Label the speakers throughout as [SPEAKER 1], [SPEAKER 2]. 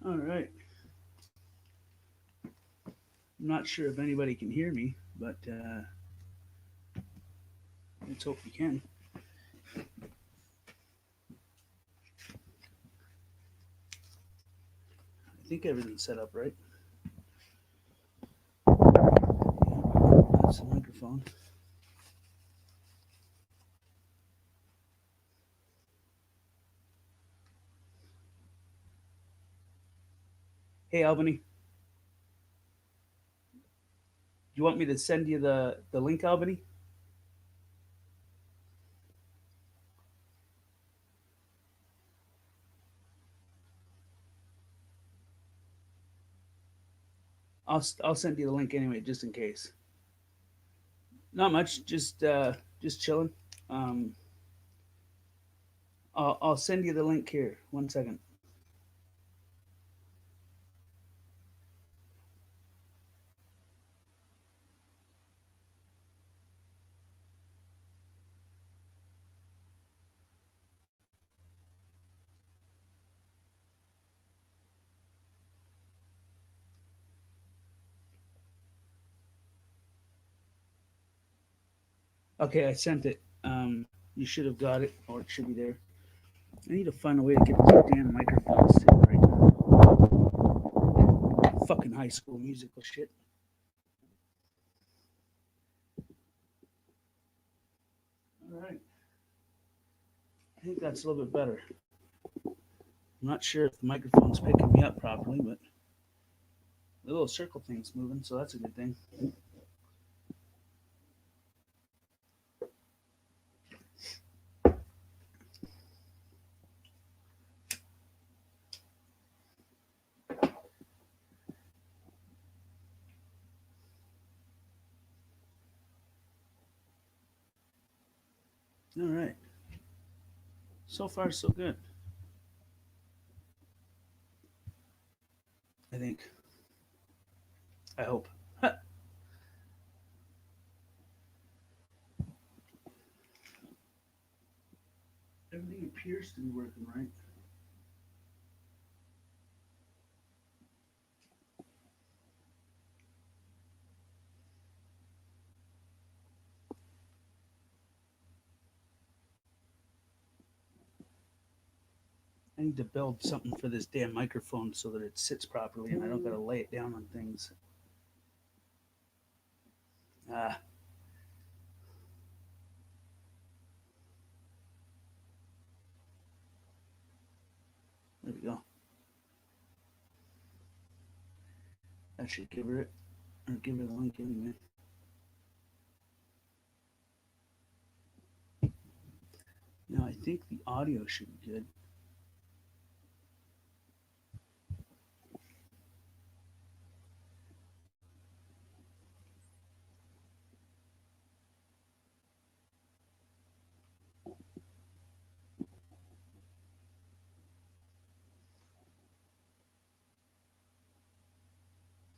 [SPEAKER 1] All right. I'm not sure if anybody can hear me, but let's hope you can. I think everything's set up right. Yep, that's the microphone. Hey, Albany, do you want me to send you the link, Albany? I'll send you the link anyway, just in case. Not much, just chilling. Um, I'll send you the link here. One second. Okay, I sent it. You should have got it, or it should be there. I need to find a way to get these damn microphones to right now. Fucking high school musical shit. All right. I think that's a little bit better. I'm not sure if the microphone's picking me up properly, but the little circle thing's moving, so that's a good thing. All right. So far, so good. I think. I hope. Everything appears to be working right. I need to build something for this damn microphone so that it sits properly and I don't gotta lay it down on things. Ah, there we go. I should give her it, or give her the link anyway. Now I think the audio should be good.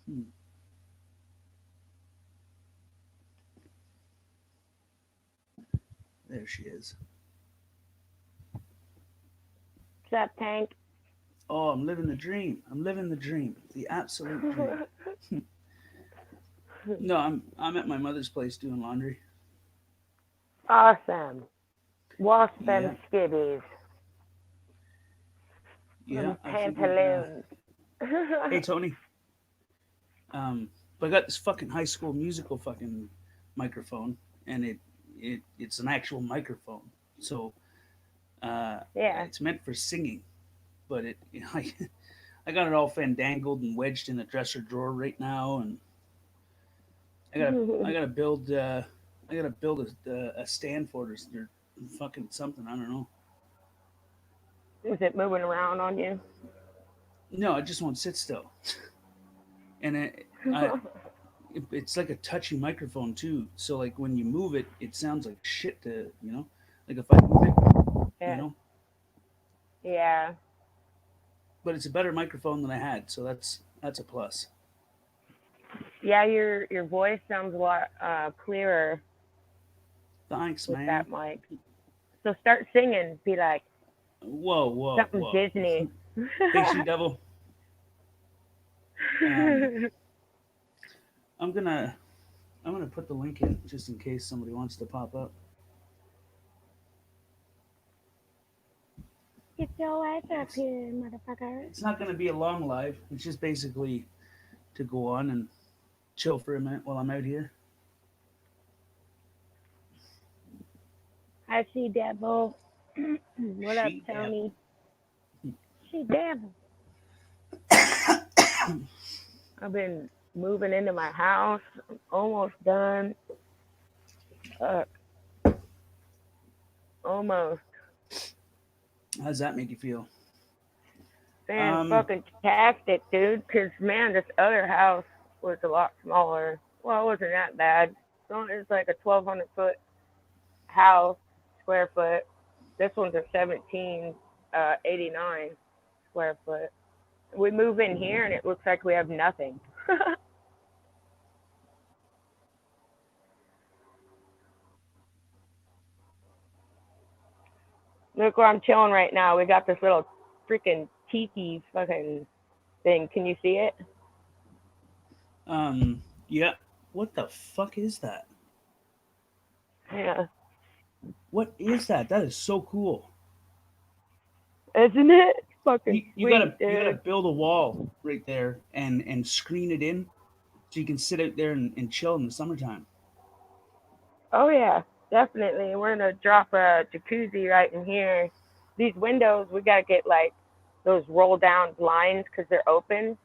[SPEAKER 1] Hmm. There she is.
[SPEAKER 2] What's up, Tank?
[SPEAKER 1] Oh, I'm living the dream. I'm living the dream. The absolute dream. No, I'm at my mother's place doing laundry.
[SPEAKER 2] Awesome. Wash them
[SPEAKER 1] Yeah,
[SPEAKER 2] skibbies.
[SPEAKER 1] yeah.
[SPEAKER 2] Them
[SPEAKER 1] I figured.
[SPEAKER 2] pantaloons.
[SPEAKER 1] Hey, Tony. But I got this fucking high school musical fucking microphone, and it's an actual microphone. So uh,
[SPEAKER 2] Yeah.
[SPEAKER 1] it's meant for singing, but I got it all fandangled and wedged in a dresser drawer right now, and I gotta I gotta build I gotta build a stand for it or fucking something. I don't know.
[SPEAKER 2] Is it moving around on you?
[SPEAKER 1] No, it just won't sit still, and I it's like a touchy microphone too. So like when you move it, it sounds like shit to like if I move it, you
[SPEAKER 2] Yeah.
[SPEAKER 1] know.
[SPEAKER 2] Yeah.
[SPEAKER 1] But it's a better microphone than I had, so that's a plus.
[SPEAKER 2] Yeah, your voice sounds a lot clearer
[SPEAKER 1] Thanks,
[SPEAKER 2] with
[SPEAKER 1] man.
[SPEAKER 2] that mic. So start singing. Be like
[SPEAKER 1] Whoa, whoa,
[SPEAKER 2] something
[SPEAKER 1] whoa.
[SPEAKER 2] Disney.
[SPEAKER 1] Hey, She Devil. Um, I'm gonna put the link in just in case somebody wants to pop up.
[SPEAKER 2] Get your ass up here, motherfucker.
[SPEAKER 1] It's not gonna be a long live. It's just basically to go on and chill for a minute while I'm out here.
[SPEAKER 2] Hi, She Devil. What up,
[SPEAKER 1] She
[SPEAKER 2] Tony? She Devil. I've been moving into my house. I'm almost done. Fuck. Almost.
[SPEAKER 1] How does that make you feel?
[SPEAKER 2] Fucking tastic, dude. Cause man, this other house was a lot smaller. Well, it wasn't that bad. So it's like a 1,200 foot house, square foot. This one's a 1,789 square foot. We move in here and it looks like we have nothing. Look where I'm chilling right now. We got this little freaking tiki fucking thing. Can you see it?
[SPEAKER 1] Yeah. What the fuck is that?
[SPEAKER 2] Yeah.
[SPEAKER 1] What is that? That is so cool.
[SPEAKER 2] Isn't it? Fucking
[SPEAKER 1] You
[SPEAKER 2] sweet,
[SPEAKER 1] you gotta
[SPEAKER 2] dude.
[SPEAKER 1] build a wall right there and screen it in so you can sit out there and chill in the summertime.
[SPEAKER 2] Oh yeah, definitely. We're gonna drop a jacuzzi right in here. These windows, we gotta get like those roll down blinds because they're open,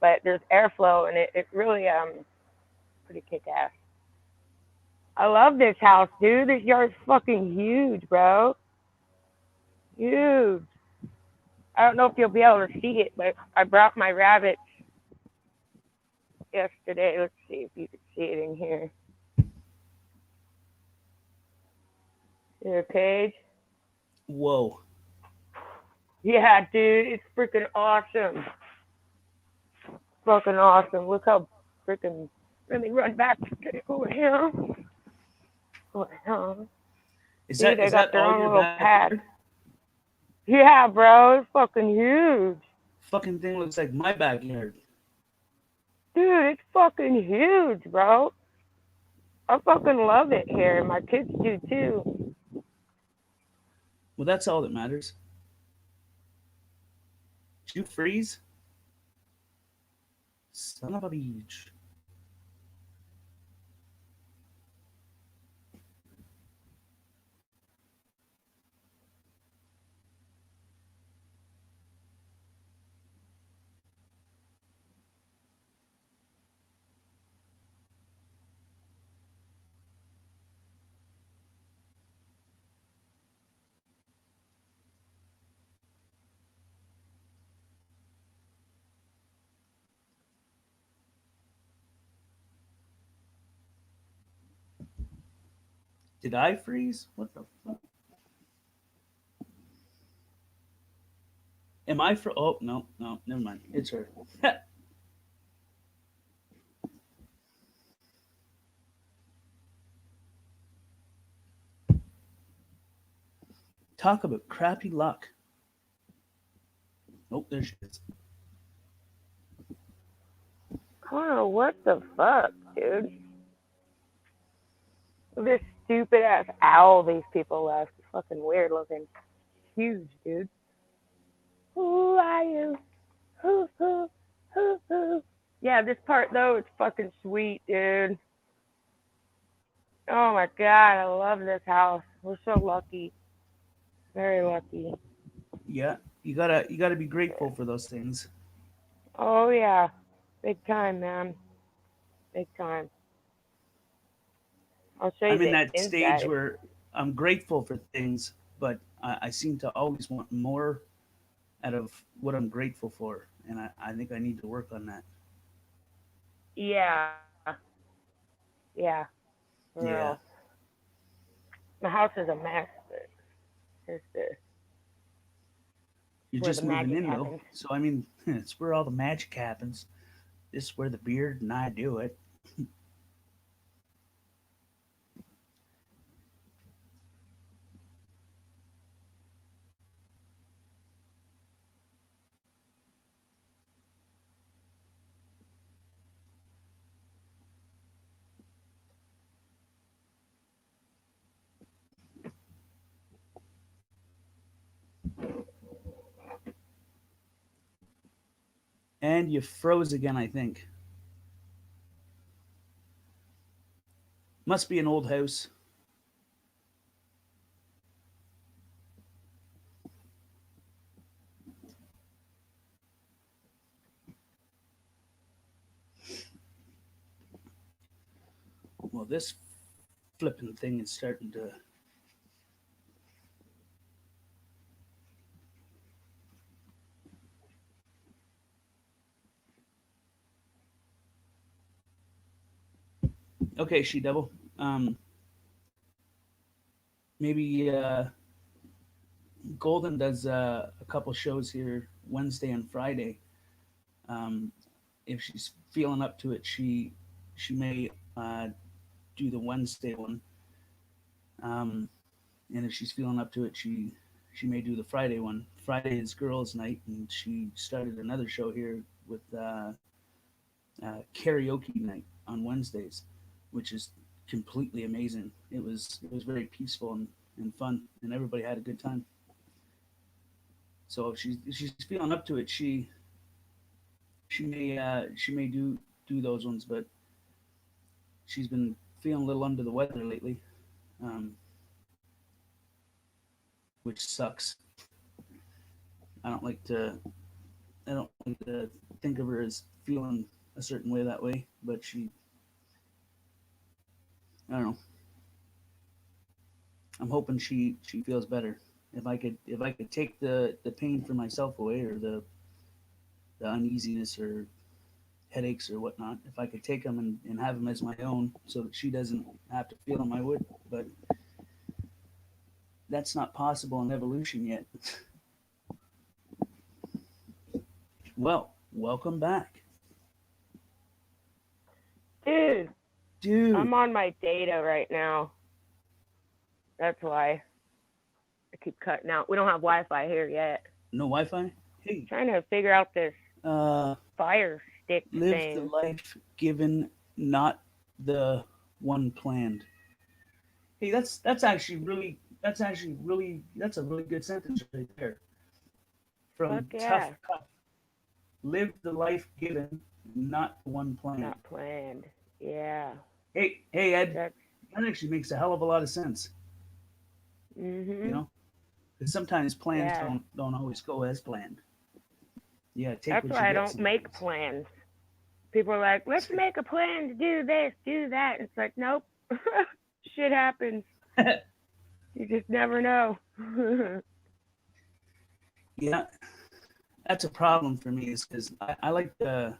[SPEAKER 2] but there's airflow and it really pretty kick ass. I love this house, dude. This yard's fucking huge, bro. Huge. I don't know if you'll be able to see it, but I brought my rabbits yesterday. Let's see if you can see it in here. Your cage?
[SPEAKER 1] Whoa.
[SPEAKER 2] Yeah, dude, it's freaking awesome. Fucking awesome. Look how freaking. Let me run back over here. Over here. See, they
[SPEAKER 1] Is
[SPEAKER 2] got
[SPEAKER 1] that
[SPEAKER 2] their
[SPEAKER 1] all
[SPEAKER 2] own
[SPEAKER 1] your
[SPEAKER 2] little pad.
[SPEAKER 1] backyard?
[SPEAKER 2] Yeah, bro, it's fucking huge.
[SPEAKER 1] Fucking thing looks like my backyard.
[SPEAKER 2] Dude, it's fucking huge, bro. I fucking love it here. My kids do too.
[SPEAKER 1] Well, that's all that matters. Did you freeze? Son of a beach. Did I freeze? What the fuck? Am I for? Oh no, no, never mind. It's her. Talk about crappy luck. Nope, there she is.
[SPEAKER 2] Oh, what the fuck, dude? This stupid ass owl these people left. It's fucking weird looking. Huge, dude. Who are you? Who? Yeah, this part though, it's fucking sweet, dude. Oh my god, I love this house. We're so lucky. Very lucky.
[SPEAKER 1] Yeah, you gotta be grateful for those things.
[SPEAKER 2] Oh yeah. Big time, man. Big time. I'll show you
[SPEAKER 1] I'm in
[SPEAKER 2] the
[SPEAKER 1] that stage
[SPEAKER 2] inside.
[SPEAKER 1] where I'm grateful for things, but I seem to always want more out of what I'm grateful for, and I think I need to work on that.
[SPEAKER 2] Yeah. Yeah. For
[SPEAKER 1] Yeah,
[SPEAKER 2] real. My house is a mess, but here's
[SPEAKER 1] you're
[SPEAKER 2] where the
[SPEAKER 1] just moving
[SPEAKER 2] magic
[SPEAKER 1] in though,
[SPEAKER 2] happens.
[SPEAKER 1] so I mean, it's where all the magic happens. This is where the beard and I do it. And you froze again, I think. Must be an old house. Well, this flipping thing is starting to. Okay, she double. Maybe Golden does a couple shows here Wednesday and Friday. Um, if she's feeling up to it, she may do the Wednesday one. Um, and if she's feeling up to it, she may do the Friday one. Friday is girls' night, and she started another show here with karaoke night on Wednesdays, which is completely amazing. It was very peaceful and fun, and everybody had a good time. So if she's feeling up to it, she may do those ones, but she's been feeling a little under the weather lately, um, which sucks. I don't like to I don't like to think of her as feeling a certain way that way, but I don't know. I'm hoping she feels better. If I could take the pain for myself away, or the uneasiness or headaches or whatnot, if I could take them and have them as my own, so that she doesn't have to feel them, I would. But that's not possible in evolution yet. Well, welcome back,
[SPEAKER 2] Dude,
[SPEAKER 1] dude.
[SPEAKER 2] I'm on my data right now. That's why I keep cutting out. We don't have Wi-Fi here yet.
[SPEAKER 1] No Wi-Fi. Hey,
[SPEAKER 2] Trying to figure out this
[SPEAKER 1] uh,
[SPEAKER 2] Fire Stick
[SPEAKER 1] live the
[SPEAKER 2] thing.
[SPEAKER 1] life given, not the one planned. Hey, that's a really good sentence right there.
[SPEAKER 2] Fuck
[SPEAKER 1] From Tough
[SPEAKER 2] yeah.
[SPEAKER 1] Cuff. Live the life given, not the one planned.
[SPEAKER 2] Not planned. Yeah.
[SPEAKER 1] Hey, Ed,
[SPEAKER 2] That's
[SPEAKER 1] that actually makes a hell of a lot of sense. You
[SPEAKER 2] mhm.
[SPEAKER 1] know, because sometimes plans
[SPEAKER 2] Yeah.
[SPEAKER 1] don't always go as planned. Yeah, take
[SPEAKER 2] That's
[SPEAKER 1] what you
[SPEAKER 2] why I
[SPEAKER 1] get
[SPEAKER 2] don't make
[SPEAKER 1] sometimes.
[SPEAKER 2] plans. People are like, let's make a plan to do this, do that. And it's like, nope. Shit happens. You just never know.
[SPEAKER 1] Yeah, that's a problem for me. Is because I like to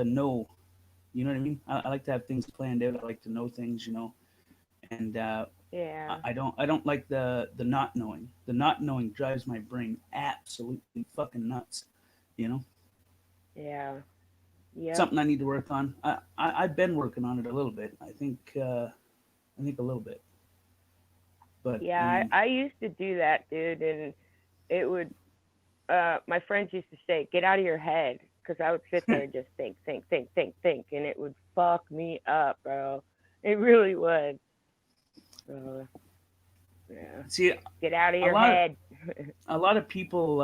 [SPEAKER 1] know. You know what I mean? I like to have things planned out. I like to know things. And
[SPEAKER 2] Yeah.
[SPEAKER 1] I don't like the not knowing. The not knowing drives my brain absolutely fucking nuts. You know,
[SPEAKER 2] Yeah. Yep.
[SPEAKER 1] something I need to work on. I've been working on it a little bit. I think a little bit, but I
[SPEAKER 2] Yeah,
[SPEAKER 1] mean,
[SPEAKER 2] I used to do that, dude, and it would my friends used to say, "Get out of your head," because I would sit there and just think, and it would fuck me up, bro. It really would. So, yeah,
[SPEAKER 1] see,
[SPEAKER 2] get out of
[SPEAKER 1] a
[SPEAKER 2] your
[SPEAKER 1] lot of
[SPEAKER 2] head.
[SPEAKER 1] a lot of people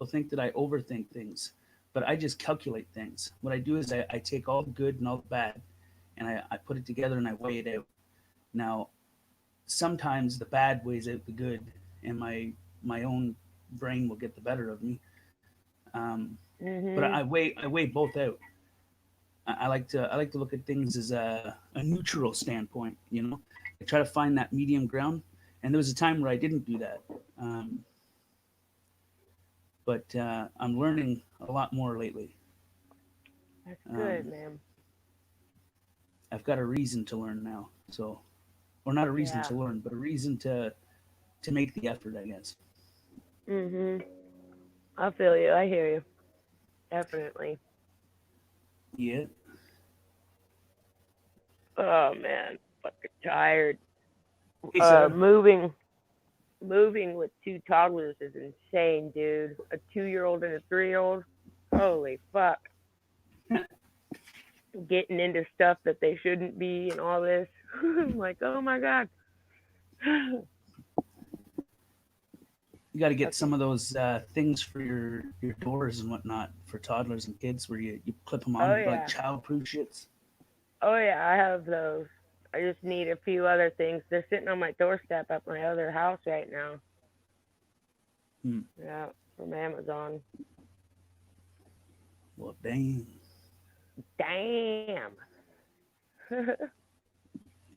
[SPEAKER 1] think that I overthink things, but I just calculate things. What I do is I take all the good and all the bad, and I put it together and I weigh it out. Now, sometimes the bad weighs out the good, and my own brain will get the better of me. Um, but
[SPEAKER 2] Mhm.
[SPEAKER 1] I weigh both out. I like to look at things as a neutral standpoint. I try to find that medium ground. And there was a time where I didn't do that, um, but I'm learning a lot more lately.
[SPEAKER 2] That's good,
[SPEAKER 1] Um,
[SPEAKER 2] man.
[SPEAKER 1] I've got a reason to learn now, or not a reason
[SPEAKER 2] Yeah.
[SPEAKER 1] to learn, but a reason to make the effort, I guess.
[SPEAKER 2] Mhm. I feel you. I hear you. Definitely.
[SPEAKER 1] Yeah.
[SPEAKER 2] Oh man, fucking tired.
[SPEAKER 1] Hey, Sarah.
[SPEAKER 2] Moving with two toddlers is insane, dude. A 2-year-old and a 3-year-old. Holy fuck. Getting into stuff that they shouldn't be and all this. I'm like, oh my god.
[SPEAKER 1] You got to get
[SPEAKER 2] Okay.
[SPEAKER 1] some of those things for your doors and whatnot for toddlers and kids, where you clip them
[SPEAKER 2] Oh
[SPEAKER 1] on like
[SPEAKER 2] yeah.
[SPEAKER 1] child-proof shits.
[SPEAKER 2] Oh yeah, I have those. I just need a few other things. They're sitting on my doorstep at my other house right now.
[SPEAKER 1] Hmm.
[SPEAKER 2] Yeah, from Amazon.
[SPEAKER 1] Well, dang.
[SPEAKER 2] Damn.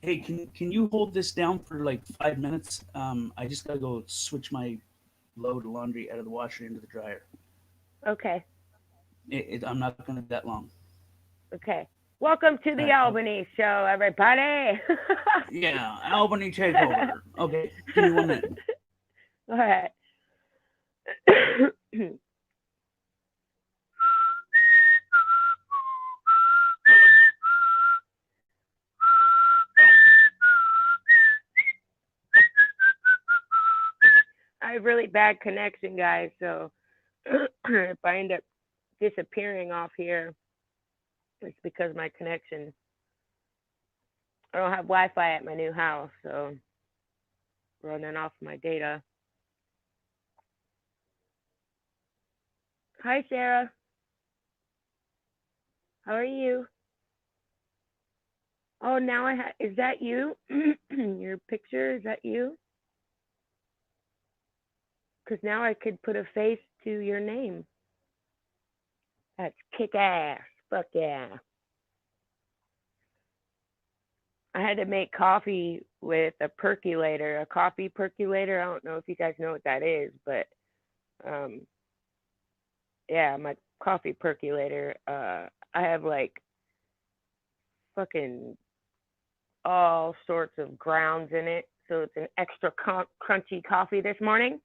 [SPEAKER 1] Hey, can you hold this down for like 5 minutes? I just gotta go switch my load of laundry out of the washer into the dryer.
[SPEAKER 2] Okay.
[SPEAKER 1] I'm not gonna be that long.
[SPEAKER 2] Okay. Welcome to
[SPEAKER 1] All
[SPEAKER 2] the
[SPEAKER 1] right.
[SPEAKER 2] Albany Show, everybody.
[SPEAKER 1] Yeah, Albany takeover. Okay, give me 1 minute.
[SPEAKER 2] All right. I have really bad connection, guys. So if I end up disappearing off here, it's because my connection. I don't have Wi-Fi at my new house, so running off my data. Hi, Sarah. How are you? Oh, now is that you? Your picture, is that you? Because now I could put a face to your name. That's kick ass. Fuck yeah. I had to make coffee with a percolator, a coffee percolator. I don't know if you guys know what that is, but um, yeah, my coffee percolator. I have like fucking all sorts of grounds in it, so it's an extra crunchy coffee this morning.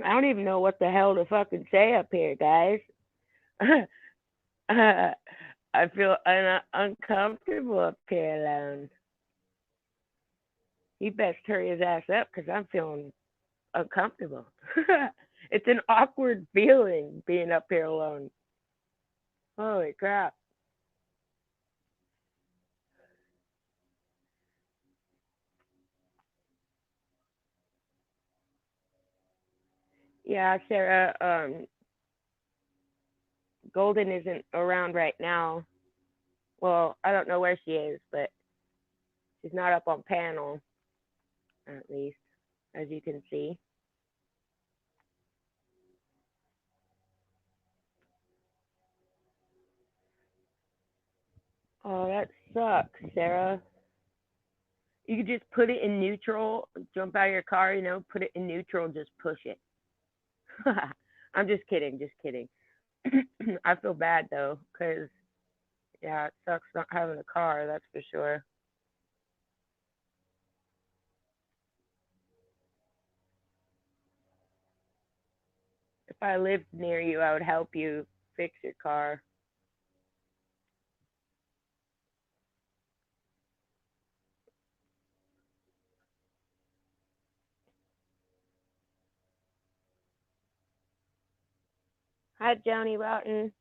[SPEAKER 2] I don't even know what the hell to fucking say up here, guys. I feel uncomfortable up here alone. He best hurry his ass up because I'm feeling uncomfortable. It's an awkward feeling being up here alone. Holy crap. Yeah, Sarah, Golden isn't around right now. Well, I don't know where she is, but she's not up on panel, at least, as you can see. Oh, that sucks, Sarah. You could just put it in neutral, jump out of your car, put it in neutral, and just push it. I'm just kidding, just kidding. I feel bad though, because yeah, it sucks not having a car, that's for sure. If I lived near you, I would help you fix your car. Hi, Johnny Rotten.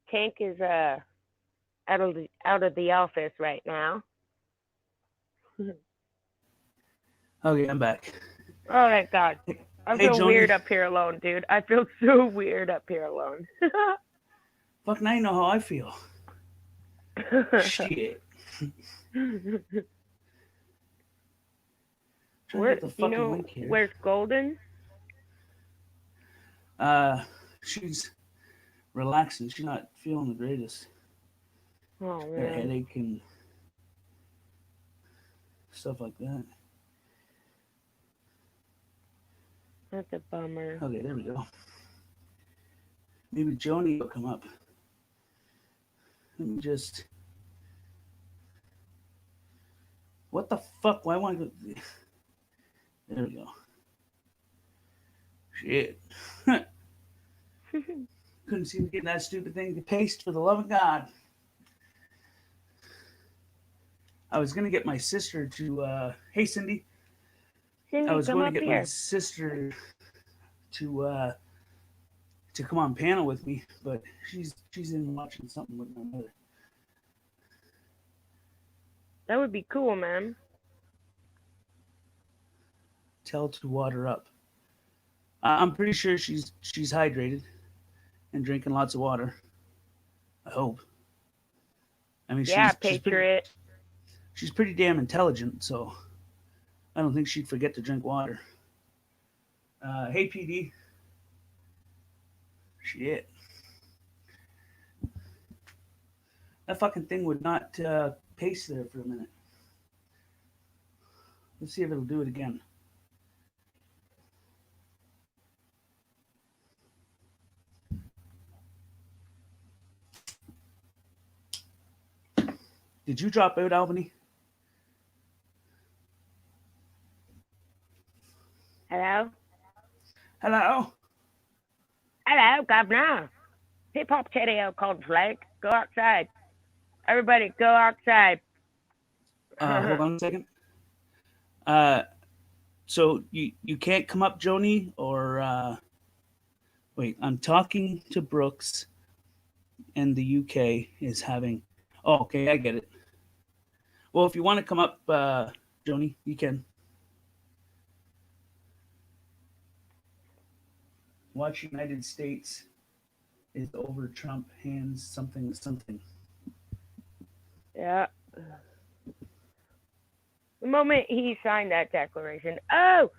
[SPEAKER 2] Tank is out of the office right now.
[SPEAKER 1] Okay, I'm back.
[SPEAKER 2] Oh my god, I
[SPEAKER 1] Hey,
[SPEAKER 2] feel weird
[SPEAKER 1] Joni.
[SPEAKER 2] up here alone, dude. I feel so weird up here alone.
[SPEAKER 1] Fuck, now you know how I feel. Shit. Trying to
[SPEAKER 2] Where
[SPEAKER 1] get the
[SPEAKER 2] do you
[SPEAKER 1] fucking
[SPEAKER 2] know
[SPEAKER 1] link here.
[SPEAKER 2] where's Golden?
[SPEAKER 1] Uh, she's relaxing. She's not feeling the greatest.
[SPEAKER 2] Oh
[SPEAKER 1] Got a
[SPEAKER 2] man,
[SPEAKER 1] headache and stuff like that.
[SPEAKER 2] that's a bummer.
[SPEAKER 1] Okay, there we go. Maybe Joni will come up. Let me just. What the fuck? Why won't I go? There we go. Shit. Couldn't seem to get that stupid thing to paste for the love of God. I was gonna get my sister to. Hey, Cindy. I
[SPEAKER 2] Cindy,
[SPEAKER 1] was
[SPEAKER 2] come
[SPEAKER 1] going to
[SPEAKER 2] up
[SPEAKER 1] get my
[SPEAKER 2] here.
[SPEAKER 1] sister to come on panel with me, but she's in watching something with my mother.
[SPEAKER 2] That would be cool, man.
[SPEAKER 1] tell to water up. I'm pretty sure she's hydrated and drinking lots of water. I hope. I mean,
[SPEAKER 2] Yeah,
[SPEAKER 1] pretty
[SPEAKER 2] Patriot.
[SPEAKER 1] she's pretty damn intelligent, so I don't think she'd forget to drink water. Hey, PD. Shit. That fucking thing would not pace there for a minute. Let's see if it'll do it again. Did you drop out, Albany?
[SPEAKER 2] Hello?
[SPEAKER 1] Hello?
[SPEAKER 2] Hello, Governor. Hip hop Cheerio cornflake. Go outside. Everybody, go outside.
[SPEAKER 1] Hold on a second. So you can't come up, Joni, or wait. I'm talking to Brooks, and the UK is having. Oh, okay, I get it. Well, if you want to come up, Joni, you can. Watch United States is over Trump hands something something.
[SPEAKER 2] Yeah. The moment he signed that declaration, oh,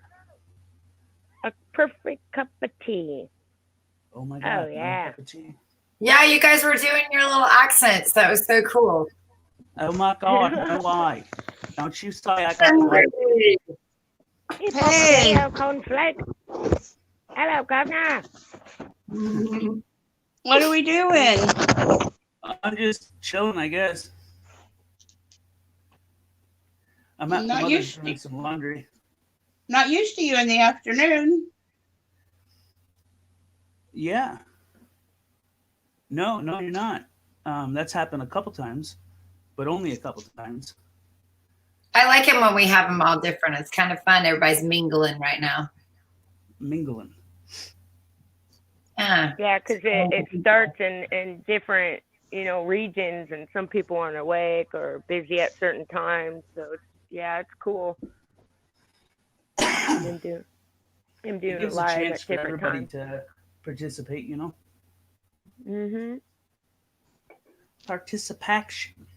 [SPEAKER 2] a perfect cup of tea.
[SPEAKER 1] Oh my God!
[SPEAKER 2] Oh yeah.
[SPEAKER 1] Cup of tea.
[SPEAKER 3] Yeah, you guys were doing your little accents. That was so cool.
[SPEAKER 1] Oh my God! No lie! Don't you say I got one.
[SPEAKER 2] Hip hop Cheerio cornflake. Hello, Governor.
[SPEAKER 4] What are we doing?
[SPEAKER 1] I'm just chilling, I guess. I'm at
[SPEAKER 4] Not
[SPEAKER 1] the mother's
[SPEAKER 4] used
[SPEAKER 1] doing
[SPEAKER 4] to-
[SPEAKER 1] some laundry.
[SPEAKER 4] Not used to you in the afternoon.
[SPEAKER 1] Yeah. No, you're not. That's happened a couple times, but only a couple times.
[SPEAKER 3] I like it when we have them all different. It's kind of fun. Everybody's mingling right now.
[SPEAKER 1] Mingling.
[SPEAKER 3] Yeah.
[SPEAKER 2] Yeah, because it starts in different, regions, and some people aren't awake or busy at certain times. So it's cool. Him doing
[SPEAKER 1] It
[SPEAKER 2] it
[SPEAKER 1] gives a
[SPEAKER 2] live
[SPEAKER 1] chance
[SPEAKER 2] at
[SPEAKER 1] for
[SPEAKER 2] different
[SPEAKER 1] everybody
[SPEAKER 2] times.
[SPEAKER 1] to participate,
[SPEAKER 2] Mhm.
[SPEAKER 1] Participation.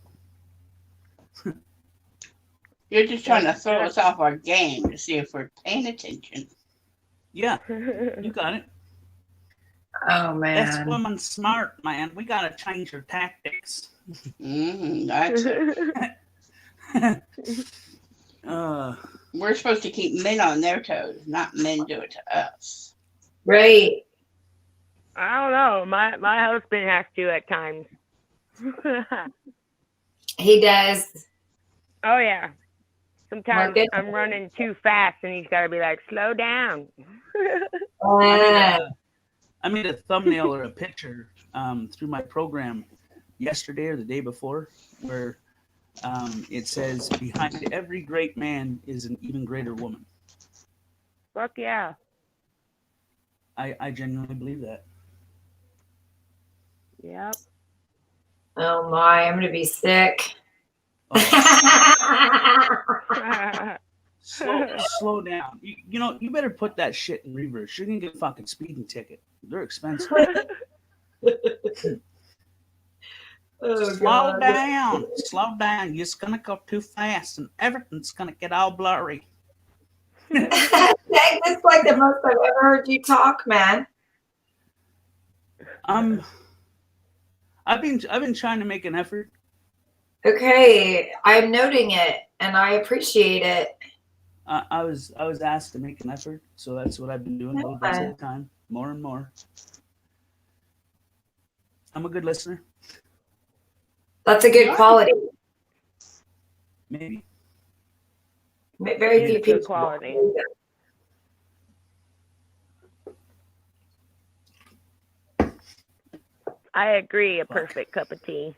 [SPEAKER 4] You're just trying to throw us off our game to see if we're paying attention.
[SPEAKER 1] Yeah, you got it.
[SPEAKER 3] Oh man.
[SPEAKER 1] That's woman smart, man. We gotta change our tactics.
[SPEAKER 4] Gotcha. We're supposed to keep men on their toes, not men do it to us.
[SPEAKER 3] Right.
[SPEAKER 2] I don't know. My husband has to at times.
[SPEAKER 3] He does.
[SPEAKER 2] Oh yeah. Sometimes
[SPEAKER 3] Marcus?
[SPEAKER 2] I'm running too fast, and he's got to be like, "Slow down."
[SPEAKER 1] I made a thumbnail or a picture through my program yesterday or the day before, where it says, "Behind every great man is an even greater woman."
[SPEAKER 2] Fuck yeah.
[SPEAKER 1] I genuinely believe that.
[SPEAKER 2] Yep.
[SPEAKER 3] Oh my, I'm gonna be sick.
[SPEAKER 1] Slow down. You better put that shit in reverse. You're gonna get a fucking speeding ticket. They're expensive.
[SPEAKER 3] Oh,
[SPEAKER 1] Slow
[SPEAKER 3] God.
[SPEAKER 1] down. Slow down. You're just gonna go too fast and everything's gonna get all blurry.
[SPEAKER 3] That's like the most I've ever heard you talk, man.
[SPEAKER 1] I've been trying to make an effort.
[SPEAKER 3] Okay, I'm noting it and I appreciate it.
[SPEAKER 1] I was asked to make an effort, so that's what I've been doing a little bit at a time, more and more. I'm a good listener.
[SPEAKER 3] That's a good quality.
[SPEAKER 1] Maybe.
[SPEAKER 3] Very few
[SPEAKER 2] It's good
[SPEAKER 3] people.
[SPEAKER 2] quality. I agree. A perfect cup of tea.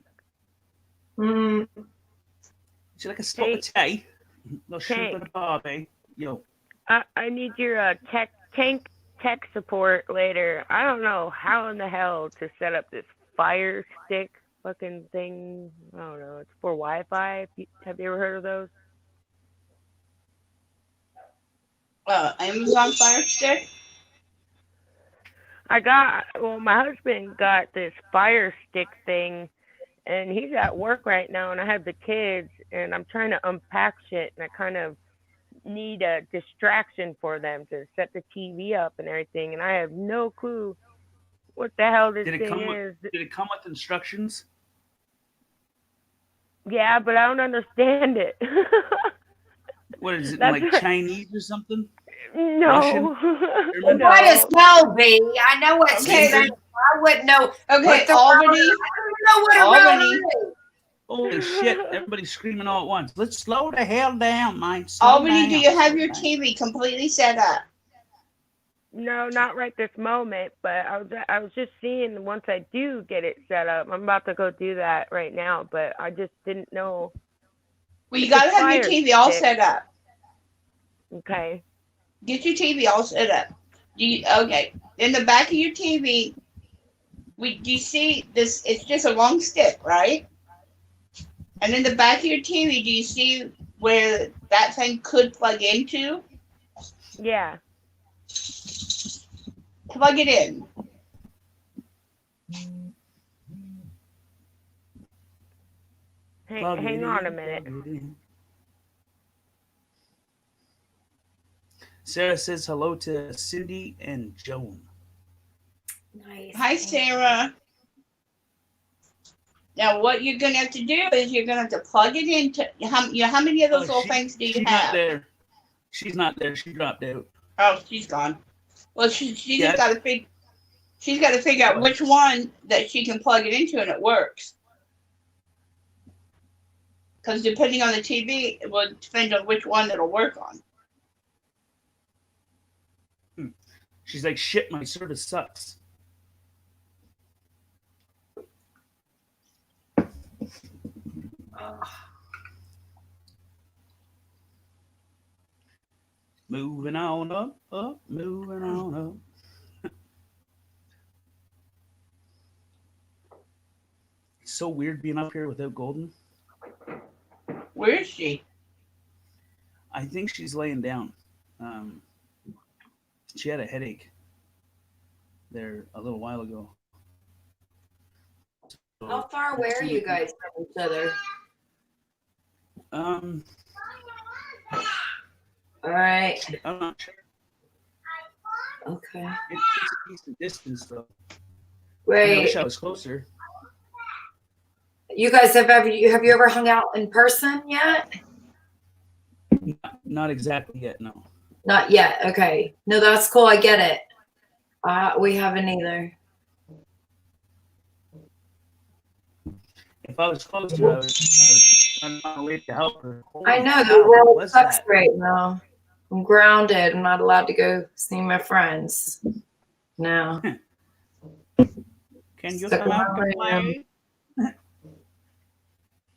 [SPEAKER 3] Mm,
[SPEAKER 1] Would you like a cup of tea? No sugar and Barbie. Yo.
[SPEAKER 2] I need your tech support later. I don't know how in the hell to set up this Fire Stick fucking thing. I don't know. It's for Wi-Fi. Have you ever heard of those?
[SPEAKER 4] Amazon Fire Stick?
[SPEAKER 2] My husband got this Fire Stick thing, and he's at work right now, and I have the kids, and I'm trying to unpack shit, and I kind of need a distraction for them to set the TV up and everything, and I have no clue what the hell this thing is.
[SPEAKER 1] Did it come with instructions?
[SPEAKER 2] Yeah, but I don't understand it.
[SPEAKER 1] What is it,
[SPEAKER 2] That's
[SPEAKER 1] like
[SPEAKER 2] right.
[SPEAKER 1] Chinese or something?
[SPEAKER 2] No.
[SPEAKER 1] Russian?
[SPEAKER 2] No.
[SPEAKER 3] Might as well be. I know what she's
[SPEAKER 4] Okay.
[SPEAKER 3] saying. I wouldn't know.
[SPEAKER 4] Okay,
[SPEAKER 3] what the
[SPEAKER 4] Albany.
[SPEAKER 3] router- I don't even know what a
[SPEAKER 4] Albany.
[SPEAKER 3] router is.
[SPEAKER 1] Holy shit, everybody's screaming all at once. Let's slow the hell down, mate. Slow
[SPEAKER 4] Albany, do
[SPEAKER 1] down.
[SPEAKER 4] you have your TV completely set up?
[SPEAKER 2] No, not right this moment, but I was just seeing once I do get it set up. I'm about to go do that right now, but I just didn't know.
[SPEAKER 4] Well, you
[SPEAKER 2] It's a
[SPEAKER 4] gotta have your
[SPEAKER 2] Fire
[SPEAKER 4] TV all
[SPEAKER 2] Stick.
[SPEAKER 4] set up.
[SPEAKER 2] Okay.
[SPEAKER 4] Get your TV all set up. Okay. In the back of your TV, do you see this? It's just a long stick, right? And in the back of your TV, do you see where that thing could plug into?
[SPEAKER 2] Yeah.
[SPEAKER 4] Plug it in.
[SPEAKER 1] Plug it
[SPEAKER 2] Hang on a
[SPEAKER 1] in,
[SPEAKER 2] minute.
[SPEAKER 1] plug it in. Sarah says hello to Cindy and Joan.
[SPEAKER 3] Nice.
[SPEAKER 4] Hi, Sarah. Now, what you're gonna have to do is you're gonna have to plug it into. How many of those little things do you
[SPEAKER 1] she's
[SPEAKER 4] have?
[SPEAKER 1] not there. She's not there. She dropped out.
[SPEAKER 4] Oh, she's gone. Well, she's
[SPEAKER 1] Yeah.
[SPEAKER 4] just got to figure. She's got to figure out which one that she can plug it into and it works. Because depending on the TV, it will depend on which one it'll work on.
[SPEAKER 1] She's like, shit, my service sucks. Moving on up, moving on up. It's so weird being up here without Golden.
[SPEAKER 4] Where is she?
[SPEAKER 1] I think she's laying down. She had a headache there a little while ago.
[SPEAKER 3] How far away are you guys from each other? All right.
[SPEAKER 1] I'm not sure.
[SPEAKER 3] Okay.
[SPEAKER 1] It's a decent distance though. I
[SPEAKER 3] Wait.
[SPEAKER 1] wish I was closer.
[SPEAKER 3] You guys have you ever hung out in person yet?
[SPEAKER 1] Not exactly yet, no.
[SPEAKER 3] Not yet. Okay. No, that's cool. I get it. We haven't either.
[SPEAKER 1] If I was closer, I was trying to find a way to help her.
[SPEAKER 3] I
[SPEAKER 1] Holy
[SPEAKER 3] know
[SPEAKER 1] cow,
[SPEAKER 3] the
[SPEAKER 1] what
[SPEAKER 3] world
[SPEAKER 1] was
[SPEAKER 3] sucks
[SPEAKER 1] that?
[SPEAKER 3] right now. I'm grounded. I'm not allowed to go see my friends. No.
[SPEAKER 1] Can you
[SPEAKER 3] Stuck
[SPEAKER 1] come out
[SPEAKER 3] around
[SPEAKER 1] to
[SPEAKER 3] right
[SPEAKER 1] play?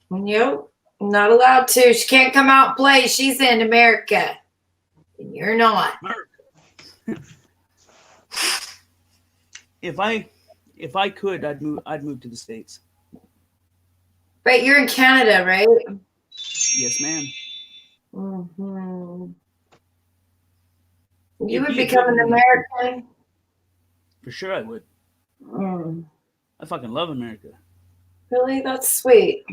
[SPEAKER 3] Nope. Not allowed to. She can't come out and play. She's in America. And you're not.
[SPEAKER 1] If I could, I'd move to the States.
[SPEAKER 3] Right, you're in Canada, right?
[SPEAKER 1] Yes, ma'am.
[SPEAKER 3] Mm-hmm. You
[SPEAKER 1] It'd
[SPEAKER 3] would
[SPEAKER 1] be a
[SPEAKER 3] become
[SPEAKER 1] good
[SPEAKER 3] an
[SPEAKER 1] move.
[SPEAKER 3] American.
[SPEAKER 1] For sure I would.
[SPEAKER 3] Mm.
[SPEAKER 1] I fucking love America.
[SPEAKER 3] Really? That's sweet.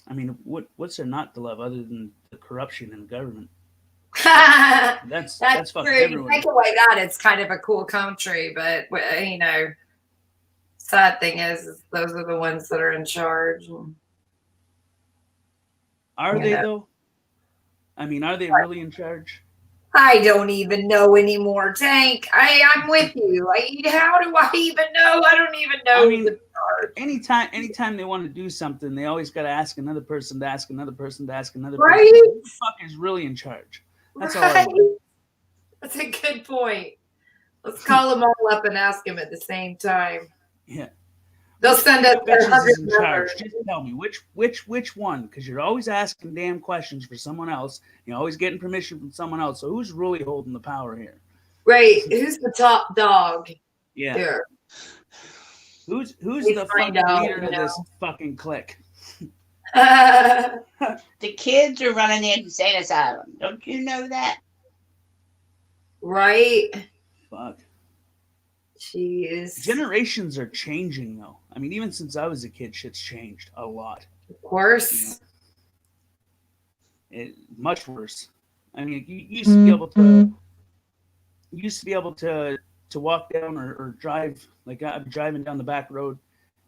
[SPEAKER 1] I mean, what's there not to love other than the corruption in the government?
[SPEAKER 3] That's
[SPEAKER 1] That's fucking
[SPEAKER 3] true. You
[SPEAKER 1] everywhere.
[SPEAKER 3] take away that, it's kind of a cool country, but you know, sad thing is those are the ones that are in charge.
[SPEAKER 1] Are
[SPEAKER 3] Yeah.
[SPEAKER 1] they though? I mean, are they really in charge?
[SPEAKER 3] I don't even know anymore, Tank. I'm with you. How do I even know? I don't even know.
[SPEAKER 1] I mean,
[SPEAKER 3] who's in charge.
[SPEAKER 1] anytime they want to do something, they always got to ask another person to ask another person to ask another
[SPEAKER 3] Right?
[SPEAKER 1] person. Who the fuck is really in charge? That's all I
[SPEAKER 3] Right?
[SPEAKER 1] want.
[SPEAKER 3] That's a good point. Let's call them all up and ask them at the same time.
[SPEAKER 1] Yeah.
[SPEAKER 3] They'll send us their
[SPEAKER 1] Bitches is
[SPEAKER 3] 100
[SPEAKER 1] in charge.
[SPEAKER 3] numbers.
[SPEAKER 1] Just tell me which one, because you're always asking damn questions for someone else. You're always getting permission from someone else. So who's really holding the power here?
[SPEAKER 3] Right. Who's the top dog
[SPEAKER 1] Yeah.
[SPEAKER 3] here?
[SPEAKER 1] Who's
[SPEAKER 3] We
[SPEAKER 1] the
[SPEAKER 3] find
[SPEAKER 1] fucking
[SPEAKER 3] out,
[SPEAKER 1] leader
[SPEAKER 3] you
[SPEAKER 1] of
[SPEAKER 3] know.
[SPEAKER 1] this fucking clique?
[SPEAKER 4] The kids are running the insane asylum. Don't you know that?
[SPEAKER 3] Right?
[SPEAKER 1] Fuck.
[SPEAKER 3] Jeez.
[SPEAKER 1] Generations are changing, though. I mean, even since I was a kid, shit's changed a lot.
[SPEAKER 3] Of course.
[SPEAKER 1] Much worse. I mean, you used to be able to. You used to be able to walk down or drive. Like I'd be driving down the back road,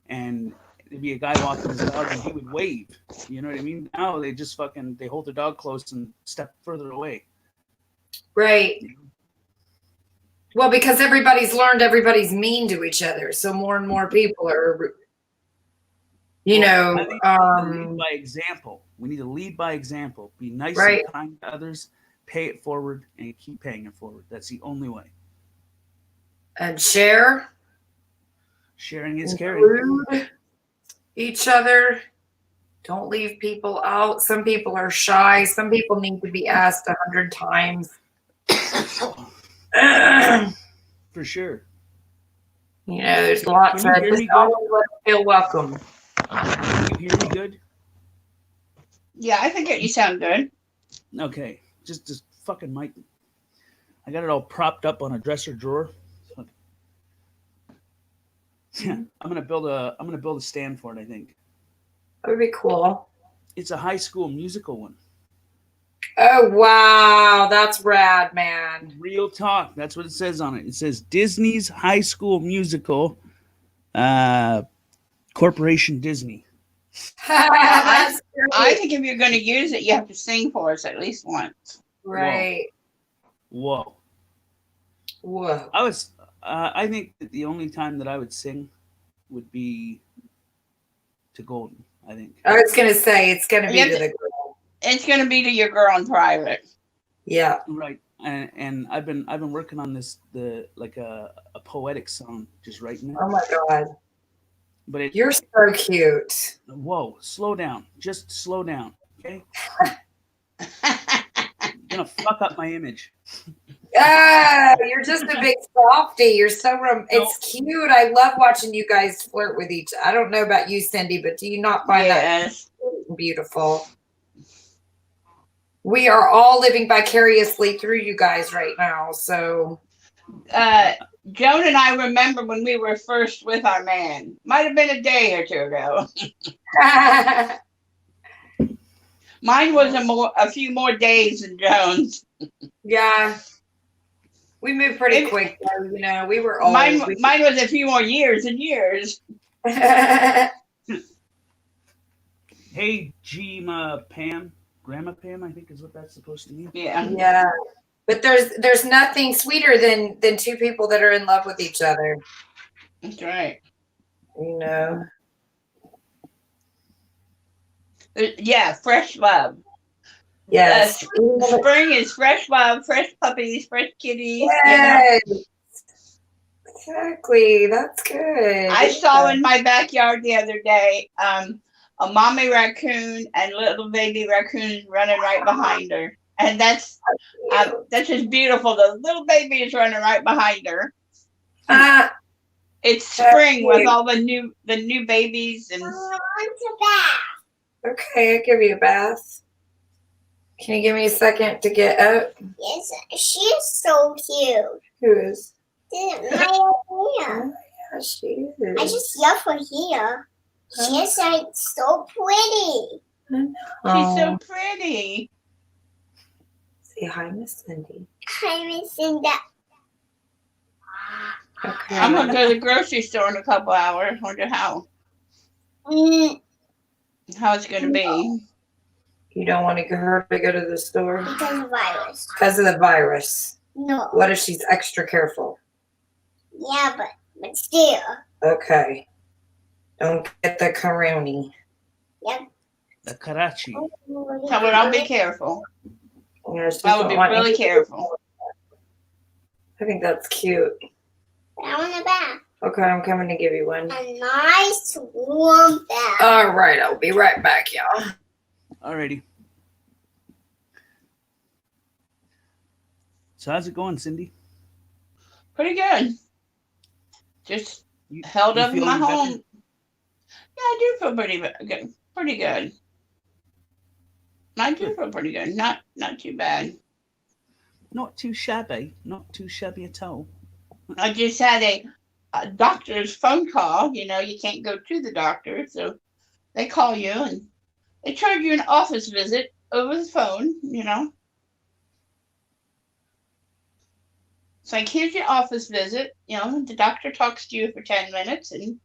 [SPEAKER 1] and there'd be a guy walking his dog, and he would wave. You know what I mean? Now they just they hold their dog close and step further away.
[SPEAKER 3] Right. Well, because everybody's learned everybody's mean to each other, so more and more people are, you know,
[SPEAKER 1] I think we need to lead by example. We need to lead by example. Be nice
[SPEAKER 3] Right.
[SPEAKER 1] and kind to others. Pay it forward and keep paying it forward. That's the only way.
[SPEAKER 3] and share,
[SPEAKER 1] Sharing is caring.
[SPEAKER 3] include each other. Don't leave people out. Some people are shy. Some people need to be asked 100 times.
[SPEAKER 1] For sure.
[SPEAKER 3] You know, there's lots of
[SPEAKER 1] Can you hear me
[SPEAKER 3] just always let them feel welcome.
[SPEAKER 1] Can you hear me good?
[SPEAKER 4] Yeah, I think you sound good.
[SPEAKER 1] Okay. Just fucking mic. I got it all propped up on a dresser drawer. Yeah, I'm gonna build a stand for it, I think.
[SPEAKER 3] That would be cool.
[SPEAKER 1] It's a High School Musical one.
[SPEAKER 3] Oh, wow. That's rad, man.
[SPEAKER 1] Real talk. That's what it says on it. It says Disney's High School Musical, Corporation Disney.
[SPEAKER 3] That's
[SPEAKER 4] I
[SPEAKER 3] great.
[SPEAKER 4] think if you're going to use it, you have to sing for us at least once.
[SPEAKER 3] Right.
[SPEAKER 1] Whoa.
[SPEAKER 3] Whoa.
[SPEAKER 1] I think that the only time that I would sing would be to Golden, I think.
[SPEAKER 3] I was going to say, it's going to be
[SPEAKER 4] You
[SPEAKER 3] to
[SPEAKER 4] have
[SPEAKER 3] the
[SPEAKER 4] to-
[SPEAKER 3] girl.
[SPEAKER 4] It's going to be to your girl in private.
[SPEAKER 3] Yeah.
[SPEAKER 1] Right. And I've been working on a poetic song, just writing it.
[SPEAKER 3] Oh, my God.
[SPEAKER 1] But
[SPEAKER 3] You're so cute.
[SPEAKER 1] whoa, slow down. Just slow down. Okay? You're gonna fuck up my image.
[SPEAKER 3] Ah, you're just a big softie. You're so it's cute. I love watching you guys flirt with each. I don't know about you, Cindy, but do you not find that
[SPEAKER 4] Yes.
[SPEAKER 3] beautiful? We are all living vicariously through you guys right now. So
[SPEAKER 4] Joan and I remember when we were first with our man. Might have been a day or two ago. Mine was a few more days than Joan's.
[SPEAKER 3] yeah, we moved pretty
[SPEAKER 4] Maybe-
[SPEAKER 3] quick. Though, you know, we were old.
[SPEAKER 4] Mine was a few more years and years.
[SPEAKER 1] Hey, Pam, Grandma Pam, I think is what that's supposed to mean.
[SPEAKER 4] Yeah.
[SPEAKER 3] yeah, but there's nothing sweeter than two people that are in love with each other.
[SPEAKER 4] That's right.
[SPEAKER 3] You know.
[SPEAKER 4] Yeah, fresh love.
[SPEAKER 3] Yes.
[SPEAKER 4] Spring is fresh love, fresh puppies, fresh kitties.
[SPEAKER 3] Yes. Exactly. That's good.
[SPEAKER 4] I saw in my backyard the other day a mommy raccoon and little baby raccoons running right behind her, and that's just beautiful. The little baby is running right behind her. It's spring with all the new babies and.
[SPEAKER 3] Okay, I'll give you a bath. Can you give me a second to get up?
[SPEAKER 5] Yes, she's so cute.
[SPEAKER 3] Who is?
[SPEAKER 5] This is my idea.
[SPEAKER 3] Yeah, she is.
[SPEAKER 5] I just love her here. She's like so pretty.
[SPEAKER 4] She's so pretty.
[SPEAKER 3] Say hi, Miss Cindy.
[SPEAKER 5] I'm missing that.
[SPEAKER 3] Okay.
[SPEAKER 4] I'm gonna go to the grocery store in a couple hours. Wonder how it's gonna be.
[SPEAKER 3] You don't want her to go to the store
[SPEAKER 5] Because of virus.
[SPEAKER 3] because of the virus.
[SPEAKER 5] No.
[SPEAKER 3] What if she's extra careful?
[SPEAKER 5] Yeah, but still.
[SPEAKER 3] Okay. Don't get the corona.
[SPEAKER 1] The Karachi.
[SPEAKER 4] Tell her I'll be careful.
[SPEAKER 3] Yes,
[SPEAKER 4] I would be really careful.
[SPEAKER 3] I think that's cute.
[SPEAKER 5] I want a bath.
[SPEAKER 3] Okay, I'm coming to give you one.
[SPEAKER 5] A nice warm bath.
[SPEAKER 3] All right, I'll be right back, y'all.
[SPEAKER 1] Alrighty. So how's it going, Cindy?
[SPEAKER 4] Pretty good. Just
[SPEAKER 1] You,
[SPEAKER 4] held
[SPEAKER 1] you
[SPEAKER 4] up in
[SPEAKER 1] feel
[SPEAKER 4] my
[SPEAKER 1] any better?
[SPEAKER 4] home. Yeah, I do feel pretty good. Pretty good. I do feel pretty good. Not too bad.
[SPEAKER 1] Not too shabby. Not too shabby at all.
[SPEAKER 4] I just had a doctor's phone call. You know, you can't go to the doctor, so they call you and they charge you an office visit over the phone. You know, it's like here's your office visit. You know, the doctor talks to you for 10 minutes, and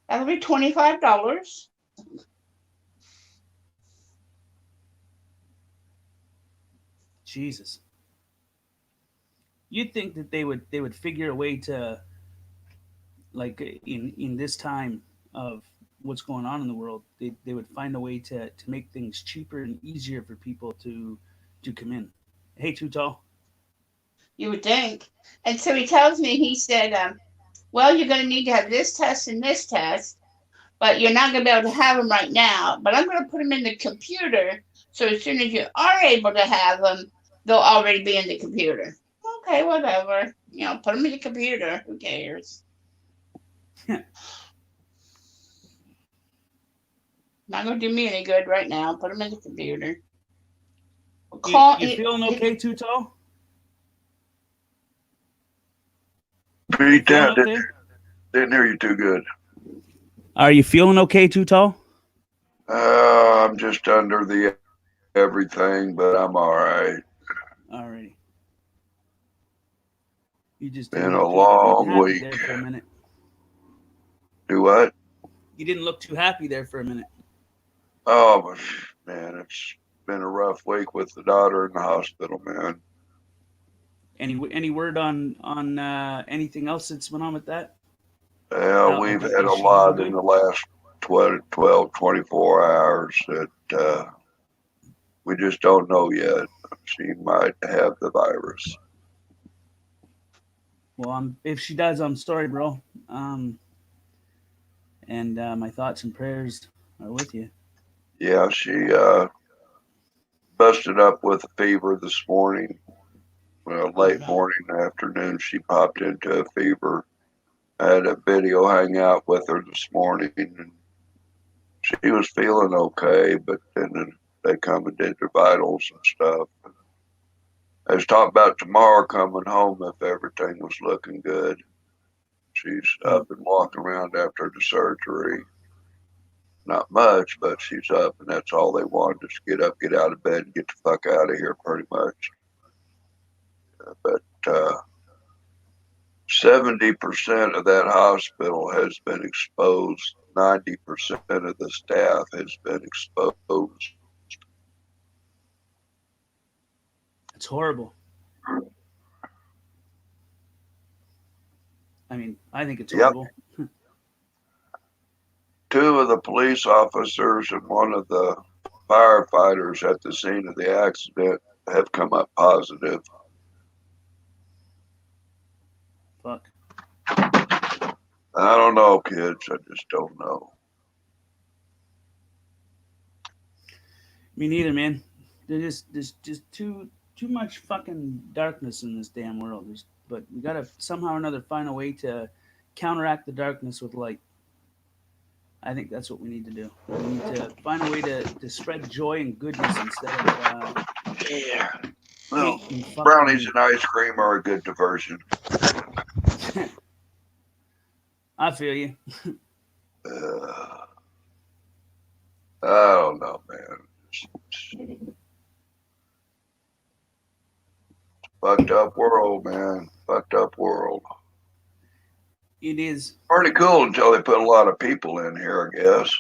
[SPEAKER 4] that'll be $25.
[SPEAKER 1] Jesus. You'd think that they would figure a way to, like, in this time of what's going on in the world, they would find a way to make things cheaper and easier for people to come in. Hey, Too Tall.
[SPEAKER 4] You would think. And so he tells me, he said, well, you're going to need to have this test and this test, but you're not going to be able to have them right now. But I'm going to put them in the computer. So as soon as you are able to have them, they'll already be in the computer. Okay, whatever. You know, put them in the computer. Who cares? Not going to do me any good right now. Put them in the computer.
[SPEAKER 1] You feeling okay, Too Tall?
[SPEAKER 6] Beat that.
[SPEAKER 1] Okay?
[SPEAKER 6] Didn't hear you too good.
[SPEAKER 1] Are you feeling okay, Too Tall?
[SPEAKER 6] I'm just under the everything, but I'm all right.
[SPEAKER 1] Alrighty. You just
[SPEAKER 6] Been
[SPEAKER 1] didn't
[SPEAKER 6] a
[SPEAKER 1] look
[SPEAKER 6] long
[SPEAKER 1] happy
[SPEAKER 6] week.
[SPEAKER 1] there for a minute.
[SPEAKER 6] Do what?
[SPEAKER 1] You didn't look too happy there for a minute.
[SPEAKER 6] Oh, but, man, it's been a rough week with the daughter in the hospital, man.
[SPEAKER 1] Any word on anything else that's went on with that?
[SPEAKER 6] Yeah, we've had a lot in the last 12, 24 hours that we just don't know yet. She might have the virus.
[SPEAKER 1] Well, if she does, I'm sorry, bro. And my thoughts and prayers are with you.
[SPEAKER 6] Yeah, she busted up with a fever this morning. Late morning, afternoon, she popped into a fever. I had a video hang out with her this morning, and she was feeling okay, but then they come and did their vitals and stuff. I was talking about tomorrow coming home if everything was looking good. She's up and walking around after the surgery. Not much, but she's up, and that's all they want, is get up, get out of bed, and get the fuck out of here, pretty much. But 70% of that hospital has been exposed. 90% of the staff has been exposed.
[SPEAKER 1] It's horrible. I mean, I think it's horrible.
[SPEAKER 6] Two of the police officers and one of the firefighters at the scene of the accident have come up positive.
[SPEAKER 1] Fuck.
[SPEAKER 6] I don't know, kids. I just don't know.
[SPEAKER 1] Me neither, man. There's just too much fucking darkness in this damn world. But we gotta somehow or another find a way to counteract the darkness with light. I think that's what we need to do. We need to find a way to spread joy and goodness instead of
[SPEAKER 6] Yeah. Well,
[SPEAKER 1] hate and fucking-
[SPEAKER 6] brownies and ice cream are a good diversion.
[SPEAKER 1] I feel you.
[SPEAKER 6] I don't know, man. Fucked up world, man. Fucked up world.
[SPEAKER 1] It is.
[SPEAKER 6] Pretty cool until they put a lot of people in here, I guess.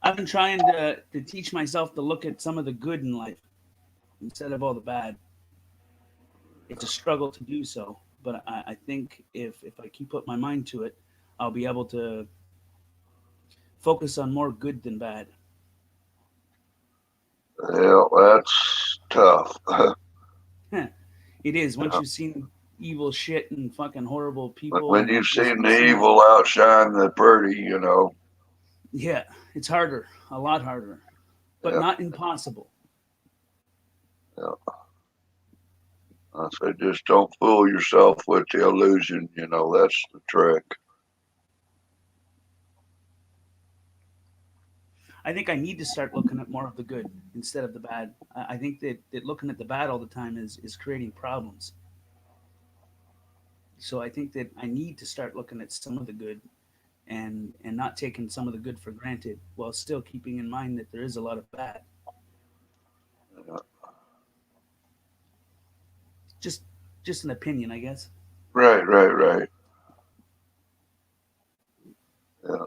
[SPEAKER 1] I've been trying to teach myself to look at some of the good in life instead of all the bad. It's a struggle to do so, but I think if I keep up my mind to it, I'll be able to focus on more good than bad.
[SPEAKER 6] Yeah, that's tough.
[SPEAKER 1] It is. Once you've seen evil shit and fucking horrible people.
[SPEAKER 6] When you've seen the evil outshine the pretty, you know.
[SPEAKER 1] Yeah, it's harder. A lot harder. But not impossible.
[SPEAKER 6] Yeah. I say just don't fool yourself with the illusion, you know, that's the trick.
[SPEAKER 1] I think I need to start looking at more of the good instead of the bad. I think that looking at the bad all the time is creating problems. So I think that I need to start looking at some of the good and not taking some of the good for granted while still keeping in mind that there is a lot of bad.
[SPEAKER 6] Yeah.
[SPEAKER 1] Just just an opinion, I guess.
[SPEAKER 6] Right. Yeah.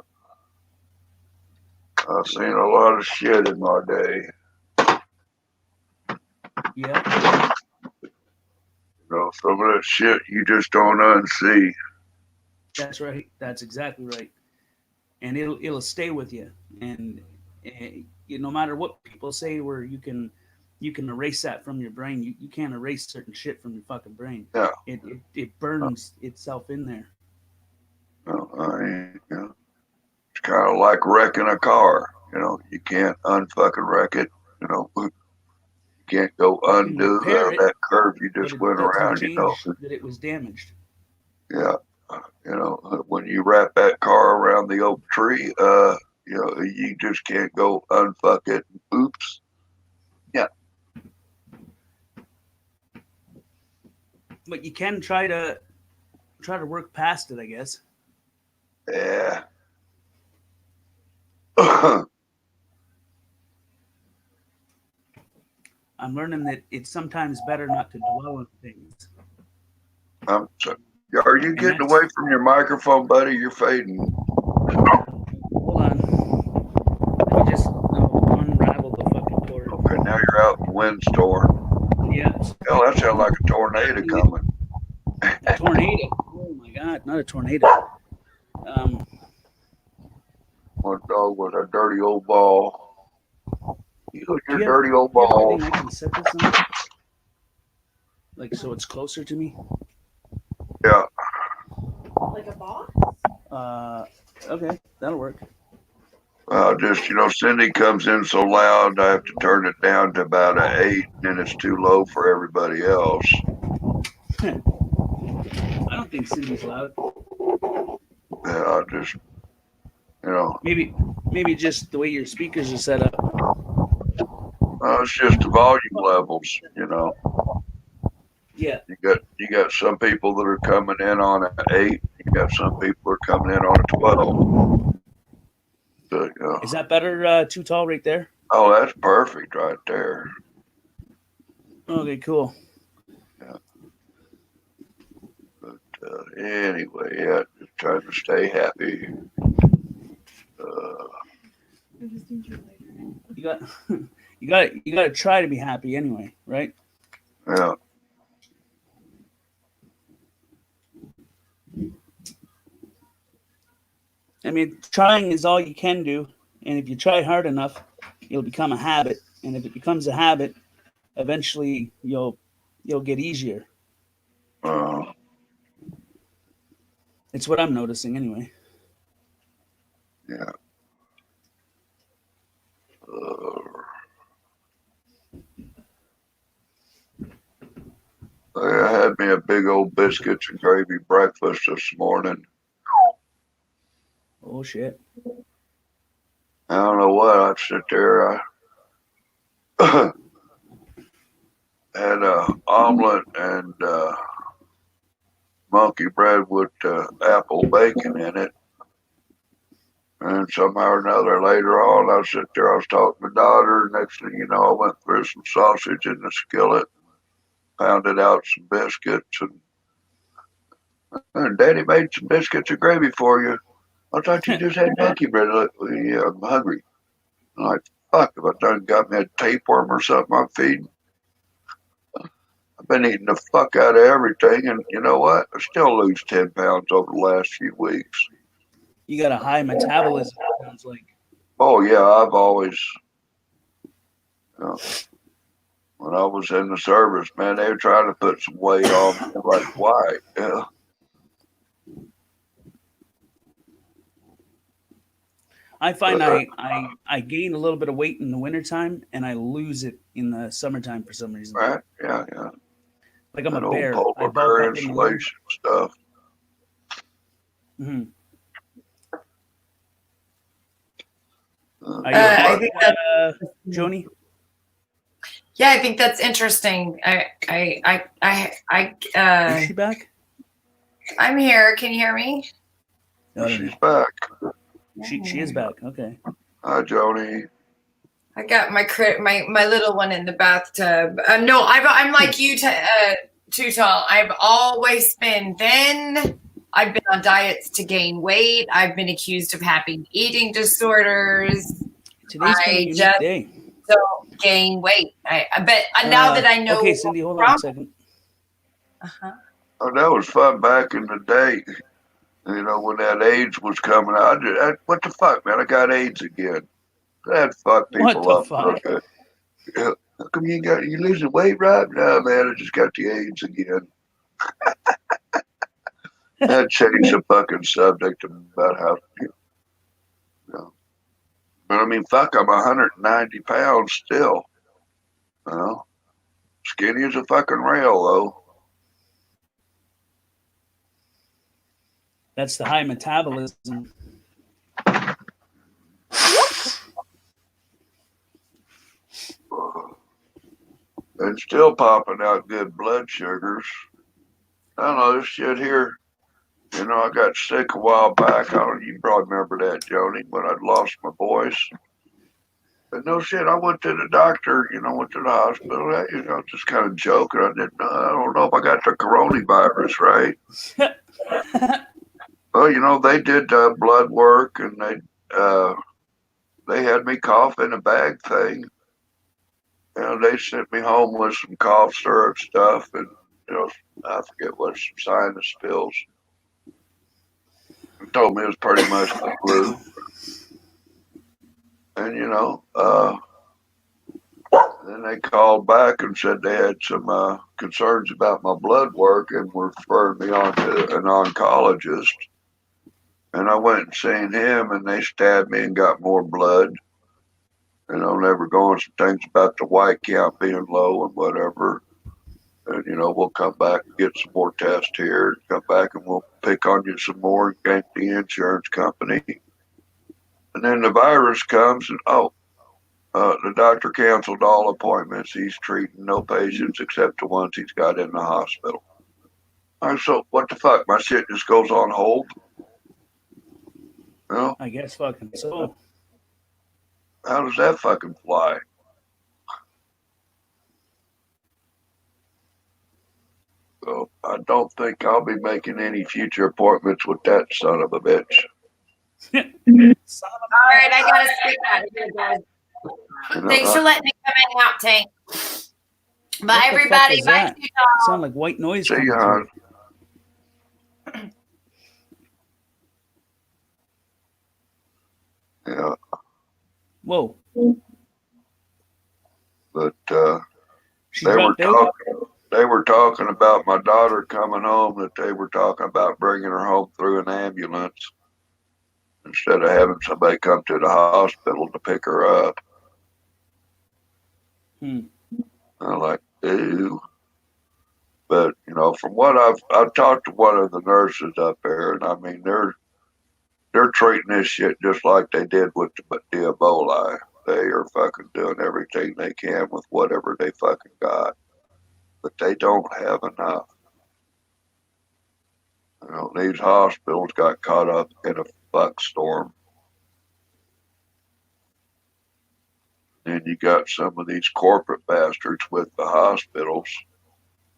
[SPEAKER 6] I've seen a lot of shit in my day.
[SPEAKER 1] Yeah,
[SPEAKER 6] Some of that shit you just don't unsee.
[SPEAKER 1] that's right. That's exactly right. And it'll stay with you. And no matter what people say, where you can erase that from your brain. You can't erase certain shit from your fucking brain.
[SPEAKER 6] Yeah.
[SPEAKER 1] It burns itself in there.
[SPEAKER 6] I mean, it's kind of like wrecking a car. You can't unfucking wreck it. You can't go
[SPEAKER 1] You can
[SPEAKER 6] undo
[SPEAKER 1] repair it,
[SPEAKER 6] that curve you
[SPEAKER 1] but
[SPEAKER 6] just
[SPEAKER 1] it
[SPEAKER 6] went
[SPEAKER 1] doesn't
[SPEAKER 6] around.
[SPEAKER 1] change that it was damaged.
[SPEAKER 6] Yeah. When you wrap that car around the oak tree, you just can't go unfuck it. Oops. Yeah.
[SPEAKER 1] But you can try to work past it, I guess.
[SPEAKER 6] Yeah.
[SPEAKER 1] I'm learning that it's sometimes better not to dwell on things.
[SPEAKER 6] I'm sorry. Are you
[SPEAKER 1] And
[SPEAKER 6] getting
[SPEAKER 1] that's,
[SPEAKER 6] away from your microphone, buddy? You're fading.
[SPEAKER 1] hold on. Let me just unravel the fucking cord.
[SPEAKER 6] Okay, now you're out in the windstorm.
[SPEAKER 1] Yeah.
[SPEAKER 6] Hell, that sounds like a tornado coming.
[SPEAKER 1] A tornado. Oh my god, not a tornado.
[SPEAKER 6] My dog was a dirty old ball. You got your
[SPEAKER 1] Do you
[SPEAKER 6] dirty old
[SPEAKER 1] have
[SPEAKER 6] ball.
[SPEAKER 1] anything I can set this on? Like so it's closer to me?
[SPEAKER 6] Yeah.
[SPEAKER 7] Like a box?
[SPEAKER 1] Okay, that'll work.
[SPEAKER 6] Just, Cindy comes in so loud, I have to turn it down to about an 8, and then it's too low for everybody else.
[SPEAKER 1] I don't think Cindy's loud.
[SPEAKER 6] Yeah, I just,
[SPEAKER 1] Maybe just the way your speakers are set up.
[SPEAKER 6] it's just the volume levels,
[SPEAKER 1] Yeah.
[SPEAKER 6] You got some people that are coming in on an 8. You got some people that are coming in on a 12. So,
[SPEAKER 1] Is that better, too tall right there?
[SPEAKER 6] oh, that's perfect right there.
[SPEAKER 1] Okay, cool.
[SPEAKER 6] Yeah. But anyway, yeah, just trying to stay happy.
[SPEAKER 1] You got you got to try to be happy anyway, right?
[SPEAKER 6] Yeah.
[SPEAKER 1] I mean, trying is all you can do, and if you try hard enough, it'll become a habit, and if it becomes a habit, eventually you'll get easier. It's what I'm noticing anyway.
[SPEAKER 6] Yeah. I had me a big old biscuits and gravy breakfast this morning.
[SPEAKER 1] Oh shit.
[SPEAKER 6] I don't know what. I'd sit there. I had a omelet and monkey bread with apple bacon in it. And somehow or another, later on, I sit there. I was talking to my daughter. Next thing you know, I went through some sausage in the skillet, pounded out some biscuits, and Daddy made some biscuits and gravy for you. I thought you just had monkey bread. Like, well, yeah, I'm hungry. I'm like, fuck, if I done got me a tapeworm or something I'm feeding. I've been eating the fuck out of everything, and you know what? I still lose 10 pounds over the last few weeks.
[SPEAKER 1] You got a high metabolism, it sounds like.
[SPEAKER 6] Oh, yeah, I've always, when I was in the service, man, they were trying to put some weight on me. Like, why? Yeah.
[SPEAKER 1] I find I gain a little bit of weight in the wintertime and I lose it in the summertime for some reason.
[SPEAKER 6] Right? Yeah.
[SPEAKER 1] Like I'm
[SPEAKER 6] That
[SPEAKER 1] a
[SPEAKER 6] old
[SPEAKER 1] bear. I
[SPEAKER 6] polar
[SPEAKER 1] bulk
[SPEAKER 6] bear
[SPEAKER 1] up in the winter.
[SPEAKER 6] insulation stuff.
[SPEAKER 1] Mm-hmm. Are you
[SPEAKER 3] I
[SPEAKER 1] hot,
[SPEAKER 3] think that
[SPEAKER 1] Joni?
[SPEAKER 3] yeah, I think that's interesting.
[SPEAKER 1] Is she back?
[SPEAKER 3] I'm here. Can you hear me?
[SPEAKER 1] I don't
[SPEAKER 6] She's
[SPEAKER 1] know.
[SPEAKER 6] back.
[SPEAKER 1] She is back. Okay.
[SPEAKER 6] Hi, Joni.
[SPEAKER 3] I got my little one in the bathtub. No, I'm like you, Too Tall. I've always been thin. I've been on diets to gain weight. I've been accused of having eating disorders.
[SPEAKER 1] Today's been a unique
[SPEAKER 3] just
[SPEAKER 1] day.
[SPEAKER 3] don't gain weight. But now that I know.
[SPEAKER 1] Okay, Cindy, hold on a second.
[SPEAKER 3] Uh-huh.
[SPEAKER 6] Oh, that was fun back in the day. You know, when that AIDS was coming out. What the fuck, man? I got AIDS again. That fucked
[SPEAKER 1] What
[SPEAKER 6] people
[SPEAKER 1] the
[SPEAKER 6] up.
[SPEAKER 1] fuck?
[SPEAKER 6] Okay. Yeah. How come you losing weight, right? No, man, I just got the AIDS again. That changed the fucking subject about how, you know. But I mean, fuck, I'm 190 pounds still. You know, skinny as a fucking rail, though.
[SPEAKER 1] That's the high metabolism.
[SPEAKER 6] And still popping out good blood sugars. I don't know, this shit here. You know, I got sick a while back. I don't know, you probably remember that, Joni, when I'd lost my voice. But no shit, I went to the doctor, you know, went to the hospital, you know, just kind of joking. I don't know if I got the coronavirus, right? Well, you know, they did blood work and they had me cough in a bag thing. You know, they sent me home with some cough syrup stuff and, you know, I forget what, some sinus pills. They told me it was pretty much the flu. And, you know, then they called back and said they had some concerns about my blood work and were referring me on to an oncologist. And I went and seen him and they stabbed me and got more blood. You know, they were going some things about the white count being low and whatever. And, you know, we'll come back and get some more tests here. Come back and we'll pick on you some more and thank the insurance company. And then the virus comes and, the doctor canceled all appointments. He's treating no patients except the ones he's got in the hospital. So what the fuck? My shit just goes on hold? You know?
[SPEAKER 1] I guess fucking so.
[SPEAKER 6] How does that fucking fly? So I don't think I'll be making any future appointments with that son of a bitch.
[SPEAKER 3] All right, I gotta skip out of here, guys.
[SPEAKER 6] You know,
[SPEAKER 3] Thanks for letting me come in out, Tank.
[SPEAKER 1] What
[SPEAKER 3] Bye,
[SPEAKER 1] the fuck
[SPEAKER 3] everybody.
[SPEAKER 1] is
[SPEAKER 3] Bye,
[SPEAKER 1] that?
[SPEAKER 3] Too Tall.
[SPEAKER 1] Sound like white noise
[SPEAKER 6] See
[SPEAKER 1] coming
[SPEAKER 6] ya,
[SPEAKER 1] through.
[SPEAKER 6] yeah,
[SPEAKER 1] Whoa.
[SPEAKER 6] but
[SPEAKER 1] She
[SPEAKER 6] they were
[SPEAKER 1] dropped out?
[SPEAKER 6] talking about my daughter coming home, that they were talking about bringing her home through an ambulance instead of having somebody come to the hospital to pick her up. I'm like, ew. But, you know, from what I've talked to one of the nurses up there, and I mean, they're treating this shit just like they did with the Ebola. They are fucking doing everything they can with whatever they fucking got. But they don't have enough. You know, these hospitals got caught up in a fuck storm. And you got some of these corporate bastards with the hospitals.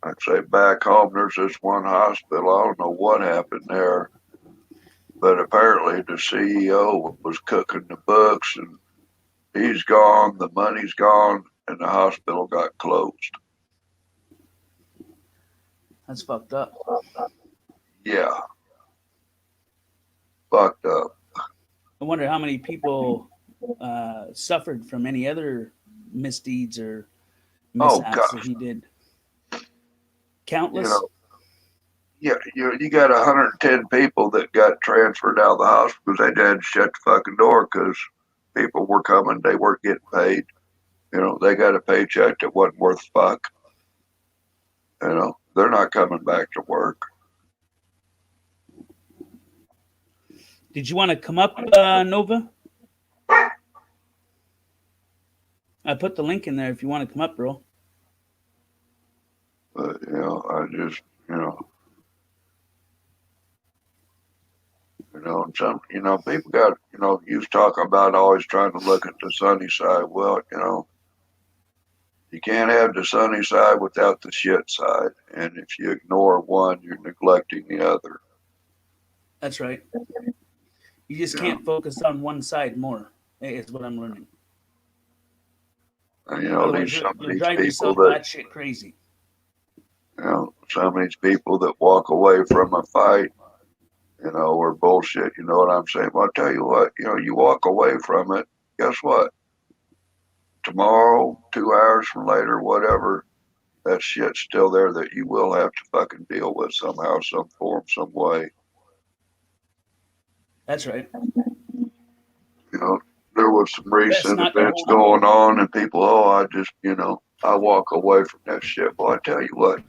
[SPEAKER 6] I'd say back home, there's this one hospital. I don't know what happened there, but apparently the CEO was cooking the books and he's gone, the money's gone, and the hospital got closed.
[SPEAKER 1] That's fucked up.
[SPEAKER 6] Yeah. Fucked up.
[SPEAKER 1] I wonder how many people suffered from any other misdeeds or mishaps that he did. Countless.
[SPEAKER 6] You know, you got 110 people that got transferred out of the hospital because they had to shut the fucking door because people were coming, they weren't getting paid. You know, they got a paycheck that wasn't worth fuck. You know, they're not coming back to work.
[SPEAKER 1] Did you want to come up, Nova? I put the link in there if you want to come up, bro.
[SPEAKER 6] But I just some people got you was talking about always trying to look at the sunny side. Well, you can't have the sunny side without the shit side, and if you ignore one, you're neglecting the other.
[SPEAKER 1] That's right. You just can't focus on one side more. Is what I'm learning.
[SPEAKER 6] And
[SPEAKER 1] Otherwise,
[SPEAKER 6] some of
[SPEAKER 1] you'll
[SPEAKER 6] these
[SPEAKER 1] drive
[SPEAKER 6] people
[SPEAKER 1] yourself
[SPEAKER 6] that
[SPEAKER 1] batshit crazy.
[SPEAKER 6] some of these people that walk away from a fight, or bullshit. You know what I'm saying? Well, I'll tell you what. You walk away from it. Guess what? Tomorrow, 2 hours from later, whatever, that shit's still there that you will have to fucking deal with somehow, some form, some way.
[SPEAKER 1] That's right.
[SPEAKER 6] There was some
[SPEAKER 1] Best
[SPEAKER 6] recent
[SPEAKER 1] not to
[SPEAKER 6] events
[SPEAKER 1] hold
[SPEAKER 6] going on, and people, I just, I walk away from that shit. Well, I tell you what,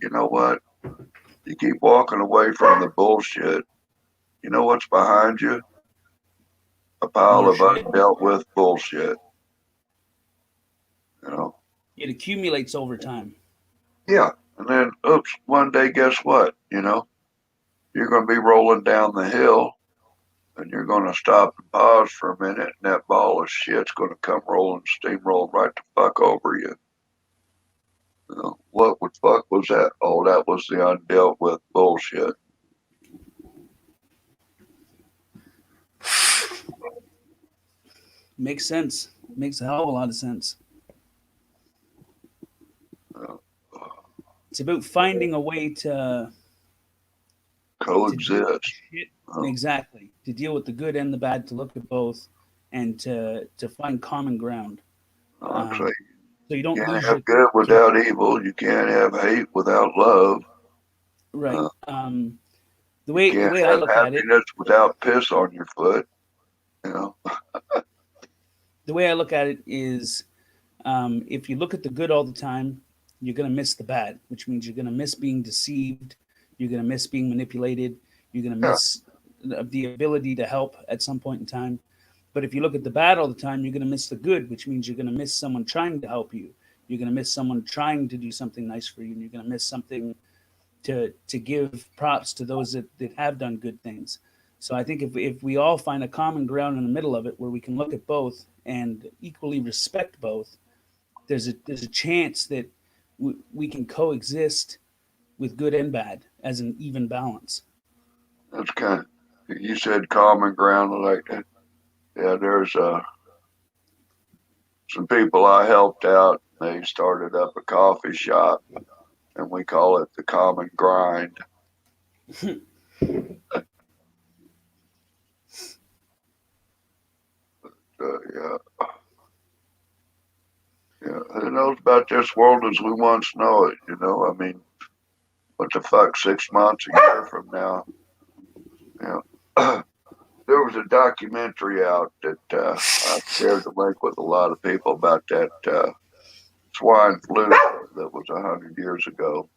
[SPEAKER 6] you keep walking away from the bullshit. You know what's behind you? A pile
[SPEAKER 1] More
[SPEAKER 6] of
[SPEAKER 1] shit.
[SPEAKER 6] undealt with bullshit.
[SPEAKER 1] It accumulates over time.
[SPEAKER 6] Yeah. And then, oops, one day, guess what? You're going to be rolling down the hill, and you're going to stop and pause for a minute, and that ball of shit's going to come rolling, steamroll right the fuck over you. What the fuck was that? Oh, that was the undealt with bullshit.
[SPEAKER 1] Makes sense. Makes a hell of a lot of sense. It's about finding a way to
[SPEAKER 6] Coexist.
[SPEAKER 1] Exactly. To deal with the good and the bad, to look at both, and to find common ground. So you don't
[SPEAKER 6] can't
[SPEAKER 1] lose
[SPEAKER 6] have good without evil. You can't have hate without love.
[SPEAKER 1] Right. The
[SPEAKER 6] You
[SPEAKER 1] way
[SPEAKER 6] can't
[SPEAKER 1] I
[SPEAKER 6] have
[SPEAKER 1] look at it,
[SPEAKER 6] happiness without piss on your foot.
[SPEAKER 1] the way I look at it is, if you look at the good all the time, you're going to miss the bad, which means you're going to miss being deceived. You're going to miss being manipulated. You're going to miss the ability to help at some point in time. But if you look at the bad all the time, you're going to miss the good, which means you're going to miss someone trying to help you. You're going to miss someone trying to do something nice for you. And you're going to miss something to give props to those that have done good things. So I think if we all find a common ground in the middle of it where we can look at both and equally respect both, there's a chance that we can coexist with good and bad as an even balance.
[SPEAKER 6] That's kind of, you said common ground like that. Yeah, there's some people I helped out. They started up a coffee shop, and we call it the Common Grind. Yeah. Who knows about this world as we once know it? I mean, what the fuck? 6 months, a year from now, there was a documentary out that I shared the link with a lot of people about that swine flu that was 100 years ago.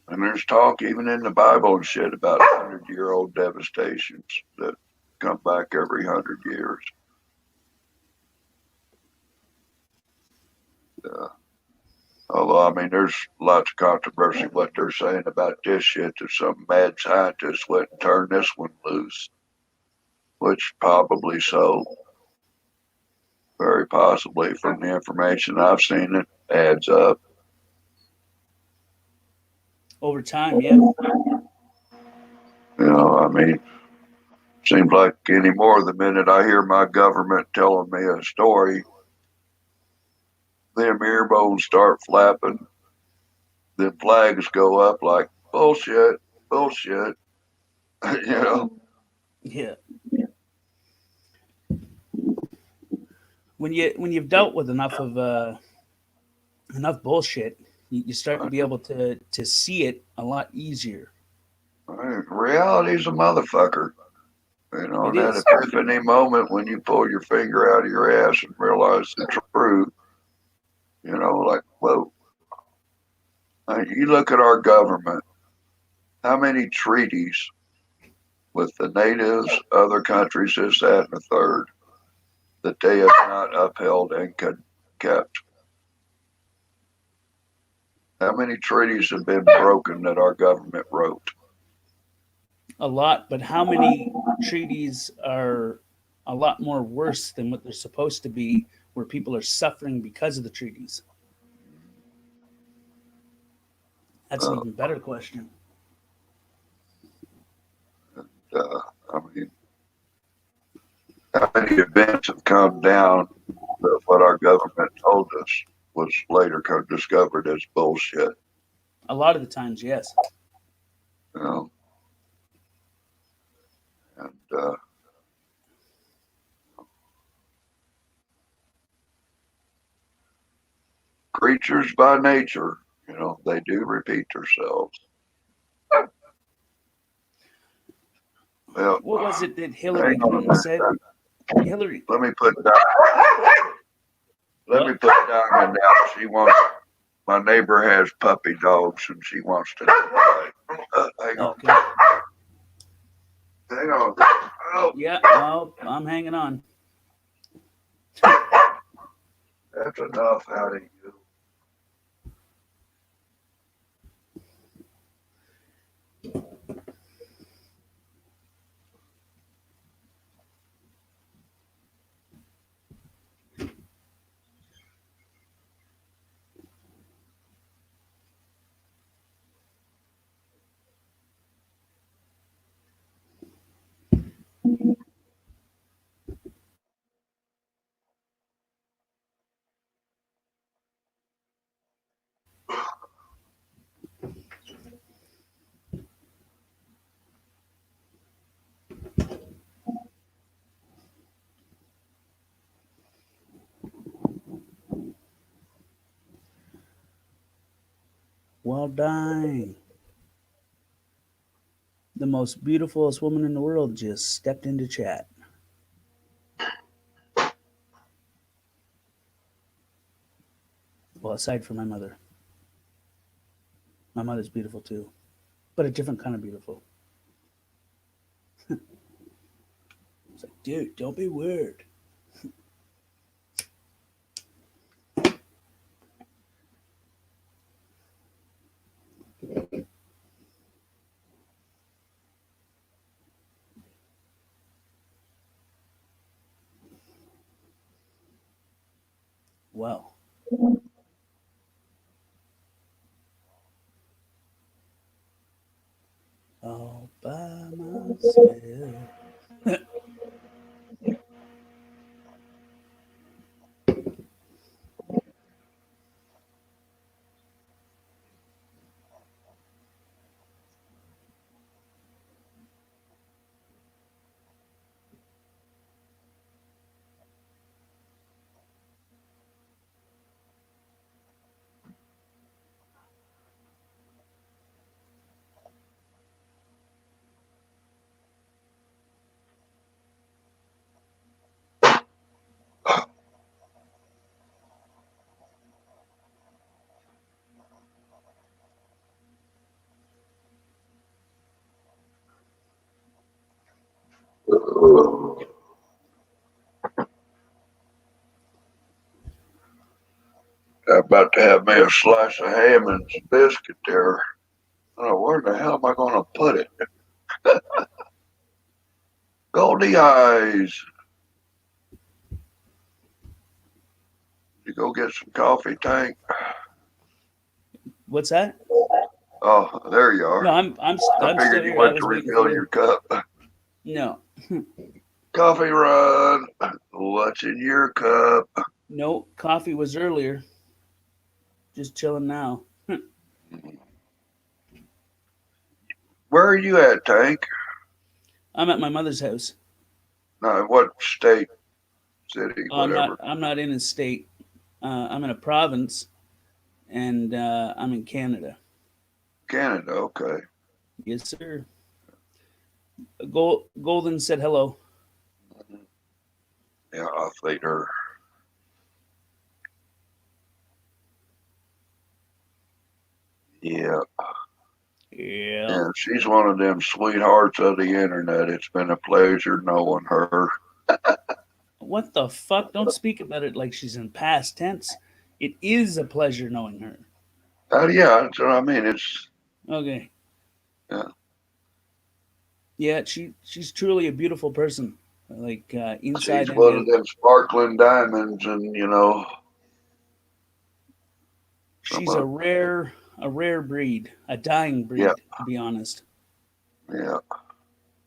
[SPEAKER 6] And there's talk even in the Bible and shit about 100-year-old devastations that come back every 100 years. Although, I mean, there's lots of controversy what they're saying about this shit, that some mad scientists went and turned this one loose, which probably so. Very possibly, from the information I've seen, it adds up.
[SPEAKER 1] Over time, yeah.
[SPEAKER 6] I mean, seems like anymore, the minute I hear my government telling me a story, them ear bones start flapping. The flags go up like bullshit, bullshit.
[SPEAKER 1] Yeah. When you've dealt with enough bullshit, you start to be able to see it a lot easier.
[SPEAKER 6] Reality's a motherfucker. And that
[SPEAKER 1] is.
[SPEAKER 6] epiphany moment when you pull your finger out of your ass and realize the truth, like, whoa. You look at our government, how many treaties with the natives, other countries, this, that, and the third? that they have not upheld and kept? How many treaties have been broken that our government wrote?
[SPEAKER 1] A lot, but how many treaties are a lot more worse than what they're supposed to be, where people are suffering because of the treaties? That's an even better question.
[SPEAKER 6] I mean, how many events have come down that what our government told us was later discovered as bullshit?
[SPEAKER 1] A lot of the times, yes.
[SPEAKER 6] You know, and creatures by nature, you know, they do repeat themselves. Well,
[SPEAKER 1] What was it that Hillary Clinton said? Hillary.
[SPEAKER 6] Let me put Diamond down. She wants. My neighbor has puppy dogs, and she wants to. Hang on.
[SPEAKER 1] Okay.
[SPEAKER 6] Hang on. Oh,
[SPEAKER 1] Yeah. Oh, I'm hanging on.
[SPEAKER 6] that's enough out of you.
[SPEAKER 1] Well, dang. The most beautifulest woman in the world just stepped into chat. Well, aside from my mother. My mother's beautiful too, but a different kind of beautiful. It's like, dude, don't be weird. Well, all by myself. I'm
[SPEAKER 6] about to have me a slice of ham and some biscuit there. I don't know, where the hell am I going to put it? Goldie eyes. You go get some coffee, Tank?
[SPEAKER 1] What's that?
[SPEAKER 6] Oh, there you are.
[SPEAKER 1] No, I'm
[SPEAKER 6] I
[SPEAKER 1] still
[SPEAKER 6] figured
[SPEAKER 1] here.
[SPEAKER 6] you
[SPEAKER 1] I
[SPEAKER 6] went
[SPEAKER 1] was
[SPEAKER 6] to
[SPEAKER 1] waiting
[SPEAKER 6] refill
[SPEAKER 1] for
[SPEAKER 6] your
[SPEAKER 1] you.
[SPEAKER 6] cup.
[SPEAKER 1] No,
[SPEAKER 6] Coffee run. What's in your cup?
[SPEAKER 1] no, coffee was earlier. Just chilling now.
[SPEAKER 6] Where are you at, Tank?
[SPEAKER 1] I'm at my mother's house.
[SPEAKER 6] No, what state, city,
[SPEAKER 1] I'm
[SPEAKER 6] whatever?
[SPEAKER 1] not in a state. I'm in a province, and I'm in Canada.
[SPEAKER 6] Canada, okay.
[SPEAKER 1] Yes, sir. Golden said hello.
[SPEAKER 6] Yeah, I'll feed her. Yeah.
[SPEAKER 1] Yeah.
[SPEAKER 6] Yeah, she's one of them sweethearts of the internet. It's been a pleasure knowing her.
[SPEAKER 1] what the fuck? Don't speak about it like she's in past tense. It is a pleasure knowing her.
[SPEAKER 6] Yeah, that's what I mean. It's
[SPEAKER 1] Okay.
[SPEAKER 6] Yeah.
[SPEAKER 1] Yeah, she's truly a beautiful person. Like inside
[SPEAKER 6] she's
[SPEAKER 1] and
[SPEAKER 6] one
[SPEAKER 1] out.
[SPEAKER 6] of them sparkling diamonds, and
[SPEAKER 1] She's a rare breed, a dying breed,
[SPEAKER 6] Yeah.
[SPEAKER 1] to be honest.
[SPEAKER 6] yeah.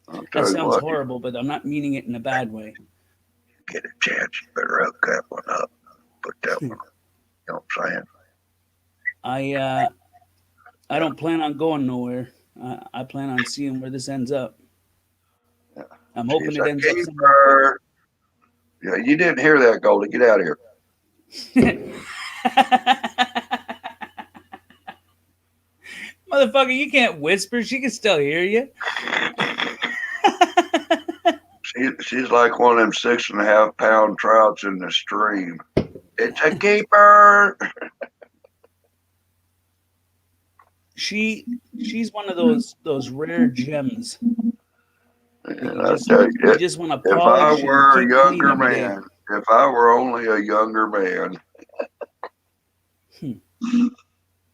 [SPEAKER 6] I'll
[SPEAKER 1] That
[SPEAKER 6] tell you
[SPEAKER 1] sounds
[SPEAKER 6] what,
[SPEAKER 1] horrible, but I'm not meaning it in a bad way.
[SPEAKER 6] get a chance, you better hook that one up. Put that one. You know what I'm saying?
[SPEAKER 1] I don't plan on going nowhere. I plan on seeing where this ends up.
[SPEAKER 6] Yeah.
[SPEAKER 1] I'm hoping
[SPEAKER 6] She's
[SPEAKER 1] it
[SPEAKER 6] a
[SPEAKER 1] ends up somewhere.
[SPEAKER 6] keeper. Yeah, you didn't hear that, Goldie. Get out of here.
[SPEAKER 1] Motherfucker, you can't whisper. She can still hear you.
[SPEAKER 6] She's like one of them 6.5 pound trouts in the stream. It's a keeper.
[SPEAKER 1] She's one of those rare gems.
[SPEAKER 6] And I tell
[SPEAKER 1] You
[SPEAKER 6] you,
[SPEAKER 1] just want to
[SPEAKER 6] if I
[SPEAKER 1] polish
[SPEAKER 6] were a
[SPEAKER 1] and keep clean
[SPEAKER 6] younger
[SPEAKER 1] every day.
[SPEAKER 6] man, if I were only a younger man,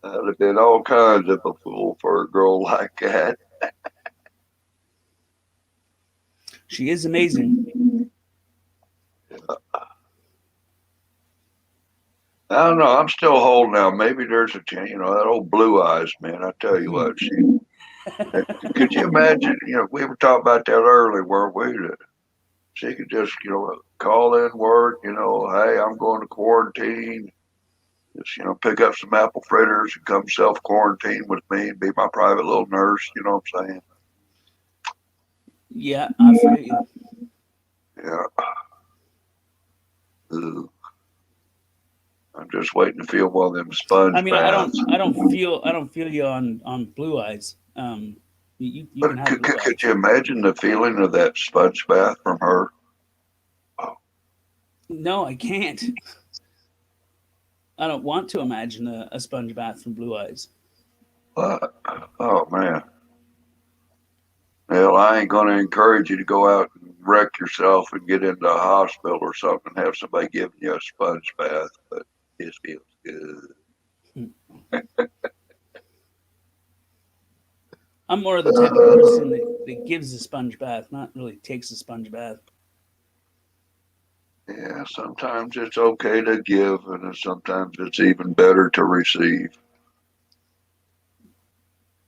[SPEAKER 6] I'd have been all kinds of a fool for a girl like that.
[SPEAKER 1] She is amazing.
[SPEAKER 6] I don't know. I'm still holding out. Maybe there's a chance. That old Blue Eyes, man. I tell you what, could you imagine? We were talking about that earlier, weren't we? That she could just, call in work. Hey, I'm going to quarantine. Just, pick up some apple fritters and come self quarantine with me and be my private little nurse. You know what I'm saying?
[SPEAKER 1] Yeah, I feel you.
[SPEAKER 6] Yeah. Ugh. I'm just waiting to feel one of them sponge
[SPEAKER 1] I mean,
[SPEAKER 6] baths.
[SPEAKER 1] I don't feel you on Blue Eyes. You
[SPEAKER 6] But
[SPEAKER 1] can have Blue Eyes.
[SPEAKER 6] could you imagine the feeling of that sponge bath from her?
[SPEAKER 1] No, I can't. I don't want to imagine a sponge bath from Blue Eyes.
[SPEAKER 6] Oh man. Well, I ain't going to encourage you to go out and wreck yourself and get into a hospital or something and have somebody giving you a sponge bath, but it feels good.
[SPEAKER 1] I'm more of the type of person that gives a sponge bath, not really takes a sponge bath.
[SPEAKER 6] Yeah, sometimes it's okay to give, and sometimes it's even better to receive.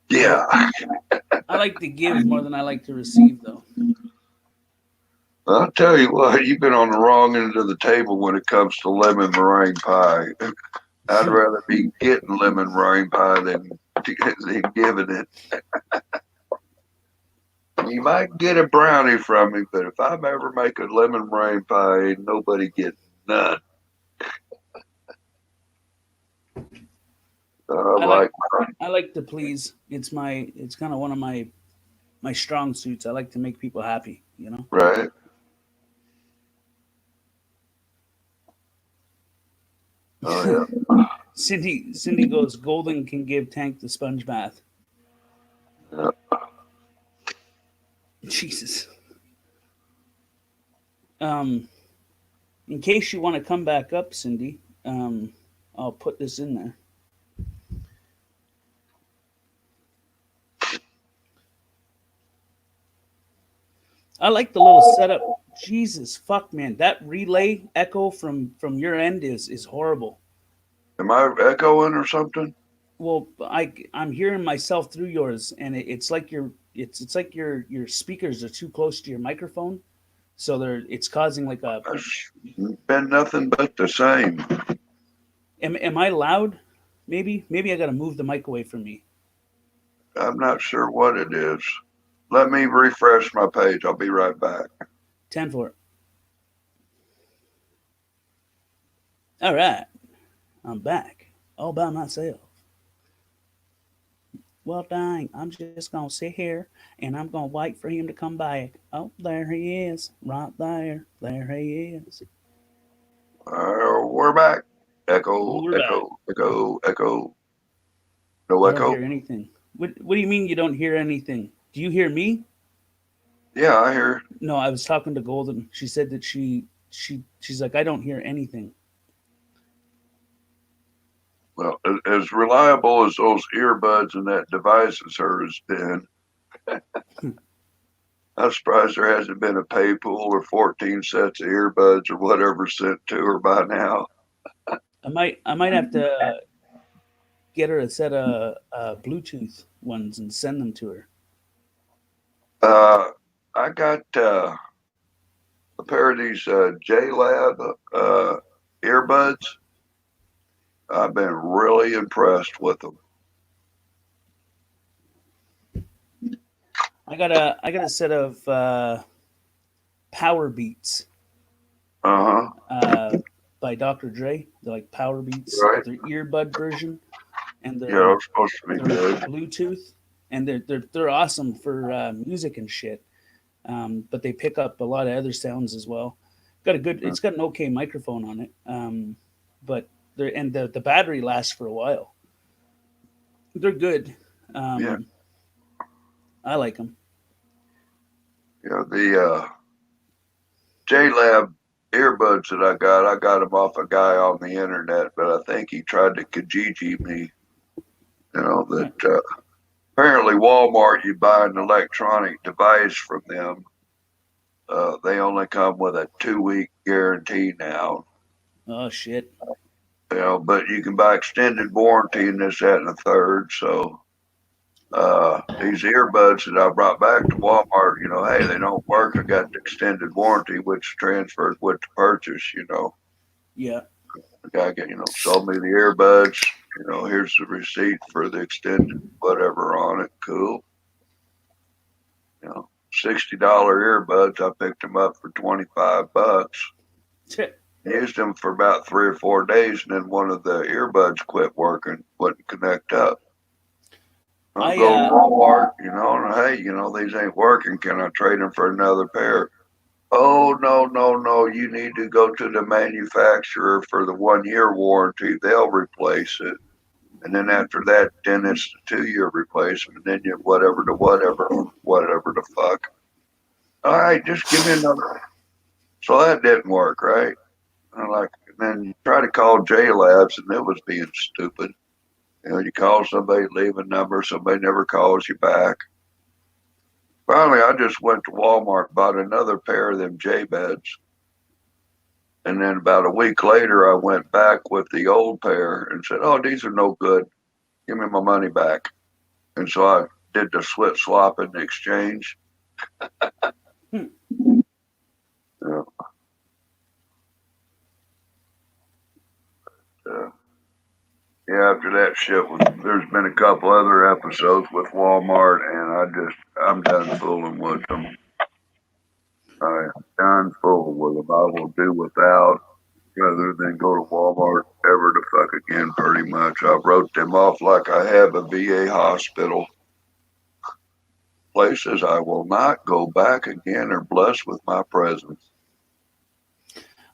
[SPEAKER 6] Yeah.
[SPEAKER 1] I like to give more than I like to receive, though.
[SPEAKER 6] I'll tell you what, you've been on the wrong end of the table when it comes to lemon meringue pie. I'd rather be getting lemon meringue pie than giving it. You might get a brownie from me, but if I ever make a lemon meringue pie, ain't nobody getting none. I
[SPEAKER 1] like to please. It's kind of one of my strong suits. I like to make people happy,
[SPEAKER 6] Right. Oh yeah.
[SPEAKER 1] Cindy goes, Golden can give Tank the sponge bath.
[SPEAKER 6] Yeah.
[SPEAKER 1] Jesus. In case you want to come back up, Cindy, I'll put this in there. I like the little setup. Jesus fuck, man, that relay echo from your end is horrible.
[SPEAKER 6] Am I echoing or something?
[SPEAKER 1] Well, I'm hearing myself through yours, and it's like your speakers are too close to your microphone, so it's causing like a.
[SPEAKER 6] It's been nothing but the same.
[SPEAKER 1] Am I loud? Maybe I got to move the mic away from me.
[SPEAKER 6] I'm not sure what it is. Let me refresh my page. I'll be right back.
[SPEAKER 1] 10-4. All right, I'm back all by myself. Well, dang, I'm just going to sit here and I'm going to wait for him to come back. Oh, there he is. Right there. There he is.
[SPEAKER 6] We're back. Echo,
[SPEAKER 1] We're
[SPEAKER 6] echo,
[SPEAKER 1] back.
[SPEAKER 6] echo, echo. No
[SPEAKER 1] I
[SPEAKER 6] echo?
[SPEAKER 1] don't hear anything. What do you mean you don't hear anything? Do you hear me?
[SPEAKER 6] Yeah, I hear.
[SPEAKER 1] No, I was talking to Golden. She said that she she's like, I don't hear anything.
[SPEAKER 6] Well, as reliable as those earbuds and that device of hers has been, I'm surprised there hasn't been a pay pool or 14 sets of earbuds or whatever sent to her by now.
[SPEAKER 1] I might have to get her a set of Bluetooth ones and send them to her.
[SPEAKER 6] I got a pair of these JLab earbuds. I've been really impressed with them.
[SPEAKER 1] I got a set of Power Beats
[SPEAKER 6] Uh-huh.
[SPEAKER 1] by Dr. Dre. They're like Power Beats,
[SPEAKER 6] Right.
[SPEAKER 1] their earbud version, and
[SPEAKER 6] Yeah,
[SPEAKER 1] they're
[SPEAKER 6] it's supposed to be
[SPEAKER 1] they're
[SPEAKER 6] good.
[SPEAKER 1] Bluetooth, and they're awesome for music and shit. But they pick up a lot of other sounds as well. It's got an okay microphone on it. But the battery lasts for a while. They're good.
[SPEAKER 6] Yeah.
[SPEAKER 1] I like them.
[SPEAKER 6] Yeah, the JLab earbuds that I got them off a guy on the internet, but I think he tried to Kijiji me. You know, that apparently Walmart, you buy an electronic device from them. They only come with a 2-week guarantee now.
[SPEAKER 1] Oh shit.
[SPEAKER 6] You know, but you can buy extended warranty and this, that, and the third. So these earbuds that I brought back to Walmart, you know, hey, they don't work. I got the extended warranty, which transfers with the purchase, you know.
[SPEAKER 1] Yeah.
[SPEAKER 6] The guy, sold me the earbuds. You know, here's the receipt for the extended whatever on it. Cool. You know, $60 earbuds. I picked them up for $25. Used them for about 3 or 4 days, and then one of the earbuds quit working, wouldn't connect up. I go to Walmart, and hey, these ain't working. Can I trade them for another pair? Oh, no. You need to go to the manufacturer for the 1-year warranty. They'll replace it. And then after that, then it's the 2-year replacement. Then you whatever the fuck. All right, just give me another. So that didn't work, right? And then you try to call J Labs, and it was being stupid. You know, you call somebody, leave a number, somebody never calls you back. Finally, I just went to Walmart, bought another pair of them J-Beds. And then about a week later, I went back with the old pair and said, oh, these are no good. Give me my money back. And so I did the split swap in the exchange. Yeah. Yeah, after that shit, there's been a couple other episodes with Walmart, and I'm done fooling with them. I am done fooling with them. I will do without, rather than go to Walmart ever the fuck again, pretty much. I wrote them off like I have a VA hospital. Places I will not go back again or blessed with my presence.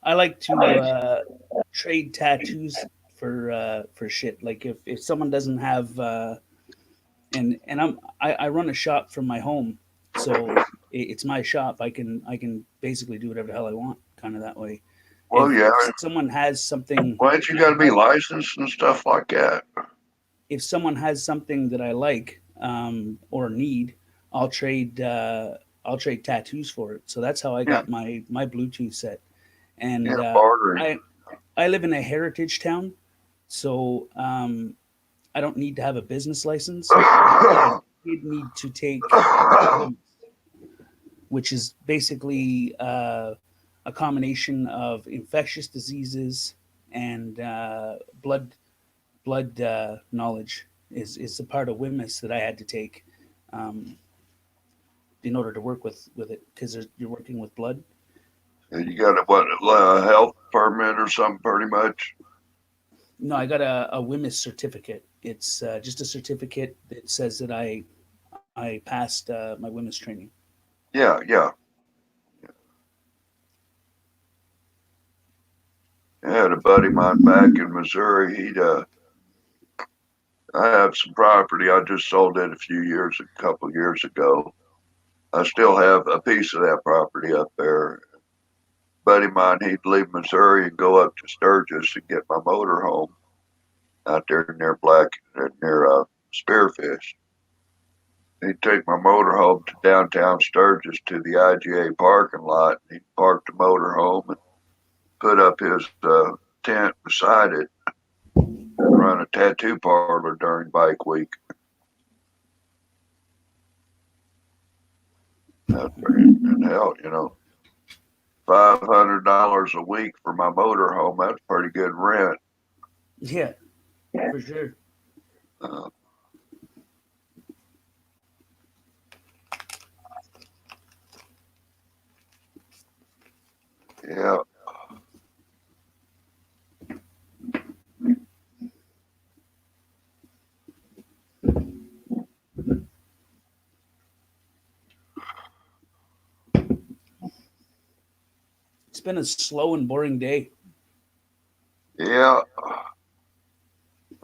[SPEAKER 1] I like to trade tattoos for shit. Like if someone doesn't have and I run a shop from my home, so it's my shop. I can basically do whatever the hell I want, kind of that way.
[SPEAKER 6] Well,
[SPEAKER 1] if
[SPEAKER 6] yeah.
[SPEAKER 1] someone has something,
[SPEAKER 6] Why don't you got to be licensed and stuff like that?
[SPEAKER 1] If someone has something that I like or need, I'll trade tattoos for it. So that's how I got my Bluetooth set. And I live in a heritage town, so I don't need to have a business license. I did need to take, which is basically a combination of infectious diseases and blood knowledge is a part of WMIS that I had to take in order to work with it, because you're working with blood.
[SPEAKER 6] You got a health permit or something, pretty much?
[SPEAKER 1] No, I got a WMIS certificate. It's just a certificate that says that I passed my WMIS training.
[SPEAKER 6] Yeah. I had a buddy of mine back in Missouri. I have some property. I just sold it a couple years ago. I still have a piece of that property up there. buddy of mine, he'd leave Missouri and go up to Sturgis and get my motor home out there near Spearfish. He'd take my motor home to downtown Sturgis to the IGA parking lot. He'd park the motor home and put up his tent beside it and run a tattoo parlor during bike week. And hell, $500 a week for my motor home, that's pretty good rent.
[SPEAKER 1] Yeah, for sure.
[SPEAKER 6] Yeah.
[SPEAKER 1] It's been a slow and boring day.
[SPEAKER 6] Yeah.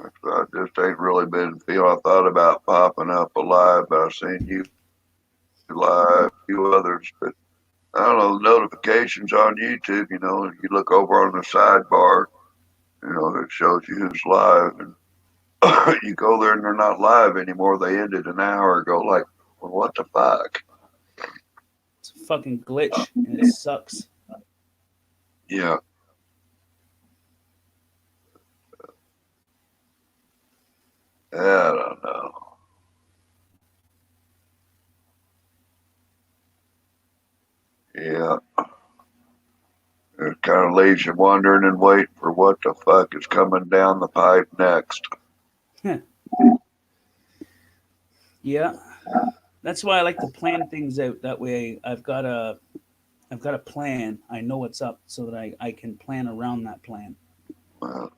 [SPEAKER 6] I just ain't really been feeling. I thought about popping up alive, but I've seen you live, a few others, but I don't know, the notifications on YouTube, you look over on the sidebar, it shows you who's live, and you go there and they're not live anymore. They ended an hour ago. Like, well, what the fuck?
[SPEAKER 1] It's a fucking glitch, and it sucks.
[SPEAKER 6] Yeah. I don't know. Yeah. It kind of leaves you wondering and waiting for what the fuck is coming down the pipe next.
[SPEAKER 1] Yeah. That's why I like to plan things out. That way I've got a plan. I know what's up so that I can plan around that plan.
[SPEAKER 6] Well,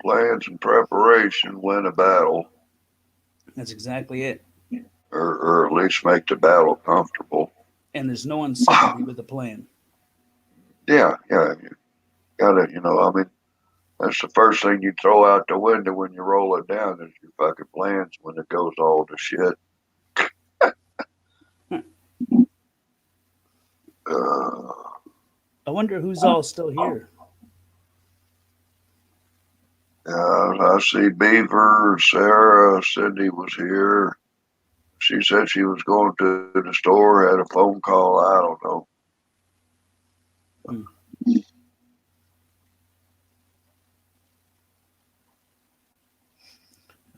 [SPEAKER 6] plans and preparation win a battle.
[SPEAKER 1] That's exactly it.
[SPEAKER 6] Or at least make the battle comfortable.
[SPEAKER 1] And there's no uncertainty with the plan.
[SPEAKER 6] Yeah. You gotta, that's the first thing you throw out the window when you roll it down is your fucking plans when it goes all to shit.
[SPEAKER 1] I wonder who's all still here.
[SPEAKER 6] I see Beaver, Sarah, Cindy was here. She said she was going to the store, had a phone call. I don't know.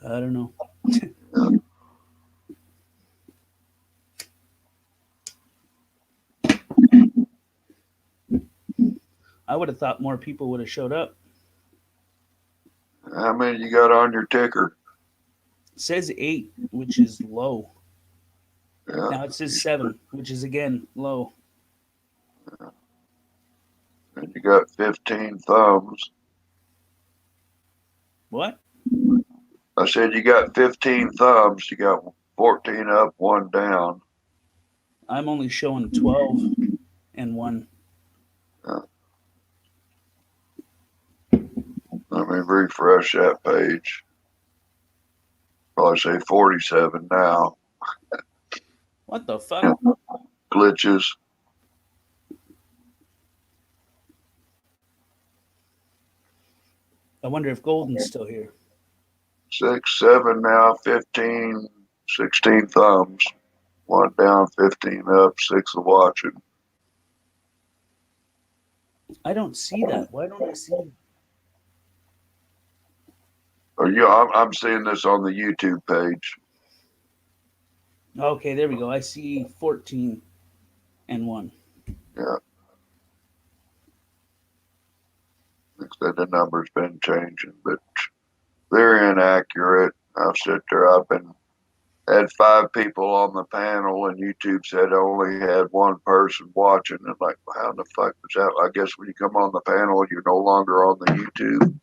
[SPEAKER 1] I don't know. I would have thought more people would have showed up.
[SPEAKER 6] How many you got on your ticker?
[SPEAKER 1] It says 8, which is low.
[SPEAKER 6] Yeah.
[SPEAKER 1] Now it says 7, which is again low.
[SPEAKER 6] And you got 15 thumbs.
[SPEAKER 1] What?
[SPEAKER 6] I said you got 15 thumbs. You got 14 up, 1 down.
[SPEAKER 1] I'm only showing 12 and 1.
[SPEAKER 6] Let me refresh that page. Probably say 47 now.
[SPEAKER 1] What the fuck?
[SPEAKER 6] Glitches.
[SPEAKER 1] I wonder if Golden's still here.
[SPEAKER 6] 6, 7 now, 15, 16 thumbs. 1 down, 15 up, 6 are watching.
[SPEAKER 1] I don't see that. Why don't I see it?
[SPEAKER 6] I'm seeing this on the YouTube page.
[SPEAKER 1] Okay, there we go. I see 14 and 1.
[SPEAKER 6] Yeah. Like I said, the number's been changing, but they're inaccurate. I've sit there, had 5 people on the panel, and YouTube said only had 1 person watching. And like, how the fuck was that? I guess when you come on the panel, you're no longer on the YouTube.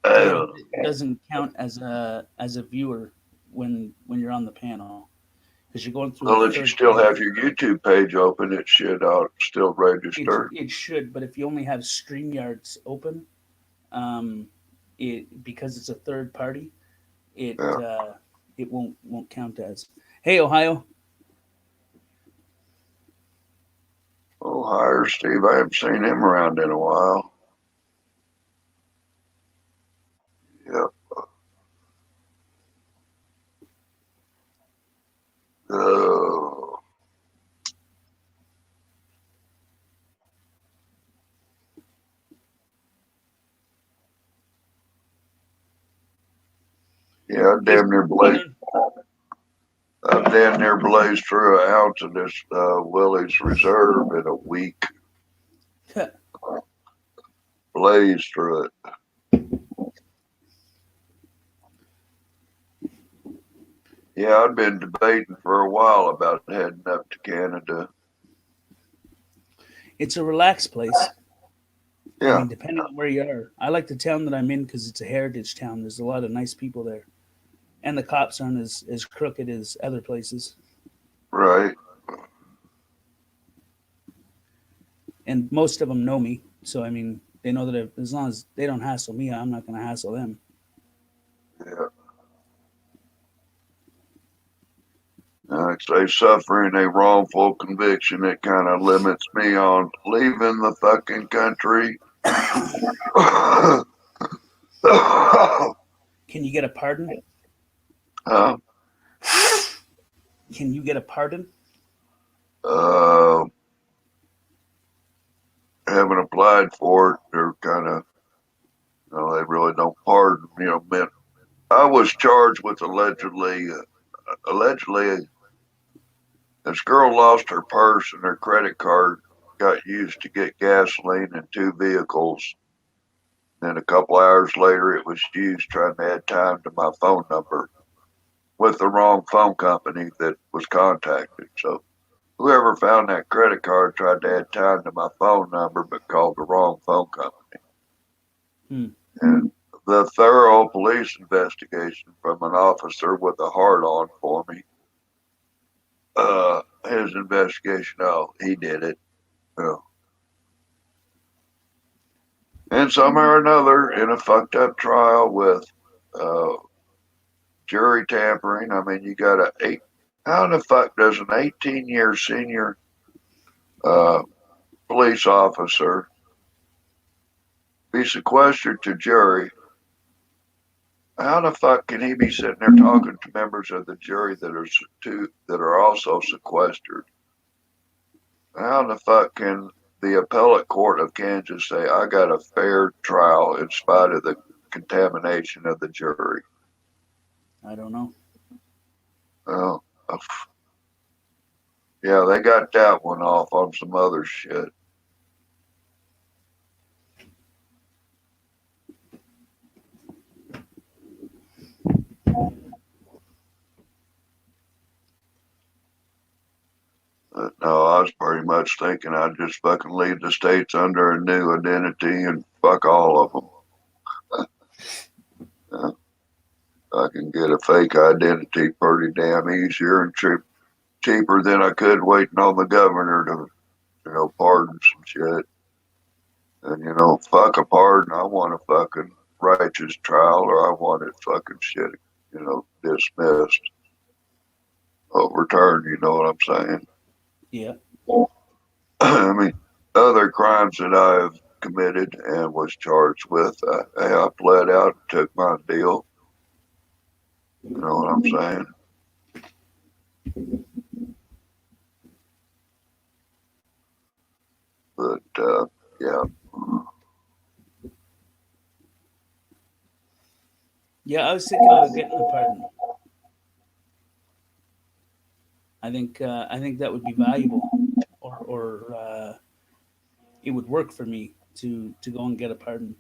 [SPEAKER 1] It doesn't count as a viewer when you're on the panel because you're going through.
[SPEAKER 6] Well, if you still have your YouTube page open, it should still register.
[SPEAKER 1] It should, but if you only have StreamYards open, because it's a third party, it won't count as. Hey, Ohio.
[SPEAKER 6] Oh, hire Steve. I haven't seen him around in a while. Yep. Oh. Yeah, I damn near blazed through an ounce of this Willie's Reserve in a week. Blazed through it. Yeah, I'd been debating for a while about heading up to Canada.
[SPEAKER 1] It's a relaxed place.
[SPEAKER 6] Yeah.
[SPEAKER 1] I mean, depending on where you are. I like the town that I'm in because it's a heritage town. There's a lot of nice people there. And the cops aren't as crooked as other places.
[SPEAKER 6] Right.
[SPEAKER 1] And most of them know me. So, I mean, they know that as long as they don't hassle me, I'm not going to hassle them.
[SPEAKER 6] Yeah. Like say, suffering a wrongful conviction, it kind of limits me on leaving the fucking country.
[SPEAKER 1] Can you get a pardon?
[SPEAKER 6] Huh?
[SPEAKER 1] Can you get a pardon?
[SPEAKER 6] Haven't applied for it. They're kind of, they really don't pardon. Man, I was charged with allegedly, this girl lost her purse and her credit card got used to get gasoline in 2 vehicles. Then a couple hours later, it was used trying to add time to my phone number with the wrong phone company that was contacted. So whoever found that credit card tried to add time to my phone number, but called the wrong phone company. And the thorough police investigation from an officer with a heart on for me, his investigation, he did it. And somehow or another, in a fucked up trial with jury tampering, I mean, you got how the fuck does an 18-year senior police officer be sequestered to jury? How the fuck can he be sitting there talking to members of the jury that are also sequestered? How the fuck can the appellate court of Kansas say I got a fair trial in spite of the contamination of the jury?
[SPEAKER 1] I don't know.
[SPEAKER 6] Well, yeah, they got that one off on some other shit. But no, I was pretty much thinking I'd just fucking leave the states under a new identity and fuck all of them. I can get a fake identity pretty damn easier and cheaper than I could waiting on the governor to, pardon some shit. And, fuck a pardon. I want a fucking righteous trial, or I want it fucking shit, dismissed, overturned, you know what I'm saying?
[SPEAKER 1] Yeah.
[SPEAKER 6] I mean, other crimes that I've committed and was charged with, I pled out and took my deal. You know what I'm saying? But, yeah.
[SPEAKER 1] Yeah, I was thinking about getting a pardon. I think that would be valuable, or it would work for me to go and get a pardon.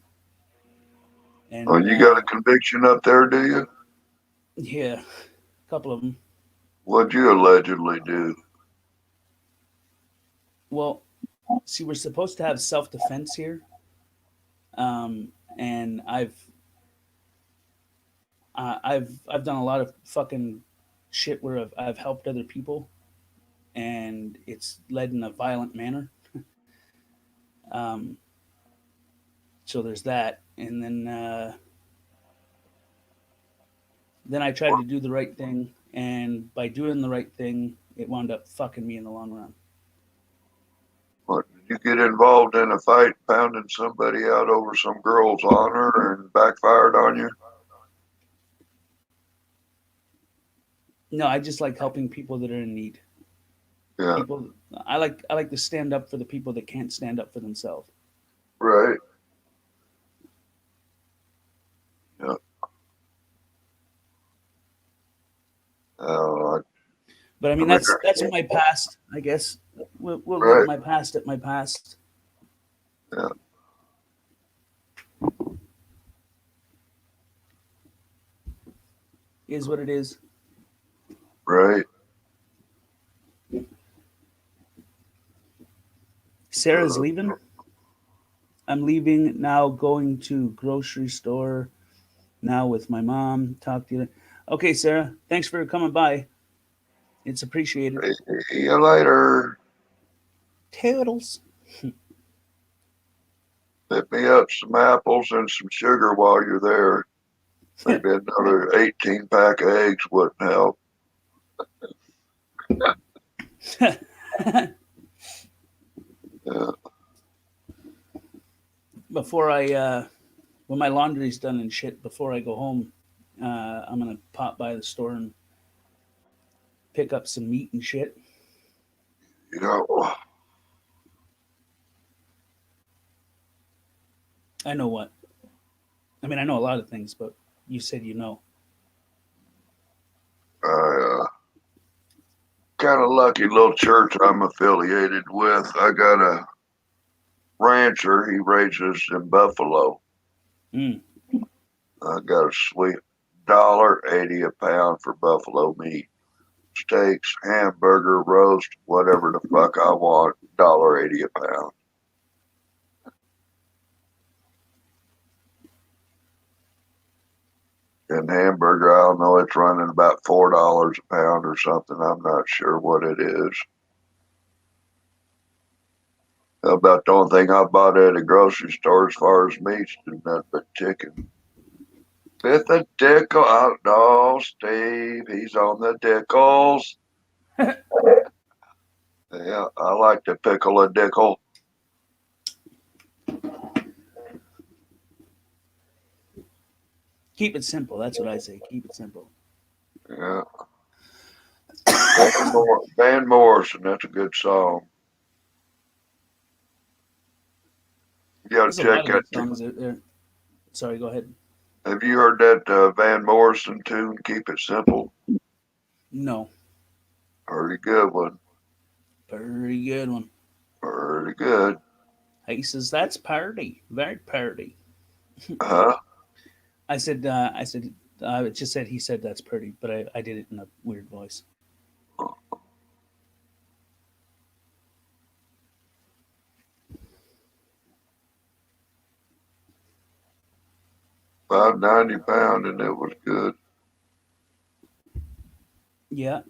[SPEAKER 1] And
[SPEAKER 6] You got a conviction up there, do you?
[SPEAKER 1] Yeah, a couple of them.
[SPEAKER 6] What'd you allegedly do?
[SPEAKER 1] Well, see, we're supposed to have self-defense here, and I've done a lot of fucking shit where I've helped other people, and it's led in a violent manner. So there's that, and then I tried to do the right thing, and by doing the right thing, it wound up fucking me in the long run.
[SPEAKER 6] Well, you get involved in a fight pounding somebody out over some girl's honor and backfired on you?
[SPEAKER 1] No, I just like helping people that are in need.
[SPEAKER 6] Yeah,
[SPEAKER 1] People, I like to stand up for the people that can't stand up for themselves.
[SPEAKER 6] right. Yeah. Uh,
[SPEAKER 1] But I mean, that's my past. I guess we'll
[SPEAKER 6] Right.
[SPEAKER 1] leave my past at my past.
[SPEAKER 6] Yeah.
[SPEAKER 1] Is what it is.
[SPEAKER 6] right.
[SPEAKER 1] Sarah's leaving. I'm leaving now, going to grocery store now with my mom. Talk to you. Okay, Sarah. Thanks for coming by. It's appreciated.
[SPEAKER 6] See you later.
[SPEAKER 1] Toodles.
[SPEAKER 6] Pick me up some apples and some sugar while you're there. Maybe another 18 pack of eggs wouldn't help. Yeah.
[SPEAKER 1] Before I, when my laundry's done and shit, before I go home, I'm gonna pop by the store and pick up some meat and shit.
[SPEAKER 6] You know,
[SPEAKER 1] I know what. I mean, I know a lot of things, but you said you know.
[SPEAKER 6] I kind of lucky little church I'm affiliated with. I got a rancher. He raises in Buffalo.
[SPEAKER 1] Mm.
[SPEAKER 6] I got a sweet $1.80 a pound for buffalo meat. Steaks, hamburger, roast, whatever the fuck I want. $1.80 a pound. And hamburger, I don't know, it's running about $4 a pound or something. I'm not sure what it is. About the only thing I bought at a grocery store as far as meats is nothing but chicken. With a dickle. Oh, no, Steve, he's on the dickles. Yeah, I like to pickle a dickle.
[SPEAKER 1] Keep it simple. That's what I say. Keep it simple.
[SPEAKER 6] Yeah. Van Morrison, that's a good song. You gotta
[SPEAKER 1] There's a lot
[SPEAKER 6] check
[SPEAKER 1] of good
[SPEAKER 6] that.
[SPEAKER 1] songs out there. Sorry, go ahead.
[SPEAKER 6] Have you heard that Van Morrison tune, Keep It Simple?
[SPEAKER 1] No.
[SPEAKER 6] Pretty good one.
[SPEAKER 1] Pretty good one.
[SPEAKER 6] Pretty good.
[SPEAKER 1] He says that's party. Very party.
[SPEAKER 6] Huh?
[SPEAKER 1] I said, it just said he said that's pretty, but I did it in a weird voice.
[SPEAKER 6] About 90 pound, and it was good.
[SPEAKER 1] Yeah.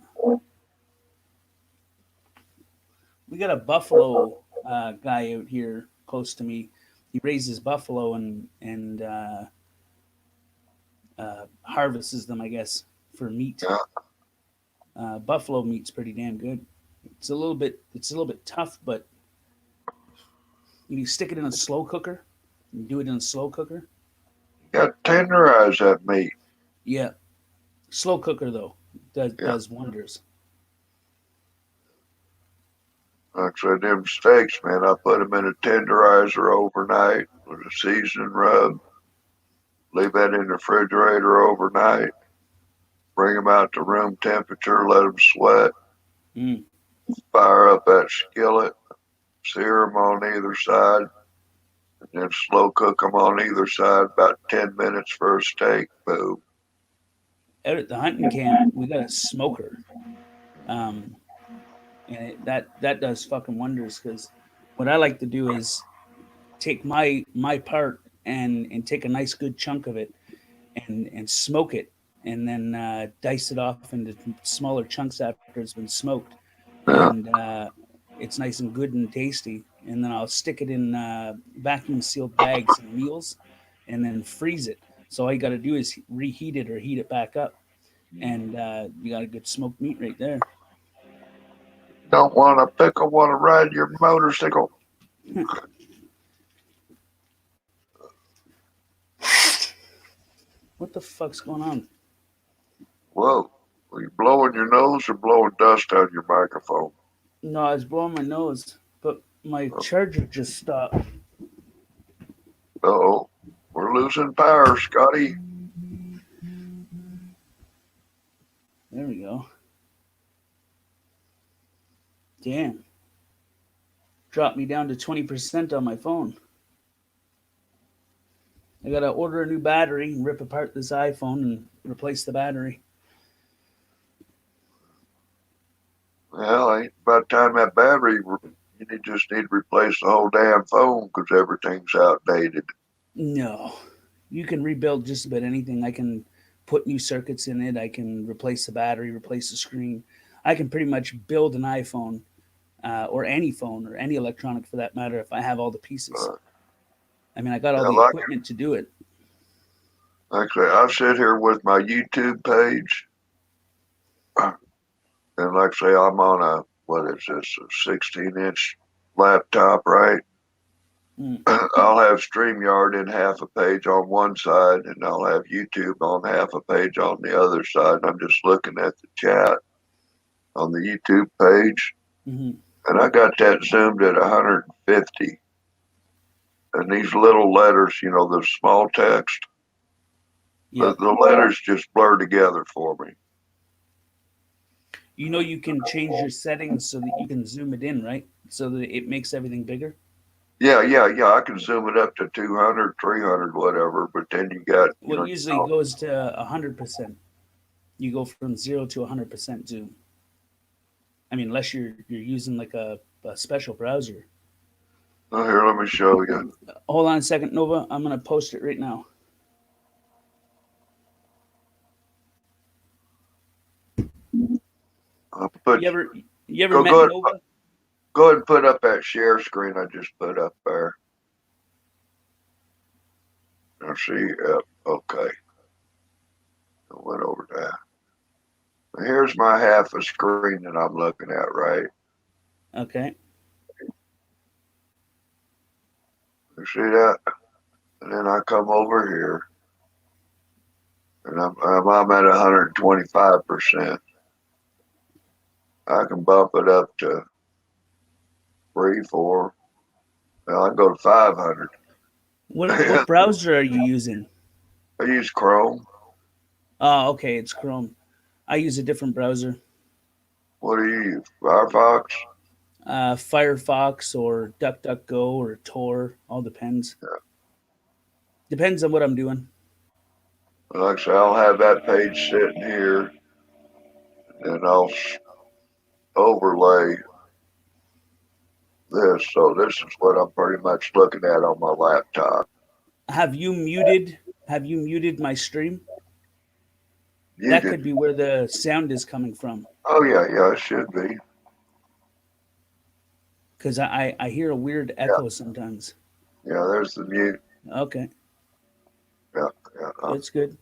[SPEAKER 1] We got a buffalo guy out here close to me. He raises buffalo and harvests them, I guess, for meat.
[SPEAKER 6] Yeah.
[SPEAKER 1] Buffalo meat's pretty damn good. It's a little bit tough, but you stick it in a slow cooker. You do it in a slow cooker.
[SPEAKER 6] You got to tenderize that meat.
[SPEAKER 1] Yeah, slow cooker though does wonders.
[SPEAKER 6] Like I said, them steaks, man, I put them in a tenderizer overnight with a seasoning rub. Leave that in the refrigerator overnight. Bring them out to room temperature, let them sweat.
[SPEAKER 1] Mm.
[SPEAKER 6] Fire up that skillet, sear them on either side, and then slow cook them on either side about 10 minutes for a steak. Boom.
[SPEAKER 1] Out at the hunting camp, we got a smoker, and that does fucking wonders. Because what I like to do is take my part and take a nice good chunk of it and smoke it, and then dice it off into smaller chunks after it's been smoked, and it's nice and good and tasty. And then I'll stick it in vacuum sealed bags and meals, and then freeze it. So all you got to do is reheat it or heat it back up, and you got a good smoked meat right there.
[SPEAKER 6] Don't want to pickle, want to ride your motorcycle.
[SPEAKER 1] What the fuck's going on?
[SPEAKER 6] Whoa. Are you blowing your nose or blowing dust on your microphone?
[SPEAKER 1] No, I was blowing my nose, but my charger just stopped.
[SPEAKER 6] Uh-oh. We're losing power, Scotty.
[SPEAKER 1] There we go. Damn. Dropped me down to 20% on my phone. I gotta order a new battery and rip apart this iPhone and replace the battery.
[SPEAKER 6] Well, ain't about time that battery, you just need to replace the whole damn phone because everything's outdated.
[SPEAKER 1] No. You can rebuild just about anything. I can put new circuits in it. I can replace the battery, replace the screen. I can pretty much build an iPhone or any phone or any electronic for that matter if I have all the pieces. I mean, I got all the equipment to do it.
[SPEAKER 6] Actually, I sit here with my YouTube page, and like say I'm on a, what is this, a 16-inch laptop, right?
[SPEAKER 1] Mm.
[SPEAKER 6] I'll have StreamYard in half a page on one side, and I'll have YouTube on half a page on the other side. I'm just looking at the chat on the YouTube page,
[SPEAKER 1] Mm-hmm.
[SPEAKER 6] and I got that zoomed at 150. And these little letters, you know, the small text,
[SPEAKER 1] Yeah.
[SPEAKER 6] the letters just blur together for me.
[SPEAKER 1] You know, you can change your settings so that you can zoom it in, right? So that it makes everything bigger.
[SPEAKER 6] Yeah. I can zoom it up to 200, 300, whatever. But then you got, you
[SPEAKER 1] Well,
[SPEAKER 6] know,
[SPEAKER 1] it usually goes to 100%. You go from 0 to 100% zoom. I mean, unless you're using like a special browser.
[SPEAKER 6] oh, here, let me show you.
[SPEAKER 1] Hold on a second, Nova. I'm gonna post it right now.
[SPEAKER 6] I'll put,
[SPEAKER 1] You ever
[SPEAKER 6] go,
[SPEAKER 1] met
[SPEAKER 6] go,
[SPEAKER 1] Nova?
[SPEAKER 6] go ahead and put up that share screen I just put up there. Now see, okay. I went over that. Now here's my half a screen that I'm looking at, right?
[SPEAKER 1] Okay.
[SPEAKER 6] You see that? And then I come over here, and I'm at 125%. I can bump it up to 3, 4. Well, I go to 500.
[SPEAKER 1] What browser are you using?
[SPEAKER 6] I use Chrome.
[SPEAKER 1] Oh, okay, it's Chrome. I use a different browser,
[SPEAKER 6] What do you use? Firefox?
[SPEAKER 1] Firefox or DuckDuckGo or Tor. All depends.
[SPEAKER 6] Yeah.
[SPEAKER 1] Depends on what I'm doing.
[SPEAKER 6] Like I say, I'll have that page sitting here, and I'll overlay this. So this is what I'm pretty much looking at on my laptop.
[SPEAKER 1] Have you muted my stream? That could be where the sound is coming from.
[SPEAKER 6] Oh yeah, it should be.
[SPEAKER 1] Because I hear a weird echo sometimes.
[SPEAKER 6] Yeah, there's the mute.
[SPEAKER 1] Okay.
[SPEAKER 6] Yeah.
[SPEAKER 1] That's good.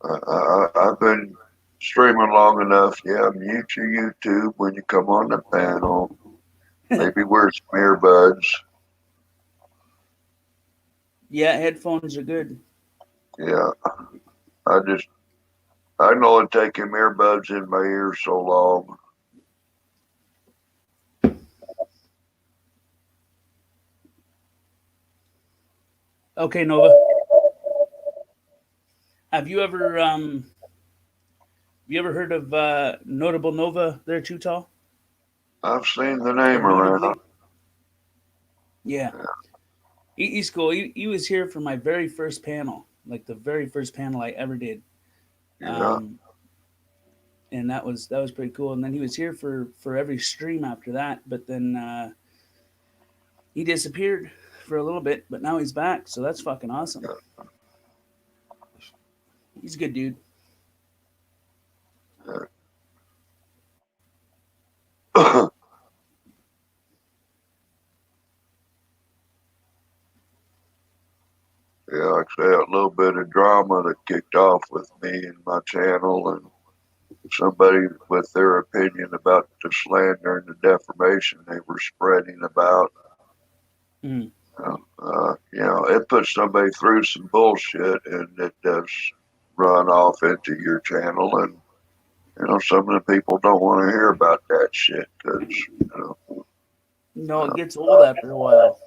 [SPEAKER 6] I've been streaming long enough. Yeah, mute your YouTube when you come on the panel. Maybe wear some earbuds.
[SPEAKER 1] Yeah, headphones are good.
[SPEAKER 6] Yeah, I can only take them earbuds in my ears so long.
[SPEAKER 1] Okay, Nova. Have you ever heard of Notable Nova there, Too Tall?
[SPEAKER 6] I've seen the name around.
[SPEAKER 1] Yeah. He's cool. He was here for my very first panel, like the very first panel I ever did.
[SPEAKER 6] Yeah.
[SPEAKER 1] And that was pretty cool. And then he was here for every stream after that, but then he disappeared for a little bit, but now he's back, so that's fucking awesome. He's a good dude. Yeah, like I say, a little bit of drama that kicked off with me and my channel, and somebody with their opinion about the slander and the defamation they were spreading about Mm.
[SPEAKER 6] It puts somebody through some bullshit, and it does run off into your channel, and some of the people don't want to hear about that shit because
[SPEAKER 1] No, it gets old after a while.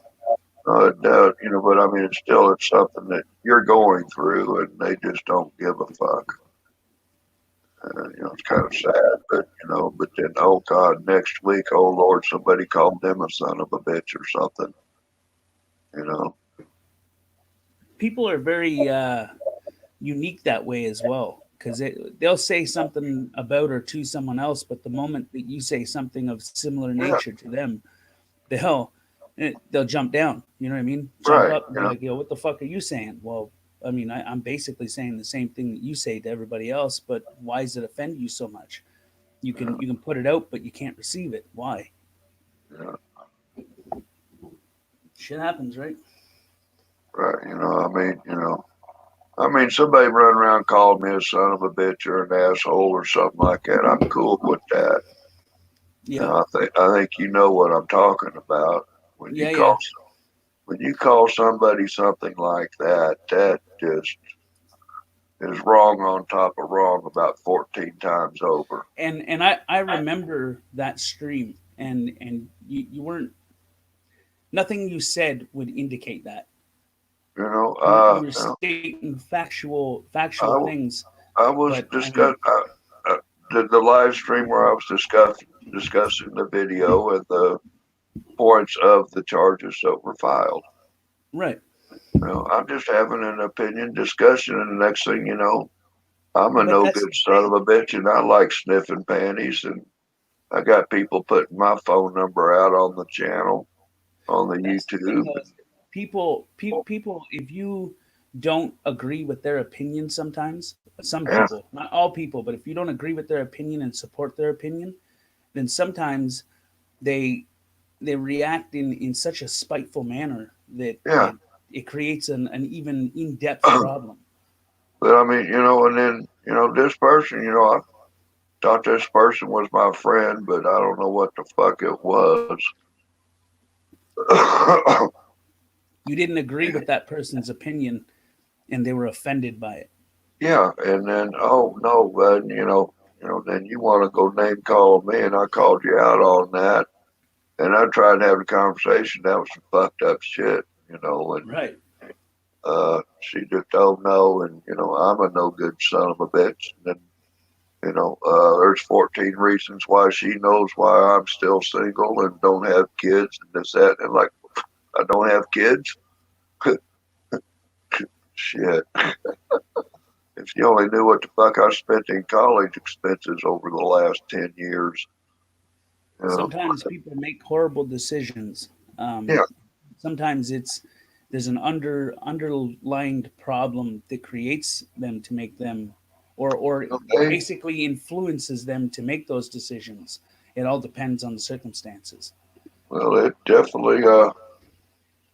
[SPEAKER 6] it does, but I mean, it's something that you're going through, and they just don't give a fuck. It's kind of sad, but then, oh God, next week, oh Lord, somebody called them a son of a bitch or something,
[SPEAKER 1] People are very unique that way as well, because they'll say something about or to someone else, but the moment that you say something of similar nature to them, they'll jump down. You know what I mean? Jump
[SPEAKER 6] Right,
[SPEAKER 1] up and be like, "Yo, what the fuck are you saying?" Well, I mean, I'm basically saying the same thing that you say to everybody else, but why does it offend you so much? You can put it out, but you can't receive it. Why?
[SPEAKER 6] yeah,
[SPEAKER 1] Shit happens, right?
[SPEAKER 6] right, I mean, somebody run around calling me a son of a bitch or an asshole or something like that. I'm cool with that.
[SPEAKER 1] Yeah,
[SPEAKER 6] I think you know what I'm talking about when you
[SPEAKER 1] yeah,
[SPEAKER 6] call
[SPEAKER 1] yeah.
[SPEAKER 6] when you call somebody something like that. That just is wrong on top of wrong about 14 times over.
[SPEAKER 1] And I remember that stream, and you weren't, nothing you said would indicate that. You were stating factual
[SPEAKER 6] I,
[SPEAKER 1] things,
[SPEAKER 6] I was
[SPEAKER 1] but I
[SPEAKER 6] discuss
[SPEAKER 1] mean,
[SPEAKER 6] the live stream where I was discussing the video and the points of the charges that were filed.
[SPEAKER 1] right.
[SPEAKER 6] I'm just having an opinion discussion, and the next thing you know, I'm a
[SPEAKER 1] But
[SPEAKER 6] no
[SPEAKER 1] that's
[SPEAKER 6] good
[SPEAKER 1] the
[SPEAKER 6] son of
[SPEAKER 1] thing.
[SPEAKER 6] a bitch, and I like sniffing panties, and I got people putting my phone number out on the channel, on the
[SPEAKER 1] That's the thing,
[SPEAKER 6] YouTube.
[SPEAKER 1] though. Is people, if you don't agree with their opinion, sometimes some
[SPEAKER 6] Yeah,
[SPEAKER 1] people, not all people, but if you don't agree with their opinion and support their opinion, then sometimes they they react in such a spiteful manner that
[SPEAKER 6] yeah.
[SPEAKER 1] it creates an even in-depth problem.
[SPEAKER 6] But I mean, and then, this person, I thought this person was my friend, but I don't know what the fuck it was.
[SPEAKER 1] You didn't agree with that person's opinion, and they were offended by it.
[SPEAKER 6] Yeah, and then, oh no, bud, then you want to go name call me, and I called you out on that, and I tried to have a conversation. That was some fucked up shit, and
[SPEAKER 1] Right.
[SPEAKER 6] she just, oh no, and I'm a no good son of a bitch, and then there's 14 reasons why she knows why I'm still single and don't have kids and this that, and like, I don't have kids. Shit. If you only knew what the fuck I spent in college expenses over the last 10 years, you know.
[SPEAKER 1] Sometimes people make horrible decisions.
[SPEAKER 6] Yeah.
[SPEAKER 1] Sometimes there's an underlying problem that creates them to make them, or
[SPEAKER 6] Okay.
[SPEAKER 1] basically influences them to make those decisions. It all depends on the circumstances.
[SPEAKER 6] Well, it definitely,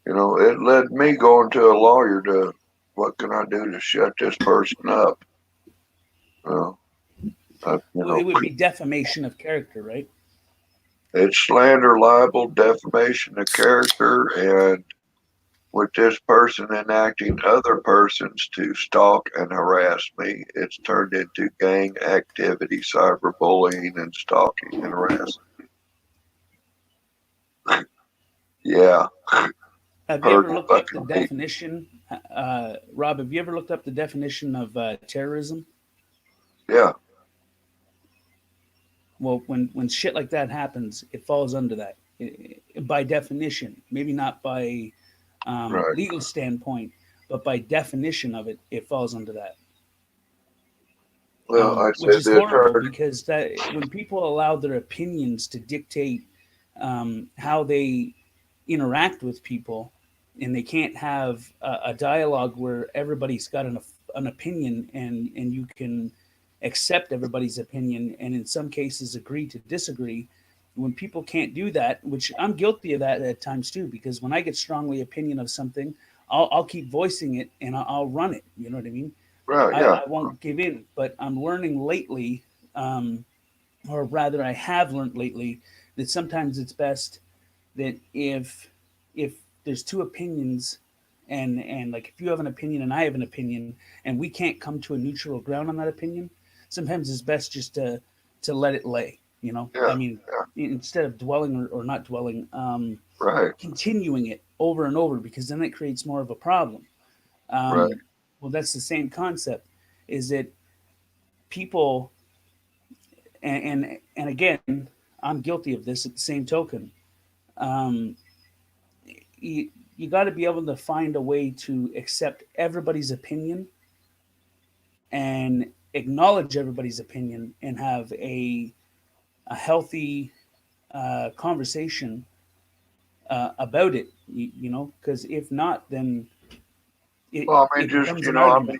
[SPEAKER 6] it led me going to a lawyer to, what can I do to shut this person up? Well,
[SPEAKER 1] Well, it would be defamation of character, right?
[SPEAKER 6] it's slander, libel, defamation of character, and with this person enacting other persons to stalk and harass me, it's turned into gang activity, cyberbullying, and stalking and harassing. Yeah,
[SPEAKER 1] Have you
[SPEAKER 6] heard
[SPEAKER 1] ever looked up the
[SPEAKER 6] fucking me.
[SPEAKER 1] definition, Rob? Have you ever looked up the definition of terrorism?
[SPEAKER 6] Yeah,
[SPEAKER 1] Well, when shit like that happens, it falls under that by definition. Maybe not by
[SPEAKER 6] right.
[SPEAKER 1] legal standpoint, but by definition of it, it falls under that.
[SPEAKER 6] Well, I
[SPEAKER 1] Which
[SPEAKER 6] said
[SPEAKER 1] is
[SPEAKER 6] the
[SPEAKER 1] horrible
[SPEAKER 6] attorney.
[SPEAKER 1] because that when people allow their opinions to dictate how they interact with people, and they can't have a dialogue where everybody's got an opinion, and you can accept everybody's opinion, and in some cases agree to disagree. When people can't do that, which I'm guilty of that at times too, because when I get strongly opinion of something, I'll keep voicing it, and I'll run it. You know what I mean?
[SPEAKER 6] Right,
[SPEAKER 1] I,
[SPEAKER 6] yeah.
[SPEAKER 1] I won't give in. But I'm learning lately, or rather, I have learned lately that sometimes it's best that if there's two opinions, and like if you have an opinion and I have an opinion, and we can't come to a neutral ground on that opinion, sometimes it's best just to let it lay. You know,
[SPEAKER 6] Yeah,
[SPEAKER 1] I mean, instead of dwelling or not dwelling,
[SPEAKER 6] right,
[SPEAKER 1] continuing it over and over, because then it creates more of a problem.
[SPEAKER 6] right.
[SPEAKER 1] Well, that's the same concept. Is that people, and again, I'm guilty of this at the same token. Um, you got to be able to find a way to accept everybody's opinion and acknowledge everybody's opinion and have a healthy conversation about it. You know, because if not, then
[SPEAKER 6] Well, I mean,
[SPEAKER 1] it
[SPEAKER 6] just,
[SPEAKER 1] becomes
[SPEAKER 6] you
[SPEAKER 1] an
[SPEAKER 6] know, I
[SPEAKER 1] argument.
[SPEAKER 6] mean,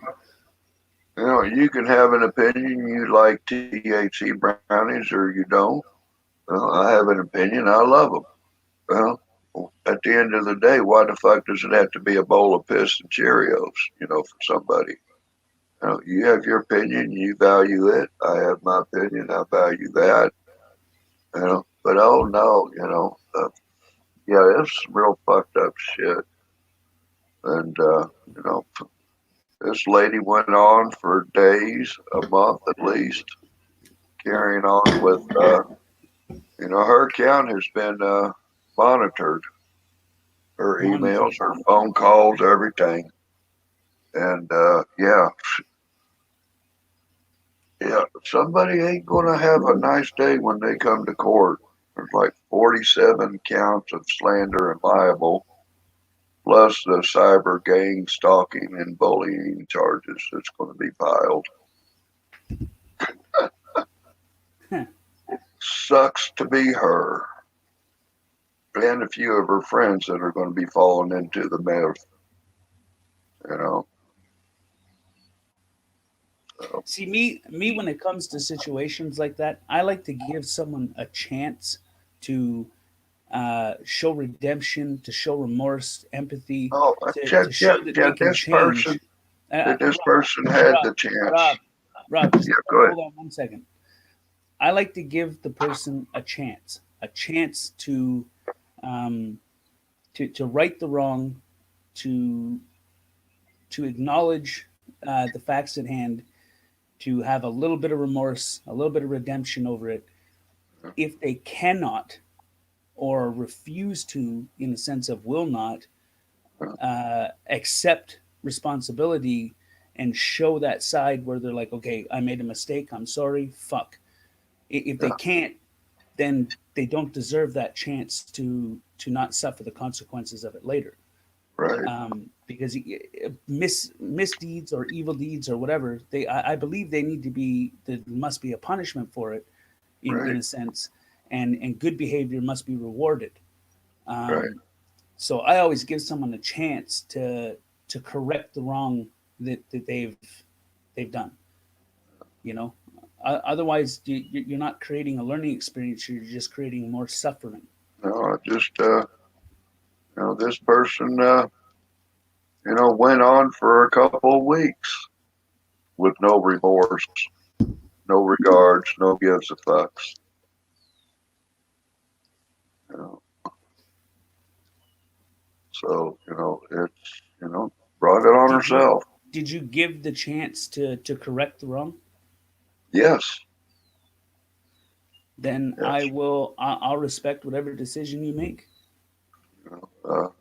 [SPEAKER 6] you know, you can have an opinion. You like THC brownies or you don't. Well, I have an opinion. I love them. Well, at the end of the day, why the fuck does it have to be a bowl of piss and Cheerios, you know, for somebody? You know, you have your opinion, you value it. I have my opinion, I value that. You know, but oh no, you know, yeah, it's some real fucked up shit. And you know, this lady went on for days, a month at least, carrying on with, you know, her account has been monitored, her emails,
[SPEAKER 1] Monitored.
[SPEAKER 6] her phone calls, everything. And yeah, yeah, somebody ain't gonna have a nice day when they come to court. There's like 47 counts of slander and libel, plus the cyber gang stalking and bullying charges that's going to be filed. Sucks to be her. And a few of her friends that are going to be falling into the mess, you know. So,
[SPEAKER 1] See, me when it comes to situations like that, I like to give someone a chance to show redemption, to show remorse, empathy,
[SPEAKER 6] oh,
[SPEAKER 1] to show that they can change.
[SPEAKER 6] this
[SPEAKER 1] Rob,
[SPEAKER 6] person had
[SPEAKER 1] Rob,
[SPEAKER 6] the chance.
[SPEAKER 1] Rob, just
[SPEAKER 6] Yeah, go ahead.
[SPEAKER 1] hold on 1 second. I like to give the person a chance um, to right the wrong, to acknowledge the facts at hand, to have a little bit of remorse, a little bit of redemption over it. If they cannot or refuse to, in the sense of will not, accept responsibility and show that side where they're like, okay, I made a mistake, I'm sorry, fuck. If they
[SPEAKER 6] Yeah,
[SPEAKER 1] can't, then they don't deserve that chance to not suffer the consequences of it later.
[SPEAKER 6] right,
[SPEAKER 1] Because misdeeds or evil deeds or whatever, I believe they need to be, there must be a punishment for it, in
[SPEAKER 6] right,
[SPEAKER 1] a sense, and good behavior must be rewarded.
[SPEAKER 6] right.
[SPEAKER 1] So I always give someone a chance to correct the wrong that they've done. You know, otherwise you're not creating a learning experience. You're just creating more suffering.
[SPEAKER 6] No, I just, you know, this person, you know, went on for a couple of weeks with no remorse, no regards, no gives a fucks. You know, so you know, it's, you know, brought it on
[SPEAKER 1] Did you
[SPEAKER 6] herself.
[SPEAKER 1] did you give the chance to correct the wrong?
[SPEAKER 6] Yes,
[SPEAKER 1] Then
[SPEAKER 6] yes.
[SPEAKER 1] I'll respect whatever decision you make.
[SPEAKER 6] You know,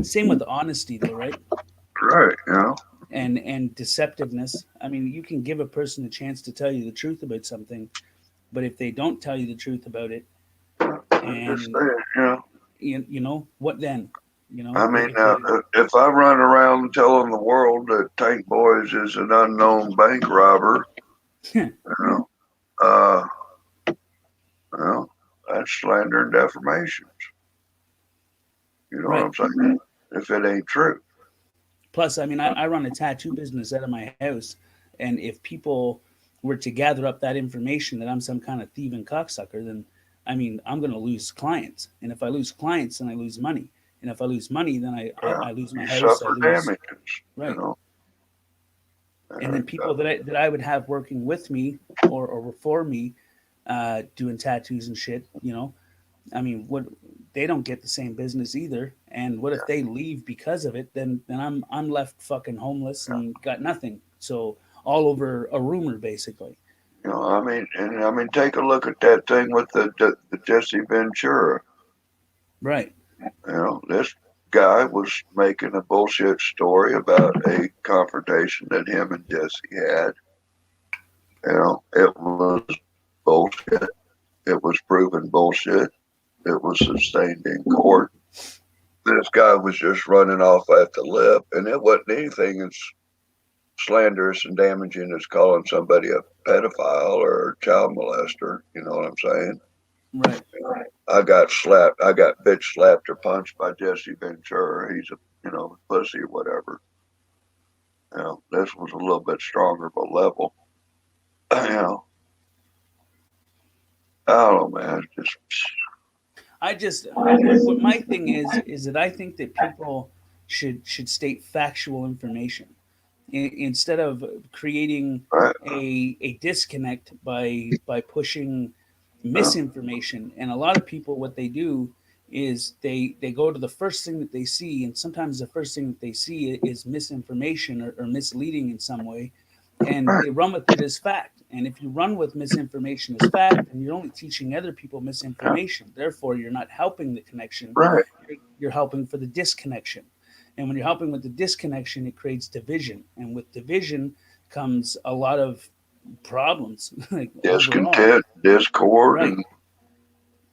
[SPEAKER 1] Same with honesty, though, right?
[SPEAKER 6] right. You know,
[SPEAKER 1] And deceptiveness. I mean, you can give a person a chance to tell you the truth about something, but if they don't tell you the truth about it,
[SPEAKER 6] I'm just
[SPEAKER 1] and
[SPEAKER 6] saying. You know,
[SPEAKER 1] you know what then? You know,
[SPEAKER 6] I mean,
[SPEAKER 1] if they,
[SPEAKER 6] if I run around telling the world that Tank Boys is an unknown bank robber, you know, uh, well, that's slander and defamation. You know what
[SPEAKER 1] right.
[SPEAKER 6] I'm saying? If it ain't true.
[SPEAKER 1] Plus, I mean, I run a tattoo business out of my house, and if people were to gather up that information that I'm some kind of thieving cocksucker, then I mean, I'm going to lose clients, and if I lose clients, then I lose money, and if I lose money, then I lose my
[SPEAKER 6] You
[SPEAKER 1] house. I
[SPEAKER 6] suffer
[SPEAKER 1] lose
[SPEAKER 6] damages. You
[SPEAKER 1] right,
[SPEAKER 6] know,
[SPEAKER 1] and then
[SPEAKER 6] and
[SPEAKER 1] people that I would have working with me or for me, doing tattoos and shit. You know, I mean, what they don't get the same business either. And what if they leave because of it? Then I'm left fucking homeless and got nothing. So all over a rumor, basically.
[SPEAKER 6] You know, I mean, take a look at that thing with the Jesse Ventura.
[SPEAKER 1] Right.
[SPEAKER 6] You know, this guy was making a bullshit story about a confrontation that him and Jesse had. You know, it was bullshit. It was proven bullshit. It was sustained in court. This guy was just running off at the lip, and it wasn't anything as slanderous and damaging as calling somebody a pedophile or a child molester. You know what I'm saying?
[SPEAKER 1] Right.
[SPEAKER 6] I got slapped. I got bitch slapped or punched by Jesse Ventura. He's a pussy or whatever. You know, this was a little bit stronger of a level. You know, I don't know, man.
[SPEAKER 1] What my thing is that I think that people should state factual information instead of creating a disconnect by pushing misinformation. And a lot of people, what they do is they go to the first thing that they see, and sometimes the first thing that they see is misinformation or misleading in some way, and they run with it as fact. And if you run with misinformation as fact, then you're only teaching other people misinformation. Therefore, you're not helping the connection.
[SPEAKER 6] Right.
[SPEAKER 1] You're helping for the disconnection. And when you're helping with the disconnection, it creates division. And with division comes a lot of problems. Like
[SPEAKER 6] discontent, discord,
[SPEAKER 1] right.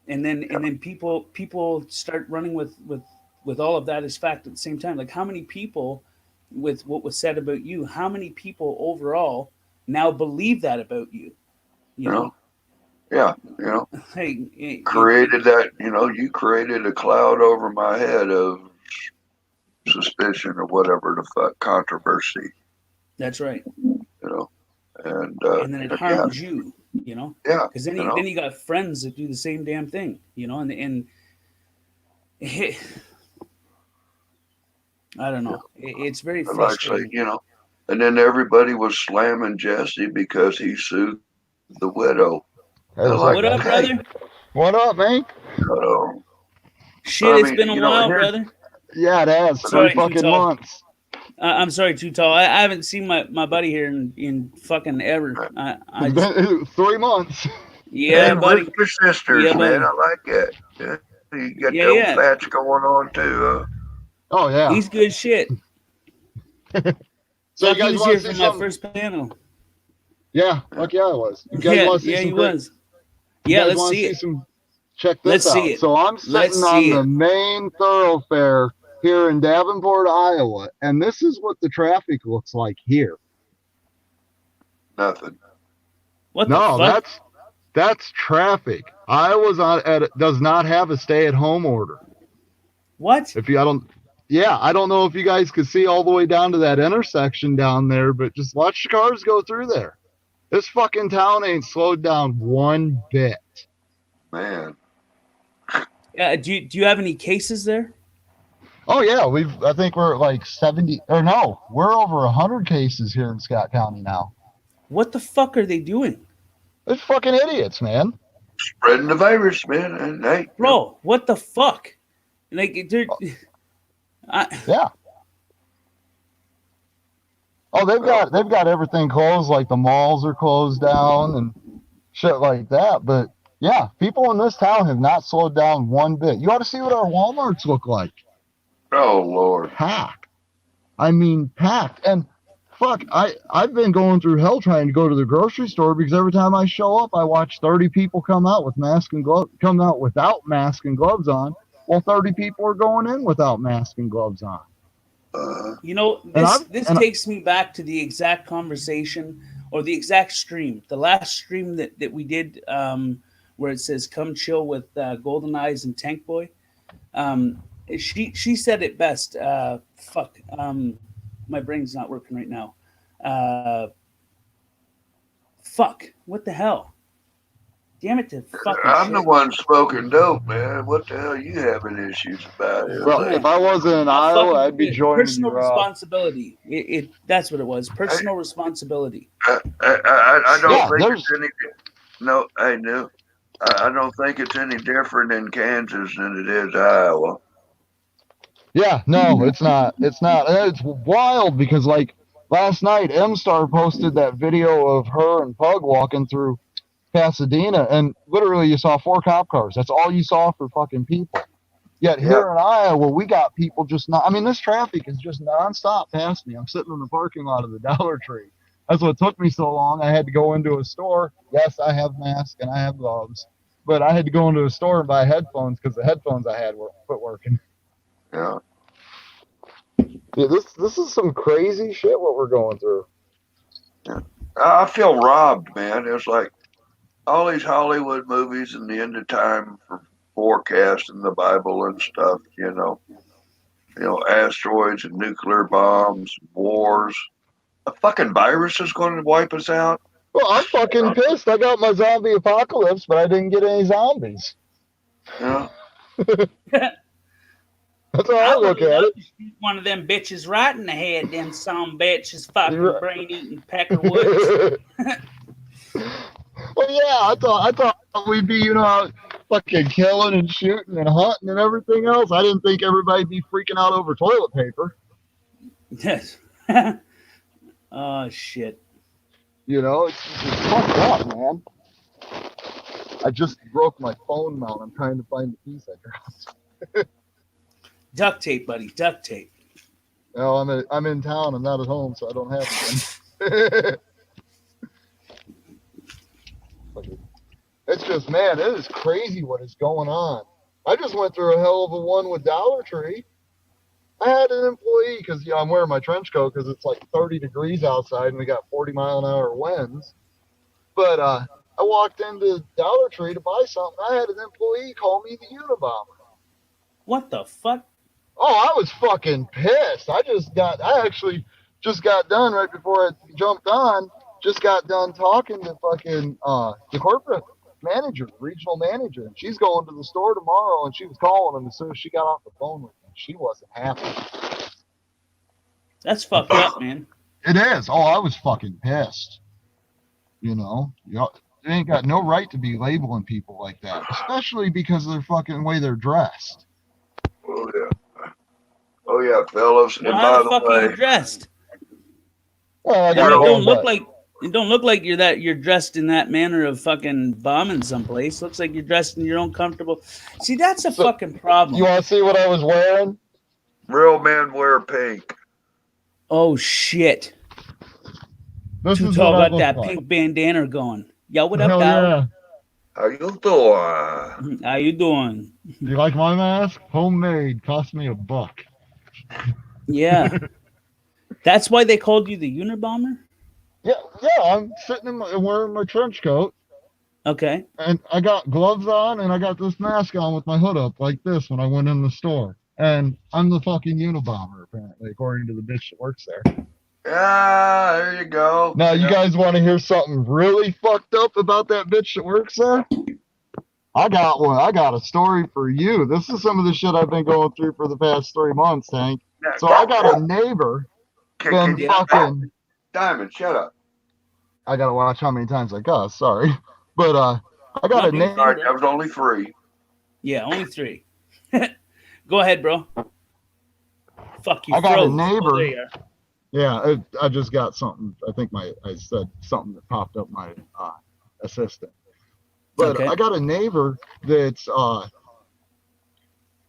[SPEAKER 1] And then people start running with all of that as fact at the same time. Like, how many people, with what was said about you, how many people overall now believe that about you? You know?
[SPEAKER 6] Yeah, you know.
[SPEAKER 1] Hey,
[SPEAKER 6] created that, you know, you created a cloud over my head of suspicion or whatever the fuck, controversy.
[SPEAKER 1] That's right.
[SPEAKER 6] You know, and
[SPEAKER 1] then it harms you, you know?
[SPEAKER 6] Yeah.
[SPEAKER 1] Because then you got friends that do the same damn thing, you know, and I don't know. It's very frustrating.
[SPEAKER 6] Like, you know, and then everybody was slamming Jesse because he sued the widow.
[SPEAKER 1] What up, brother?
[SPEAKER 8] What up, man?
[SPEAKER 1] Shit, it's been a while, brother.
[SPEAKER 8] Yeah, it has. 3 fucking months.
[SPEAKER 1] I'm sorry, Too Tall. I haven't seen my buddy here in fucking ever.
[SPEAKER 8] It's been 3 months.
[SPEAKER 1] Yeah, buddy.
[SPEAKER 6] With your sisters,
[SPEAKER 1] yeah,
[SPEAKER 6] man. I like it. Yeah. You got the old fats going on too.
[SPEAKER 8] Oh yeah,
[SPEAKER 1] he's good shit.
[SPEAKER 8] So you guys
[SPEAKER 1] he was here for my first panel.
[SPEAKER 8] Yeah, fuck yeah, I was. You guys want to see
[SPEAKER 1] he was. Yeah, let's see it.
[SPEAKER 8] Check this out.
[SPEAKER 1] See it.
[SPEAKER 8] So I'm sitting on the main thoroughfare here in Davenport, Iowa, and this is what the traffic looks like here.
[SPEAKER 6] Nothing.
[SPEAKER 1] What the fuck?
[SPEAKER 8] That's traffic. Iowa's does not have a stay-at-home order.
[SPEAKER 1] What?
[SPEAKER 8] I don't know if you guys could see all the way down to that intersection down there, but just watch the cars go through there. This fucking town ain't slowed down one bit.
[SPEAKER 6] Man.
[SPEAKER 1] Do you have any cases there?
[SPEAKER 8] Oh yeah, I think we're at like 70 or no, we're over 100 cases here in Scott County now.
[SPEAKER 1] What the fuck are they doing?
[SPEAKER 8] It's fucking idiots, man.
[SPEAKER 6] Spreading the virus, man. And hey,
[SPEAKER 1] bro, what the fuck? Like, they're.
[SPEAKER 8] Yeah. Oh, they've got everything closed, like the malls are closed down and shit like that. But yeah, people in this town have not slowed down one bit. You ought to see what our Walmarts look like.
[SPEAKER 6] Oh Lord.
[SPEAKER 8] Packed. I mean, packed. And fuck, I've been going through hell trying to go to the grocery store because every time I show up, I watch 30 people come out with come out without mask and gloves on, while 30 people are going in without mask and gloves on.
[SPEAKER 1] You know, this takes me back to the exact conversation or the exact stream, the last stream that we did, where it says "Come chill with Golden Eyes and Tank Boy." She said it best. My brain's not working right now. What the hell? Damn it to fucking
[SPEAKER 6] I'm
[SPEAKER 1] shit.
[SPEAKER 6] the one smoking dope, man. What the hell are you having issues about?
[SPEAKER 8] Well, if I wasn't in Iowa, I'd be joining
[SPEAKER 1] personal
[SPEAKER 8] you,
[SPEAKER 1] responsibility. That's what it was. Personal responsibility.
[SPEAKER 6] I don't think there's No, I knew. I don't think it's any different in Kansas than it is Iowa.
[SPEAKER 8] Yeah, no, it's not. It's not. And it's wild because, like, last night, M-Star posted that video of her and Pug walking through Pasadena, and literally you saw 4 cop cars. That's all you saw for fucking people. Yet here in Iowa, we got people just not. I mean, this traffic is just nonstop past me. I'm sitting in the parking lot of the Dollar Tree. That's what took me so long. I had to go into a store. Yes, I have masks and I have gloves, but I had to go into a store and buy headphones because the headphones I had were quit working.
[SPEAKER 6] Yeah.
[SPEAKER 8] Yeah, this is some crazy shit what we're going through.
[SPEAKER 6] Yeah. I feel robbed, man. It's like all these Hollywood movies and the end of time for forecasting the Bible and stuff, you know, asteroids and nuclear bombs, wars. A fucking virus is going to wipe us out.
[SPEAKER 8] Well, I'm fucking pissed. I got my zombie apocalypse, but I didn't get any zombies.
[SPEAKER 6] Yeah.
[SPEAKER 8] That's how I look at it.
[SPEAKER 1] One of them bitches right in the head, them some bitches fucking
[SPEAKER 8] You're right.
[SPEAKER 1] brain eating peckerwoods.
[SPEAKER 8] Well, yeah, I thought we'd be, fucking killing and shooting and hunting and everything else. I didn't think everybody'd be freaking out over toilet paper.
[SPEAKER 1] Yes. Oh shit.
[SPEAKER 8] It's fucked up, man. I just broke my phone mount. I'm trying to find the piece I dropped.
[SPEAKER 1] Duct tape, buddy. Duct tape.
[SPEAKER 8] No, I'm in town. I'm not at home, so I don't have it. It's just, man, it is crazy what is going on. I just went through a hell of a one with Dollar Tree. I had an employee because I'm wearing my trench coat because it's like 30 degrees outside and we got 40-mile-an-hour winds. But I walked into Dollar Tree to buy something. I had an employee call me the Unabomber.
[SPEAKER 1] What the fuck?
[SPEAKER 8] Oh, I was fucking pissed. I actually just got done right before I jumped on. Just got done talking to fucking the corporate manager, regional manager, and she's going to the store tomorrow. And she was calling him as soon as she got off the phone with me. She wasn't happy.
[SPEAKER 1] That's fucked up, man.
[SPEAKER 8] It is. Oh, I was fucking pissed. They ain't got no right to be labeling people like that, especially because of their fucking way they're dressed.
[SPEAKER 6] Oh yeah. Oh yeah, fellas.
[SPEAKER 1] Well,
[SPEAKER 6] and
[SPEAKER 1] how
[SPEAKER 6] by
[SPEAKER 1] the
[SPEAKER 6] the
[SPEAKER 1] fuck are you
[SPEAKER 6] way,
[SPEAKER 1] dressed?
[SPEAKER 8] Oh, I
[SPEAKER 1] It
[SPEAKER 8] got
[SPEAKER 1] don't
[SPEAKER 8] one
[SPEAKER 1] look
[SPEAKER 8] butt.
[SPEAKER 1] like it don't look like you're dressed in that manner of fucking bombing someplace. Looks like you're dressed in your own comfortable. See, that's a fucking problem.
[SPEAKER 8] You want to see what I was wearing?
[SPEAKER 6] real men wear pink.
[SPEAKER 1] Oh shit!
[SPEAKER 8] This
[SPEAKER 1] Too
[SPEAKER 8] is
[SPEAKER 1] tall
[SPEAKER 8] what I
[SPEAKER 1] got
[SPEAKER 8] look
[SPEAKER 1] that
[SPEAKER 8] like.
[SPEAKER 1] pink bandana going. Yo, what up,
[SPEAKER 8] Hell
[SPEAKER 1] dog?
[SPEAKER 8] yeah.
[SPEAKER 6] How you doing?
[SPEAKER 1] How you doing?
[SPEAKER 8] You like my mask? Homemade. Cost me $1.
[SPEAKER 1] Yeah. That's why they called you the Unabomber?
[SPEAKER 8] Yeah, I'm sitting wearing my trench coat,
[SPEAKER 1] Okay.
[SPEAKER 8] and I got gloves on, and I got this mask on with my hood up like this when I went in the store. And I'm the fucking Unabomber, apparently, according to the bitch that works there.
[SPEAKER 6] Yeah, there you go.
[SPEAKER 8] Now, you guys want to hear something really fucked up about that bitch that works there? I got one. I got a story for you. This is some of the shit I've been going through for the past 3 months, Hank. So I got a neighbor. Been fucking.
[SPEAKER 6] Diamond, shut up.
[SPEAKER 8] I gotta watch how many times I cuss. Sorry, but I got a neighbor.
[SPEAKER 6] Sorry, that was only 3.
[SPEAKER 1] Yeah, only 3. Go ahead, bro. Fuck you.
[SPEAKER 8] I got a
[SPEAKER 1] froze.
[SPEAKER 8] neighbor.
[SPEAKER 1] Oh, there you are.
[SPEAKER 8] Yeah, I just got something. I think I said something that popped up my assistant. But
[SPEAKER 1] Okay.
[SPEAKER 8] I got a neighbor that's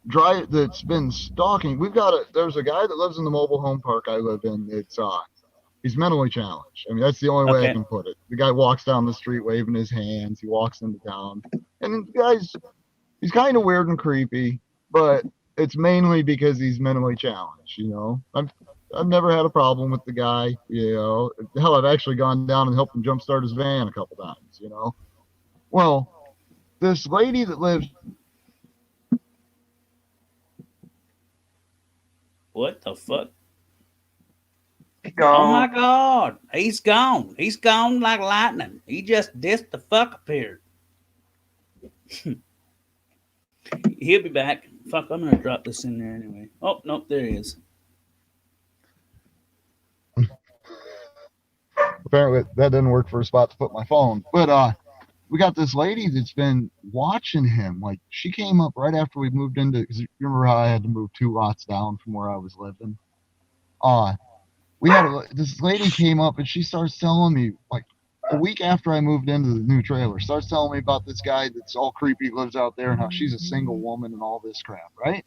[SPEAKER 8] that's been stalking. There's a guy that lives in the mobile home park I live in. It's he's mentally challenged. I mean, that's the only way I
[SPEAKER 1] Okay.
[SPEAKER 8] can put it. The guy walks down the street waving his hands. He walks into town, and the he's kind of weird and creepy, but it's mainly because he's mentally challenged. I've never had a problem with the guy. Hell, I've actually gone down and helped him jumpstart his van a couple times. Well, this lady that lives.
[SPEAKER 1] What the fuck?
[SPEAKER 6] Gone.
[SPEAKER 1] Oh my god. He's gone. He's gone like lightning. He just disappeared the fuck appeared. He'll be back. Fuck, I'm gonna drop this in there anyway. Oh, nope, there he is.
[SPEAKER 8] Apparently that didn't work for a spot to put my phone. But we got this lady that's been watching him. Like, she came up right after we moved into, because you remember how I had to move 2 lots down from where I was living? We had this lady came up and she starts telling me, like, a week after I moved into the new trailer, starts telling me about this guy that's all creepy, lives out there, and how she's a single woman and all this crap, right?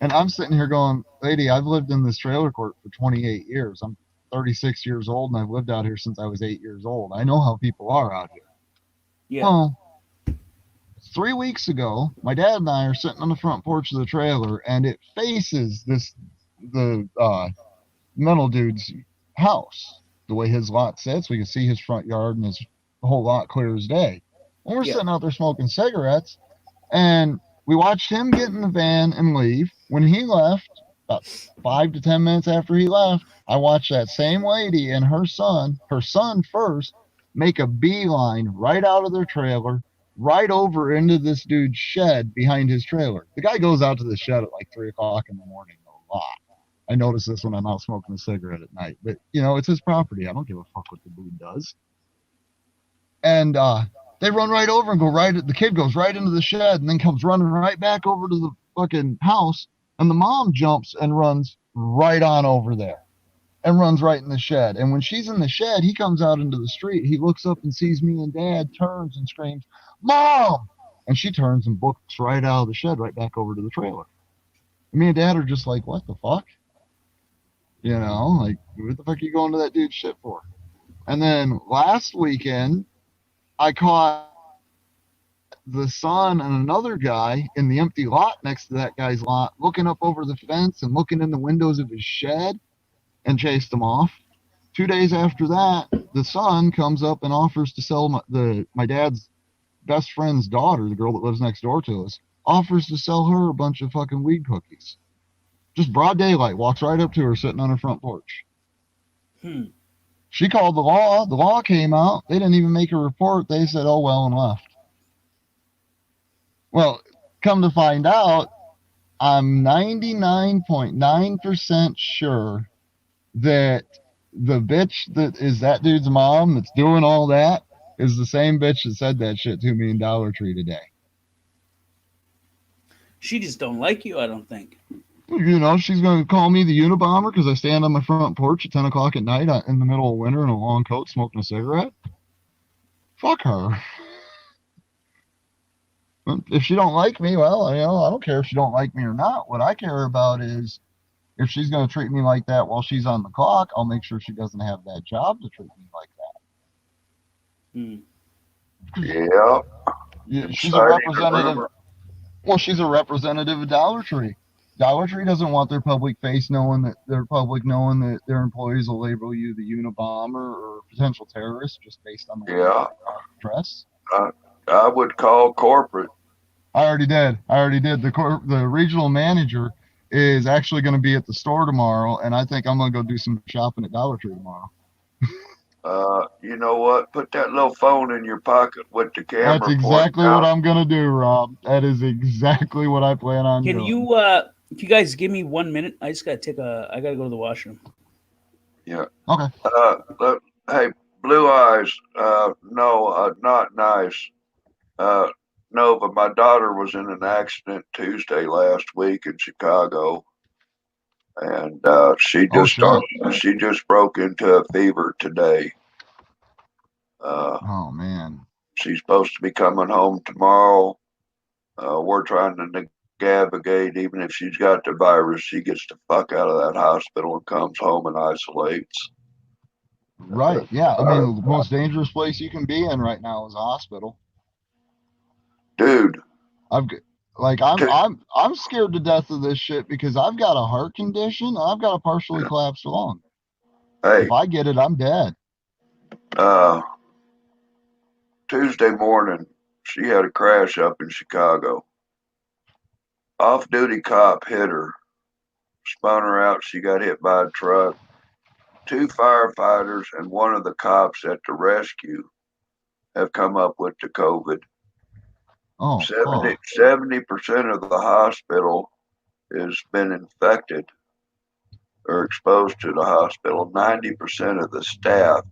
[SPEAKER 8] And I'm sitting here going, lady, I've lived in this trailer court for 28 years. I'm 36 years old, and I've lived out here since I was 8 years old. I know how people are out here.
[SPEAKER 1] Yeah.
[SPEAKER 8] Well, 3 weeks ago, my dad and I are sitting on the front porch of the trailer, and it faces the mental dude's house. The way his lot sits, we can see his front yard and his whole lot clear as day. And we're sitting out there smoking cigarettes, and we watched him get in the van and leave. When he left, about 5 to 10 minutes after he left, I watched that same lady and her son first, make a beeline right out of their trailer, right over into this dude's shed behind his trailer. The guy goes out to the shed at like 3 o'clock in the morning a lot. I notice this when I'm out smoking a cigarette at night. But, it's his property. I don't give a fuck what the dude does. And they run right over and the kid goes right into the shed and then comes running right back over to the fucking house. And the mom jumps and runs right on over there and runs right in the shed. And when she's in the shed, he comes out into the street. He looks up and sees me and Dad, turns and screams, "Mom!" And she turns and books right out of the shed right back over to the trailer. And me and Dad are just like, what the fuck? Like, what the fuck are you going to that dude's shit for? And then last weekend, I caught the son and another guy in the empty lot next to that guy's lot, looking up over the fence and looking in the windows of his shed, and chased him off. 2 days after that, the son comes up and offers to sell my dad's best friend's daughter, the girl that lives next door to us, offers to sell her a bunch of fucking weed cookies. Just broad daylight, walks right up to her sitting on her front porch. She called the law. The law came out. They didn't even make a report. They said, oh, well, and left. Well, come to find out, I'm 99.9% sure that the bitch that is that dude's mom that's doing all that is the same bitch that said that shit to me in Dollar Tree today.
[SPEAKER 1] She just don't like you, I don't think.
[SPEAKER 8] She's going to call me the Unabomber because I stand on my front porch at 10 o'clock at night in the middle of winter in a long coat smoking a cigarette. Fuck her. If she don't like me, well, I don't care if she don't like me or not. What I care about is if she's going to treat me like that while she's on the clock, I'll make sure she doesn't have that job to treat me like that.
[SPEAKER 6] Yeah.
[SPEAKER 8] She's a representative. Well, she's a representative of Dollar Tree. Dollar Tree doesn't want their public face knowing that their employees will label you the Unabomber or potential terrorist just based on the dress.
[SPEAKER 6] I would call corporate.
[SPEAKER 8] I already did. The regional manager is actually going to be at the store tomorrow, and I think I'm going to go do some shopping at Dollar Tree tomorrow.
[SPEAKER 6] You know what? Put that little phone in your pocket with the camera.
[SPEAKER 8] That's exactly what I'm going to do, Rob. That is exactly what I plan on doing.
[SPEAKER 1] Can you guys give me 1 minute? I just got to I got to go to the washroom.
[SPEAKER 6] Yeah.
[SPEAKER 8] Okay.
[SPEAKER 6] Hey, Blue Eyes. No, not nice. No, but my daughter was in an accident Tuesday last week in Chicago, and she just broke into a fever today.
[SPEAKER 8] Oh man.
[SPEAKER 6] She's supposed to be coming home tomorrow. We're trying to navigate. Even if she's got the virus, she gets the fuck out of that hospital and comes home and isolates.
[SPEAKER 8] Right. Yeah. I mean, the most dangerous place you can be in right now is a hospital.
[SPEAKER 6] Dude.
[SPEAKER 8] I'm scared to death of this shit because I've got a heart condition. I've got a partially collapsed lung.
[SPEAKER 6] Hey.
[SPEAKER 8] If I get it, I'm dead.
[SPEAKER 6] Tuesday morning, she had a crash up in Chicago. Off-duty cop hit her, spun her out. She got hit by a truck. 2 firefighters and one of the cops at the rescue have come up with the COVID. 70% of the hospital has been infected or exposed to the hospital. 90% of the staff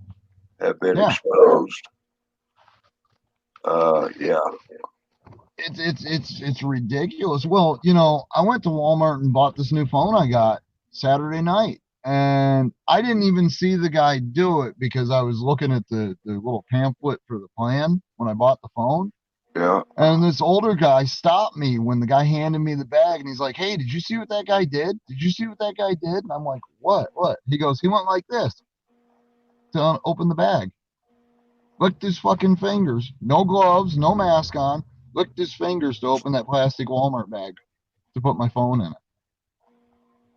[SPEAKER 6] have been exposed. Yeah.
[SPEAKER 8] It's ridiculous. Well, you know, I went to Walmart and bought this new phone I got Saturday night, and I didn't even see the guy do it because I was looking at the little pamphlet for the plan when I bought the phone.
[SPEAKER 6] Yeah.
[SPEAKER 8] And this older guy stopped me when the guy handed me the bag, and he's like, "Hey, did you see what that guy did? Did you see what that guy did?" And I'm like, "What? What?" He goes, "He went like this to open the bag. Licked his fucking fingers. No gloves, no mask on. Licked his fingers to open that plastic Walmart bag to put my phone in it."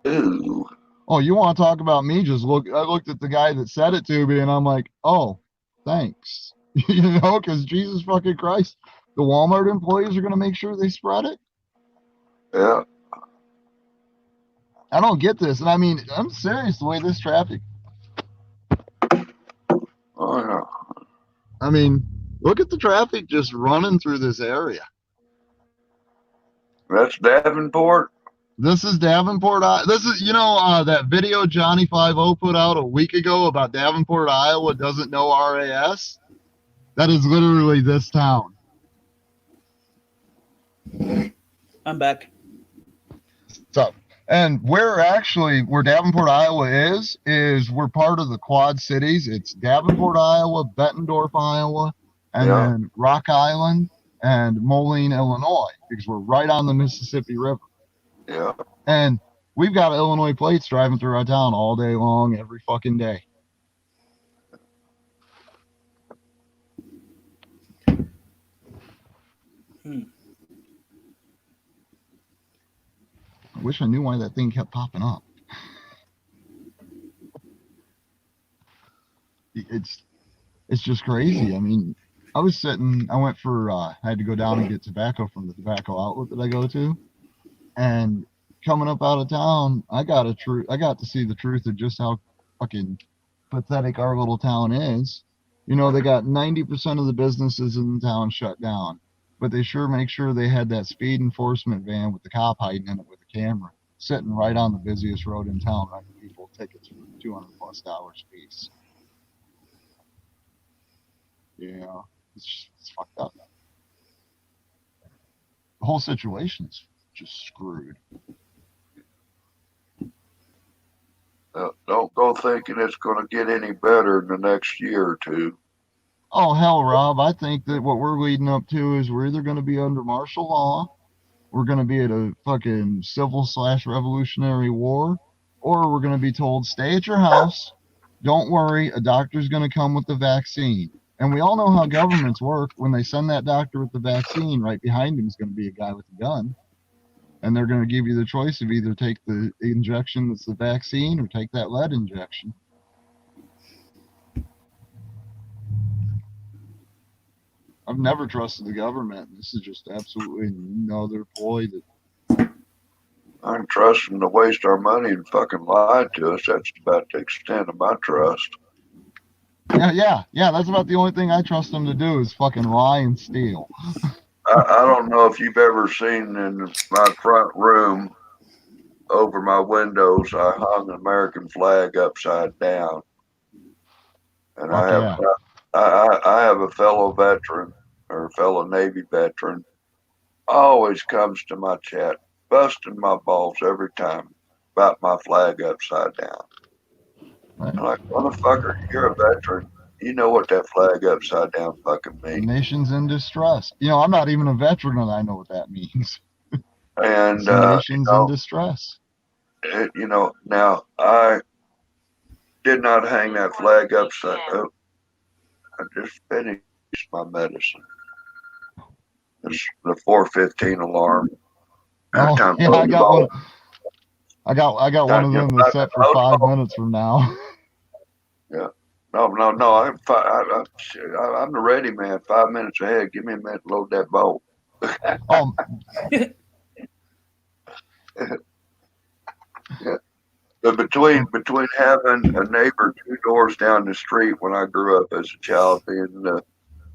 [SPEAKER 6] Ooh.
[SPEAKER 8] Oh, you want to talk about me? Just look. I looked at the guy that said it to me, and I'm like, "Oh, thanks." You know, because Jesus fucking Christ, the Walmart employees are gonna make sure they spread it.
[SPEAKER 6] Yeah.
[SPEAKER 8] I don't get this, and I mean, I'm serious. The way this traffic.
[SPEAKER 6] Oh yeah.
[SPEAKER 8] I mean, look at the traffic just running through this area.
[SPEAKER 6] That's Davenport.
[SPEAKER 8] This is Davenport. This is, you know, that video Johnny 50 put out a week ago about Davenport, Iowa doesn't know RAS. That is literally this town.
[SPEAKER 1] I'm back.
[SPEAKER 8] So, and where Davenport, Iowa is we're part of the Quad Cities. It's Davenport, Iowa, Bettendorf, Iowa, and
[SPEAKER 6] Yeah.
[SPEAKER 8] then Rock Island and Moline, Illinois, because we're right on the Mississippi River.
[SPEAKER 6] Yeah.
[SPEAKER 8] And we've got Illinois plates driving through our town all day long, every fucking day. I wish I knew why that thing kept popping up. It's just crazy. I mean, I had to go down and get tobacco from the tobacco outlet that I go to. And coming up out of town, I got to see the truth of just how fucking pathetic our little town is. You know, they got 90% of the businesses in the town shut down, but they sure make sure they had that speed enforcement van with the cop hiding in it with a camera, sitting right on the busiest road in town, writing people tickets for $200+ a piece. Yeah, it's fucked up. The whole situation's just screwed.
[SPEAKER 6] Don't thinking it's going to get any better in the next year or two.
[SPEAKER 8] Oh, hell, Rob, I think that what we're leading up to is we're either going to be under martial law, we're going to be at a fucking civil/revolutionary war, or we're going to be told, stay at your house, don't worry, a doctor's going to come with the vaccine. And we all know how governments work. When they send that doctor with the vaccine, right behind him is going to be a guy with a gun. And they're going to give you the choice of either take the injection that's the vaccine or take that lead injection. I've never trusted the government. This is just absolutely another ploy that
[SPEAKER 6] I'm trusting to waste our money and fucking lie to us. That's about the extent of my trust.
[SPEAKER 8] Yeah, that's about the only thing I trust them to do is fucking lie and steal.
[SPEAKER 6] I don't know if you've ever seen in my front room over my windows, I hung an American flag upside down. And I have a fellow veteran or a fellow Navy veteran always comes to my chat, busting my balls every time about my flag upside down.
[SPEAKER 8] Right.
[SPEAKER 6] I'm like, motherfucker, you're a veteran. You know what that flag upside down fucking
[SPEAKER 8] The
[SPEAKER 6] means.
[SPEAKER 8] nation's in distress. You know, I'm not even a veteran and I know what that means.
[SPEAKER 6] And
[SPEAKER 8] The nation's in distress.
[SPEAKER 6] Now I did not hang that flag upside up. I just finished my medicine. It's the 4:15 alarm.
[SPEAKER 8] Oh, yeah, I got one. I got one of them that's set for 5 minutes from now.
[SPEAKER 6] Yeah. No. I'm the ready man. 5 minutes ahead. Give me a minute to load that bolt.
[SPEAKER 8] Oh,
[SPEAKER 6] yeah. But between having a neighbor 2 doors down the street when I grew up as a child, being the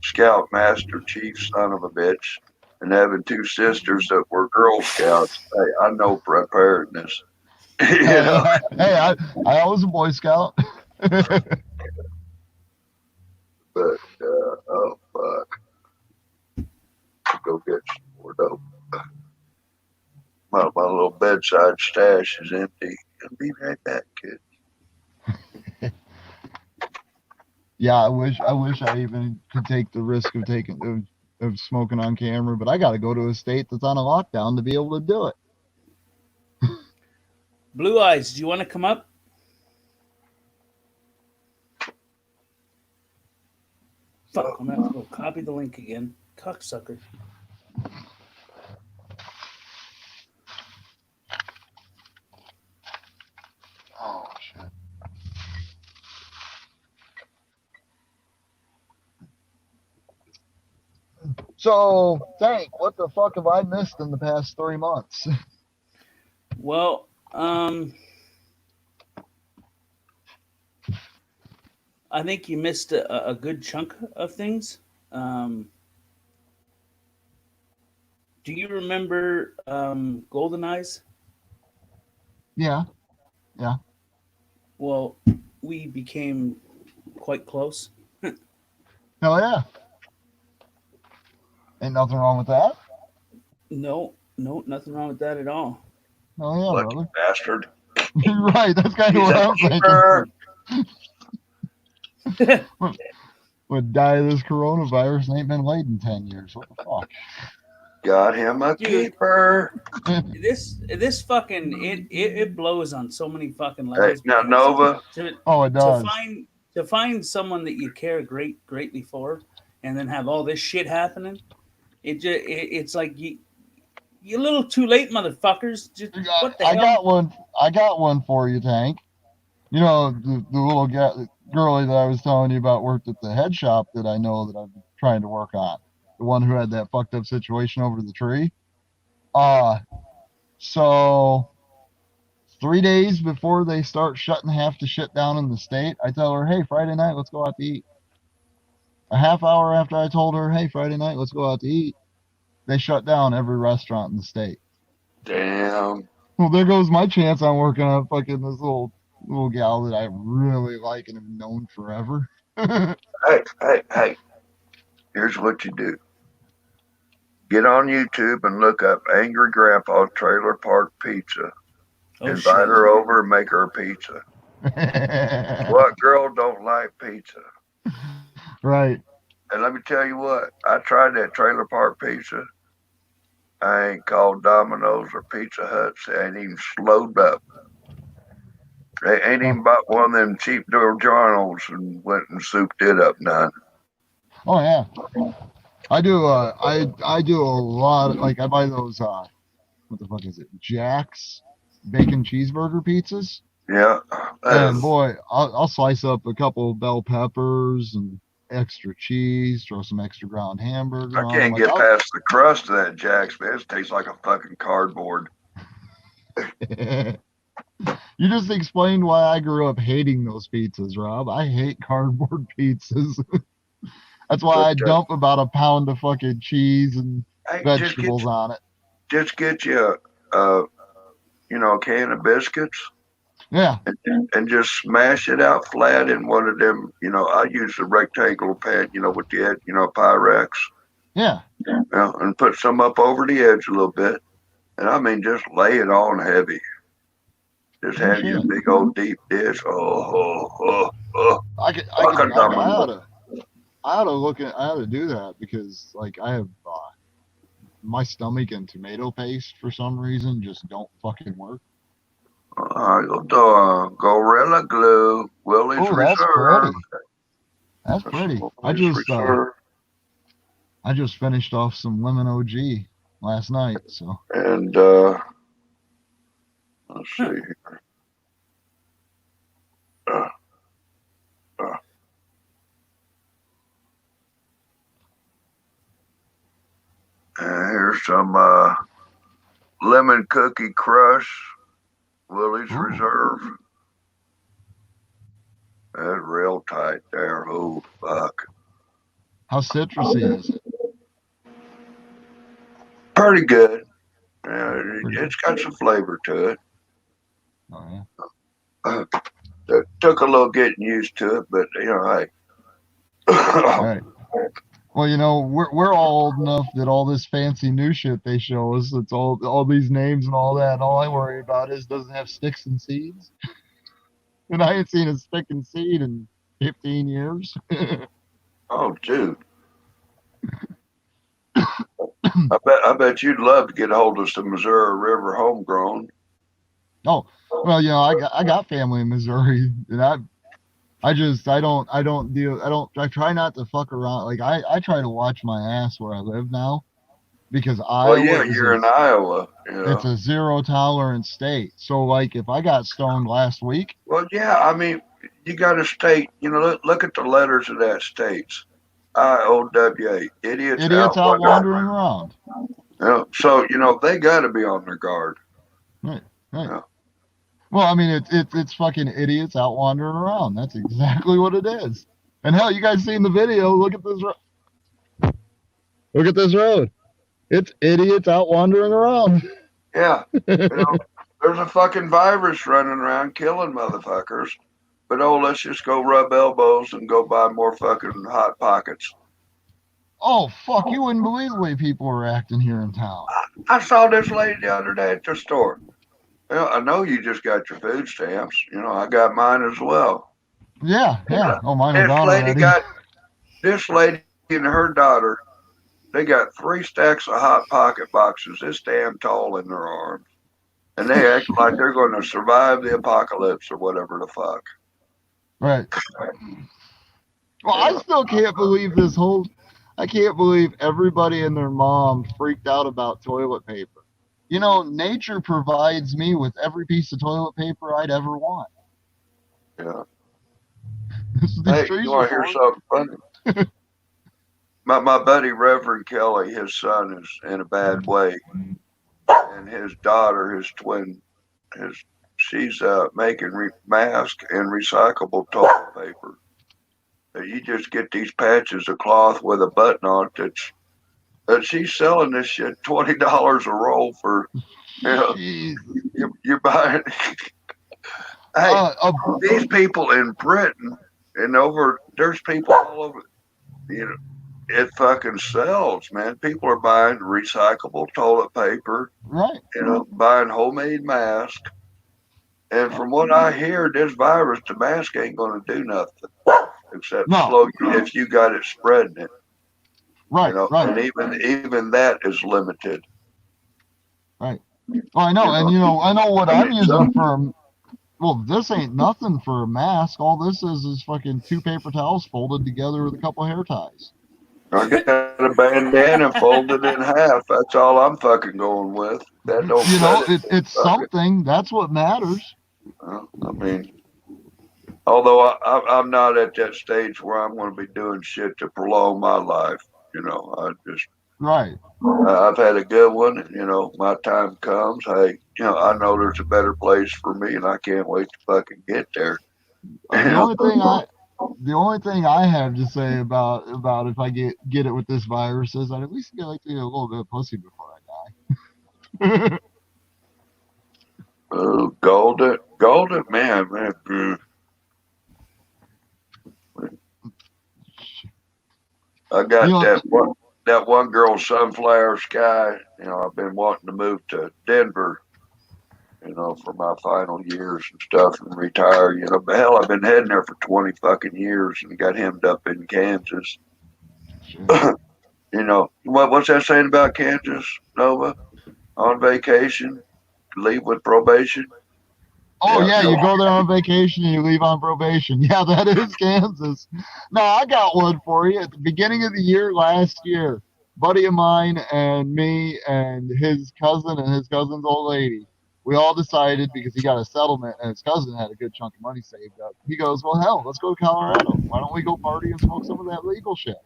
[SPEAKER 6] Scout Master Chief son of a bitch, and having 2 sisters that were Girl Scouts, hey, I know preparedness. You know?
[SPEAKER 8] Hey, I was a Boy Scout.
[SPEAKER 6] But oh fuck. go get some more dope. My little bedside stash is empty. I'll be right back, kid.
[SPEAKER 8] Yeah, I wish I even could take the risk of smoking on camera, but I got to go to a state that's on a lockdown to be able to do it.
[SPEAKER 1] Blue Eyes, do you want to come up? Fuck, I'm gonna have to go copy the link again. Cocksucker.
[SPEAKER 8] Oh shit. So, Tank, what the fuck have I missed in the past 3 months?
[SPEAKER 1] Well, I think you missed a good chunk of things. Do you remember Golden Eyes?
[SPEAKER 8] Yeah.
[SPEAKER 1] Well, we became quite close.
[SPEAKER 8] Hell yeah. Ain't nothing wrong with that.
[SPEAKER 1] No, nothing wrong with that at all.
[SPEAKER 8] Hell yeah,
[SPEAKER 6] Lucky
[SPEAKER 8] brother.
[SPEAKER 6] bastard.
[SPEAKER 8] You're right. That's kind of
[SPEAKER 6] He's
[SPEAKER 8] what
[SPEAKER 6] a
[SPEAKER 8] I'm thinking.
[SPEAKER 6] keeper.
[SPEAKER 8] Would die of this coronavirus and ain't been laid in 10 years. What the fuck?
[SPEAKER 6] Got him a
[SPEAKER 1] Dude.
[SPEAKER 6] keeper.
[SPEAKER 1] This fucking it blows on so many fucking
[SPEAKER 6] Hey,
[SPEAKER 1] levels.
[SPEAKER 6] now
[SPEAKER 1] because
[SPEAKER 6] Nova,
[SPEAKER 8] Oh, it does.
[SPEAKER 1] to find someone that you care greatly for, and then have all this shit happening, it's like you're a little too late, motherfuckers. Just, what the hell?
[SPEAKER 8] I got one for you, Tank. You know, the little girlie that I was telling you about worked at the head shop that I know that I've been trying to work on. The one who had that fucked up situation over the tree. So 3 days before they start shutting half the shit down in the state, I tell her, hey, Friday night, let's go out to eat. A half hour after I told her, hey, Friday night, let's go out to eat, they shut down every restaurant in the state.
[SPEAKER 6] damn.
[SPEAKER 8] Well, there goes my chance on working on fucking this little gal that I really like and have known forever.
[SPEAKER 6] Hey. Here's what you do. Get on YouTube and look up Angry Grandpa Trailer Park Pizza.
[SPEAKER 1] Oh,
[SPEAKER 6] Invite
[SPEAKER 1] shit.
[SPEAKER 6] her over and make her a pizza. What girl don't like pizza?
[SPEAKER 8] Right.
[SPEAKER 6] And let me tell you what, I tried that Trailer Park Pizza. I ain't called Domino's or Pizza Huts. They ain't even slowed up. They ain't even bought one of them cheap Giorgios and went and souped it up none.
[SPEAKER 8] Oh yeah. I do I do a lot like I buy those what the fuck is it? Jack's bacon cheeseburger pizzas.
[SPEAKER 6] Yeah.
[SPEAKER 8] And boy, I'll slice up a couple bell peppers and extra cheese, throw some extra ground hamburger on.
[SPEAKER 6] I can't get past the crust of that Jack's, man. It tastes like a fucking cardboard.
[SPEAKER 8] You just explained why I grew up hating those pizzas, Rob. I hate cardboard pizzas. That's why I dump about a pound of fucking cheese and vegetables on it.
[SPEAKER 6] Just get you a can of biscuits.
[SPEAKER 8] Yeah.
[SPEAKER 6] And just smash it out flat in one of them, I use the rectangular pan, with the edge, Pyrex.
[SPEAKER 8] Yeah.
[SPEAKER 6] And put some up over the edge a little bit. And I mean, just lay it on heavy. Just have you a big old deep dish.
[SPEAKER 8] I ought to do that because like I have my stomach and tomato paste for some reason just don't fucking work.
[SPEAKER 6] You'll do Gorilla Glue, Willie's Reserve.
[SPEAKER 8] That's pretty. I just finished off some lemon OG last night, so.
[SPEAKER 6] And let's see here. Here's some lemon cookie crush, Willie's Reserve. That's real tight there. Oh, fuck.
[SPEAKER 8] How citrusy is it?
[SPEAKER 6] Pretty good. It's got some flavor to it.
[SPEAKER 8] Oh,
[SPEAKER 6] yeah. It took a little getting used to it, but, hey.
[SPEAKER 8] All right. Well, you know, we're all old enough that all this fancy new shit they show us, it's all these names and all that. And all I worry about is does it have sticks and seeds? And I ain't seen a stick and seed in 15 years.
[SPEAKER 6] Oh, dude. I bet you'd love to get a hold of some Missouri River homegrown.
[SPEAKER 8] Oh, well, you know, I got family in Missouri, and I try not to fuck around. Like I try to watch my ass where I live now, because
[SPEAKER 6] Well,
[SPEAKER 8] Iowa
[SPEAKER 6] yeah,
[SPEAKER 8] is
[SPEAKER 6] you're in Iowa.
[SPEAKER 8] it's a zero tolerance state. So like if I got stoned last week,
[SPEAKER 6] Well, yeah, I mean, you got a state, look at the letters of that state's IOWA, idiots
[SPEAKER 8] idiots out wandering
[SPEAKER 6] wandering.
[SPEAKER 8] around.
[SPEAKER 6] So, they got to be on their guard.
[SPEAKER 8] Right.
[SPEAKER 6] Yeah.
[SPEAKER 8] Well, I mean it's fucking idiots out wandering around. That's exactly what it is. And hell, you guys seen the video? Look at this Look at this road. It's idiots out wandering around.
[SPEAKER 6] Yeah. There's a fucking virus running around killing motherfuckers. But let's just go rub elbows and go buy more fucking Hot Pockets.
[SPEAKER 8] Oh fuck! You wouldn't believe the way people are acting here in town.
[SPEAKER 6] I saw this lady the other day at the store. I know you just got your food stamps. I got mine as well.
[SPEAKER 8] Yeah. Oh, mine are gone already.
[SPEAKER 6] This lady and her daughter, they got 3 stacks of Hot Pocket boxes this damn tall in their arms. And they act like they're going to survive the apocalypse or whatever the fuck.
[SPEAKER 8] Right. Well, I still can't believe I can't believe everybody and their mom freaked out about toilet paper. Nature provides me with every piece of toilet paper I'd ever want.
[SPEAKER 6] Yeah.
[SPEAKER 8] These
[SPEAKER 6] Hey,
[SPEAKER 8] trees
[SPEAKER 6] you want to hear something funny? My buddy Reverend Kelly, his son is in a bad way, and his daughter, his twin, she's making masks and recyclable toilet paper. You just get these patches of cloth with a button on it. And she's selling this shit $20 a roll for. You're buying. Hey, these people in Britain and there's people all over. It fucking sells, man. People are buying recyclable toilet paper,
[SPEAKER 8] right?
[SPEAKER 6] Buying homemade masks. And from what I hear, this virus, the mask ain't going to do nothing except slow you if you got it spreading it.
[SPEAKER 8] Right, right.
[SPEAKER 6] And even that is limited.
[SPEAKER 8] Right. Well, I know, and I know what I'm using for. Well, this ain't nothing for a mask. All this is fucking 2 paper towels folded together with a couple hair ties.
[SPEAKER 6] I got a bandana folded in half. That's all I'm fucking going with. That don't.
[SPEAKER 8] It's something. That's what matters.
[SPEAKER 6] Well, I mean, although I'm not at that stage where I'm going to be doing shit to prolong my life. I just.
[SPEAKER 8] Right.
[SPEAKER 6] I've had a good one. My time comes. Hey, I know there's a better place for me, and I can't wait to fucking get there.
[SPEAKER 8] The only thing I have to say about if I get it with this virus is I'd at least like to get a little bit of pussy before I die.
[SPEAKER 6] Oh, golden man. I got that one girl, Sunflower Sky. I've been wanting to move to Denver, for my final years and stuff and retire. But hell, I've been heading there for 20 fucking years and got hemmed up in Kansas. What's that saying about Kansas, Nova? On vacation, leave with probation.
[SPEAKER 8] Oh yeah, you go there on vacation and you leave on probation. Yeah, that is Kansas. No, I got one for you. At the beginning of the year last year, buddy of mine and me and his cousin and his cousin's old lady, we all decided, because he got a settlement and his cousin had a good chunk of money saved up. He goes, well, hell, let's go to Colorado. Why don't we go party and smoke some of that legal shit?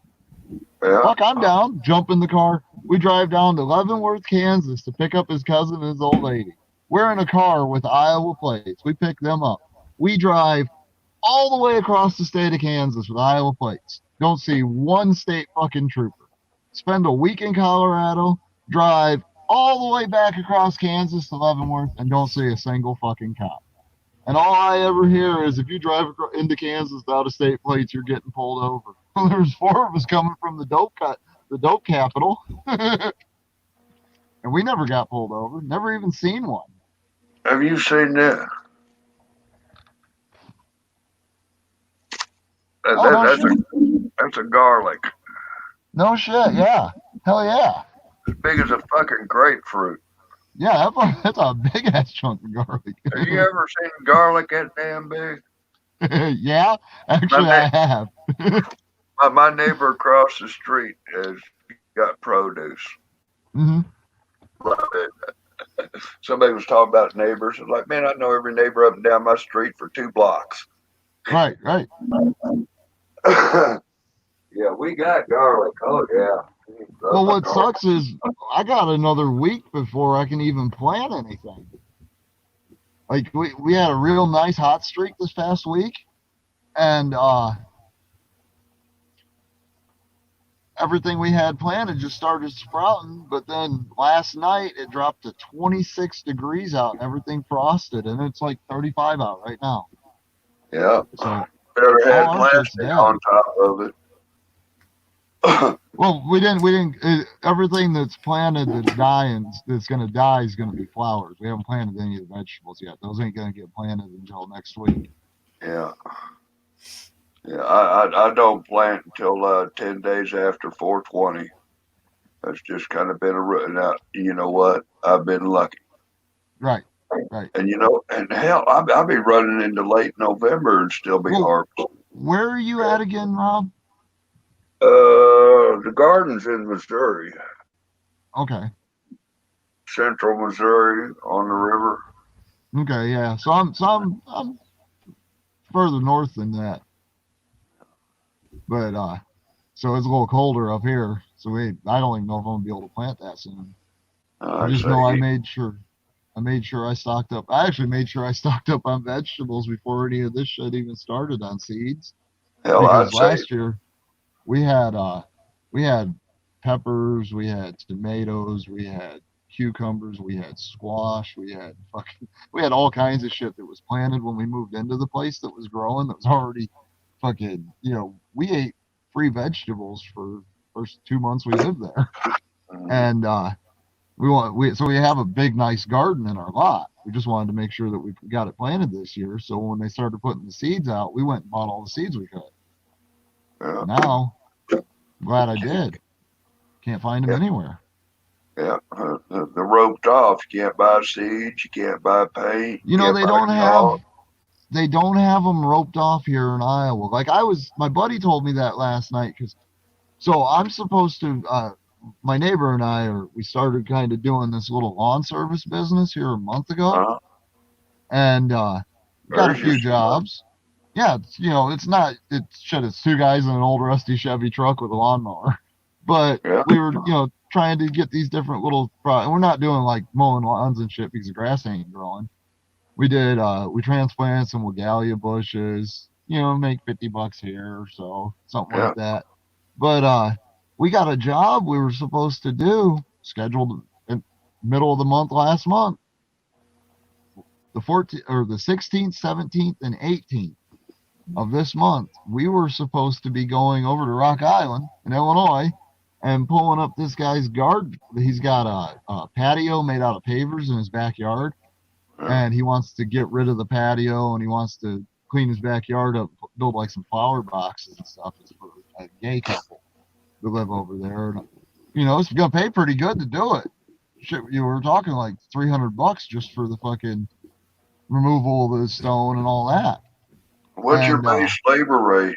[SPEAKER 8] Yeah. Fuck, I'm down. Jump in the car. We drive down to Leavenworth, Kansas to pick up his cousin and his old lady. We're in a car with Iowa plates. We pick them up. We drive all the way across the state of Kansas with Iowa plates. Don't see one state fucking trooper. Spend a week in Colorado, drive all the way back across Kansas to Leavenworth, and don't see a single fucking cop. And all I ever hear is if you drive into Kansas without a state plates, you're getting pulled over. There's 4 of us coming from the dope capital, and we never got pulled over. Never even seen one.
[SPEAKER 6] Have you seen that?
[SPEAKER 8] Oh, no
[SPEAKER 6] That's a garlic.
[SPEAKER 8] No shit. Yeah. Hell yeah.
[SPEAKER 6] As big as a fucking grapefruit.
[SPEAKER 8] Yeah, that's a big ass chunk of garlic.
[SPEAKER 6] Have you ever seen garlic that damn big?
[SPEAKER 8] Yeah, actually I have.
[SPEAKER 6] My neighbor across the street has got produce.
[SPEAKER 8] Hmm.
[SPEAKER 6] Love it. Somebody was talking about neighbors. I was like, man, I know every neighbor up and down my street for 2 blocks.
[SPEAKER 8] Right.
[SPEAKER 6] Yeah, we got garlic. Oh, yeah.
[SPEAKER 8] Well, what sucks is I got another week before I can even plant anything. Like we had a real nice hot streak this past week, and everything we had planted just started sprouting. But then last night it dropped to 26 degrees out and everything frosted, and it's like 35 out right now.
[SPEAKER 6] Yeah.
[SPEAKER 8] So
[SPEAKER 6] better have
[SPEAKER 8] our shit's
[SPEAKER 6] plastic
[SPEAKER 8] dead.
[SPEAKER 6] on top of it.
[SPEAKER 8] Well, we didn't. Everything that's planted that's going to die is going to be flowers. We haven't planted any of the vegetables yet. Those ain't going to get planted until next week.
[SPEAKER 6] Yeah. Yeah, I don't plant until 10 days after 420. That's just kind of been a rut. Now, you know what? I've been lucky.
[SPEAKER 8] Right.
[SPEAKER 6] And and hell, I'll be running into late November and still be harvesting.
[SPEAKER 8] Where are you at again, Rob?
[SPEAKER 6] The garden's in Missouri,
[SPEAKER 8] Okay.
[SPEAKER 6] central Missouri on the river.
[SPEAKER 8] Okay. Yeah. So I'm further north than that, but so it's a little colder up here. So I don't even know if I'm gonna be able to plant that soon. I just know I made sure I stocked up. I actually made sure I stocked up on vegetables before any of this shit even started on seeds.
[SPEAKER 6] Hell,
[SPEAKER 8] Because
[SPEAKER 6] I'd say
[SPEAKER 8] last year we had peppers, we had tomatoes, we had cucumbers, we had squash, we had all kinds of shit that was planted when we moved into the place that was growing that was already fucking, we ate free vegetables for first 2 months we lived there. And we have a big nice garden in our lot. We just wanted to make sure that we got it planted this year. So when they started putting the seeds out, we went and bought all the seeds we could.
[SPEAKER 6] Yeah.
[SPEAKER 8] Now, I'm glad I did. Can't find them anywhere.
[SPEAKER 6] Yeah, they're roped off. You can't buy seeds. You can't buy paint.
[SPEAKER 8] They don't have them roped off here in Iowa. Like my buddy told me that last night so I'm supposed to. My neighbor and I we started kind of doing this little lawn service business here a month ago, and got a few jobs. Yeah, it's 2 guys in an old rusty Chevy truck with a lawnmower. But we were, trying to get these different little, we're not doing like mowing lawns and shit because the grass ain't growing. We did, we transplanted some Wigalia bushes, make $50 here or so, something like that. But we got a job we were supposed to do, scheduled in middle of the month last month. The 14th or the 16th, 17th, and 18th of this month, we were supposed to be going over to Rock Island in Illinois and pulling up this guy's garden. He's got a patio made out of pavers in his backyard, and he wants to get rid of the patio and he wants to clean his backyard up, build like some flower boxes and stuff. It's for a gay couple to live over there. And, it's gonna pay pretty good to do it. Shit, you were talking like $300 just for the fucking removal of the stone and all that.
[SPEAKER 6] What's your base labor rate?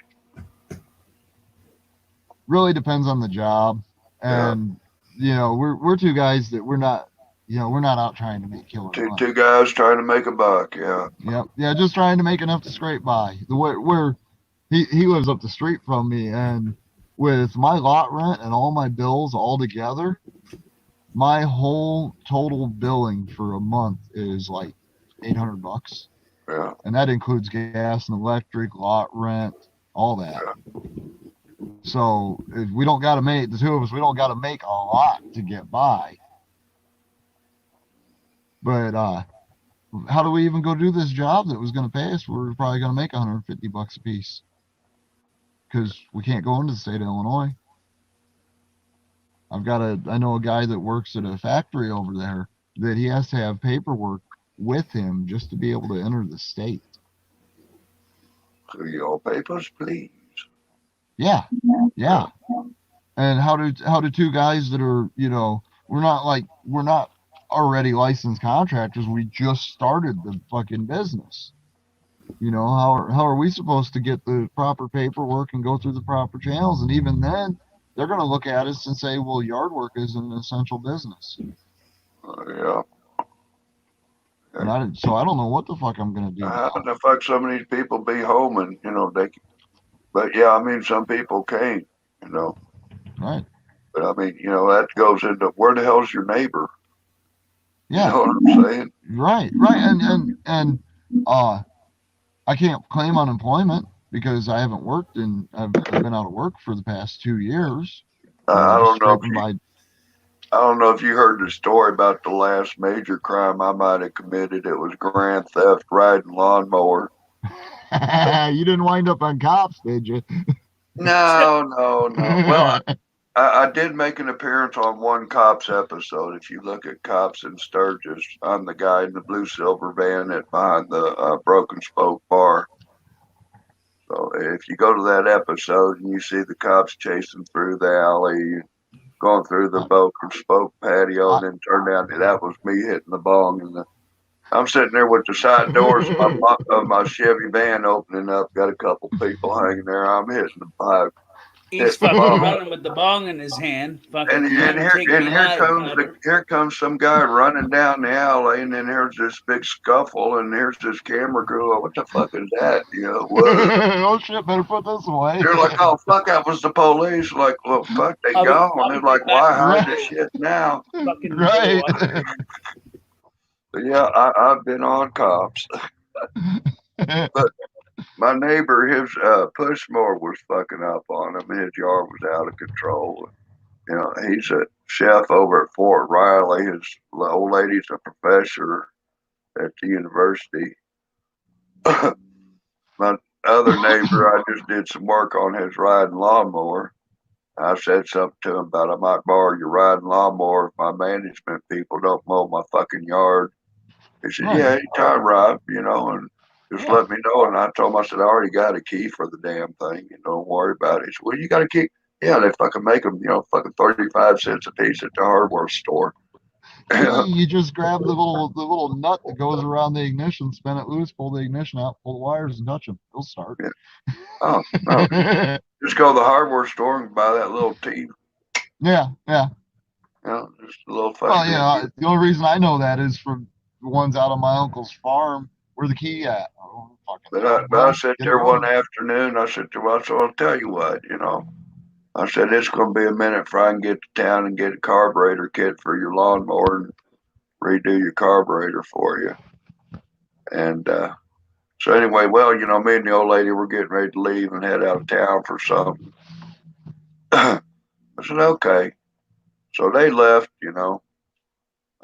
[SPEAKER 8] Really depends on the job, and we're 2 guys that we're not out trying to make killer money.
[SPEAKER 6] Two guys trying to make a buck. Yeah.
[SPEAKER 8] Yep. Yeah, just trying to make enough to scrape by. Where he lives up the street from me, and with my lot rent and all my bills all together, my whole total billing for a month is like $800.
[SPEAKER 6] Yeah.
[SPEAKER 8] And that includes gas and electric, lot rent, all that. Yeah. So we don't got to make, the 2 of us, we don't got to make a lot to get by. But how do we even go do this job that was going to pay us? We're probably going to make $150 a piece. because we can't go into the state of Illinois. I know a guy that works at a factory over there that he has to have paperwork with him just to be able to enter the state.
[SPEAKER 6] Your papers, please.
[SPEAKER 8] Yeah, yeah. And how do two guys that are, we're not already licensed contractors. We just started the fucking business. How are we supposed to get the proper paperwork and go through the proper channels? And even then, they're going to look at us and say, well, yard work is an essential business.
[SPEAKER 6] Yeah.
[SPEAKER 8] And so I don't know what the fuck I'm going to do.
[SPEAKER 6] How the fuck some of these people be home and, but yeah, I mean, some people can't,
[SPEAKER 8] Right.
[SPEAKER 6] But I mean, that goes into where the hell's your neighbor?
[SPEAKER 8] Yeah.
[SPEAKER 6] You know what I'm saying?
[SPEAKER 8] Right. And I can't claim unemployment because I haven't worked and I've been out of work for the past 2 years.
[SPEAKER 6] I don't know if you heard the story about the last major crime I might have committed. It was grand theft, riding lawnmower.
[SPEAKER 8] You didn't wind up on cops, did you?
[SPEAKER 6] No. Well, I did make an appearance on one Cops episode. If you look at Cops in Sturgis, I'm the guy in the blue silver van behind the Broken Spoke bar. So if you go to that episode and you see the cops chasing through the alley, going through the Broken Spoke patio, and then turn down, that was me hitting the bong. And I'm sitting there with the side doors of my Chevy van opening up, got a couple people hanging there. I'm hitting the pipe.
[SPEAKER 1] He's fucking running with the bong in his hand.
[SPEAKER 6] And here comes some guy running down the alley, and then here's this big scuffle, and here's this camera crew. What the fuck is that?
[SPEAKER 8] Oh shit, better put this away.
[SPEAKER 6] They're like, oh fuck, that was the police. Like, well, fuck, they gone. They're like, why hide this shit now?
[SPEAKER 8] Right.
[SPEAKER 6] But yeah, I've been on Cops. But my neighbor, his push mower was fucking up on him. His yard was out of control. He's a chef over at Fort Riley. His old lady's a professor at the university. My other neighbor, I just did some work on his riding lawnmower. I said something to him about I might borrow your riding lawnmower if my management people don't mow my fucking yard. He said, yeah, anytime, Rob, and just let me know. And I told him, I said, I already got a key for the damn thing. Don't worry about it. He said, well, you got a key? Yeah, they fucking make them, fucking 35 cents a piece at the hardware store.
[SPEAKER 8] You just grab the little nut that goes around the ignition, spin it loose, pull the ignition out, pull the wires, and touch them. It'll start.
[SPEAKER 6] Yeah. Oh, no. Just go to the hardware store and buy that little T.
[SPEAKER 8] Yeah.
[SPEAKER 6] Just a little fucking.
[SPEAKER 8] Well, yeah. The only reason I know that is from the ones out on my uncle's farm. Where the key at?
[SPEAKER 6] But I sat there one afternoon. I said, well, so I'll tell you what, I said, it's going to be a minute before I can get to town and get a carburetor kit for your lawnmower and redo your carburetor for you. And so anyway, well, me and the old lady were getting ready to leave and head out of town for something. I said, okay. So they left,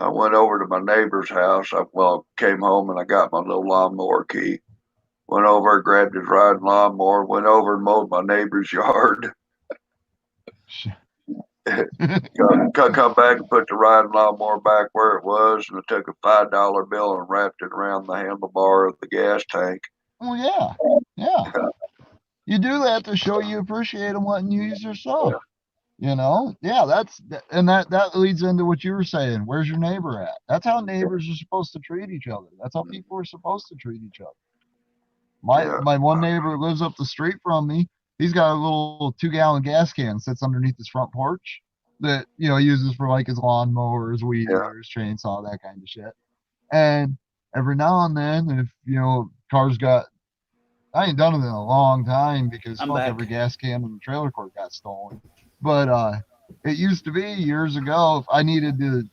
[SPEAKER 6] I went over to my neighbor's house. I came home and I got my little lawnmower key. Went over, grabbed his riding lawnmower, went over and mowed my neighbor's yard. Come back and put the riding lawnmower back where it was, and I took a $5 bill and wrapped it around the handlebar of the gas tank.
[SPEAKER 8] Oh yeah. You do that to show you appreciate them letting you use your stuff. That leads into what you were saying. Where's your neighbor at? That's how neighbors are supposed to treat each other. That's how people are supposed to treat each other. My one neighbor lives up the street from me. He's got a little 2-gallon gas can sits underneath his front porch that he uses for like his lawnmower, his weed eater, his chainsaw, that kind of shit. And every now and then, if cars I ain't done it in a long time because every gas can in the trailer court got stolen. But it used to be years ago, if I needed to,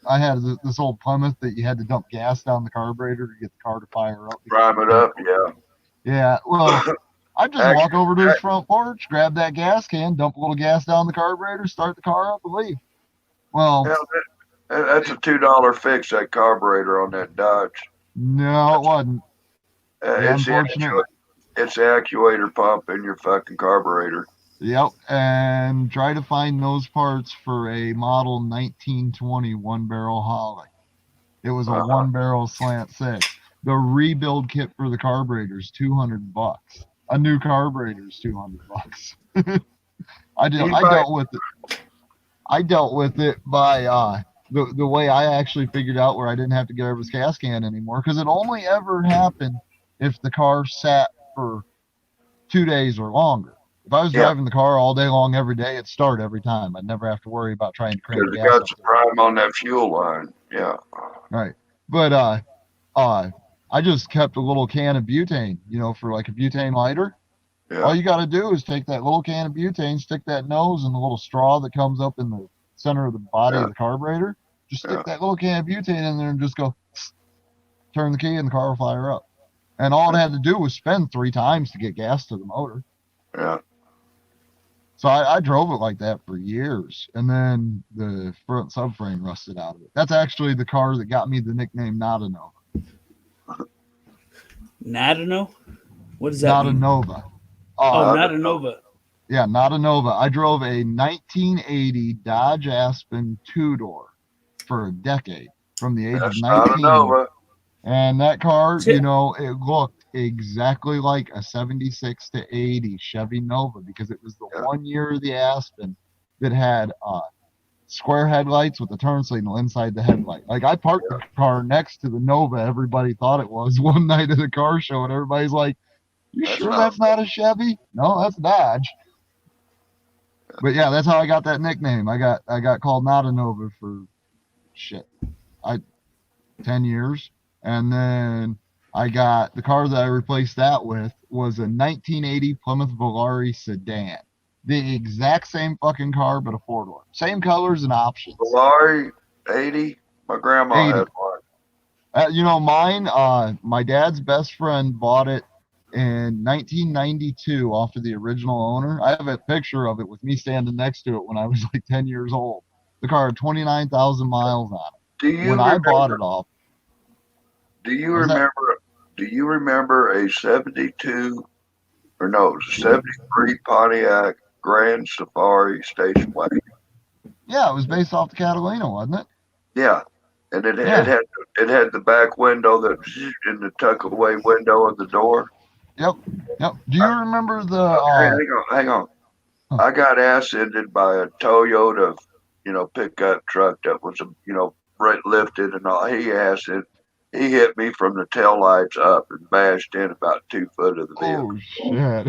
[SPEAKER 8] I had this old Plymouth that you had to dump gas down the carburetor to get the car to fire up.
[SPEAKER 6] Prime it up, yeah.
[SPEAKER 8] Yeah, well, I'd just walk over to his front porch, grab that gas can, dump a little gas down the carburetor, start the car up, and leave. Well,
[SPEAKER 6] that's a $2 fix, that carburetor on that Dodge.
[SPEAKER 8] No, it wasn't.
[SPEAKER 6] It's it's the actuator pump in your fucking carburetor.
[SPEAKER 8] Yep, and try to find those parts for a model 1920 one-barrel Holly. It was a one-barrel slant six. The rebuild kit for the carburetor is $200. A new carburetor is $200. I dealt with it by the way I actually figured out where I didn't have to get every gas can anymore, because it only ever happened if the car sat for 2 days or longer. If I was driving the car all day long every day, it'd start every time. I'd never have to worry about trying to crank
[SPEAKER 6] Because
[SPEAKER 8] gas
[SPEAKER 6] it
[SPEAKER 8] up.
[SPEAKER 6] got some prime on that fuel line. Yeah.
[SPEAKER 8] Right. But I just kept a little can of butane, for like a butane lighter.
[SPEAKER 6] Yeah.
[SPEAKER 8] All you got to do is take that little can of butane, stick that nose in the little straw that comes up in the center of the body of the carburetor. Just stick that little can of butane in there and just go, turn the key and the car will fire up. And all it had to do was spin 3 times to get gas to the motor.
[SPEAKER 6] Yeah.
[SPEAKER 8] So I drove it like that for years. And then the front subframe rusted out of it. That's actually the car that got me the nickname Nada-Nova.
[SPEAKER 1] Nada-Nova? What does that mean?
[SPEAKER 8] Nada-Nova.
[SPEAKER 1] Nada-Nova.
[SPEAKER 8] Yeah, Nada-Nova. I drove a 1980 Dodge Aspen 2-door for a decade from the age of 19.
[SPEAKER 6] Nada-Nova.
[SPEAKER 8] And that car, it looked exactly like a 76 to 80 Chevy Nova, because it was the 1 year of the Aspen that had square headlights with a turn signal inside the headlight. Like, I parked the car next to the Nova everybody thought it was one night at the car show, and everybody's like, "You sure that's not a Chevy?" "No, that's Dodge." But yeah, that's how I got that nickname. I got called Nada-Nova for 10 years. And then I got the car that I replaced that with was a 1980 Plymouth Volare sedan. The exact same fucking car, but a 4-door. Same colors and options.
[SPEAKER 6] Volare 80? My grandma had one.
[SPEAKER 8] Mine, my dad's best friend bought it in 1992 off of the original owner. I have a picture of it with me standing next to it when I was like 10 years old. The car had 29,000 miles on it. I bought it off.
[SPEAKER 6] Do you remember a 72 or no, it was a 73 Pontiac Grand Safari station wagon?
[SPEAKER 8] Yeah, it was based off the Catalina, wasn't it?
[SPEAKER 6] Yeah. And it had the back window that in the tuck away window of the door.
[SPEAKER 8] Yep. Do you remember the
[SPEAKER 6] hang on. I got ass-ended by a Toyota, pickup truck that was right lifted and all. He hit me from the taillights up and bashed in about 2 foot of the vehicle.
[SPEAKER 8] Oh, shit.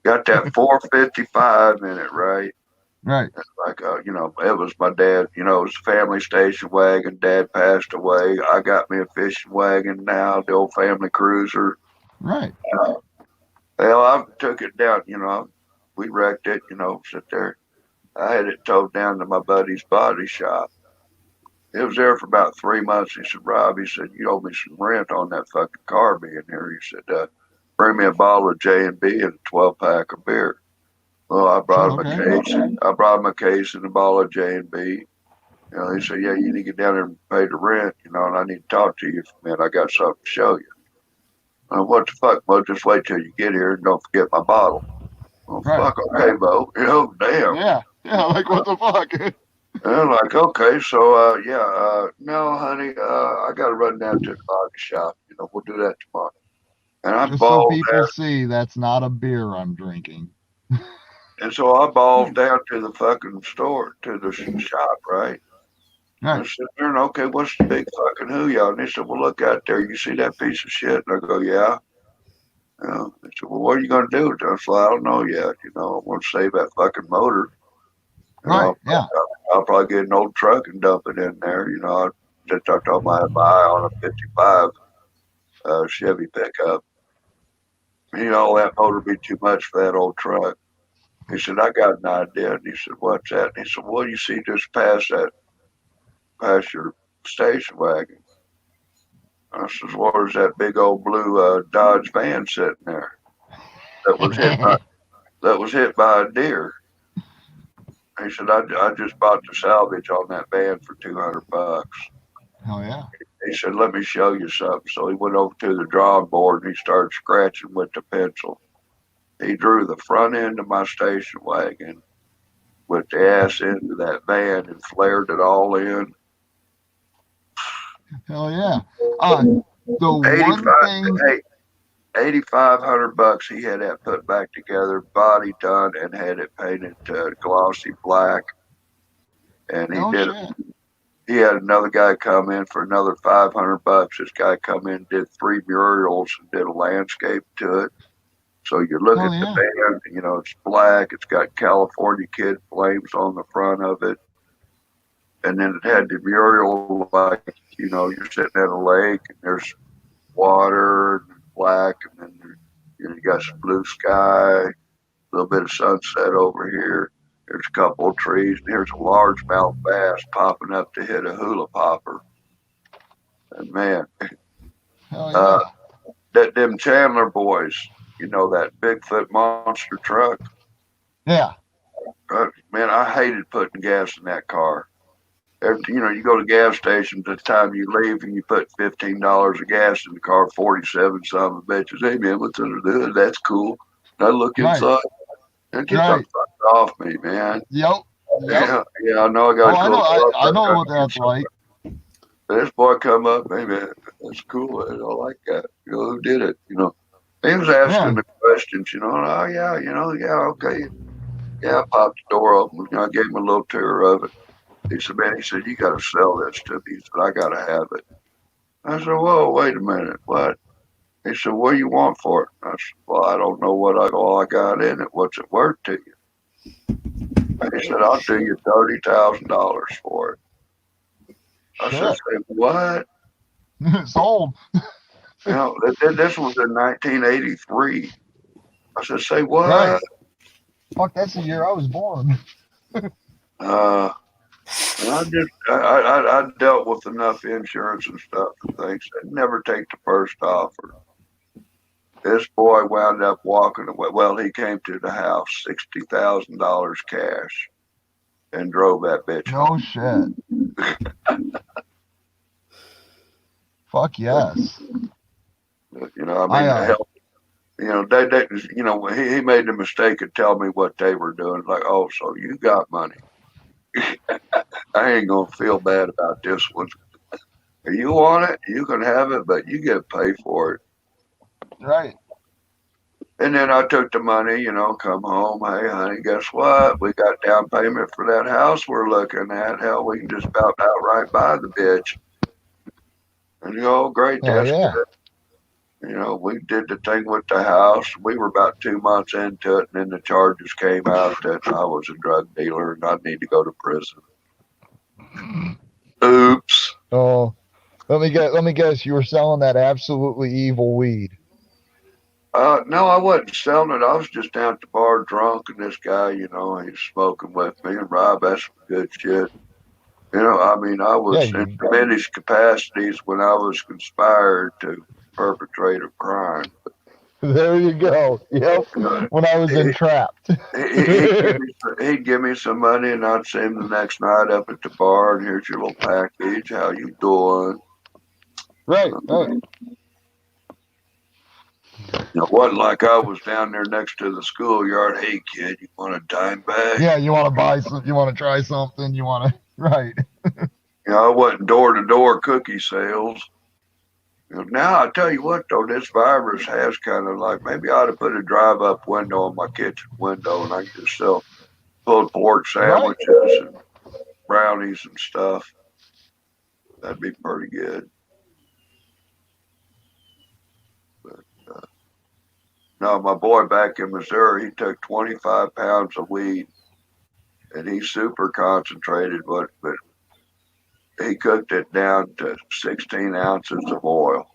[SPEAKER 6] Got that 455 in it, right?
[SPEAKER 8] Right.
[SPEAKER 6] Like, it was my dad, it was a family station wagon. Dad passed away. I got me a fishing wagon now, the old family cruiser.
[SPEAKER 8] Right.
[SPEAKER 6] I took it down, we wrecked it, sit there. I had it towed down to my buddy's body shop. It was there for about 3 months. He said, "Rob," he said, "you owe me some rent on that fucking car being here." He said, "Bring me a bottle of J&B and a 12-pack of beer." Well, I brought him a case. I brought him a case and a bottle of J&B. He said, "Yeah, you need to get down there and pay the rent, and I need to talk to you for a minute. I got something to show you." "What the fuck?" "Well, just wait till you get here and don't forget my bottle." "Well, fuck, okay, Bo." Damn.
[SPEAKER 8] Yeah, like what the fuck?
[SPEAKER 6] And I'm like, okay, so no, honey, I got to run down to the body shop. We'll do that tomorrow. And I
[SPEAKER 8] Just
[SPEAKER 6] balled
[SPEAKER 8] so people
[SPEAKER 6] down.
[SPEAKER 8] see, that's not a beer I'm drinking.
[SPEAKER 6] And so I balled down to the fucking store, to the shop, right?
[SPEAKER 8] Right.
[SPEAKER 6] I said, "Okay, what's the big fucking hoo-yah?" And they said, "Well, look out there. You see that piece of shit?" And I go, "Yeah." They said, "Well, what are you going to do with it?" I said, "I don't know yet. I want to save that fucking motor.
[SPEAKER 8] Right,
[SPEAKER 6] I'll probably get an old truck and dump it in there. I told my buy on a 55 Chevy pickup. That motor would be too much for that old truck." He said, "I got an idea." And he said, "What's that?" And he said, "Well, you see just past your station wagon." I said, "Where's that big old blue Dodge van sitting there that was hit by a deer?" He said, I just bought the salvage on that van for $200.
[SPEAKER 8] Oh, yeah.
[SPEAKER 6] he said, let me show you something. So he went over to the drawing board and he started scratching with the pencil. He drew the front end of my station wagon with the ass end of that van and flared it all in.
[SPEAKER 8] Hell yeah. The one
[SPEAKER 6] 85,
[SPEAKER 8] thing,
[SPEAKER 6] hey, $8,500 he had that put back together, body done, and had it painted glossy black. And he
[SPEAKER 8] no
[SPEAKER 6] did.
[SPEAKER 8] shit.
[SPEAKER 6] He had another guy come in for another $500. This guy come in, did 3 murals, and did a landscape to it. So you look
[SPEAKER 8] Hell
[SPEAKER 6] at the
[SPEAKER 8] yeah.
[SPEAKER 6] van, you know, it's black. It's got California Kid flames on the front of it. And then it had the mural like, you know, you're sitting at a lake and there's water and black, and then you got some blue sky, a little bit of sunset over here. There's a couple of trees, and here's a largemouth bass popping up to hit a hula popper. And man,
[SPEAKER 8] Hell yeah.
[SPEAKER 6] them Chandler boys, you know, that Bigfoot monster truck.
[SPEAKER 8] Yeah.
[SPEAKER 6] Man, I hated putting gas in that car. You know, you go to gas stations at the time you leave and you put $15 of gas in the car, 47 son of a bitches. Hey man, what's under the hood? That's cool. And I look
[SPEAKER 8] Right.
[SPEAKER 6] inside and get the fuck off me, man.
[SPEAKER 8] Yep.
[SPEAKER 6] Yeah, I know I got
[SPEAKER 8] I know what that's like.
[SPEAKER 6] This boy come up, hey man, that's cool. I like that. You know, who did it? You know, he was asking the questions, you know, and, oh yeah, you know, yeah, okay. Yeah, I popped the door open. You know, I gave him a little tour of it. He said, man, he said, you got to sell this to me. He said, I got to have it. I said, whoa, wait a minute. What? He said, what do you want for it? I said, well, I don't know what all I got in it. What's it worth to you? He said, I'll do you $30,000 for it. I said, say, what?
[SPEAKER 8] Sold.
[SPEAKER 6] You know, this was in 1983. I said, say what?
[SPEAKER 8] Right. Fuck, that's the year I was born.
[SPEAKER 6] I dealt with enough insurance and stuff and things. I'd never take the first offer. This boy wound up walking away. Well, he came to the house, $60,000 cash, and drove that bitch home.
[SPEAKER 8] Shit. Fuck yes.
[SPEAKER 6] You know, I mean, you know, they you know, he made the mistake of telling me what they were doing. Like, oh, so you got money. I ain't gonna feel bad about this one. You want it, you can have it, but you get paid for it.
[SPEAKER 8] Right.
[SPEAKER 6] And then I took the money, you know, come home. Hey, honey, guess what? We got down payment for that house we're looking at. Hell, we can just about outright buy the bitch. And you go, oh, great, that's good. You know, we did the thing with the house. We were about 2 months into it, and then the charges came out that I was a drug dealer and I'd need to go to prison. Oops.
[SPEAKER 8] Oh, let me guess. You were selling that absolutely evil weed.
[SPEAKER 6] No, I wasn't selling it. I was just down at the bar drunk, and this guy, you know, he's smoking with me. And Rob, that's some good shit. You know, I mean, I was in diminished capacities when I was conspired to perpetrate a crime.
[SPEAKER 8] There you go. Yep. When I was entrapped.
[SPEAKER 6] He'd give me some money, and I'd see him the next night up at the bar, and here's your little package. How you doing?
[SPEAKER 8] Right.
[SPEAKER 6] You know, it wasn't like I was down there next to the schoolyard. Hey, kid, you want a dime bag?
[SPEAKER 8] Yeah, you want to buy some? You want to try something? You want to? Right.
[SPEAKER 6] You know, I wasn't door-to-door cookie sales. You know, now, I tell you what, though, this virus has kind of like, maybe I ought to put a drive-up window on my kitchen window, and I can just sell pulled pork sandwiches and brownies and stuff. That'd be pretty good. No, my boy back in Missouri, he took 25 pounds of weed, and he super concentrated, but he cooked it down to 16 ounces of oil.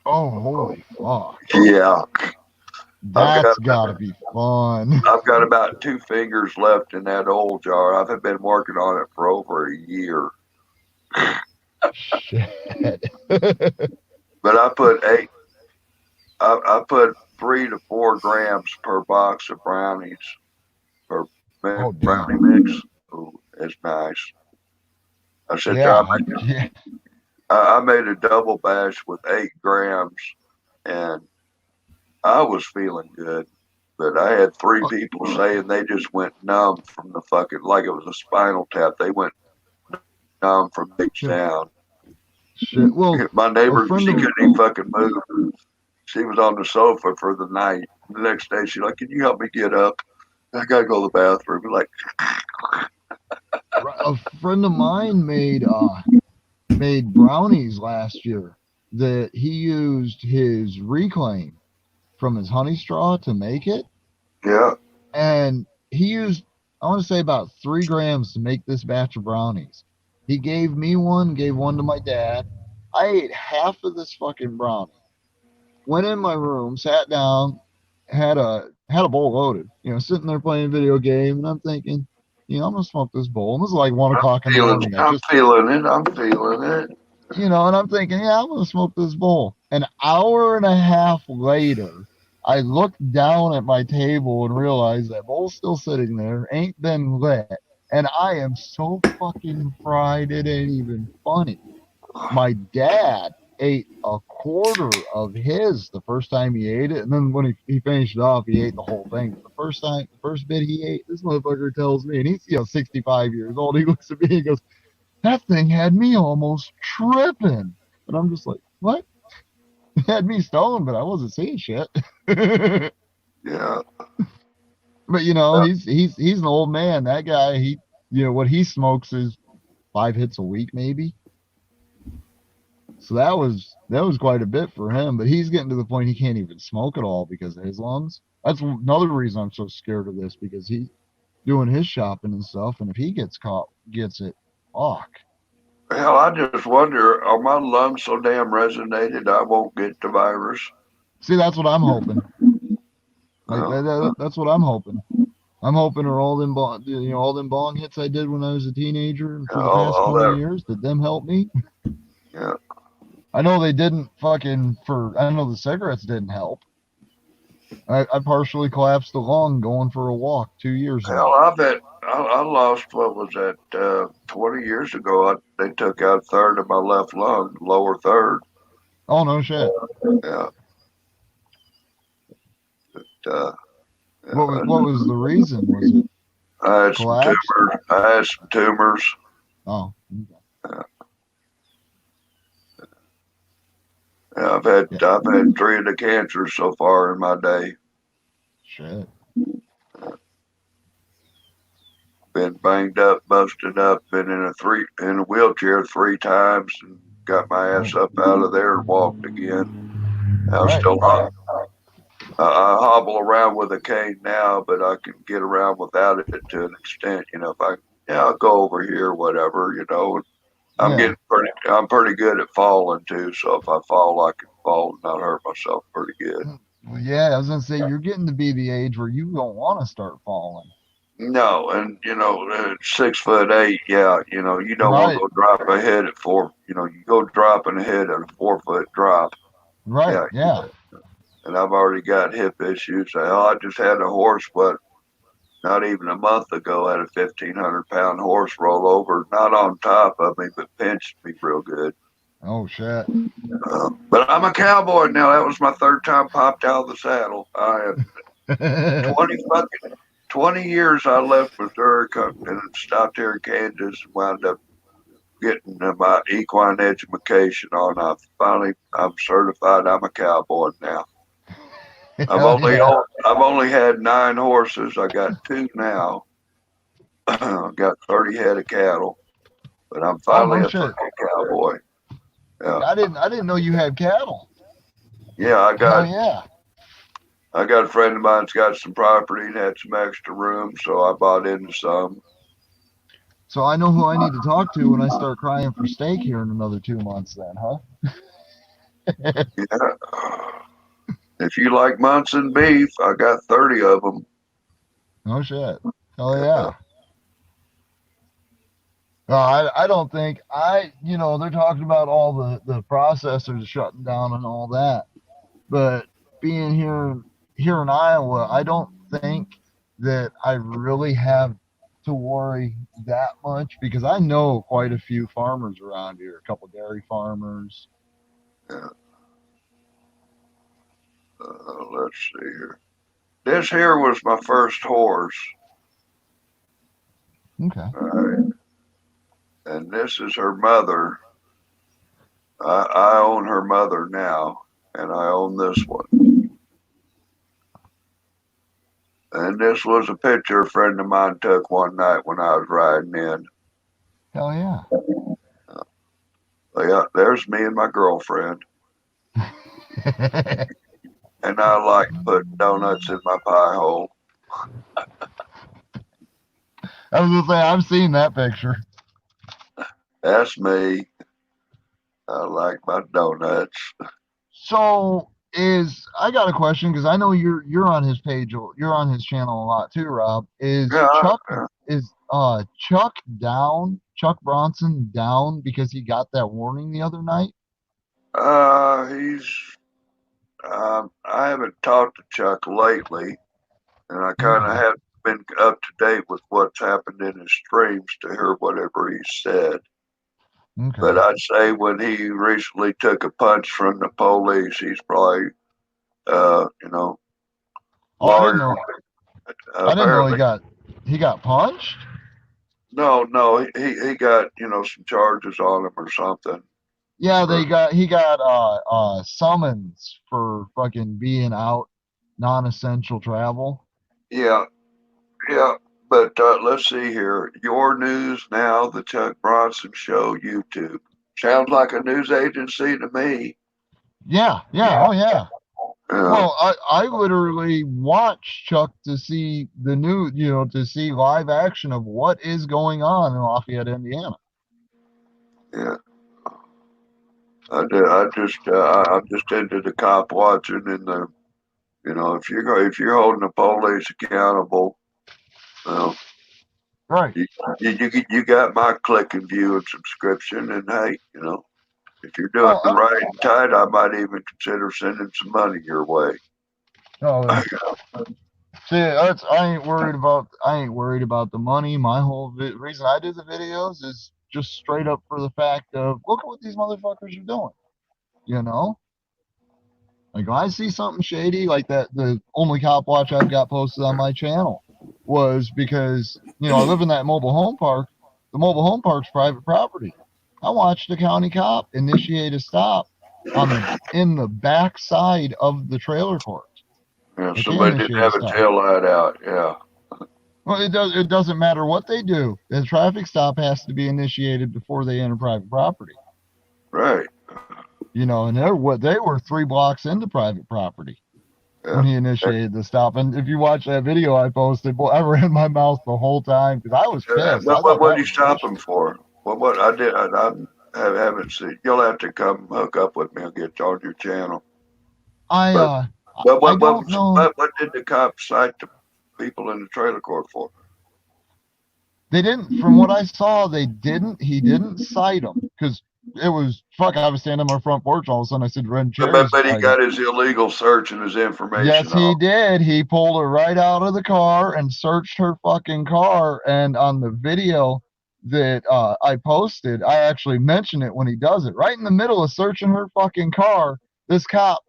[SPEAKER 8] Oh, holy fuck.
[SPEAKER 6] Yeah.
[SPEAKER 8] That's gotta be fun.
[SPEAKER 6] I've got about 2 fingers left in that oil jar. I've been working on it for over a year.
[SPEAKER 8] Shit.
[SPEAKER 6] But I put I put 3 to 4 grams per box of brownies per brownie mix. Ooh, it's nice. I said, I made a double bash with 8 grams, and I was feeling good. But I had 3 people saying they just went numb from the fucking, like it was a spinal tap. They went numb from each down.
[SPEAKER 8] Shit. Well,
[SPEAKER 6] My neighbor,
[SPEAKER 8] friend
[SPEAKER 6] she
[SPEAKER 8] of-
[SPEAKER 6] couldn't even fucking move. She was on the sofa for the night. The next day, she's like, "Can you help me get up? I gotta go to the bathroom." I'm like,
[SPEAKER 8] a friend of mine made brownies last year that he used his reclaim from his honey straw to make it,
[SPEAKER 6] yeah,
[SPEAKER 8] and he used, I want to say, about 3 grams to make this batch of brownies. He gave me one, gave one to my dad. I ate half of this fucking brownie, went in my room, sat down, had a bowl loaded, sitting there playing a video game, and I'm thinking, I'm gonna smoke this bowl. And this is like 1 o'clock in the morning.
[SPEAKER 6] I'm feeling it. I'm feeling it.
[SPEAKER 8] And I'm thinking, yeah, I'm gonna smoke this bowl. An hour and a half later, I looked down at my table and realized that bowl's still sitting there, ain't been lit, and I am so fucking fried it ain't even funny. My dad ate a quarter of his the first time he ate it, and then when he finished it off, he ate the whole thing. But the first bit he ate, this motherfucker tells me, and he's 65 years old. He looks at me and goes, "That thing had me almost tripping," and I'm just like, "What?" It had me stoned, but I wasn't seeing shit.
[SPEAKER 6] Yeah.
[SPEAKER 8] But he's an old man. That guy, what he smokes is 5 hits a week, maybe. So that was quite a bit for him, but he's getting to the point he can't even smoke at all because of his lungs. That's another reason I'm so scared of this, because he's doing his shopping and stuff, and if he gets it, fuck.
[SPEAKER 6] Hell, I just wonder, are my lungs so damn resonated I won't get the virus?
[SPEAKER 8] See, that's what I'm hoping. That's what I'm hoping. I'm hoping are all them bong hits I did when I was a teenager and for the past 20 years, did them help me?
[SPEAKER 6] Yeah.
[SPEAKER 8] I know they didn't I know the cigarettes didn't help. I partially collapsed a lung going for a walk 2 years ago.
[SPEAKER 6] Hell, I lost, what was that, 20 years ago, they took out a third of my left lung, lower third.
[SPEAKER 8] Oh, no shit.
[SPEAKER 6] Yeah. But,
[SPEAKER 8] what was the reason? Was it
[SPEAKER 6] I had
[SPEAKER 8] collapse?
[SPEAKER 6] some tumors.
[SPEAKER 8] Oh.
[SPEAKER 6] Yeah. Yeah, I've had 3 of the cancers so far in my day.
[SPEAKER 8] Shit.
[SPEAKER 6] Been banged up, busted up, been in a wheelchair 3 times, and got my ass up out of there and walked again. I hobble around with a cane now, but I can get around without it to an extent. I'll go over here, whatever. I'm pretty good at falling too. So if I fall, I can fall and not hurt myself pretty good.
[SPEAKER 8] Well, yeah, I was gonna say you're getting to be the age where you don't want to start falling.
[SPEAKER 6] No, and 6'8", yeah, you don't want to go drop a head at 4. You go dropping a head at a 4-foot drop.
[SPEAKER 8] Right. Yeah.
[SPEAKER 6] And I've already got hip issues. I just had a horse, but not even a month ago, I had a 1,500-pound horse roll over, not on top of me, but pinched me real good.
[SPEAKER 8] Oh shit.
[SPEAKER 6] But I'm a cowboy now. That was my 3rd time popped out of the saddle. I had 20 years I left Missouri and stopped here in Kansas and wound up getting my equine education on. I'm certified. I'm a cowboy now. I've only had 9 horses. I got 2 now. I've got 30 head of cattle, but I'm finally a fucking cowboy. Yeah.
[SPEAKER 8] I didn't know you had cattle.
[SPEAKER 6] Yeah, I got a friend of mine's got some property and had some extra room, so I bought into some.
[SPEAKER 8] So I know who I need to talk to when I start crying for steak here in another 2 months then, huh?
[SPEAKER 6] Yeah. If you like Munson beef, I got 30 of them.
[SPEAKER 8] Oh shit. Hell yeah. No, I don't think they're talking about all the processors shutting down and all that. But being here in Iowa, I don't think that I really have to worry that much because I know quite a few farmers around here, a couple dairy farmers.
[SPEAKER 6] Yeah. Let's see here. This here was my first horse.
[SPEAKER 8] Okay.
[SPEAKER 6] All right. And this is her mother. I own her mother now, and I own this one. And this was a picture a friend of mine took one night when I was riding in.
[SPEAKER 8] Hell yeah.
[SPEAKER 6] Yeah, there's me and my girlfriend. And I like to put donuts in my pie hole.
[SPEAKER 8] I was gonna say I've seen that picture.
[SPEAKER 6] That's me. I like my donuts.
[SPEAKER 8] So I got a question because I know you're on his page, you're on his channel a lot too, Rob. Is Chuck down? Chuck Bronson down because he got that warning the other night?
[SPEAKER 6] I haven't talked to Chuck lately, and I kind of haven't been up to date with what's happened in his streams to hear whatever he said.
[SPEAKER 8] Okay.
[SPEAKER 6] But I'd say when he recently took a punch from the police, he's probably,
[SPEAKER 8] Oh, I didn't know. I didn't know he got punched.
[SPEAKER 6] No, he got some charges on him or something.
[SPEAKER 8] Yeah, he got summons for fucking being out non-essential travel.
[SPEAKER 6] Yeah. But let's see here. Your News Now, the Chuck Bronson Show, YouTube. Sounds like a news agency to me.
[SPEAKER 8] Yeah. Oh yeah.
[SPEAKER 6] Yeah.
[SPEAKER 8] Well, I literally watch Chuck to see the news, to see live action of what is going on in Lafayette, Indiana.
[SPEAKER 6] Yeah. I'm just into the cop watching and if you're holding the police accountable, well,
[SPEAKER 8] Right.
[SPEAKER 6] you got my click and view and subscription, and hey, if you're doing the right and tight, I might even consider sending some money your way.
[SPEAKER 8] Oh, see, I ain't worried about the money. My whole reason I do the videos is just straight up for the fact of look at what these motherfuckers are doing. Like when I see something shady like that, the only cop watch I've got posted on my channel was because I live in that mobile home park. The mobile home park's private property. I watched a county cop initiate a stop in the back side of the trailer court.
[SPEAKER 6] Yeah, somebody didn't have a tail light out. Yeah.
[SPEAKER 8] Well, it doesn't matter what they do. The traffic stop has to be initiated before they enter private property.
[SPEAKER 6] Right.
[SPEAKER 8] And they were 3 blocks into private property when he initiated the stop. And if you watch that video I posted, boy, I ran my mouth the whole time because I was pissed.
[SPEAKER 6] What did you stop him for? What I did, I haven't seen. You'll have to come hook up with me and get on your channel.
[SPEAKER 8] I don't know.
[SPEAKER 6] What did the cops cite the people in the trailer court for?
[SPEAKER 8] They didn't. From what I saw, they didn't. He didn't cite them because it was I was standing on my front porch. All of a sudden, I said, "Red chairs."
[SPEAKER 6] But he got his illegal search and his information.
[SPEAKER 8] Yes, he did. He pulled her right out of the car and searched her fucking car. And on the video that I posted, I actually mentioned it when he does it. Right in the middle of searching her fucking car, this cop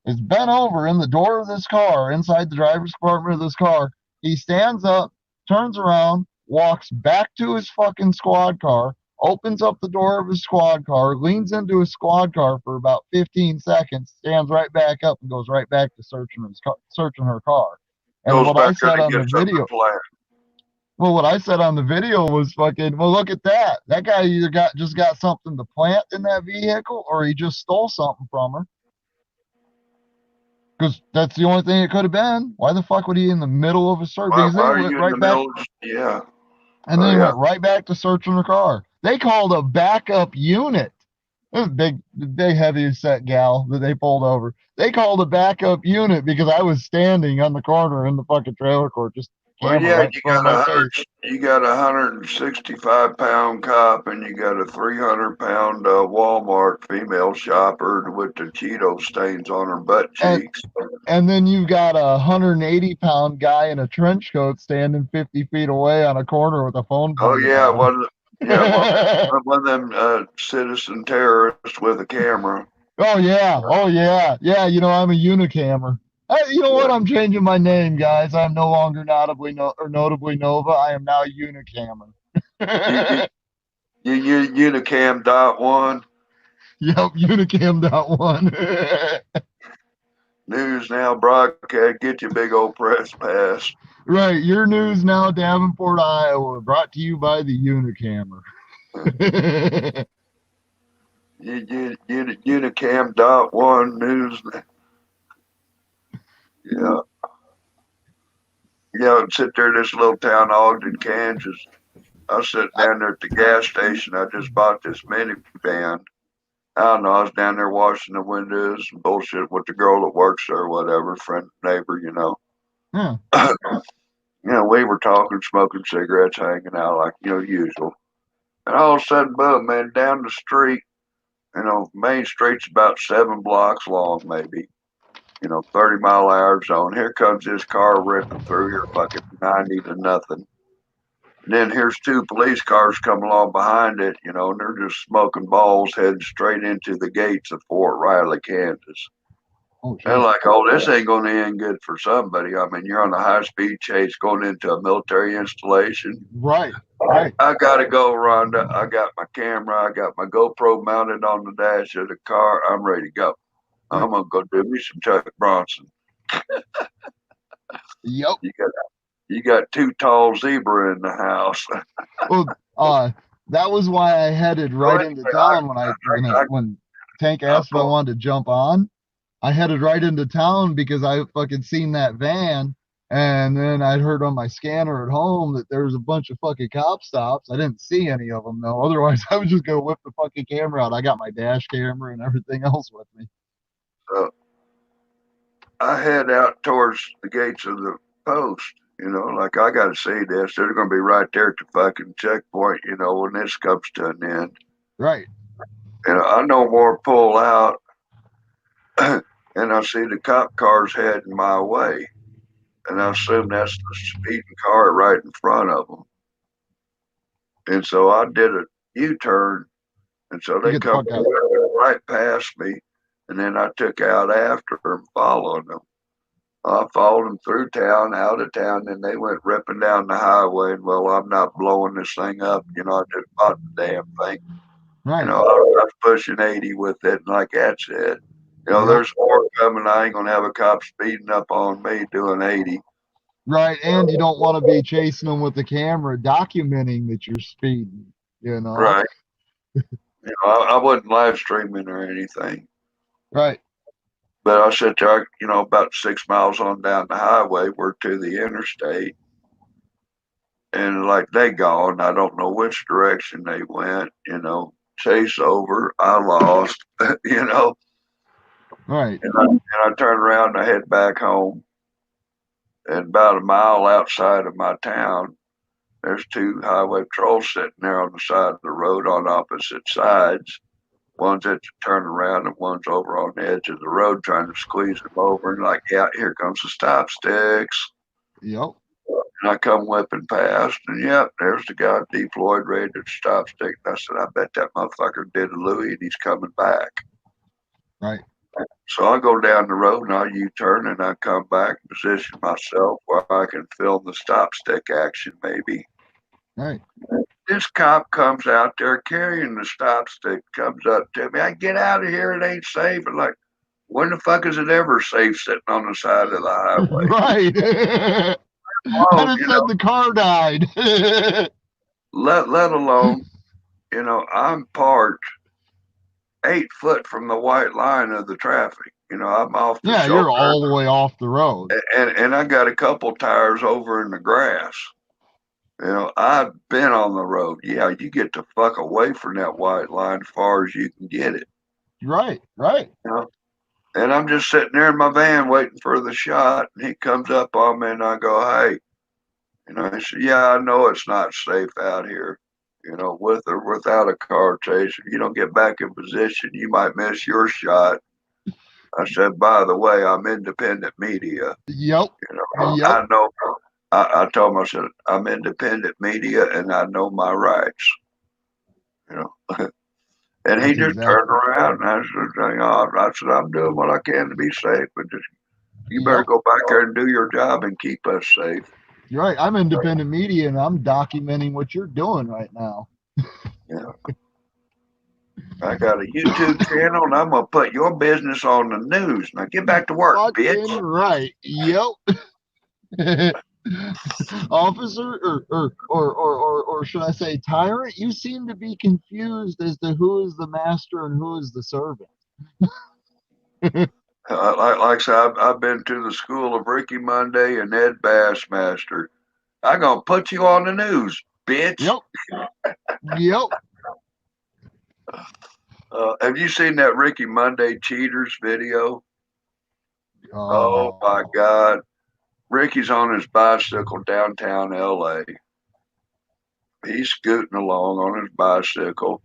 [SPEAKER 8] is bent over in the door of this car, inside the driver's compartment of this car. He stands up, turns around, walks back to his fucking squad car, opens up the door of his squad car, leans into his squad car for about 15 seconds, stands right back up, and goes right back to searching her car. And what I said on the video, what I said on the video was fucking, well, look at that. That guy either just got something to plant in that vehicle, or he just stole something from her. Because that's the only thing it could have been. Why the fuck would he in the middle of a search?
[SPEAKER 6] Why are you in the middle? Yeah.
[SPEAKER 8] And then he went right back to searching her car. They called a backup unit. It was a big heavy set gal that they pulled over. They called a backup unit because I was standing on the corner in the fucking trailer court, just
[SPEAKER 6] Well,
[SPEAKER 8] camera
[SPEAKER 6] yeah,
[SPEAKER 8] right in front of my face.
[SPEAKER 6] you got a 165-pound cop, and you got a 300-pound Walmart female shopper with the Cheeto stains on her butt
[SPEAKER 8] And
[SPEAKER 6] cheeks.
[SPEAKER 8] and then you've got a 180-pound guy in a trench coat standing 50 feet away on a corner with a phone
[SPEAKER 6] Oh
[SPEAKER 8] pointed
[SPEAKER 6] yeah,
[SPEAKER 8] at him.
[SPEAKER 6] one of them citizen terrorists with a camera.
[SPEAKER 8] Oh yeah. You know, I'm a unicammer. You know what? I'm changing my name, guys. I'm no longer notably Nova. I am now unicammer.
[SPEAKER 6] Unicam.1
[SPEAKER 8] Yep, unicam.1.
[SPEAKER 6] News Now broadcast. Get your big old press pass.
[SPEAKER 8] Right, your news now, Davenport, Iowa, brought to you by the unicammer.
[SPEAKER 6] Unicam.1 news. Yeah. Sit there in this little town, Ogden, Kansas. I was sitting down there at the gas station. I just bought this minivan. I don't know. I was down there washing the windows and bullshit with the girl that works there or whatever, friend, neighbor,
[SPEAKER 8] Yeah.
[SPEAKER 6] We were talking, smoking cigarettes, hanging out like, usual. And all of a sudden, boom, man, down the street, Main Street's about 7 blocks long, maybe, 30-mile-an-hour zone. Here comes this car ripping through here, fucking 90 to nothing. And then here's 2 police cars come along behind it, and they're just smoking balls heading straight into the gates of Fort Riley, Kansas.
[SPEAKER 8] Oh,
[SPEAKER 6] And like, this ain't going to end good for somebody. I mean, you're on a high-speed chase going into a military installation.
[SPEAKER 8] Right.
[SPEAKER 6] I got to go, Rhonda. I got my camera. I got my GoPro mounted on the dash of the car. I'm ready to go. I'm going to go do me some Chuck Bronson.
[SPEAKER 8] Yep.
[SPEAKER 6] You got 2 tall zebra in the house.
[SPEAKER 8] Well, that was why I headed right into town when Tank asked if I wanted to jump on. I headed right into town because I fucking seen that van, and then I'd heard on my scanner at home that there was a bunch of fucking cop stops. I didn't see any of them though. Otherwise, I was just gonna whip the fucking camera out. I got my dash camera and everything else with me.
[SPEAKER 6] So I head out towards the gates of the post. Like, I got to see this. They're going to be right there at the fucking checkpoint, when this comes to an end.
[SPEAKER 8] Right.
[SPEAKER 6] I no more pull out, and I see the cop cars heading my way. And I assume that's the speeding car right in front of them. And so I did a U-turn, and so they come right past me, and then I took out after them, following them. I followed them through town, out of town, and they went ripping down the highway. And, well, I'm not blowing this thing up. I just bought the damn thing.
[SPEAKER 8] Right.
[SPEAKER 6] I was pushing 80 with it, and like that's it. There's more coming. I ain't going to have a cop speeding up on me doing 80.
[SPEAKER 8] Right, and you don't want to be chasing them with the camera, documenting that you're speeding,
[SPEAKER 6] Right. I wasn't live streaming or anything.
[SPEAKER 8] Right.
[SPEAKER 6] But I sit there, about 6 miles on down the highway. We're to the interstate. And like, they gone. I don't know which direction they went, chase over. I lost,
[SPEAKER 8] Right.
[SPEAKER 6] And I turn around and I head back home. And about a mile outside of my town, there's 2 highway patrols sitting there on the side of the road on opposite sides. One's at the turnaround and one's over on the edge of the road trying to squeeze them over. And like, yeah, here comes the stop sticks.
[SPEAKER 8] Yep.
[SPEAKER 6] And I come whipping past, and yep, there's the guy deployed, ready to stop stick. And I said, I bet that motherfucker did a Louis and he's coming back.
[SPEAKER 8] Right.
[SPEAKER 6] So I go down the road and I U-turn and I come back, position myself where I can film the stop stick action maybe.
[SPEAKER 8] Right.
[SPEAKER 6] This cop comes out there carrying the stop stick, comes up to me. I get out of here. It ain't safe. And like, when the fuck is it ever safe sitting on the side of the highway?
[SPEAKER 8] Right. I just said the car died.
[SPEAKER 6] let alone, I'm parked 8 foot from the white line of the traffic. I'm off the shoulder.
[SPEAKER 8] You're all the way off the road.
[SPEAKER 6] And I got a couple tires over in the grass. I've been on the road. Yeah, you get the fuck away from that white line as far as you can get it.
[SPEAKER 8] Right.
[SPEAKER 6] And I'm just sitting there in my van waiting for the shot. And he comes up on me and I go, hey, And I said, yeah, I know it's not safe out here. You know, with or without a car chase, if you don't get back in position, you might miss your shot. I said, by the way, I'm independent media.
[SPEAKER 8] Yep.
[SPEAKER 6] You know,
[SPEAKER 8] Yep.
[SPEAKER 6] I know. I told him, I said, I'm independent media and I know my rights. You know, and he
[SPEAKER 8] That's
[SPEAKER 6] just
[SPEAKER 8] exactly.
[SPEAKER 6] turned around and I said, I'm doing what I can to be safe, but just you better
[SPEAKER 8] Yep.
[SPEAKER 6] go back there and do your job and keep us safe.
[SPEAKER 8] You're right. I'm independent media and I'm documenting what you're doing right now.
[SPEAKER 6] Yeah. I got a YouTube channel and I'm gonna put your business on the news. Now get back to work,
[SPEAKER 8] Fucking
[SPEAKER 6] bitch.
[SPEAKER 8] right. Yep. Officer, or should I say tyrant? You seem to be confused as to who is the master and who is the servant.
[SPEAKER 6] Like I said, I've been to the school of Ricky Monday and Ed Bassmaster. I'm gonna put you on the news, bitch.
[SPEAKER 8] Yep. Yep.
[SPEAKER 6] Have you seen that Ricky Monday cheaters video? Oh my
[SPEAKER 8] Oh.
[SPEAKER 6] God. Ricky's on his bicycle downtown LA. He's scooting along on his bicycle.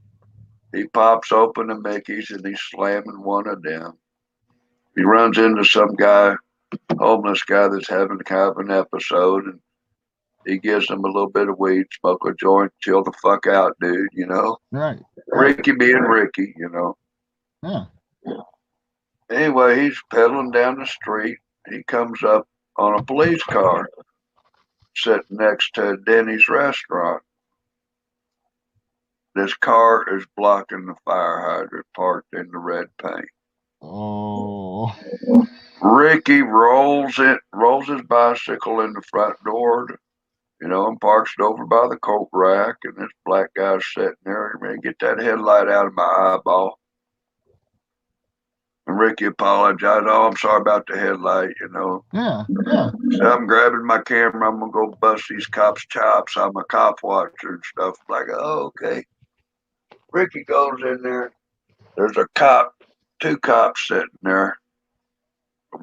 [SPEAKER 6] He pops open the Mickey's and he's slamming one of them. He runs into some guy, homeless guy that's having kind of an episode, and he gives him a little bit of weed, smoke a joint, chill the fuck out, dude, you know?
[SPEAKER 8] Right.
[SPEAKER 6] Ricky being Ricky, you know?
[SPEAKER 8] Yeah.
[SPEAKER 6] Anyway, he's pedaling down the street. He comes up on a police car sitting next to Denny's restaurant. This car is blocking the fire hydrant parked in the red paint.
[SPEAKER 8] Oh.
[SPEAKER 6] Ricky rolls his bicycle in the front door, you know, and parks it over by the coat rack. And this black guy's sitting there, man, get that headlight out of my eyeball. And Ricky apologized. Oh, I'm sorry about the headlight, you know.
[SPEAKER 8] Yeah. Yeah.
[SPEAKER 6] So I'm grabbing my camera. I'm going to go bust these cops' chops. I'm a cop watcher and stuff. Like, oh, okay. Ricky goes in there. There's two cops sitting there.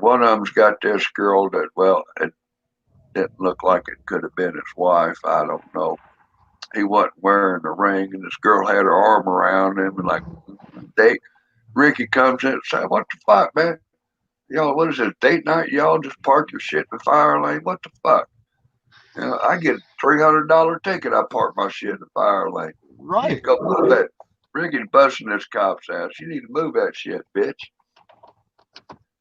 [SPEAKER 6] One of them's got this girl that, well, it didn't look like it could have been his wife. I don't know. He wasn't wearing a ring, and this girl had her arm around him. And like, Ricky comes in and says, what the fuck, man? Y'all, what is it, date night? Y'all just park your shit in the fire lane? What the fuck? You know, I get a $300 ticket. I park my shit in the fire lane.
[SPEAKER 8] Right.
[SPEAKER 6] Go move that. Ricky's busting this cop's ass. You need to move that shit, bitch.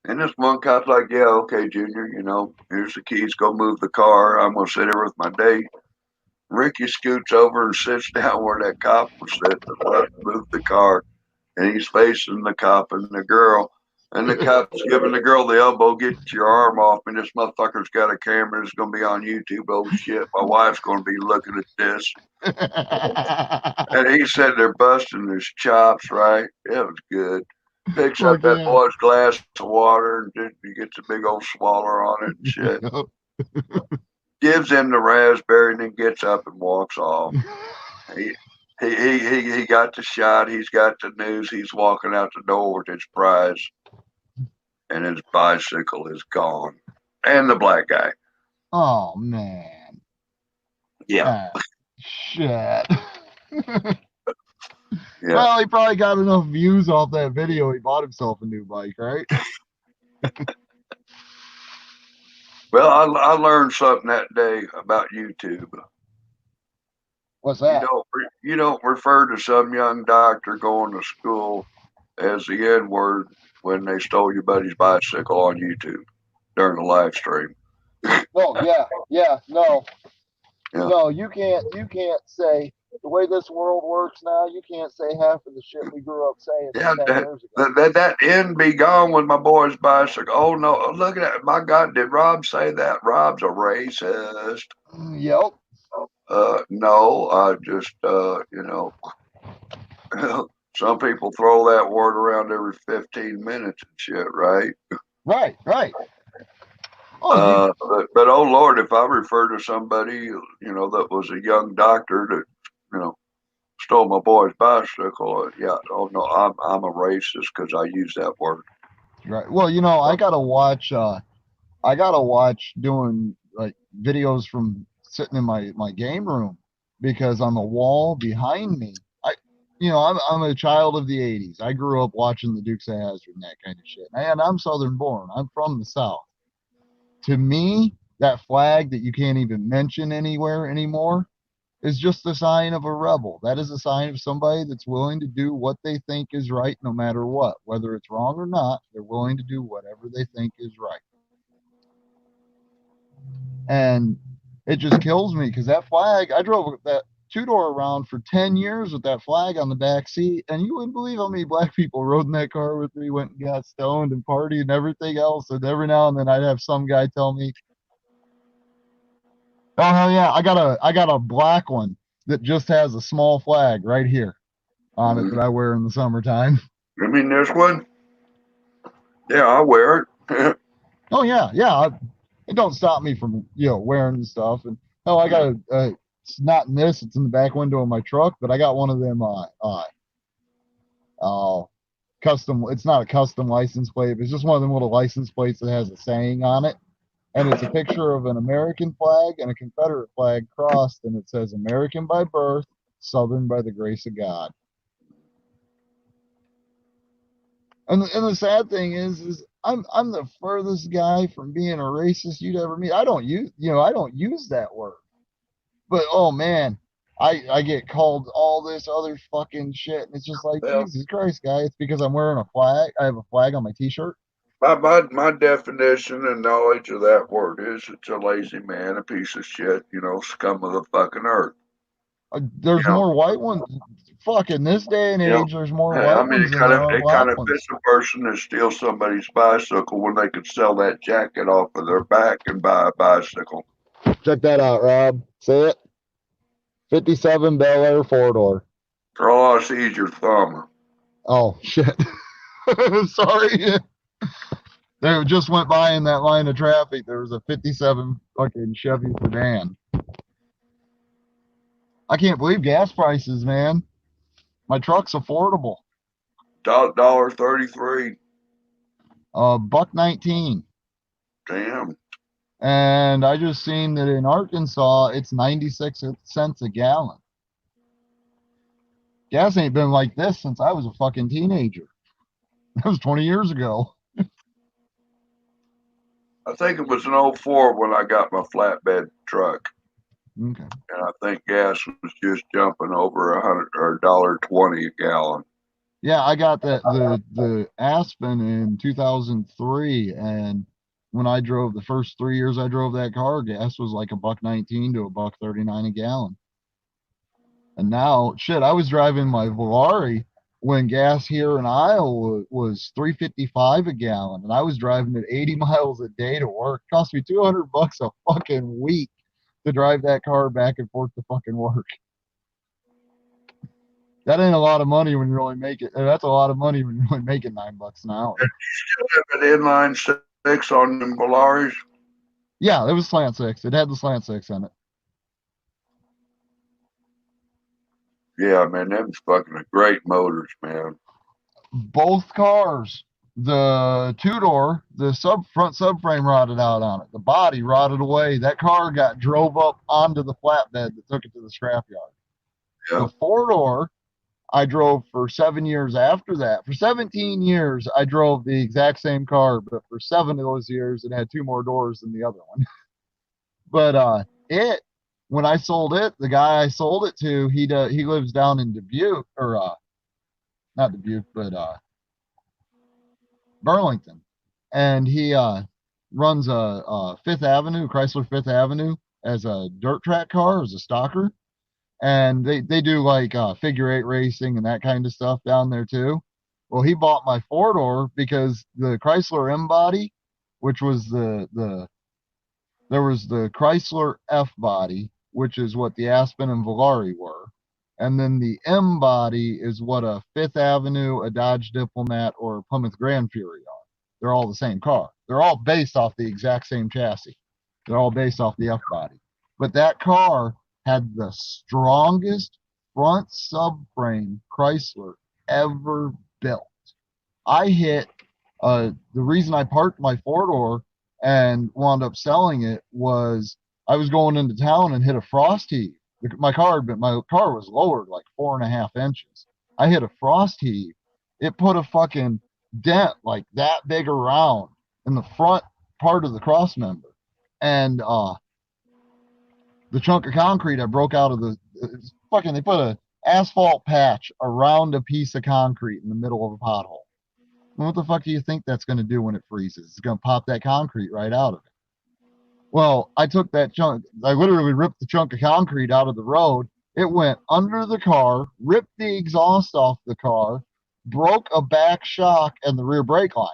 [SPEAKER 6] And this one cop's like, yeah, okay, Junior, you know, here's the keys. Go move the car. I'm going to sit here with my date. Ricky scoots over and sits down where that cop was sitting to move the car. And he's facing the cop and the girl. And the cop's giving the girl the elbow, get your arm off me. This motherfucker's got a camera. It's going to be on YouTube. Oh, shit. My wife's going to be looking at this. And he's sitting there busting his chops, right? It was good. Picks up that boy's glass of water and he gets a big old swaller on it and shit. Gives him the raspberry and then gets up and walks off. He got the shot. He's got the news. He's walking out the door with his prize. And his bicycle is gone. And the black guy.
[SPEAKER 8] Oh, man.
[SPEAKER 6] Yeah.
[SPEAKER 8] Shit.
[SPEAKER 6] Yeah.
[SPEAKER 8] Well, he probably got enough views off that video. He bought himself a new bike, right?
[SPEAKER 6] Well, I learned something that day about YouTube.
[SPEAKER 8] What's that?
[SPEAKER 6] You don't refer to some young doctor going to school as the N word when they stole your buddy's bicycle on YouTube during the live stream.
[SPEAKER 8] No, no, you can't say the way this world works now. You can't say half of the shit we grew up saying 10 years ago.
[SPEAKER 6] That N be gone with my boy's bicycle. Oh no, look at that! My God, did Rob say that? Rob's a racist.
[SPEAKER 8] Yep.
[SPEAKER 6] No, I just you know. Some people throw that word around every 15 minutes and shit, right?
[SPEAKER 8] Right.
[SPEAKER 6] But oh Lord, if I refer to somebody, you know, that was a young doctor that, you know, stole my boy's bicycle, yeah, oh no, I'm a racist because I use that word.
[SPEAKER 8] Right. Well, you know, I gotta watch doing like videos from sitting in my game room because on the wall behind me, I'm a child of the 80s. I grew up watching the Dukes of Hazzard and that kind of shit. And I'm Southern born. I'm from the South. To me, that flag that you can't even mention anywhere anymore is just a sign of a rebel. That is a sign of somebody that's willing to do what they think is right no matter what. Whether it's wrong or not, they're willing to do whatever they think is right. And it just kills me because that flag, I drove that two-door around for 10 years with that flag on the back seat, and you wouldn't believe how many black people rode in that car with me, went and got stoned and partied and everything else. And every now and then I'd have some guy tell me, "Oh hell yeah, I got a black one that just has a small flag right here on it that I wear in the summertime."
[SPEAKER 6] I mean, there's one. Yeah, I wear it.
[SPEAKER 8] Oh yeah, it don't stop me from wearing stuff. And hell, I got it's not in this, it's in the back window of my truck, but I got one of them custom, it's not a custom license plate, but it's just one of them little license plates that has a saying on it, and it's a picture of an American flag and a Confederate flag crossed, and it says American by birth, Southern by the grace of God. And the sad thing is I'm the furthest guy from being a racist you'd ever meet. I don't use that word. But oh man, I get called all this other fucking shit, and it's just like,
[SPEAKER 6] Well,
[SPEAKER 8] Jesus Christ, guy, it's because I'm wearing a flag. I have a flag on my t-shirt.
[SPEAKER 6] my definition and knowledge of that word is it's a lazy man, a piece of shit, scum of the fucking earth.
[SPEAKER 8] There's
[SPEAKER 6] You know,
[SPEAKER 8] more white ones. Fuck, in this day and age, there's more
[SPEAKER 6] I
[SPEAKER 8] white
[SPEAKER 6] mean,
[SPEAKER 8] ones than there are
[SPEAKER 6] it
[SPEAKER 8] black
[SPEAKER 6] kind of
[SPEAKER 8] ones.
[SPEAKER 6] fits a person that steals somebody's bicycle when they could sell that jacket off of their back and buy a bicycle.
[SPEAKER 8] Check that out, Rob. See it? 57 Bel Air 4-door.
[SPEAKER 6] All I see is your thumb.
[SPEAKER 8] Oh shit. Sorry. They just went by in that line of traffic. There was a 57 fucking Chevy sedan. I can't believe gas prices, man. My truck's affordable.
[SPEAKER 6] $1.33.
[SPEAKER 8] $1.19.
[SPEAKER 6] Damn.
[SPEAKER 8] And I just seen that in Arkansas, it's 96 cents a gallon. Gas ain't been like this since I was a fucking teenager. That was 20 years ago.
[SPEAKER 6] I think it was an 04 when I got my flatbed truck.
[SPEAKER 8] Okay.
[SPEAKER 6] And I think gas was just jumping over $100 or $1.20 a gallon.
[SPEAKER 8] Yeah, I got the Aspen in 2003, and when I drove the first 3 years I drove that car, gas was like $1.19 to $1.39 a gallon. And now, shit, I was driving my Volare when gas here in Iowa was $3.55 a gallon, and I was driving it 80 miles a day to work. It cost me $200 a fucking week to drive that car back and forth to fucking work. That ain't a lot of money when you only make it. That's a lot of money when you're only making $9 an hour.
[SPEAKER 6] Did you still have an inline 6 on them Volaris?
[SPEAKER 8] Yeah, it was slant 6. It had the slant 6 in it.
[SPEAKER 6] Yeah, man, them was fucking great motors, man.
[SPEAKER 8] Both cars, the two-door, the front subframe rotted out on it. The body rotted away. That car got drove up onto the flatbed that took it to the scrapyard.
[SPEAKER 6] Yeah.
[SPEAKER 8] The four-door, I drove for 7 years after that. For 17 years, I drove the exact same car, but for 7 of those years, it had 2 more doors than the other one. But when I sold it, the guy I sold it to, he lives down in Dubuque, or not Dubuque, but Burlington, and he runs a Fifth Avenue, Chrysler Fifth Avenue, as a dirt track car, as a stocker. And they do like figure 8 racing and that kind of stuff down there too. Well, he bought my 4-door because the Chrysler M body, which was there was the Chrysler F body, which is what the Aspen and Volare were, and then the M body is what a Fifth Avenue, a Dodge Diplomat, or a Plymouth Grand Fury are. They're all the same car. They're all based off the exact same chassis. They're all based off the F body. But that car had the strongest front subframe Chrysler ever built. I hit, the reason I parked my 4-door and wound up selling it was I was going into town and hit a frost heave. My car was lowered like 4.5 inches. I hit a frost heave. It put a fucking dent like that big around in the front part of the cross member, and the chunk of concrete I broke out of they put a asphalt patch around a piece of concrete in the middle of a pothole. What the fuck do you think that's going to do when it freezes? It's going to pop that concrete right out of it. Well, I took that chunk, I literally ripped the chunk of concrete out of the road. It went under the car, ripped the exhaust off the car, broke a back shock and the rear brake line,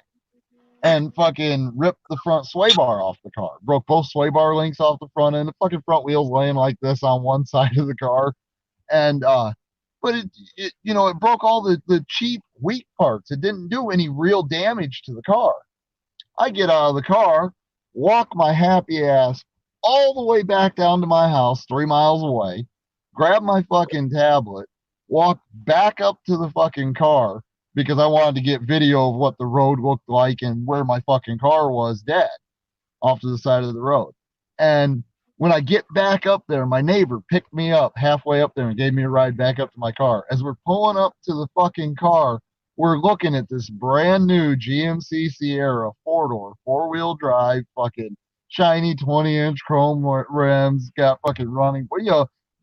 [SPEAKER 8] and fucking ripped the front sway bar off the car. Broke both sway bar links off the front end. The fucking front wheels laying like this on one side of the car. And, but it broke all the cheap, weak parts. It didn't do any real damage to the car. I get out of the car, walk my happy ass all the way back down to my house, 3 miles away, grab my fucking tablet, walk back up to the fucking car because I wanted to get video of what the road looked like and where my fucking car was dead off to the side of the road. And when I get back up there, my neighbor picked me up halfway up there and gave me a ride back up to my car. As we're pulling up to the fucking car, we're looking at this brand new GMC Sierra 4-door, 4-wheel drive, fucking shiny 20-inch chrome rims, got fucking running,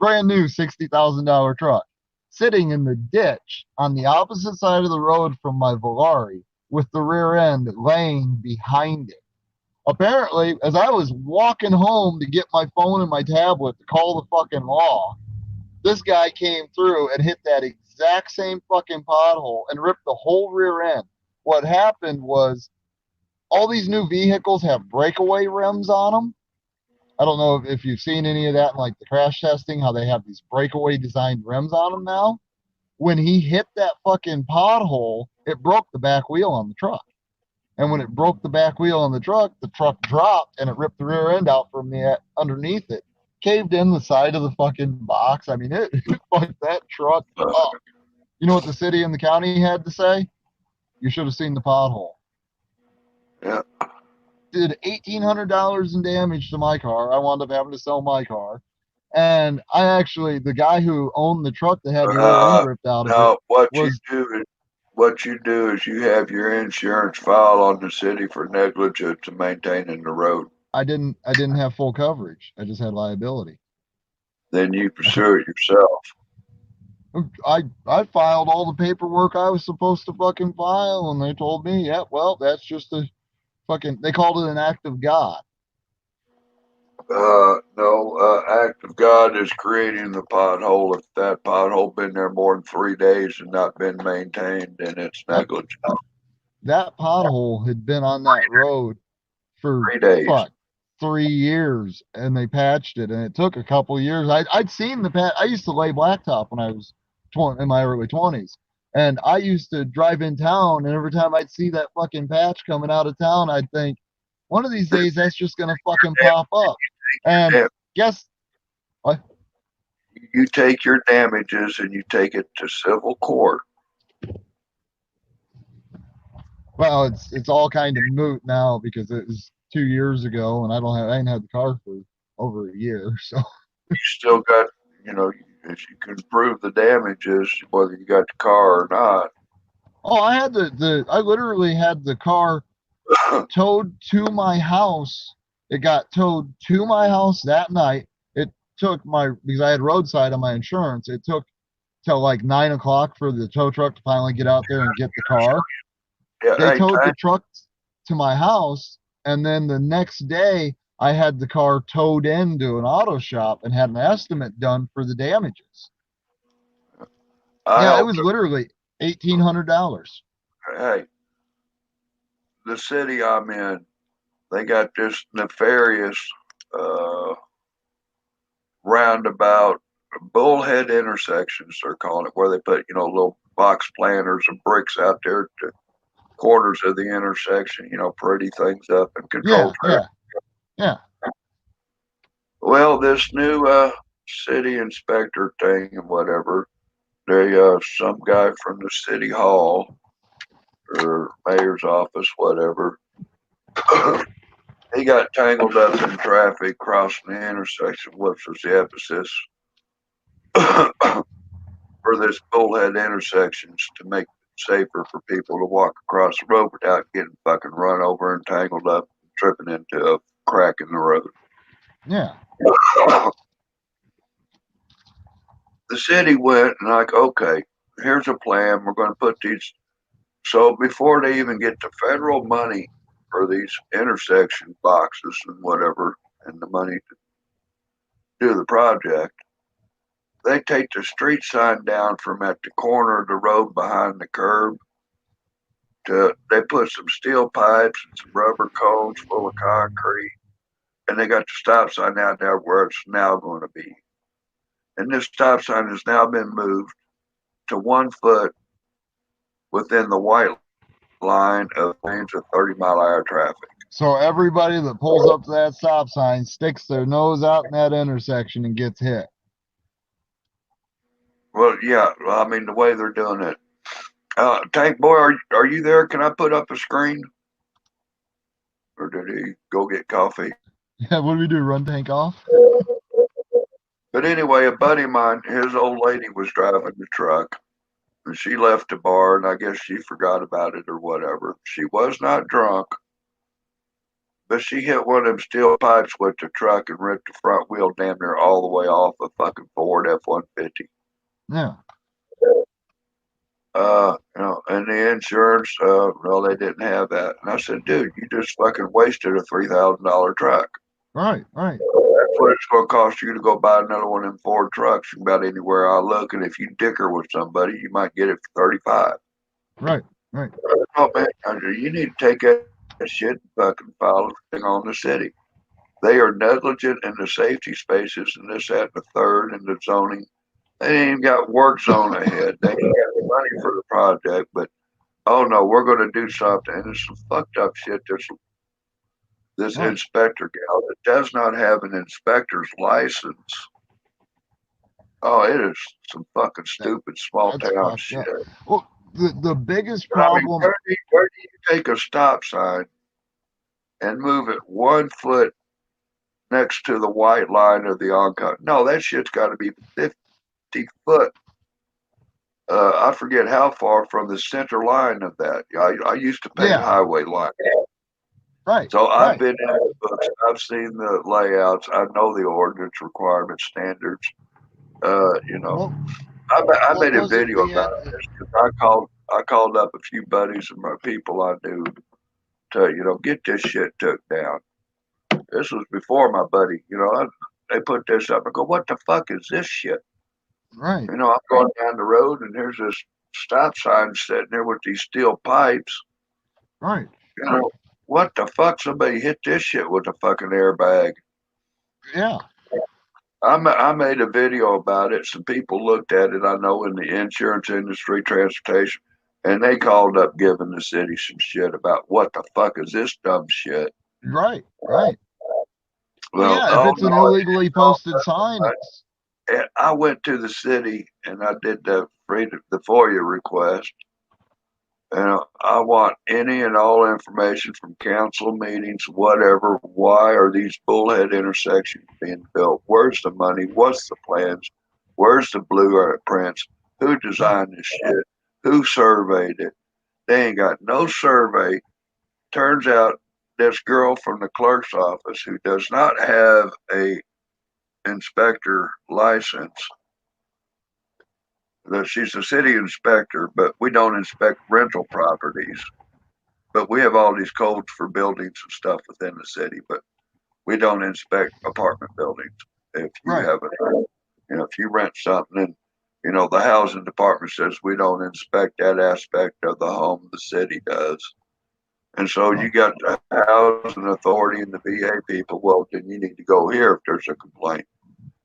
[SPEAKER 8] brand new $60,000 truck, sitting in the ditch on the opposite side of the road from my Volare with the rear end laying behind it. Apparently, as I was walking home to get my phone and my tablet to call the fucking law, this guy came through and hit that exact same fucking pothole and ripped the whole rear end. What happened was all these new vehicles have breakaway rims on them. I don't know if you've seen any of that in like the crash testing, how they have these breakaway designed rims on them now. When he hit that fucking pothole, it broke the back wheel on the truck. And when it broke the back wheel on the truck dropped and it ripped the rear end out from the underneath it. Caved in the side of the fucking box. I mean, it fucked that truck up. You know what the city and the county had to say? You should have seen the pothole.
[SPEAKER 6] Yeah.
[SPEAKER 8] Did $1,800 in damage to my car. I wound up having to sell my car. And the guy who owned the truck that had the rear end ripped out of it.
[SPEAKER 6] What you do is you have your insurance file on the city for negligence and maintaining the road.
[SPEAKER 8] I didn't have full coverage. I just had liability.
[SPEAKER 6] Then you pursue it yourself.
[SPEAKER 8] I filed all the paperwork I was supposed to fucking file, and they told me, yeah, well, that's just they called it an act of God.
[SPEAKER 6] No, act of God is creating the pothole. If that pothole been there more than 3 days and not been maintained, then it's negligent.
[SPEAKER 8] That pothole had been on that road for
[SPEAKER 6] 3 days.
[SPEAKER 8] 3 years, and they patched it, and it took a couple of years. I'd seen the patch. I used to lay blacktop when I was in my early 20s, and I used to drive in town, and every time I'd see that fucking patch coming out of town, I'd think, one of these days that's just gonna fucking pop up. And guess what?
[SPEAKER 6] You take your damages and you take it to civil court.
[SPEAKER 8] Well, it's all kind of moot now because it was 2 years ago, and I ain't had the car for over a year. So
[SPEAKER 6] you still got, if you can prove the damages, whether you got the car or not.
[SPEAKER 8] Oh, I had I literally had the car towed to my house. It got towed to my house that night. It took because I had roadside on my insurance. It took till like 9 o'clock for the tow truck to finally get out there and get the car.
[SPEAKER 6] Yeah,
[SPEAKER 8] they towed the truck to my house, and then the next day I had the car towed into an auto shop and had an estimate done for the damages. It was literally $1,800.
[SPEAKER 6] Hey, the city I'm in, they got this nefarious roundabout, bullhead intersections, they're calling it, where they put, little box planters and bricks out there to corners of the intersection, pretty things up and control traffic.
[SPEAKER 8] Yeah.
[SPEAKER 6] Well, this new city inspector thing and whatever, some guy from the city hall or mayor's office, whatever, he got tangled up in traffic crossing the intersection, which was the emphasis for this bullhead intersections to make it safer for people to walk across the road without getting fucking run over and tangled up and tripping into a crack in the road.
[SPEAKER 8] Yeah.
[SPEAKER 6] The city went and like, okay, here's a plan. We're going to put these. So before they even get the federal money for these intersection boxes and whatever, and the money to do the project, they take the street sign down from at the corner of the road behind the curb. They put some steel pipes and some rubber cones full of concrete, and they got the stop sign out there where it's now going to be. And this stop sign has now been moved to 1 foot within the white line of lanes of 30-mile-an-hour traffic.
[SPEAKER 8] So everybody that pulls up to that stop sign sticks their nose out in that intersection and gets hit.
[SPEAKER 6] Well, yeah. Well, I mean, the way they're doing it. Tank Boy, are you there? Can I put up a screen? Or did he go get coffee?
[SPEAKER 8] Yeah, what do we do? Run Tank off?
[SPEAKER 6] But anyway, a buddy of mine, his old lady was driving the truck. And she left the bar, and I guess she forgot about it or whatever. She was not drunk, but she hit one of them steel pipes with the truck and ripped the front wheel damn near all the way off a fucking Ford F-150.
[SPEAKER 8] Yeah.
[SPEAKER 6] And the insurance, well, they didn't have that. And I said, dude, you just fucking wasted a $3,000 truck.
[SPEAKER 8] Right.
[SPEAKER 6] That's what it's going to cost you to go buy another one of them Ford trucks from about anywhere I look. And if you dicker with somebody, you might get it for $35.
[SPEAKER 8] Right.
[SPEAKER 6] Oh, man, you need to take that shit and fucking file a thing on the city. They are negligent in the safety spaces and this, that, and the third, and the zoning. They ain't even got work zone ahead. They ain't got the money for the project, but oh no, we're going to do something. And there's some fucked up shit. This
[SPEAKER 8] Right.
[SPEAKER 6] inspector gal that does not have an inspector's license. Oh, it is some fucking stupid small
[SPEAKER 8] That's
[SPEAKER 6] town
[SPEAKER 8] fucked
[SPEAKER 6] shit.
[SPEAKER 8] up. Well, the biggest
[SPEAKER 6] I mean,
[SPEAKER 8] problem.
[SPEAKER 6] where do you take a stop sign and move it 1 foot next to the white line of the oncoming? No, that shit's got to be 50 foot. I forget how far from the center line of that. I used to paint highway line.
[SPEAKER 8] Right.
[SPEAKER 6] So I've
[SPEAKER 8] right.
[SPEAKER 6] been in the books. I've seen the layouts. I know the ordinance requirements, standards.
[SPEAKER 8] Well,
[SPEAKER 6] I
[SPEAKER 8] what
[SPEAKER 6] made a
[SPEAKER 8] was it
[SPEAKER 6] video
[SPEAKER 8] we
[SPEAKER 6] about
[SPEAKER 8] had-
[SPEAKER 6] this because I called up a few buddies and my people I knew to get this shit took down. This was before my buddy. They put this up. I go, what the fuck is this shit?
[SPEAKER 8] Right.
[SPEAKER 6] I'm going down the road and there's this stop sign sitting there with these steel pipes.
[SPEAKER 8] Right.
[SPEAKER 6] What the fuck? Somebody hit this shit with a fucking airbag.
[SPEAKER 8] Yeah.
[SPEAKER 6] I made a video about it. Some people looked at it, I know, in the insurance industry, transportation, and they called up giving the city some shit about what the fuck is this dumb shit.
[SPEAKER 8] Right.
[SPEAKER 6] Well,
[SPEAKER 8] yeah. If it's an illegally posted sign,
[SPEAKER 6] I went to the city and I did the FOIA request. And I want any and all information from council meetings, whatever. Why are these bullhead intersections being built? Where's the money? What's the plans? Where's the blueprints? Who designed this shit? Who surveyed it? They ain't got no survey. Turns out this girl from the clerk's office who does not have a inspector license, that she's a city inspector, but we don't inspect rental properties. But we have all these codes for buildings and stuff within the city, but we don't inspect apartment buildings. If you
[SPEAKER 8] Right.
[SPEAKER 6] have if you rent something and the housing department says we don't inspect that aspect of the home, the city does. And so you got the housing authority and the VA people. Well, then you need to go here if there's a complaint.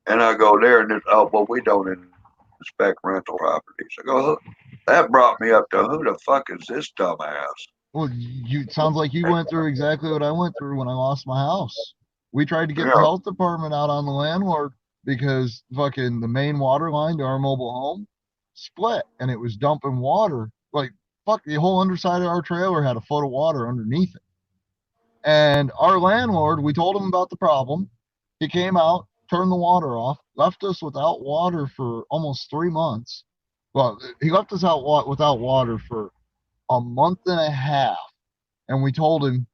[SPEAKER 6] And I go there and we don't inspect rental properties. I go, that brought me up to who the fuck is this dumbass?
[SPEAKER 8] Well, it sounds like you went through exactly what I went through when I lost my house. We tried to get the
[SPEAKER 6] Yeah.
[SPEAKER 8] health department out on the landlord because fucking the main water line to our mobile home split and it was dumping water. Like, fuck, the whole underside of our trailer had a foot of water underneath it. And our landlord, we told him about the problem. He came out, turned the water off, left us without water for almost 3 months. Well, he left us out without water for a month and a half. And we told him,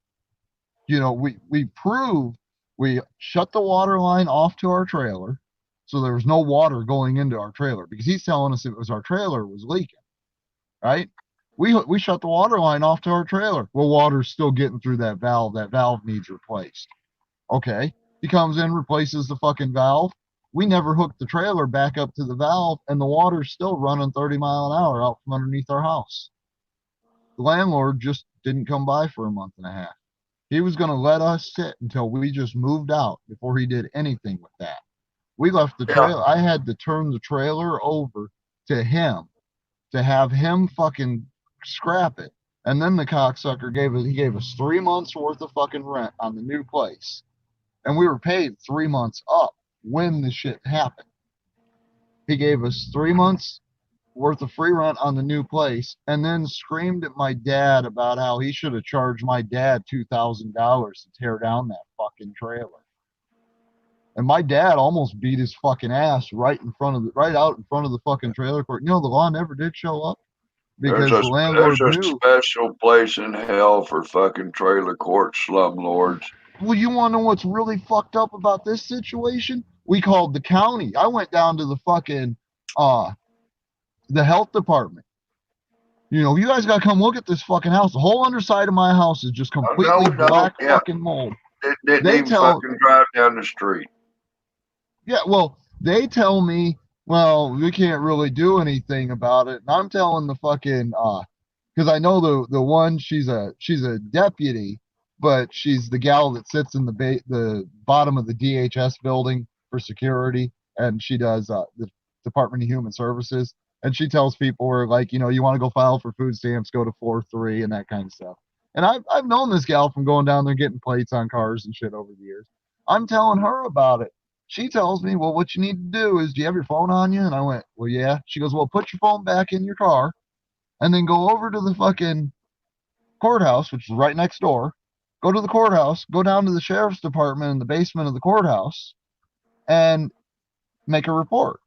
[SPEAKER 8] you know, we proved we shut the water line off to our trailer. So there was no water going into our trailer because he's telling us it was our trailer was leaking, right? We shut the water line off to our trailer. Well, water's still getting through that valve. That valve needs replaced. Okay. He comes in, replaces the fucking valve. We never hooked the trailer back up to the valve, and the water's still running 30 miles an hour out from underneath our house. The landlord just didn't come by for a month and a half. He was going to let us sit until we just moved out before he did anything with that. We left the trailer. I had to turn the trailer over to him to have him fucking scrap it. And then the cocksucker gave us 3 months worth of fucking rent on the new place. And we were paid 3 months up when the shit happened. He gave us 3 months worth of free rent on the new place and then screamed at my dad about how he should have charged my dad $2,000 to tear down that fucking trailer. And my dad almost beat his fucking ass right out in front of the fucking trailer court. You know, the law never did show up because the landlord
[SPEAKER 6] there's a
[SPEAKER 8] knew.
[SPEAKER 6] special place in hell for fucking trailer court slumlords.
[SPEAKER 8] Well, you want to know what's really fucked up about this situation? We called the county. I went down to the fucking the health department. You know, you guys got to come look at this fucking house. The whole underside of my house is just completely black fucking mold.
[SPEAKER 6] Didn't even fucking drive down the street.
[SPEAKER 8] Yeah, well, they tell me, well, we can't really do anything about it. And I'm telling the fucking because I know the one, she's a deputy, but she's the gal that sits in the bottom of the DHS building for security, and she does the Department of Human Services. And she tells people, where like, you know, you want to go file for food stamps, go to floor 3 and that kind of stuff. And I've known this gal from going down there getting plates on cars and shit over the years. I'm telling her about it. She tells me, well, what you need to do is, do you have your phone on you? And I went, well, yeah. She goes, well, put your phone back in your car and then go over to the fucking courthouse, which is right next door. Go to the courthouse, go down to the sheriff's department in the basement of the courthouse and make a report.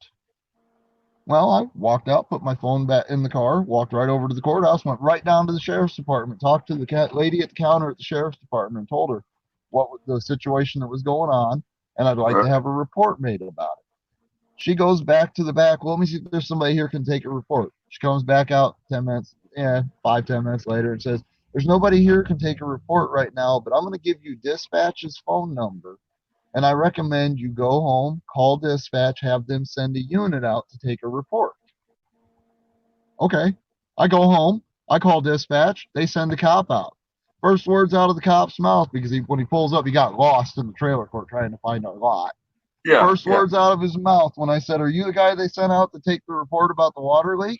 [SPEAKER 8] Well, I walked out, put my phone back in the car, walked right over to the courthouse, went right down to the sheriff's department, talked to the lady at the counter at the sheriff's department, and told her what the situation that was going on, and I'd like to have a report made about it. She goes back to the back. Well, let me see if there's somebody here who can take a report. She comes back out 10 minutes, 5-10 minutes later and says, there's nobody here who can take a report right now, but I'm going to give you dispatch's phone number. And I recommend you go home, call dispatch, have them send a unit out to take a report. Okay. I go home, I call dispatch, they send a cop out. First words out of the cop's mouth, because when he pulls up, he got lost in the trailer court trying to find our lot.
[SPEAKER 6] Yeah.
[SPEAKER 8] First words out of his mouth when I said, are you the guy they sent out to take the report about the water leak?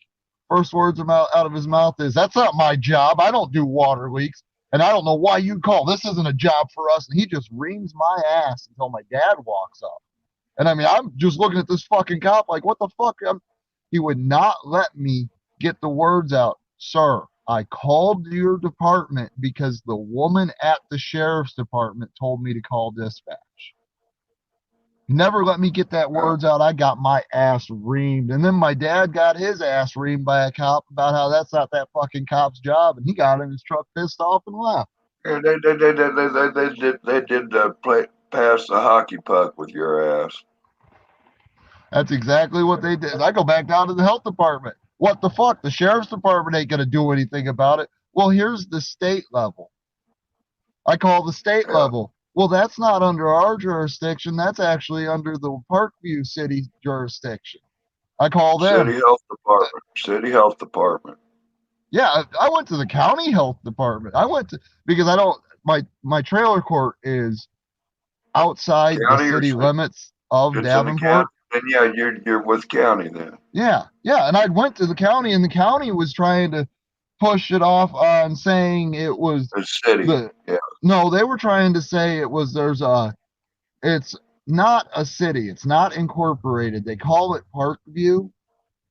[SPEAKER 8] First words out of his mouth is, that's not my job. I don't do water leaks. And I don't know why you call. This isn't a job for us. And he just reams my ass until my dad walks up. And I mean, I'm just looking at this fucking cop like, what the fuck? He would not let me get the words out. Sir, I called your department because the woman at the sheriff's department told me to call dispatch. He never let me get that words out. I got my ass reamed. And then my dad got his ass reamed by a cop about how that's not that fucking cop's job. And he got in his truck pissed off and left.
[SPEAKER 6] Yeah, they did pass the hockey puck with your ass.
[SPEAKER 8] That's exactly what they did. I go back down to the health department. What the fuck? The sheriff's department ain't going to do anything about it. Well, here's the state level. I call the state level. Well, that's not under our jurisdiction. That's actually under the Parkview City jurisdiction. I call them.
[SPEAKER 6] City Health Department.
[SPEAKER 8] Yeah, I went to the county health department. Because I don't, my trailer court is outside the city limits of Davenport.
[SPEAKER 6] And yeah, you're with county then.
[SPEAKER 8] Yeah, and I went to the county, and the county was trying to push it off on saying it was
[SPEAKER 6] the city.
[SPEAKER 8] No, they were trying to say it's not a city. It's not incorporated. They call it Parkview,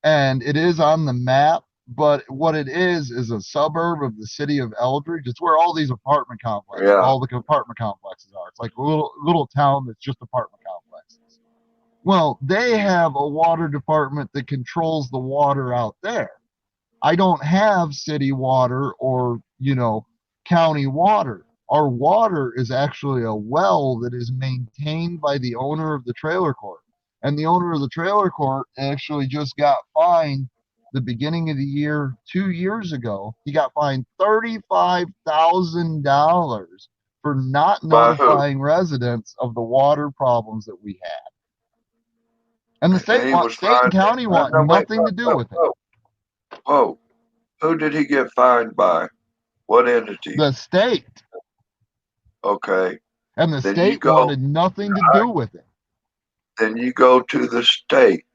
[SPEAKER 8] and it is on the map, but what it is a suburb of the city of Eldridge. It's where all these apartment complexes,
[SPEAKER 6] Yeah.
[SPEAKER 8] all the apartment complexes are. It's like a little town that's just apartment complexes. Well, they have a water department that controls the water out there. I don't have city water or, county water. Our water is actually a well that is maintained by the owner of the trailer court. And the owner of the trailer court actually just got fined the beginning of the year 2 years ago. He got fined $35,000 for not
[SPEAKER 6] By who?
[SPEAKER 8] notifying residents of the water problems that we had. And the
[SPEAKER 6] And he was
[SPEAKER 8] state and
[SPEAKER 6] fined.
[SPEAKER 8] county want
[SPEAKER 6] No, wait,
[SPEAKER 8] nothing to do with it.
[SPEAKER 6] Whoa. Who did he get fined by? What entity?
[SPEAKER 8] The state.
[SPEAKER 6] Okay.
[SPEAKER 8] And the
[SPEAKER 6] Then
[SPEAKER 8] state wanted nothing to do with it.
[SPEAKER 6] Then you go to the state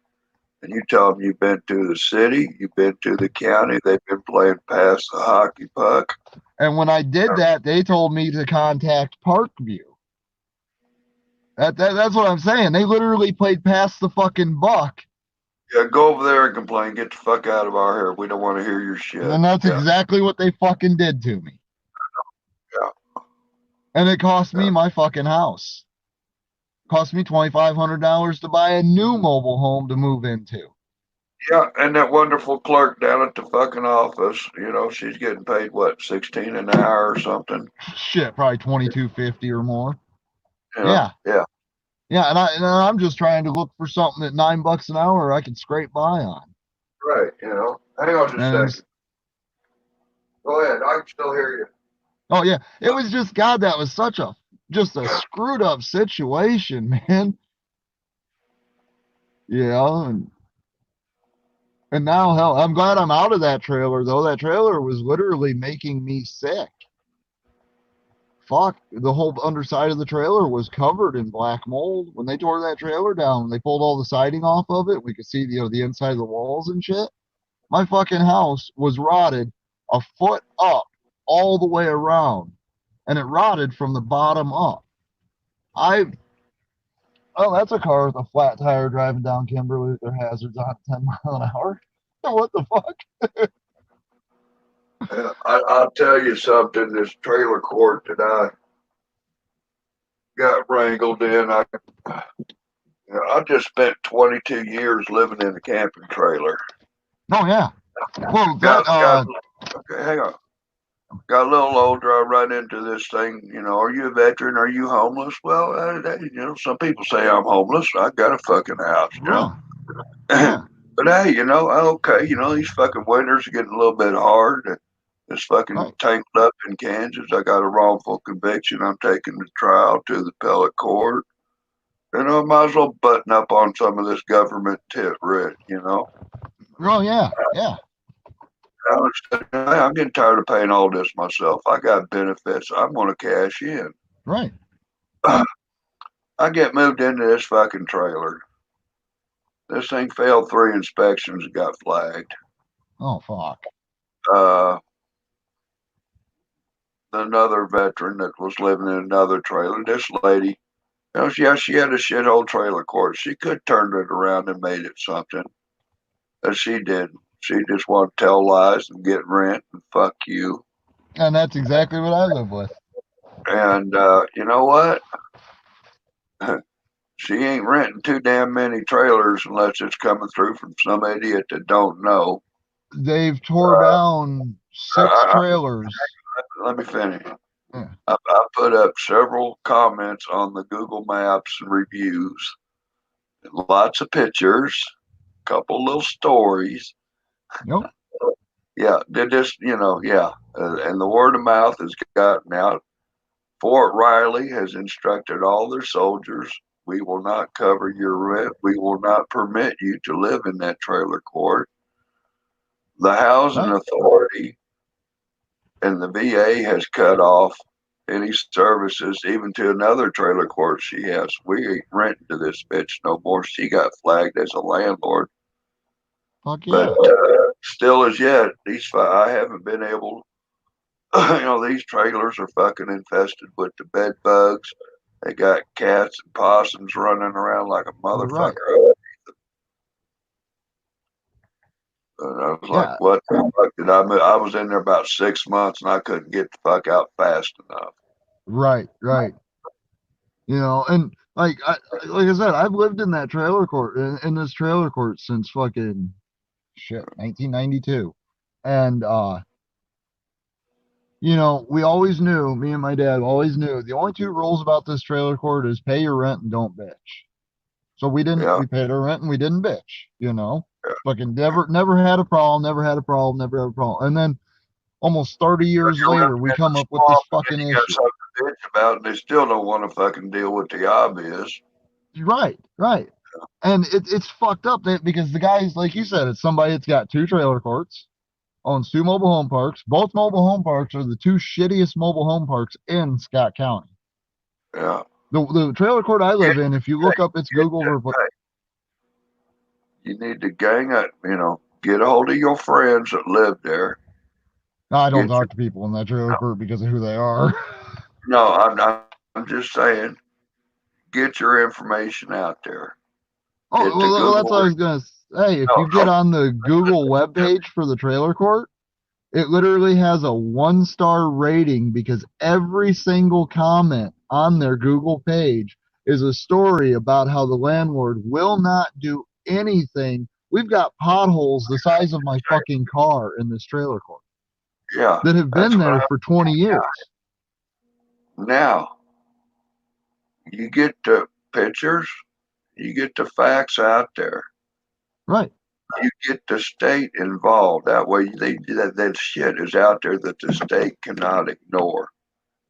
[SPEAKER 6] and you tell them you've been to the city, you've been to the county, they've been playing pass the hockey puck.
[SPEAKER 8] And when I did that, they told me to contact Parkview. That's what I'm saying. They literally played pass the fucking buck.
[SPEAKER 6] Yeah, go over there and complain. Get the fuck out of our hair. We don't want to hear your shit.
[SPEAKER 8] And that's exactly what they fucking did to me.
[SPEAKER 6] Yeah.
[SPEAKER 8] And it cost me my fucking house. Cost me $2,500 to buy a new mobile home to move into.
[SPEAKER 6] Yeah, and that wonderful clerk down at the fucking office, she's getting paid what, $16 an hour or something?
[SPEAKER 8] Shit, probably $22.50 or more.
[SPEAKER 6] Yeah.
[SPEAKER 8] Yeah, and I'm just trying to look for something at $9 an hour I can scrape by on.
[SPEAKER 6] Right, Hang on just a second. Go ahead, I can still hear you.
[SPEAKER 8] Oh yeah, it was just God. That was just a screwed up situation, man. Yeah, and now hell, I'm glad I'm out of that trailer though. That trailer was literally making me sick. Fuck, the whole underside of the trailer was covered in black mold. When they tore that trailer down, they pulled all the siding off of it. We could see the inside of the walls and shit. My fucking house was rotted a foot up all the way around, and it rotted from the bottom up. Oh, that's a car with a flat tire driving down Kimberly with their hazards on 10 miles an hour. What the fuck?
[SPEAKER 6] I'll tell you something. This trailer court that I got wrangled in, I just spent 22 years living in a camping trailer.
[SPEAKER 8] Oh yeah. Well,
[SPEAKER 6] okay, hang on. Got a little older. I run into this thing. Are you a veteran? Are you homeless? Well, some people say I'm homeless. I got a fucking house.
[SPEAKER 8] Yeah.
[SPEAKER 6] But hey, okay. These fucking winters are getting a little bit hard. It's fucking tanked up in Kansas. I got a wrongful conviction. I'm taking the trial to the appellate court. I might as well button up on some of this government tit writ,
[SPEAKER 8] Oh yeah.
[SPEAKER 6] I'm getting tired of paying all this myself. I got benefits. I'm going to cash in.
[SPEAKER 8] Right.
[SPEAKER 6] I get moved into this fucking trailer. This thing failed 3 inspections and got flagged.
[SPEAKER 8] Oh, fuck.
[SPEAKER 6] Another veteran that was living in another trailer, this lady, she had a shithole trailer court. She could turn it around and made it something. But she didn't. She just wanted to tell lies and get rent and fuck you.
[SPEAKER 8] And that's exactly what I live with.
[SPEAKER 6] And you know what? She ain't renting too damn many trailers unless it's coming through from some idiot that don't know.
[SPEAKER 8] They've tore down 6 trailers.
[SPEAKER 6] Let me finish.
[SPEAKER 8] Yeah.
[SPEAKER 6] I put up several comments on the Google Maps and reviews. Lots of pictures, a couple little stories.
[SPEAKER 8] Nope.
[SPEAKER 6] Yeah, they just, and the word of mouth has gotten out. Fort Riley has instructed all their soldiers, we will not cover your rent. We will not permit you to live in that trailer court. The housing authority and the VA has cut off any services, even to another trailer court she has. We ain't renting to this bitch no more. She got flagged as a landlord.
[SPEAKER 8] Fuck yeah.
[SPEAKER 6] But still as yet, I haven't been able, these trailers are fucking infested with the bed bugs. They got cats and possums running around like a motherfucker. And I was
[SPEAKER 8] Yeah.
[SPEAKER 6] like, what the fuck did I move? I was in there about 6 months and I couldn't get the fuck out fast enough.
[SPEAKER 8] Right. You know, and like I said, I've lived in that trailer court in this trailer court since fucking shit 1992, and you know, we always knew, me and my dad always knew, the only two rules about this trailer court is pay your rent and don't bitch. So we didn't.
[SPEAKER 6] Yeah.
[SPEAKER 8] We paid our rent and we didn't bitch. You know,
[SPEAKER 6] Yeah.
[SPEAKER 8] fucking never had a problem. Never had a problem. Never had a problem. And then almost 30 years later, we come up with this fucking
[SPEAKER 6] You got
[SPEAKER 8] issue.
[SPEAKER 6] something to bitch about, and they still don't want to fucking deal with the obvious.
[SPEAKER 8] Right. And it's fucked up because the guys, like you said, it's somebody that's got two trailer courts, owns two mobile home parks. Both mobile home parks are the two shittiest mobile home parks in Scott County.
[SPEAKER 6] Yeah.
[SPEAKER 8] The trailer court I live in, if you look up its Google report,
[SPEAKER 6] you need to gang up, you know, get a hold of your friends that live there.
[SPEAKER 8] I don't talk to people in that trailer court because of who they are.
[SPEAKER 6] No, I'm just saying, get your information out there.
[SPEAKER 8] Oh, well, that's what I was gonna say. If you get on the Google webpage for the trailer court, it literally has a 1-star rating because every single comment on their Google page is a story about how the landlord will not do anything. We've got potholes the size of my fucking car in this trailer court.
[SPEAKER 6] Yeah.
[SPEAKER 8] That have been there for 20 years.
[SPEAKER 6] Now, you get the pictures, you get the facts out there.
[SPEAKER 8] Right.
[SPEAKER 6] You get the state involved. That way, that shit is out there that the state cannot ignore.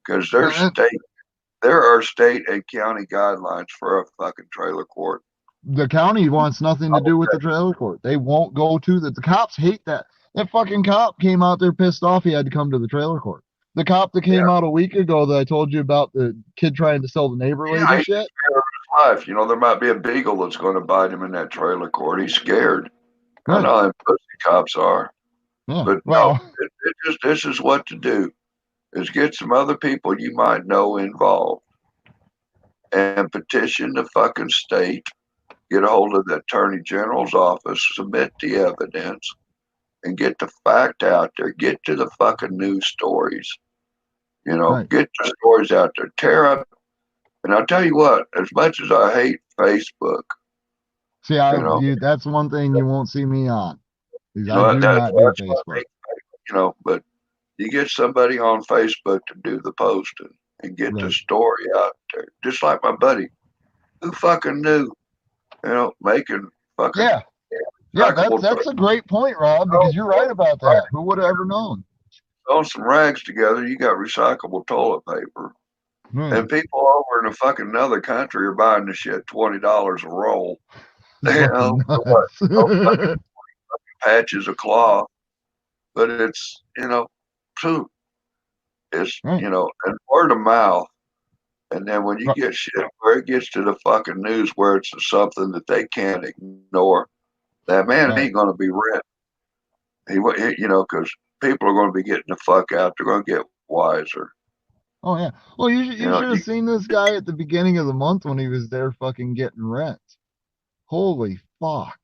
[SPEAKER 6] Because there are state and county guidelines for a fucking trailer court.
[SPEAKER 8] The county wants nothing to do with the trailer court. They won't go to the cops hate that. That fucking cop came out there pissed off he had to come to the trailer court. The cop that came out a week ago that I told you about, the kid trying to sell the neighbor lady shit.
[SPEAKER 6] Life. You know, there might be a beagle that's going to bite him in that trailer court. He's scared.
[SPEAKER 8] Right.
[SPEAKER 6] I know how pussy cops are.
[SPEAKER 8] Yeah.
[SPEAKER 6] But
[SPEAKER 8] well,
[SPEAKER 6] no, this is what to do, is get some other people you might know involved and petition the fucking state, get a hold of the attorney general's office, submit the evidence, and get the fact out there. Get to the fucking news stories. You know, get the stories out there. Tear up. And I'll tell you what, as much as I hate Facebook.
[SPEAKER 8] See, that's one thing you won't see me on. Because I do not do Facebook.
[SPEAKER 6] You know, but you get somebody on Facebook to do the posting and get the story out there. Just like my buddy. Who fucking knew? You know, making fucking.
[SPEAKER 8] Yeah, that's a great point, Rob, because you're right about that. Who would have ever known?
[SPEAKER 6] Throwing some rags together, you got recyclable toilet paper. And people over in a fucking another country are buying the shit $20 a roll. You know, patches of cloth. But it's, you know, true. It's, you know, and word of mouth. And then when you get shit where it gets to the fucking news where it's something that they can't ignore, that man ain't going to be rent. You know, because people are going to be getting the fuck out. They're going to get wiser.
[SPEAKER 8] Oh, yeah. Well, you should have seen this guy at the beginning of the month when he was there fucking getting rent. Holy fuck.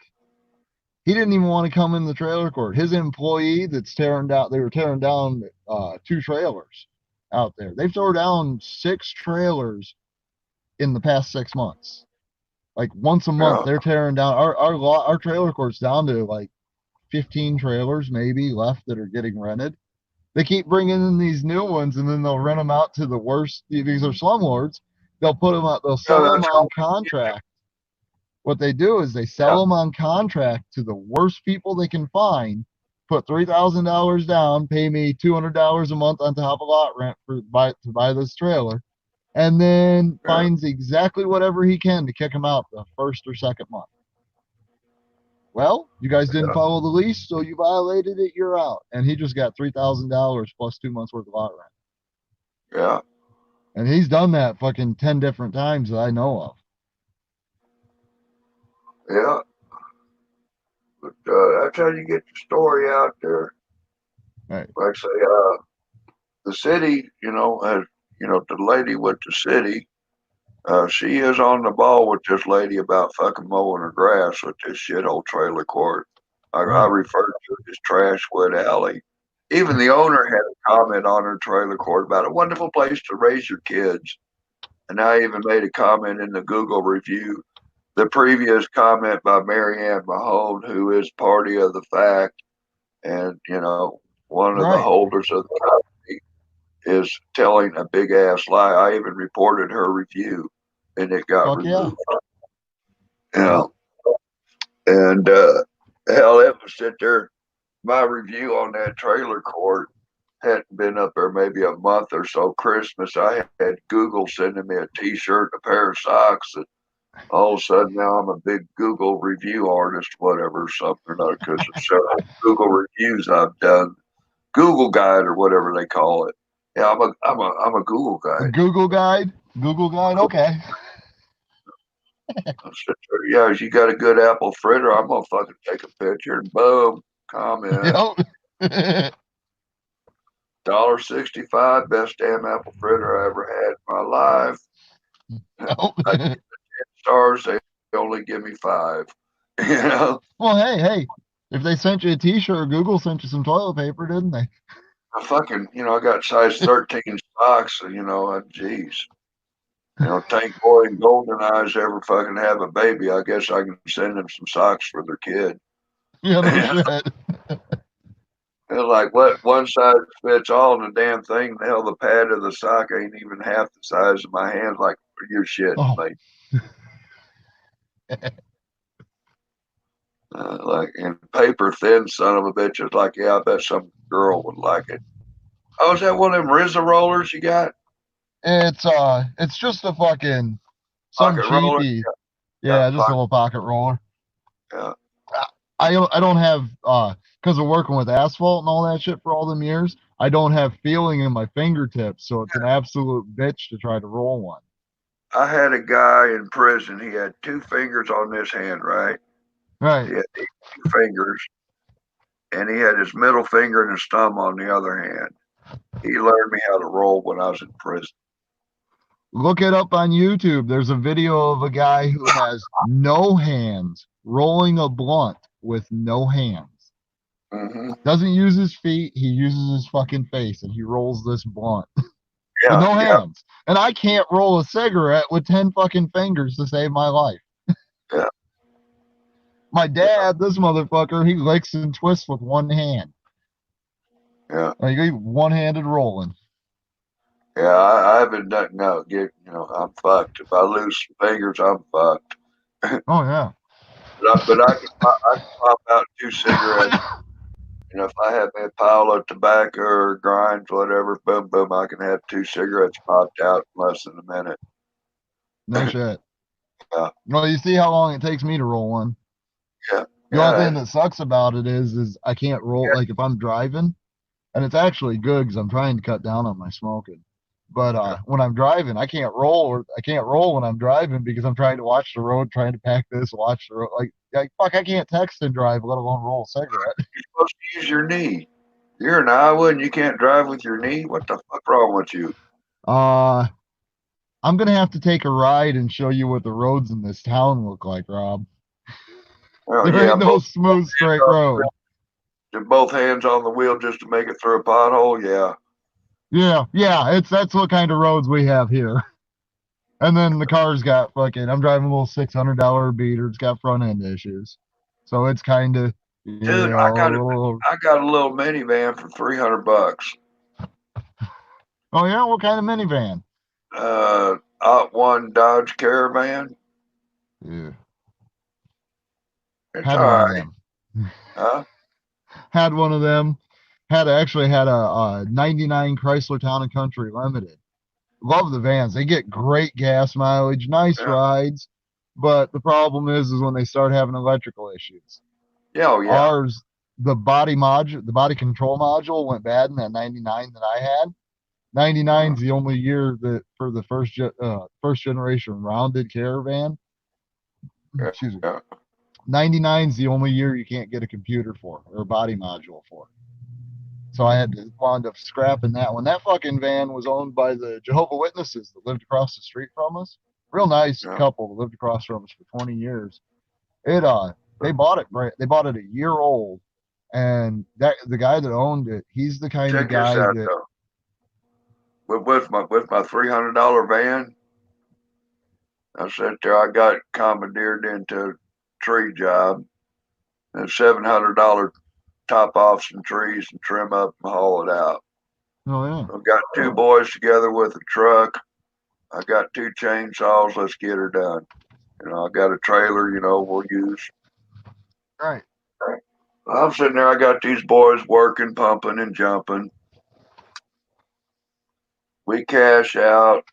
[SPEAKER 8] He didn't even want to come in the trailer court. His employee they were tearing down 2 trailers out there. They've torn down 6 trailers in the past 6 months. Like once a month, they're tearing down. Our trailer court's down to like 15 trailers maybe left that are getting rented. They keep bringing in these new ones, and then they'll rent them out to the worst. These are slumlords. They'll put them out. They'll sell them on contract. What they do is they sell them on contract to the worst people they can find. Put $3,000 down, pay me $200 a month on top of lot rent to buy this trailer, and then finds exactly whatever he can to kick them out the first or second month. Well, you guys didn't follow the lease, so you violated it, you're out. And he just got $3,000 plus 2 months worth of lot rent.
[SPEAKER 6] Yeah.
[SPEAKER 8] And he's done that fucking 10 different times that I know of.
[SPEAKER 6] Yeah. But that's how you get the story out there.
[SPEAKER 8] Right.
[SPEAKER 6] Like I say, the city, you know, has, you know, the lady with the city, she is on the ball with this lady about fucking mowing her grass with this shithole trailer court. I
[SPEAKER 8] Right.
[SPEAKER 6] referred to it as Trashwood Alley. Even the owner had a comment on her trailer court about a wonderful place to raise your kids. And I even made a comment in the Google review. The previous comment by Marianne Mahone, who is party of the fact, and one of the
[SPEAKER 8] Right.
[SPEAKER 6] holders of the company, is telling a big ass lie. I even reported her review, and it got
[SPEAKER 8] Fuck yeah.
[SPEAKER 6] removed. And hell, it was sit there. My review on that trailer court hadn't been up there maybe a month or so. Christmas, I had Google sending me a T-shirt and a pair of socks. And all of a sudden now I'm a big Google review artist, whatever, something or another, because of several Google reviews I've done, Google Guide or whatever they call it. Yeah, I'm a Google
[SPEAKER 8] A
[SPEAKER 6] Guide.
[SPEAKER 8] Google guide. Google guide. Okay.
[SPEAKER 6] Yeah, you got a good apple fritter, I'm gonna fucking take a picture and boom, comment.
[SPEAKER 8] Yep.
[SPEAKER 6] $1.65, best damn apple fritter I ever had in my life. I
[SPEAKER 8] Yep.
[SPEAKER 6] stars, they only give me 5.
[SPEAKER 8] Well, hey. If they sent you a T-shirt, Google sent you some toilet paper, didn't they?
[SPEAKER 6] I fucking, I got size 13 socks, geez. Tank Boy and Golden Eyes ever fucking have a baby, I guess I can send them some socks for their kid.
[SPEAKER 8] Yeah, no shit.
[SPEAKER 6] It's like, what, one size fits all in the damn thing. The hell, the pad of the sock ain't even half the size of my hand. Like, you're shitting
[SPEAKER 8] Oh.
[SPEAKER 6] me. Like, and paper thin son of a bitch is like, yeah, I bet some girl would like it. Oh, is that one of them RZA rollers you got?
[SPEAKER 8] It's just a fucking some
[SPEAKER 6] Pocket roller?
[SPEAKER 8] cheapy.
[SPEAKER 6] Yeah,
[SPEAKER 8] Yeah, just a little pocket roller.
[SPEAKER 6] Yeah.
[SPEAKER 8] I don't have because of working with asphalt and all that shit for all them years. I don't have feeling in my fingertips, so it's an absolute bitch to try to roll one.
[SPEAKER 6] I had a guy in prison. He had 2 fingers on this hand, right?
[SPEAKER 8] Right.
[SPEAKER 6] He had 2 fingers, and he had his middle finger and his thumb on the other hand. He learned me how to roll when I was in prison.
[SPEAKER 8] Look it up on YouTube. There's a video of a guy who has no hands rolling a blunt with no hands.
[SPEAKER 6] Mm-hmm.
[SPEAKER 8] Doesn't use his feet. He uses his fucking face, and he rolls this blunt
[SPEAKER 6] Yeah,
[SPEAKER 8] with no
[SPEAKER 6] yeah,
[SPEAKER 8] hands. And I can't roll a cigarette with 10 fucking fingers to save my life.
[SPEAKER 6] yeah.
[SPEAKER 8] My dad, this motherfucker, he licks and twists with one hand.
[SPEAKER 6] Yeah.
[SPEAKER 8] Like he one-handed rolling.
[SPEAKER 6] Yeah, I haven't done I'm fucked. If I lose some fingers, I'm fucked.
[SPEAKER 8] Oh yeah.
[SPEAKER 6] But I can pop out 2 cigarettes. If I have a pile of tobacco or grinds, whatever, boom, boom, I can have 2 cigarettes popped out in less than a minute.
[SPEAKER 8] No shit.
[SPEAKER 6] Yeah.
[SPEAKER 8] Well, you see how long it takes me to roll one.
[SPEAKER 6] Yeah.
[SPEAKER 8] The only thing that sucks about it is I can't roll, like if I'm driving, and it's actually good because I'm trying to cut down on my smoking. But when I'm driving, I can't roll when I'm driving because I'm trying to watch the road, trying to pack this, watch the road. Like fuck, I can't text and drive, let alone roll a cigarette.
[SPEAKER 6] You're supposed to use your knee. You're in Iowa and you can't drive with your knee? What the fuck wrong with you?
[SPEAKER 8] I'm gonna have to take a ride and show you what the roads in this town look like, Rob.
[SPEAKER 6] Well,
[SPEAKER 8] There
[SPEAKER 6] yeah,
[SPEAKER 8] ain't no smooth straight road.
[SPEAKER 6] both hands on the wheel just to make it through a pothole. Yeah.
[SPEAKER 8] Yeah, that's what kind of roads we have here. And then the car's got fucking, I'm driving a little $600 beater. It's got front end issues. So it's kind of,
[SPEAKER 6] Dude, I got a little minivan for $300.
[SPEAKER 8] Oh yeah, what kind of minivan?
[SPEAKER 6] One Dodge Caravan.
[SPEAKER 8] Yeah.
[SPEAKER 6] It's
[SPEAKER 8] Had
[SPEAKER 6] all
[SPEAKER 8] one of
[SPEAKER 6] right.
[SPEAKER 8] them.
[SPEAKER 6] Huh?
[SPEAKER 8] Had one of them. Had a 99 Chrysler Town and Country Limited. Love the vans. They get great gas mileage, nice rides. But the problem is when they start having electrical issues.
[SPEAKER 6] Yeah, oh, yeah.
[SPEAKER 8] Ours, the body control module went bad in that 99 that I had. 99 is the only year that for the first generation rounded Caravan. Excuse me. 99 is the only year you can't get a computer for or a body module for. So I had to wind up scrapping that one. That fucking van was owned by the Jehovah's Witnesses that lived across the street from us. Real nice couple that lived across from us for 20 years. It They bought it. They bought it a year old, and that the guy that owned it, he's the kind of
[SPEAKER 6] Check this
[SPEAKER 8] guy
[SPEAKER 6] out
[SPEAKER 8] that.
[SPEAKER 6] though. With my $300 van, I sat there. I got commandeered into a tree job, and $700 top off some trees and trim up and haul it out.
[SPEAKER 8] Oh yeah.
[SPEAKER 6] I've got two boys together with a truck. I got two chainsaws. Let's get her done. I got a trailer. We'll use.
[SPEAKER 8] Right.
[SPEAKER 6] I'm sitting there. I got these boys working, pumping, and jumping. We cash out,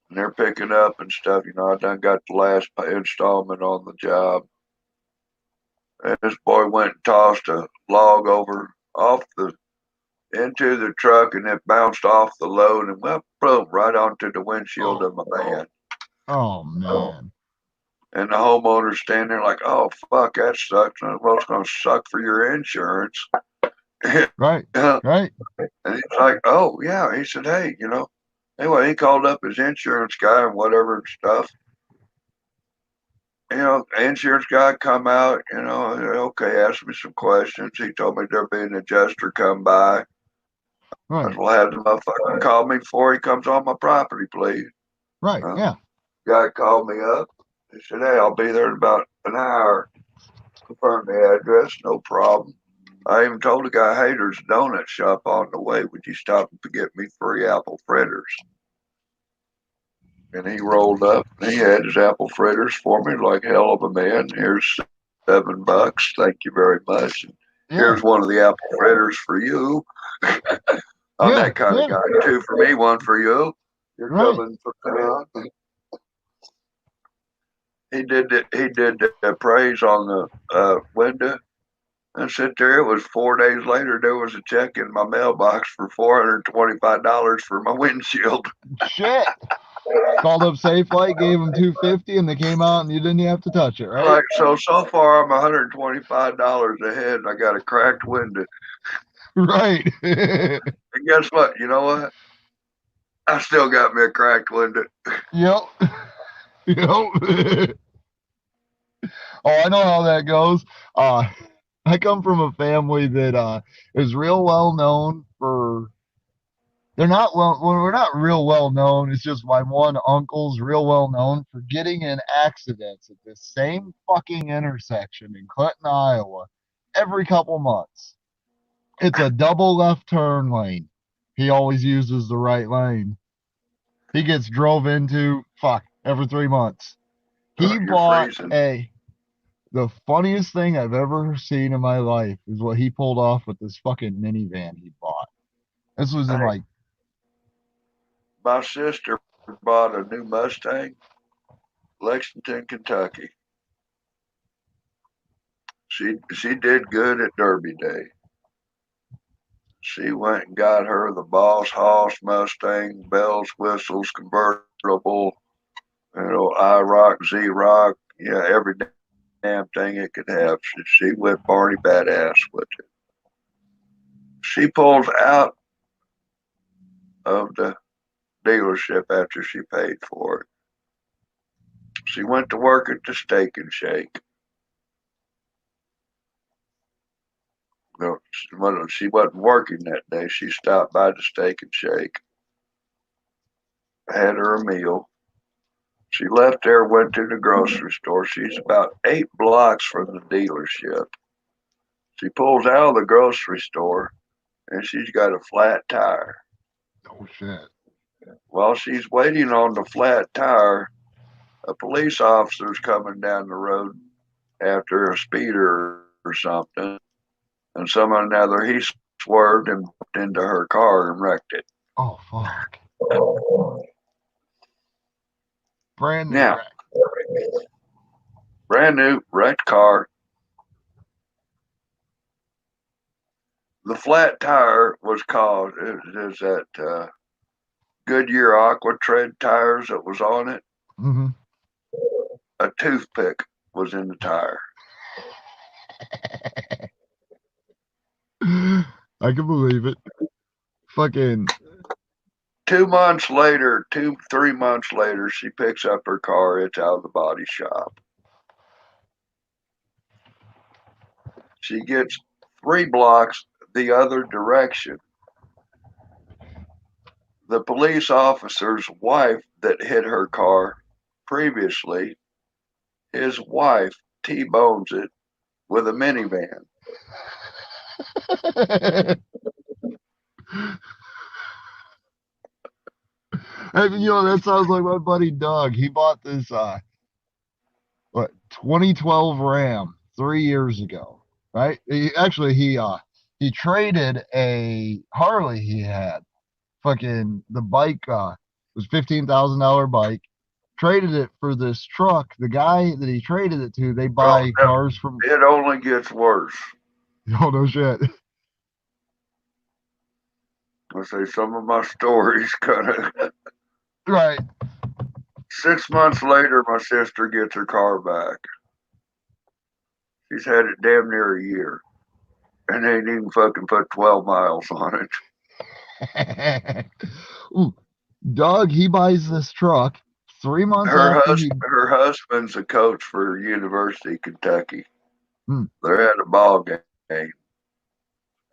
[SPEAKER 6] and they're picking up and stuff. I done got the last installment on the job. And this boy went and tossed a log into the truck, and it bounced off the load and went boom right onto the windshield of my van.
[SPEAKER 8] Oh man.
[SPEAKER 6] And the homeowner's standing there like, "Oh fuck, that sucks." Well, it's gonna suck for your insurance.
[SPEAKER 8] Right. Right.
[SPEAKER 6] And he's like, "Oh yeah." He said, "Hey, Anyway, he called up his insurance guy and whatever stuff. Insurance guy come out, okay, asked me some questions. He told me there'd be an adjuster come by. I
[SPEAKER 8] Right.
[SPEAKER 6] will have the motherfucker call me before he comes on my property, please.
[SPEAKER 8] Right. Yeah.
[SPEAKER 6] Guy called me up. He said, "Hey, I'll be there in about an hour. Confirm the address, no problem." I even told the guy, "Hey, there's a donut shop on the way. Would you stop and get me 3 apple fritters?" And he rolled up and he had his apple fritters for me like hell of a man. "Here's $7. Thank you very much. And here's one of the apple fritters for you." I'm that kind of guy. 2 for me, 1 for you. You're coming for town. He did the praise on the window. And sit there. It was 4 days later. There was a check in my mailbox for $425 for my windshield.
[SPEAKER 8] Shit. Called up Safelite, gave them $250, and they came out, and you didn't even have to touch it, right?
[SPEAKER 6] Like so far, I'm $125 ahead, and I got a cracked window.
[SPEAKER 8] Right.
[SPEAKER 6] And guess what? You know what? I still got me a cracked window.
[SPEAKER 8] Yep. Yep. Oh, I know how that goes. I come from a family that is real well known for. They're not we're not real well known. It's just my one uncle's real well known for getting in accidents at the same fucking intersection in Clinton, Iowa, every couple months. It's a double left turn lane. He always uses the right lane. He gets drove into every 3 months. He bought the funniest thing I've ever seen in my life is what he pulled off with this fucking minivan he bought. This was in like.
[SPEAKER 6] My sister bought a new Mustang, Lexington, Kentucky. She did good at Derby Day. She went and got her the Boss Hoss Mustang, bells, whistles, convertible, IROC, Z-Rock, every damn thing it could have. She went Barney badass with it. She pulls out of the dealership after she paid for it. She went to work at the Steak and Shake. No, she wasn't working that day. She stopped by the Steak and Shake, had her a meal. She left there, went to the grocery store. She's about 8 blocks from the dealership. She pulls out of the grocery store, and she's got a flat tire.
[SPEAKER 8] Oh, shit.
[SPEAKER 6] While she's waiting on the flat tire, a police officer's coming down the road after a speeder or something. And somehow or another, he swerved and bumped into her car and wrecked it.
[SPEAKER 8] Oh, fuck. Brand new.
[SPEAKER 6] Now, brand new, wrecked car. The flat tire was called, is that Goodyear Aqua Tread tires that was on it.
[SPEAKER 8] Mm-hmm.
[SPEAKER 6] A toothpick was in the tire.
[SPEAKER 8] I can believe it. Fucking
[SPEAKER 6] 2 months later, 3 months later, she picks up her car. It's out of the body shop. She gets 3 blocks the other direction. The police officer's wife that hit her car previously, his wife T-bones it with a minivan.
[SPEAKER 8] That sounds like my buddy Doug. He bought this 2012 Ram 3 years ago, right? He traded a Harley he had. Fucking the bike was $15,000 bike. Traded it for this truck. The guy that he traded it to, they buy cars from.
[SPEAKER 6] It only gets worse.
[SPEAKER 8] Oh no shit.
[SPEAKER 6] I say some of my stories kind of.
[SPEAKER 8] Right.
[SPEAKER 6] 6 months later, my sister gets her car back. She's had it damn near a year, and they ain't even fucking put 12 miles on it.
[SPEAKER 8] Ooh, Doug, he buys this truck 3 months after
[SPEAKER 6] her husband's a coach for University of Kentucky.
[SPEAKER 8] Hmm.
[SPEAKER 6] They're at a ball game.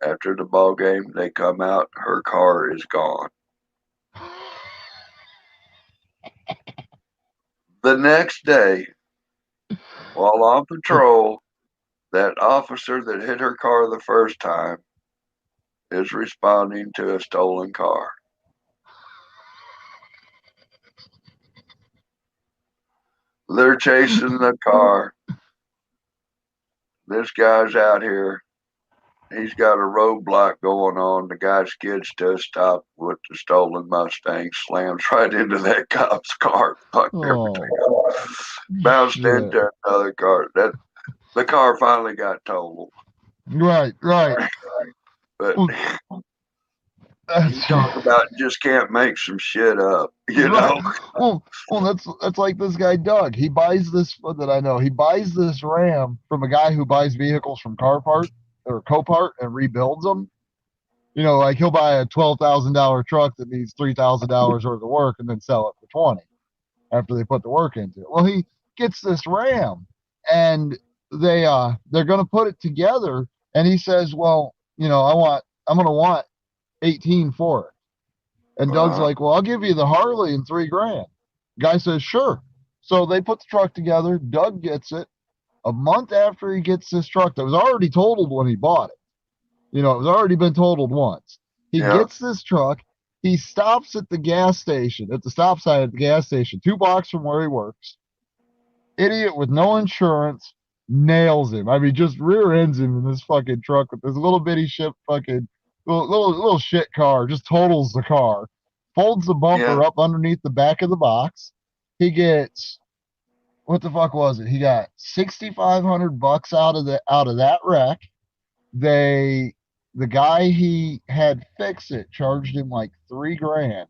[SPEAKER 6] After the ball game, they come out. Her car is gone. The next day, while on patrol, that officer that hit her car the first time is responding to a stolen car. They're chasing the car. This guy's out here. He's got a roadblock going on. The guy skids to a stop with the stolen Mustang, slams right into that cop's car, fucked everything up. Bounced into another car. The car finally got totaled.
[SPEAKER 8] Right.
[SPEAKER 6] But you talk about just can't make some shit up, you know?
[SPEAKER 8] Well, that's like this guy Doug. He buys this that I know. He buys this Ram from a guy who buys vehicles from Copart and rebuilds them. You know, like he'll buy a $12,000 truck that needs $3,000 worth of work and then sell it for 20 after they put the work into it. Well, he gets this Ram and they're going to put it together, and he says, "Well, you know, I'm going to want 18 for it." And Doug's like, "Well, I'll give you the Harley in $3,000." Guy says, "Sure." So they put the truck together. Doug gets it. A month after he gets this truck that was already totaled when he bought it. You know, it was already been totaled once. He gets this truck. He stops at the gas station, at the stop sign at the gas station, 2 blocks from where he works. Idiot with no insurance nails him. I mean, just rear ends him in this fucking truck with this little bitty shit fucking little shit car. Just totals the car. Folds the bumper up underneath the back of the box. He gets, what the fuck was it? He got $6,500 out of that wreck. The guy he had fix it charged him like $3,000,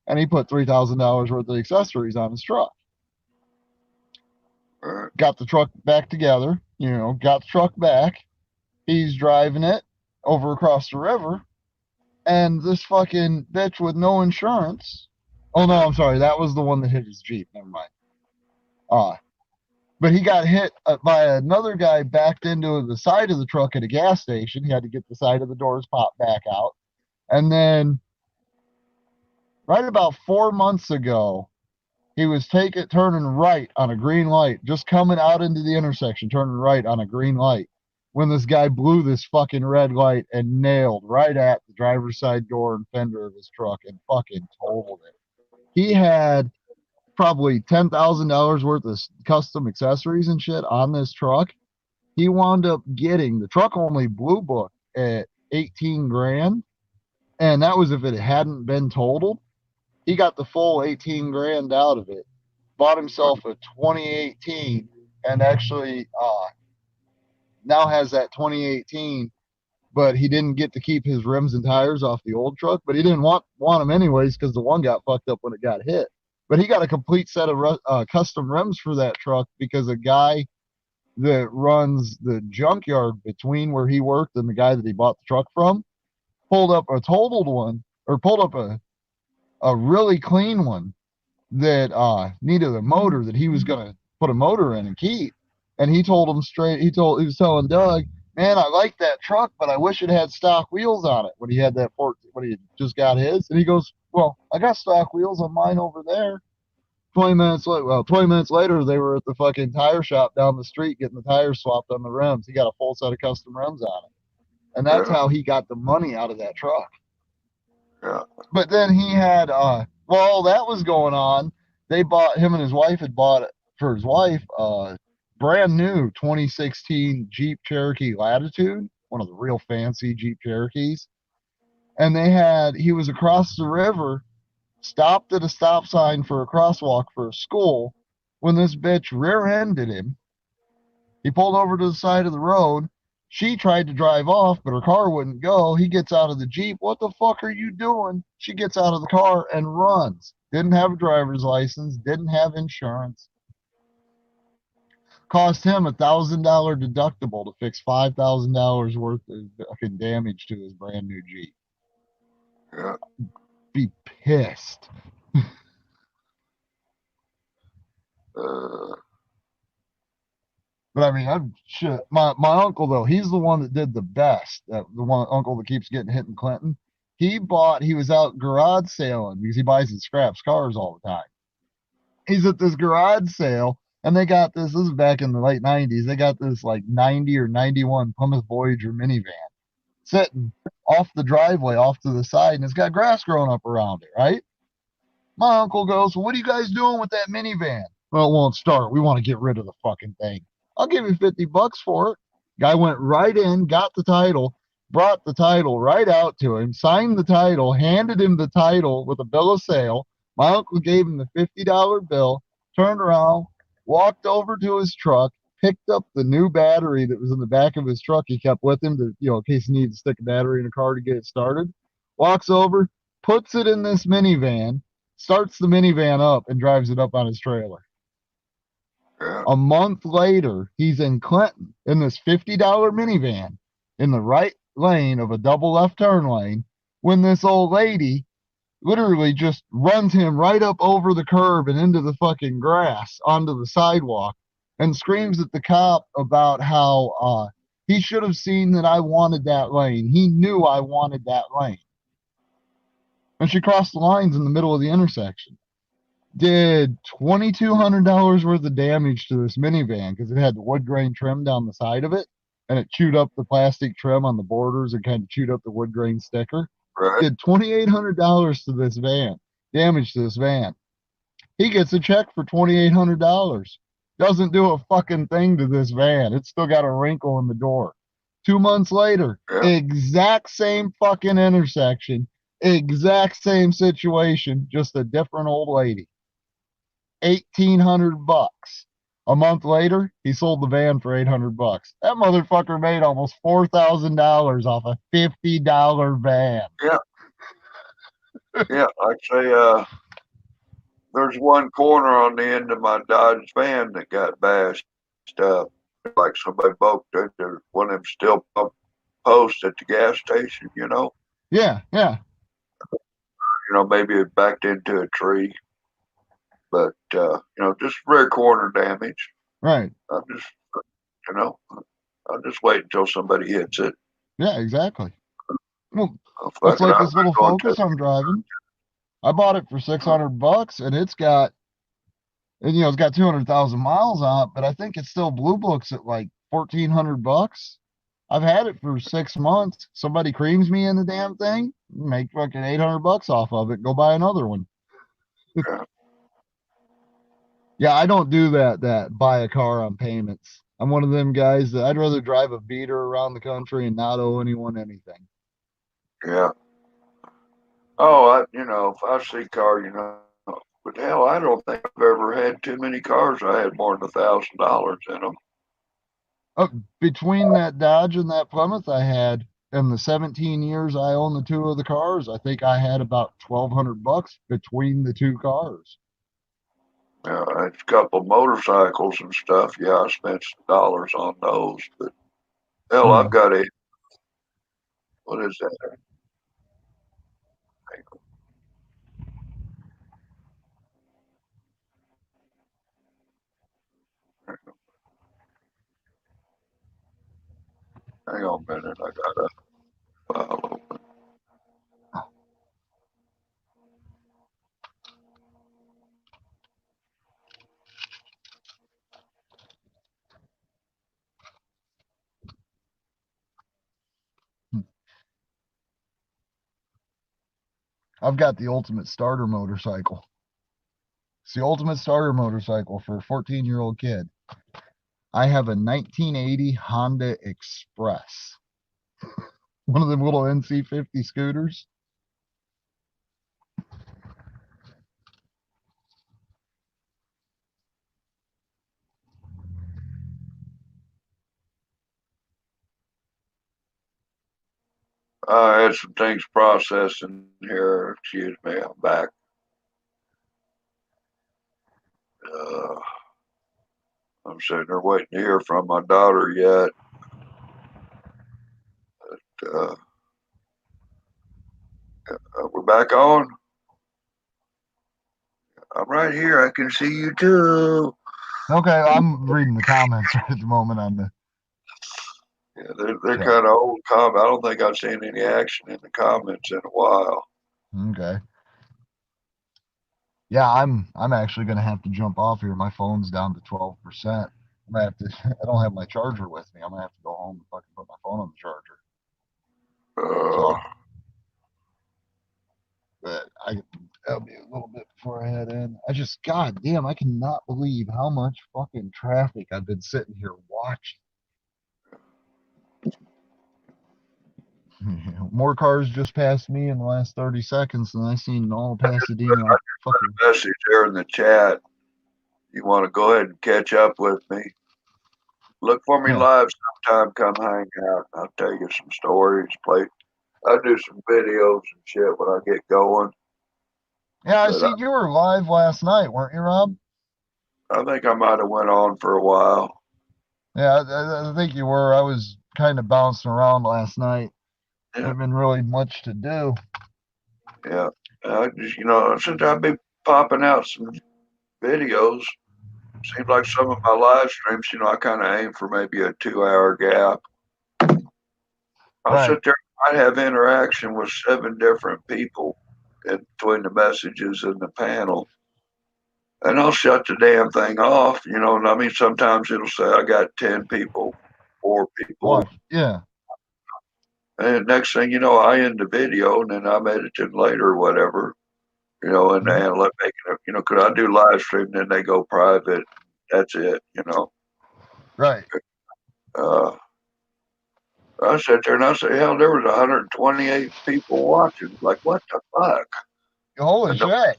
[SPEAKER 8] and he put $3,000 worth of accessories on his truck. Got the truck back together, you know, got the truck back. He's driving it over across the river, and this fucking bitch with no insurance. Oh no, I'm sorry, that was the one that hit his Jeep. Never mind. But he got hit by another guy backed into the side of the truck at a gas station. He had to get the side of the doors popped back out. And then right about 4 months ago, he was turning right on a green light, just coming out into the intersection, turning right on a green light, when this guy blew this fucking red light and nailed right at the driver's side door and fender of his truck and fucking totaled it. He had probably $10,000 worth of custom accessories and shit on this truck. He wound up getting, the truck only blue book at $18,000, and that was if it hadn't been totaled. He got the full $18,000 out of it, bought himself a 2018, and actually now has that 2018, but he didn't get to keep his rims and tires off the old truck, but he didn't want them anyways because the one got fucked up when it got hit. But he got a complete set of custom rims for that truck because a guy that runs the junkyard between where he worked and the guy that he bought the truck from pulled up a totaled one, or pulled up a really clean one that needed a motor that he was going to put a motor in and keep. And he told him straight, he was telling Doug, man, I like that truck, but I wish it had stock wheels on it when he had that when he just got his. And he goes, well, I got stock wheels on mine over there. 20 minutes later, they were at the fucking tire shop down the street getting the tires swapped on the rims. He got a full set of custom rims on it. And that's
[SPEAKER 6] Yeah.
[SPEAKER 8] how he got the money out of that truck.
[SPEAKER 6] Yeah.
[SPEAKER 8] But then he had, while that was going on, him and his wife had bought it for his wife, brand new 2016 Jeep Cherokee Latitude, one of the real fancy Jeep Cherokees. And he was across the river, stopped at a stop sign for a crosswalk for a school when this bitch rear-ended him. He pulled over to the side of the road. She tried to drive off, but her car wouldn't go. He gets out of the Jeep. What the fuck are you doing? She gets out of the car and runs. Didn't have a driver's license, didn't have insurance. Cost him $1,000 deductible to fix $5,000 worth of fucking damage to his brand new Jeep.
[SPEAKER 6] Yeah.
[SPEAKER 8] Be pissed. But I mean, I'm shit. My uncle though, he's the one that did the best. The one uncle that keeps getting hit in Clinton. He was out garage sailing because he buys and scraps cars all the time. He's at this garage sale and they got this is back in the late 90s. They got this like 90 or 91 Plymouth Voyager minivan sitting off the driveway off to the side and it's got grass growing up around it, right? My uncle goes, well, what are you guys doing with that minivan? Well, it won't start. We want to get rid of the fucking thing. I'll give you $50 for it. Guy went right in, got the title, brought the title right out to him, signed the title, handed him the title with a bill of sale. My uncle gave him the $50 bill, turned around, walked over to his truck, picked up the new battery that was in the back of his truck he kept with him to, in case he needed to stick a battery in a car to get it started. Walks over, puts it in this minivan, starts the minivan up, and drives it up on his trailer.
[SPEAKER 6] Yeah.
[SPEAKER 8] A month later, he's in Clinton in this $50 minivan in the right lane of a double left turn lane when this old lady literally just runs him right up over the curb and into the fucking grass onto the sidewalk and screams at the cop about how he should have seen that I wanted that lane. He knew I wanted that lane. And she crossed the lines in the middle of the intersection. Did $2,200 worth of damage to this minivan because it had the wood grain trim down the side of it and it chewed up the plastic trim on the borders and kind of chewed up the wood grain sticker.
[SPEAKER 6] Right.
[SPEAKER 8] Did $2,800 to this van, damage to this van. He gets a check for $2,800. Doesn't do a fucking thing to this van. It's still got a wrinkle in the door. 2 months later,
[SPEAKER 6] Yeah.
[SPEAKER 8] exact same fucking intersection, exact same situation, just a different old lady. $1,800. A month later, he sold the van for $800. That motherfucker made almost $4,000 off a $50 van.
[SPEAKER 6] Yeah. I'd say there's one corner on the end of my Dodge van that got bashed up. Like somebody broke into one of them steel pump posts at the gas station,
[SPEAKER 8] Yeah.
[SPEAKER 6] Maybe it backed into a tree. But just rear corner damage.
[SPEAKER 8] Right.
[SPEAKER 6] I'll just wait until somebody hits it.
[SPEAKER 8] Yeah, exactly. Well,
[SPEAKER 6] Fuck
[SPEAKER 8] it's like
[SPEAKER 6] it,
[SPEAKER 8] this little Focus I'm driving. I bought it for $600 and it's got 200,000 miles on it, but I think it's still blue books at like $1,400. I've had it for 6 months. Somebody creams me in the damn thing, make fucking $800 off of it, go buy another one.
[SPEAKER 6] Yeah.
[SPEAKER 8] Yeah, I don't do that buy a car on payments. I'm one of them guys that I'd rather drive a beater around the country and not owe anyone anything.
[SPEAKER 6] Yeah. Oh, if I see car, but hell, I don't think I've ever had too many cars. I had more than $1,000 in them.
[SPEAKER 8] Between that Dodge and that Plymouth I had, in the 17 years I owned the two of the cars, I think I had about $1,200 between the two cars.
[SPEAKER 6] Yeah, I had a couple motorcycles and stuff. Yeah, I spent some dollars on those. But hell, I've got what is that? Hang on a minute. I got a file open.
[SPEAKER 8] I've got the ultimate starter motorcycle. It's the ultimate starter motorcycle for a 14-year-old kid. I have a 1980 Honda Express. One of them little NC50 scooters.
[SPEAKER 6] I had some things processing here. Excuse me, I'm back. I'm sitting there waiting to hear from my daughter yet. But, we're back on. I'm right here. I can see you too.
[SPEAKER 8] Okay, I'm reading the comments right at the moment on the.
[SPEAKER 6] Yeah, they're
[SPEAKER 8] Yeah.
[SPEAKER 6] kind of old comments. I don't think I've seen any action in the comments in a while.
[SPEAKER 8] Okay. Yeah, I'm actually gonna have to jump off here. My phone's down to 12%. I'm gonna have to. I don't have my charger with me. I'm gonna have to go home and fucking put my phone on the charger. So, but that'll be a little bit before I head in. God damn, I cannot believe how much fucking traffic I've been sitting here watching. More cars just passed me in the last 30 seconds than I seen in all of Pasadena. Fucking
[SPEAKER 6] Message there in the chat. You want to go ahead and catch up with me? Look for me
[SPEAKER 8] Yeah.
[SPEAKER 6] live sometime. Come hang out. I'll tell you some stories. I'll do some videos and shit when I get going.
[SPEAKER 8] Yeah, I
[SPEAKER 6] But
[SPEAKER 8] seen you were live last night, weren't you, Rob?
[SPEAKER 6] I think I might have went on for a while.
[SPEAKER 8] Yeah, I think you were. I was kind of bouncing around last night.
[SPEAKER 6] Yeah.
[SPEAKER 8] Haven't been really much to do.
[SPEAKER 6] Yeah. I just, since I've been popping out some videos, seems like some of my live streams, I kind of aim for maybe a 2-hour gap. I'll
[SPEAKER 8] Right.
[SPEAKER 6] sit there. I have interaction with 7 different people in between the messages and the panel. And I'll shut the damn thing off, and I mean, sometimes it'll say I got 10 people, 4 people.
[SPEAKER 8] What? Yeah.
[SPEAKER 6] And next thing you know, I end the video and then I'm editing later or whatever, and let making it, cause I do live stream, then they go private. That's it,
[SPEAKER 8] Right.
[SPEAKER 6] I sit there and I say, hell, there was 128 people watching. Like, what the fuck?
[SPEAKER 8] Holy shit.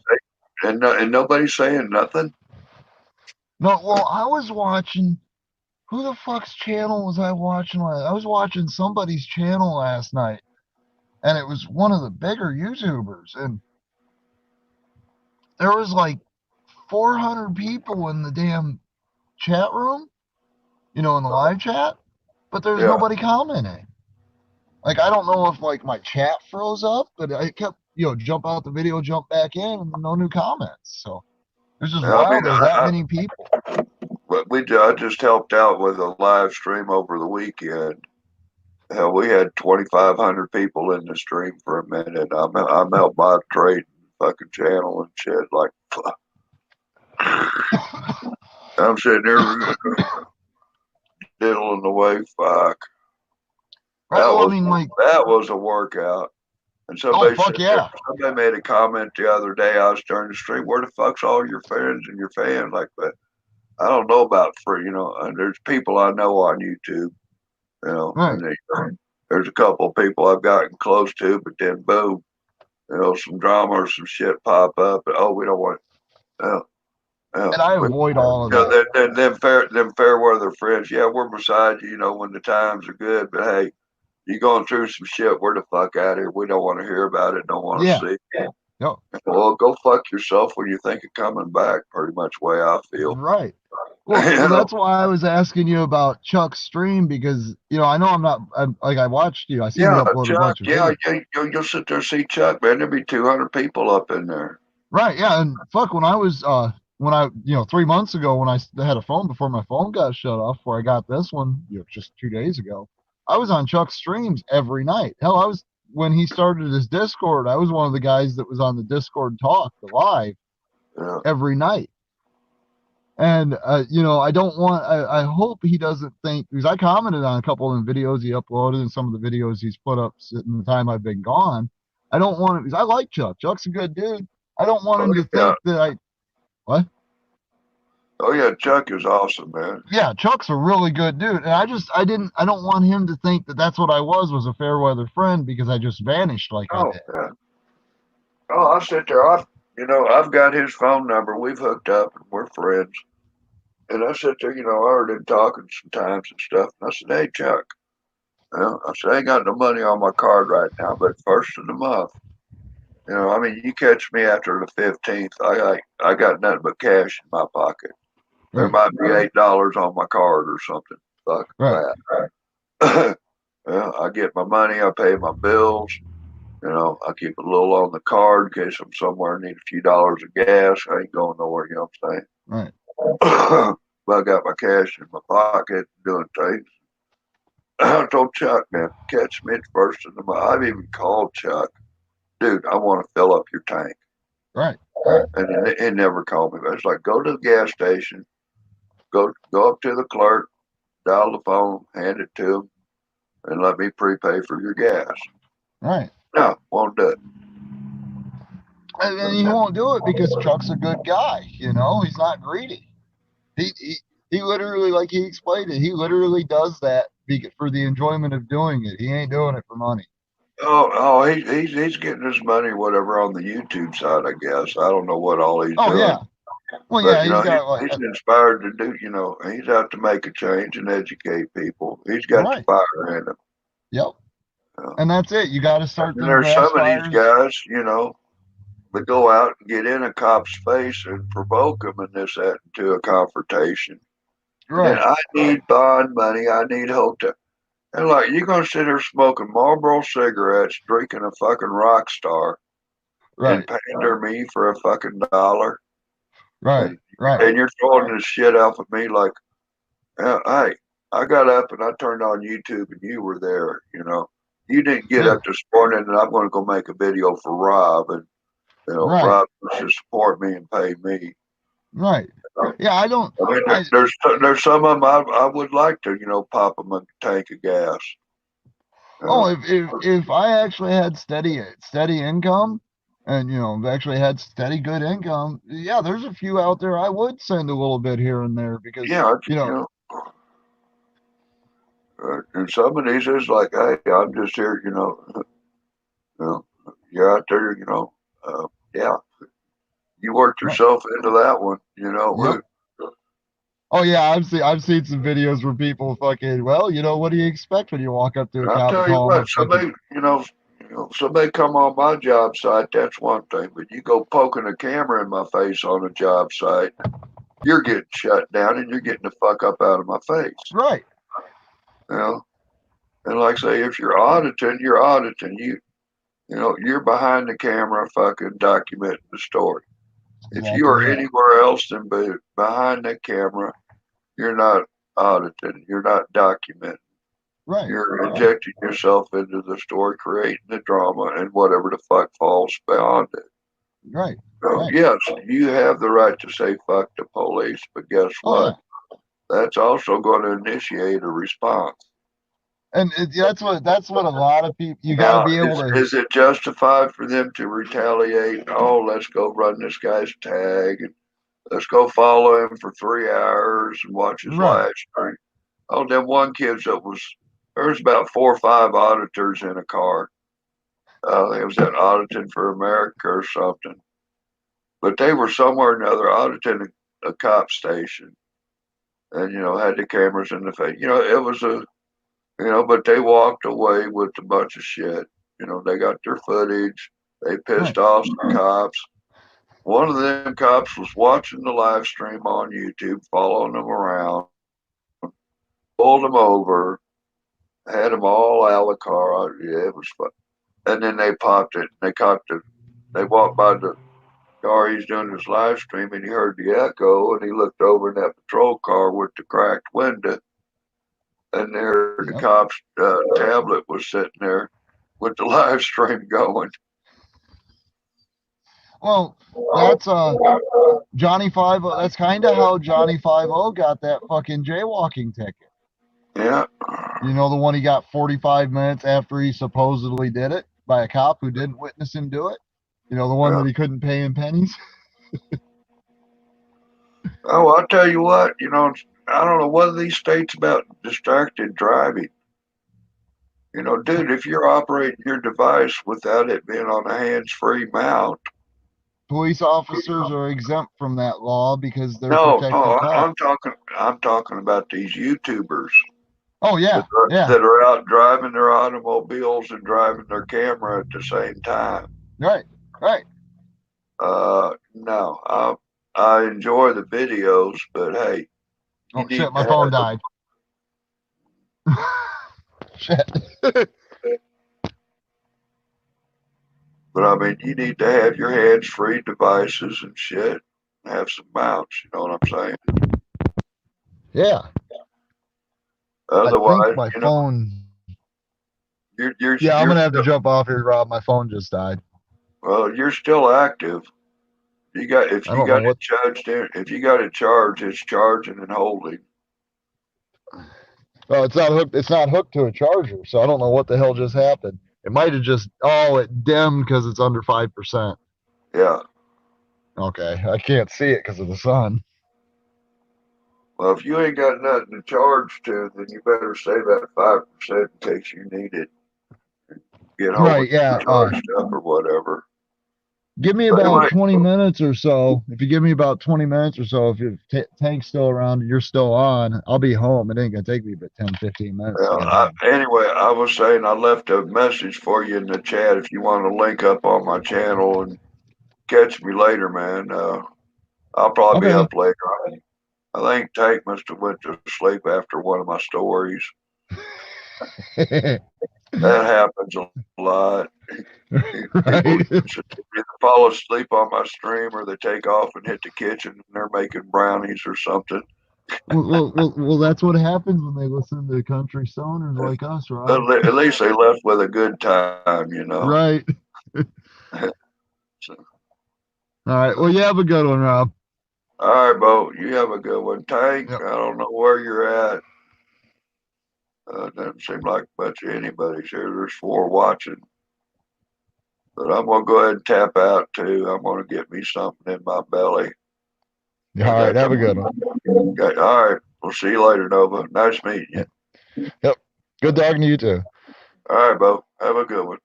[SPEAKER 6] And nobody's saying nothing.
[SPEAKER 8] No, well, I was watching. Who the fuck's channel was I watching? I was watching somebody's channel last night, and it was one of the bigger YouTubers, and there was like 400 people in the damn chat room, in the live chat, but there's nobody commenting. Like, I don't know if like my chat froze up, but I kept, jump out the video, jump back in, and no new comments. So it's just wild. There's that many people.
[SPEAKER 6] But I just helped out with a live stream over the weekend. Hell, we had 2,500 people in the stream for a minute. I'm helping moderate fucking channel and shit. Like, fuck. I'm sitting there diddling away. Fuck.
[SPEAKER 8] Right.
[SPEAKER 6] That was a workout. And somebody somebody made a comment the other day. I was during the stream. Where the fuck's all your friends and your fans? Like that. I don't know about and there's people I know on YouTube,
[SPEAKER 8] Right.
[SPEAKER 6] and there's a couple of people I've gotten close to, but then boom, some drama or some shit pop up, and we don't want.
[SPEAKER 8] And I avoid all of that.
[SPEAKER 6] Them fair weather friends, yeah, we're beside you, when the times are good, but hey, you going through some shit, we're the fuck out of here. We don't want to hear about it, don't want to see it.
[SPEAKER 8] Yep.
[SPEAKER 6] Well, go fuck yourself when you think of coming back, pretty much the way I feel.
[SPEAKER 8] Right. Well, that's why I was asking you about Chuck's stream, because, I know I watched you. I seen you upload
[SPEAKER 6] Chuck,
[SPEAKER 8] a bunch of videos.
[SPEAKER 6] You'll sit there and see Chuck, man. There'll be 200 people up in there.
[SPEAKER 8] Right, yeah, and fuck, when I was, 3 months ago when I had a phone before my phone got shut off, before I got this one, just 2 days ago, I was on Chuck's streams every night. Hell, I was when he started his Discord. I was one of the guys that was on the Discord talk, the live,
[SPEAKER 6] Yeah.
[SPEAKER 8] every night. And you know, I don't want. I hope he doesn't think, because I commented on a couple of the videos he uploaded and some of the videos he's put up in the time I've been gone. I don't want it, because I like Chuck. Chuck's a good dude. I don't want him to think that I. What?
[SPEAKER 6] Oh yeah, Chuck is awesome, man.
[SPEAKER 8] Yeah, Chuck's a really good dude, and I don't want him to think that that's what I was a fair weather friend, because I just vanished like I
[SPEAKER 6] Oh
[SPEAKER 8] did.
[SPEAKER 6] yeah. Oh, I'll sit there. I've got his phone number. We've hooked up and we're friends. And I sit there, I heard him talking sometimes and stuff. And I said, "Hey, Chuck, I said, I ain't got no money on my card right now, but first of the month, you catch me after the 15th, I got nothing but cash in my pocket. There
[SPEAKER 8] Right.
[SPEAKER 6] might be $8 on my card or something. Fuck that. I get my money. I pay my bills. I keep a little on the card in case I'm somewhere and need a few dollars of gas. I ain't going nowhere, you know what I'm saying?
[SPEAKER 8] Right.
[SPEAKER 6] But I got my cash in my pocket doing things. I told Chuck, man, catch me at the first of the month. I've even called Chuck, dude, I want to fill up your tank.
[SPEAKER 8] Right.
[SPEAKER 6] And he never called me. But it's like, go to the gas station, go up to the clerk, dial the phone, hand it to him, and let me prepay for your gas.
[SPEAKER 8] Right.
[SPEAKER 6] No, won't do it.
[SPEAKER 8] And he won't do it because Chuck's a good guy. He's not greedy. He literally, like he explained it, he literally does that for the enjoyment of doing it. He ain't doing it for money.
[SPEAKER 6] Oh, he's getting his money, whatever, on the YouTube side, I guess. I don't know what all he's doing.
[SPEAKER 8] Yeah. Well,
[SPEAKER 6] but,
[SPEAKER 8] yeah,
[SPEAKER 6] he's inspired to do, he's out to make a change and educate people. He's got the fire in him.
[SPEAKER 8] Yep. And that's it. You got to start.
[SPEAKER 6] And there's some of these guys, that go out and get in a cop's face and provoke him and this, that, into a confrontation.
[SPEAKER 8] Right.
[SPEAKER 6] And I need bond money. I need hotel. And like, you're going to sit here smoking Marlboro cigarettes, drinking a fucking rock star, and pander me for a fucking $1.
[SPEAKER 8] Right.
[SPEAKER 6] And you're throwing this shit off of me like, hey, I got up and I turned on YouTube and you were there, You didn't get up this morning and I'm going to go make a video for Rob and, Rob should support me and pay me.
[SPEAKER 8] Right. Yeah, I don't.
[SPEAKER 6] There's some of them I would like to, pop them a tank of gas.
[SPEAKER 8] If I actually had steady income, and actually had steady good income, yeah, there's a few out there I would send a little bit here and there because
[SPEAKER 6] and some of these is like, hey, I'm just here, you're out there, yeah. You worked yourself into that one,
[SPEAKER 8] Yep. Oh yeah, I've seen some videos where people fucking, well, what do you expect when you walk up to a cop?
[SPEAKER 6] I'll tell you what, somebody come on my job site, that's one thing, but you go poking a camera in my face on a job site, you're getting shut down and you're getting the fuck up out of my face.
[SPEAKER 8] Right.
[SPEAKER 6] And like I say, if you're auditing, you're behind the camera fucking documenting the story. If you are anywhere else than behind the camera, you're not auditing, you're not documenting.
[SPEAKER 8] Right.
[SPEAKER 6] You're injecting yourself into the story, creating the drama and whatever the fuck falls beyond it.
[SPEAKER 8] Right.
[SPEAKER 6] So, yes, you have the right to say fuck the police, but guess what? That's also going to initiate a response.
[SPEAKER 8] And that's what a lot of people, you got to be able to.
[SPEAKER 6] Is it justified for them to retaliate? Oh, let's go run this guy's tag and let's go follow him for 3 hours and watch his live stream. Oh, then one kid there was about 4 or 5 auditors in a car. It was at Auditing for America or something. But they were somewhere or another auditing a cop station and, had the cameras in the face. It was but they walked away with a bunch of shit. They got their footage. They pissed off some cops. One of them cops was watching the live stream on YouTube, following them around, pulled them over, had them all out of the car. Yeah, it was fun. And then they popped it. They walked by the car he's doing his live stream and he heard the echo and he looked over in that patrol car with the cracked window. And there, the
[SPEAKER 8] Yep.
[SPEAKER 6] cop's tablet was sitting there with the live stream going.
[SPEAKER 8] Well, that's Johnny 50. That's kind of how Johnny 50 got that fucking jaywalking ticket.
[SPEAKER 6] Yeah.
[SPEAKER 8] You know, the one he got 45 minutes after he supposedly did it by a cop who didn't witness him do it. You know, the one
[SPEAKER 6] Yeah.
[SPEAKER 8] that he couldn't pay in pennies.
[SPEAKER 6] Oh, I'll tell you what, you know, I don't know what are these states about distracted driving. You know, dude, if you're operating your device without it being on a hands-free mount.
[SPEAKER 8] Police officers are exempt from that law because they're
[SPEAKER 6] No,
[SPEAKER 8] protected
[SPEAKER 6] no,
[SPEAKER 8] cop.
[SPEAKER 6] I'm talking about these YouTubers
[SPEAKER 8] Oh yeah, yeah,
[SPEAKER 6] that are out driving their automobiles and driving their camera at the same time.
[SPEAKER 8] right, right.
[SPEAKER 6] No, I enjoy the videos, but hey,
[SPEAKER 8] Oh
[SPEAKER 6] need
[SPEAKER 8] shit, my
[SPEAKER 6] to
[SPEAKER 8] phone
[SPEAKER 6] have
[SPEAKER 8] died. Shit.
[SPEAKER 6] But I mean, you need to have your hands-free devices and shit. Have some mounts. You know what I'm saying?
[SPEAKER 8] Yeah, I think
[SPEAKER 6] Otherwise,
[SPEAKER 8] my
[SPEAKER 6] you know,
[SPEAKER 8] phone.
[SPEAKER 6] you're
[SPEAKER 8] Yeah, I'm
[SPEAKER 6] you're
[SPEAKER 8] gonna have to
[SPEAKER 6] still,
[SPEAKER 8] jump off here, Rob. My phone just died.
[SPEAKER 6] well, you're still active. You got if
[SPEAKER 8] I
[SPEAKER 6] you
[SPEAKER 8] don't know
[SPEAKER 6] got it
[SPEAKER 8] what.
[SPEAKER 6] charged in, if you got it charged, it's charging and holding.
[SPEAKER 8] Oh, it's not hooked. It's not hooked to a charger, so I don't know what the hell just happened. It might have just. Oh, it dimmed because it's under 5%.
[SPEAKER 6] Yeah.
[SPEAKER 8] Okay, I can't see it because of the sun.
[SPEAKER 6] Well, if you ain't got nothing to charge to, then you better save that 5% in case you need it. Get home
[SPEAKER 8] Right?
[SPEAKER 6] and
[SPEAKER 8] Yeah.
[SPEAKER 6] charged up or whatever.
[SPEAKER 8] Give me
[SPEAKER 6] But
[SPEAKER 8] about
[SPEAKER 6] anyway,
[SPEAKER 8] 20 minutes or so. If you give me about 20 minutes or so, if your tank's still around and you're still on, I'll be home. It ain't gonna take me but 10, 15 minutes to
[SPEAKER 6] well,
[SPEAKER 8] get home.
[SPEAKER 6] anyway, I was saying I left a message for you in the chat if you want to link up on my channel and catch me later, man. I'll probably be
[SPEAKER 8] Okay.
[SPEAKER 6] up later. I think Tank must have went to sleep after one of my stories. That happens a lot. People
[SPEAKER 8] Right.
[SPEAKER 6] either fall asleep on my stream or they take off and hit the kitchen and they're making brownies or something.
[SPEAKER 8] Well, that's what happens when they listen to country stoners like us, Rob.
[SPEAKER 6] At least they left with a good time, you know.
[SPEAKER 8] Right.
[SPEAKER 6] So,
[SPEAKER 8] All right. Well, you have a good one, Rob.
[SPEAKER 6] all right, Bo, you have a good one. Tank,
[SPEAKER 8] Yep.
[SPEAKER 6] I don't know where you're at. Doesn't seem like much of anybody's here. There's 4 watching. But I'm going to go ahead and tap out too. I'm going to get me something in my belly.
[SPEAKER 8] All right. Have a good one.
[SPEAKER 6] Okay, all right. We'll see you later, Nova. Nice meeting you.
[SPEAKER 8] Yep. Good talking to you too.
[SPEAKER 6] All right, Bo. Have a good one.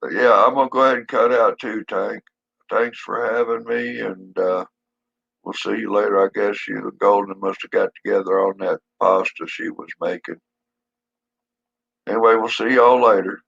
[SPEAKER 6] But yeah, I'm going to go ahead and cut out too, Tank. Thanks for having me, and we'll see you later. I guess you and Golden must have got together on that pasta she was making. Anyway, we'll see y'all later.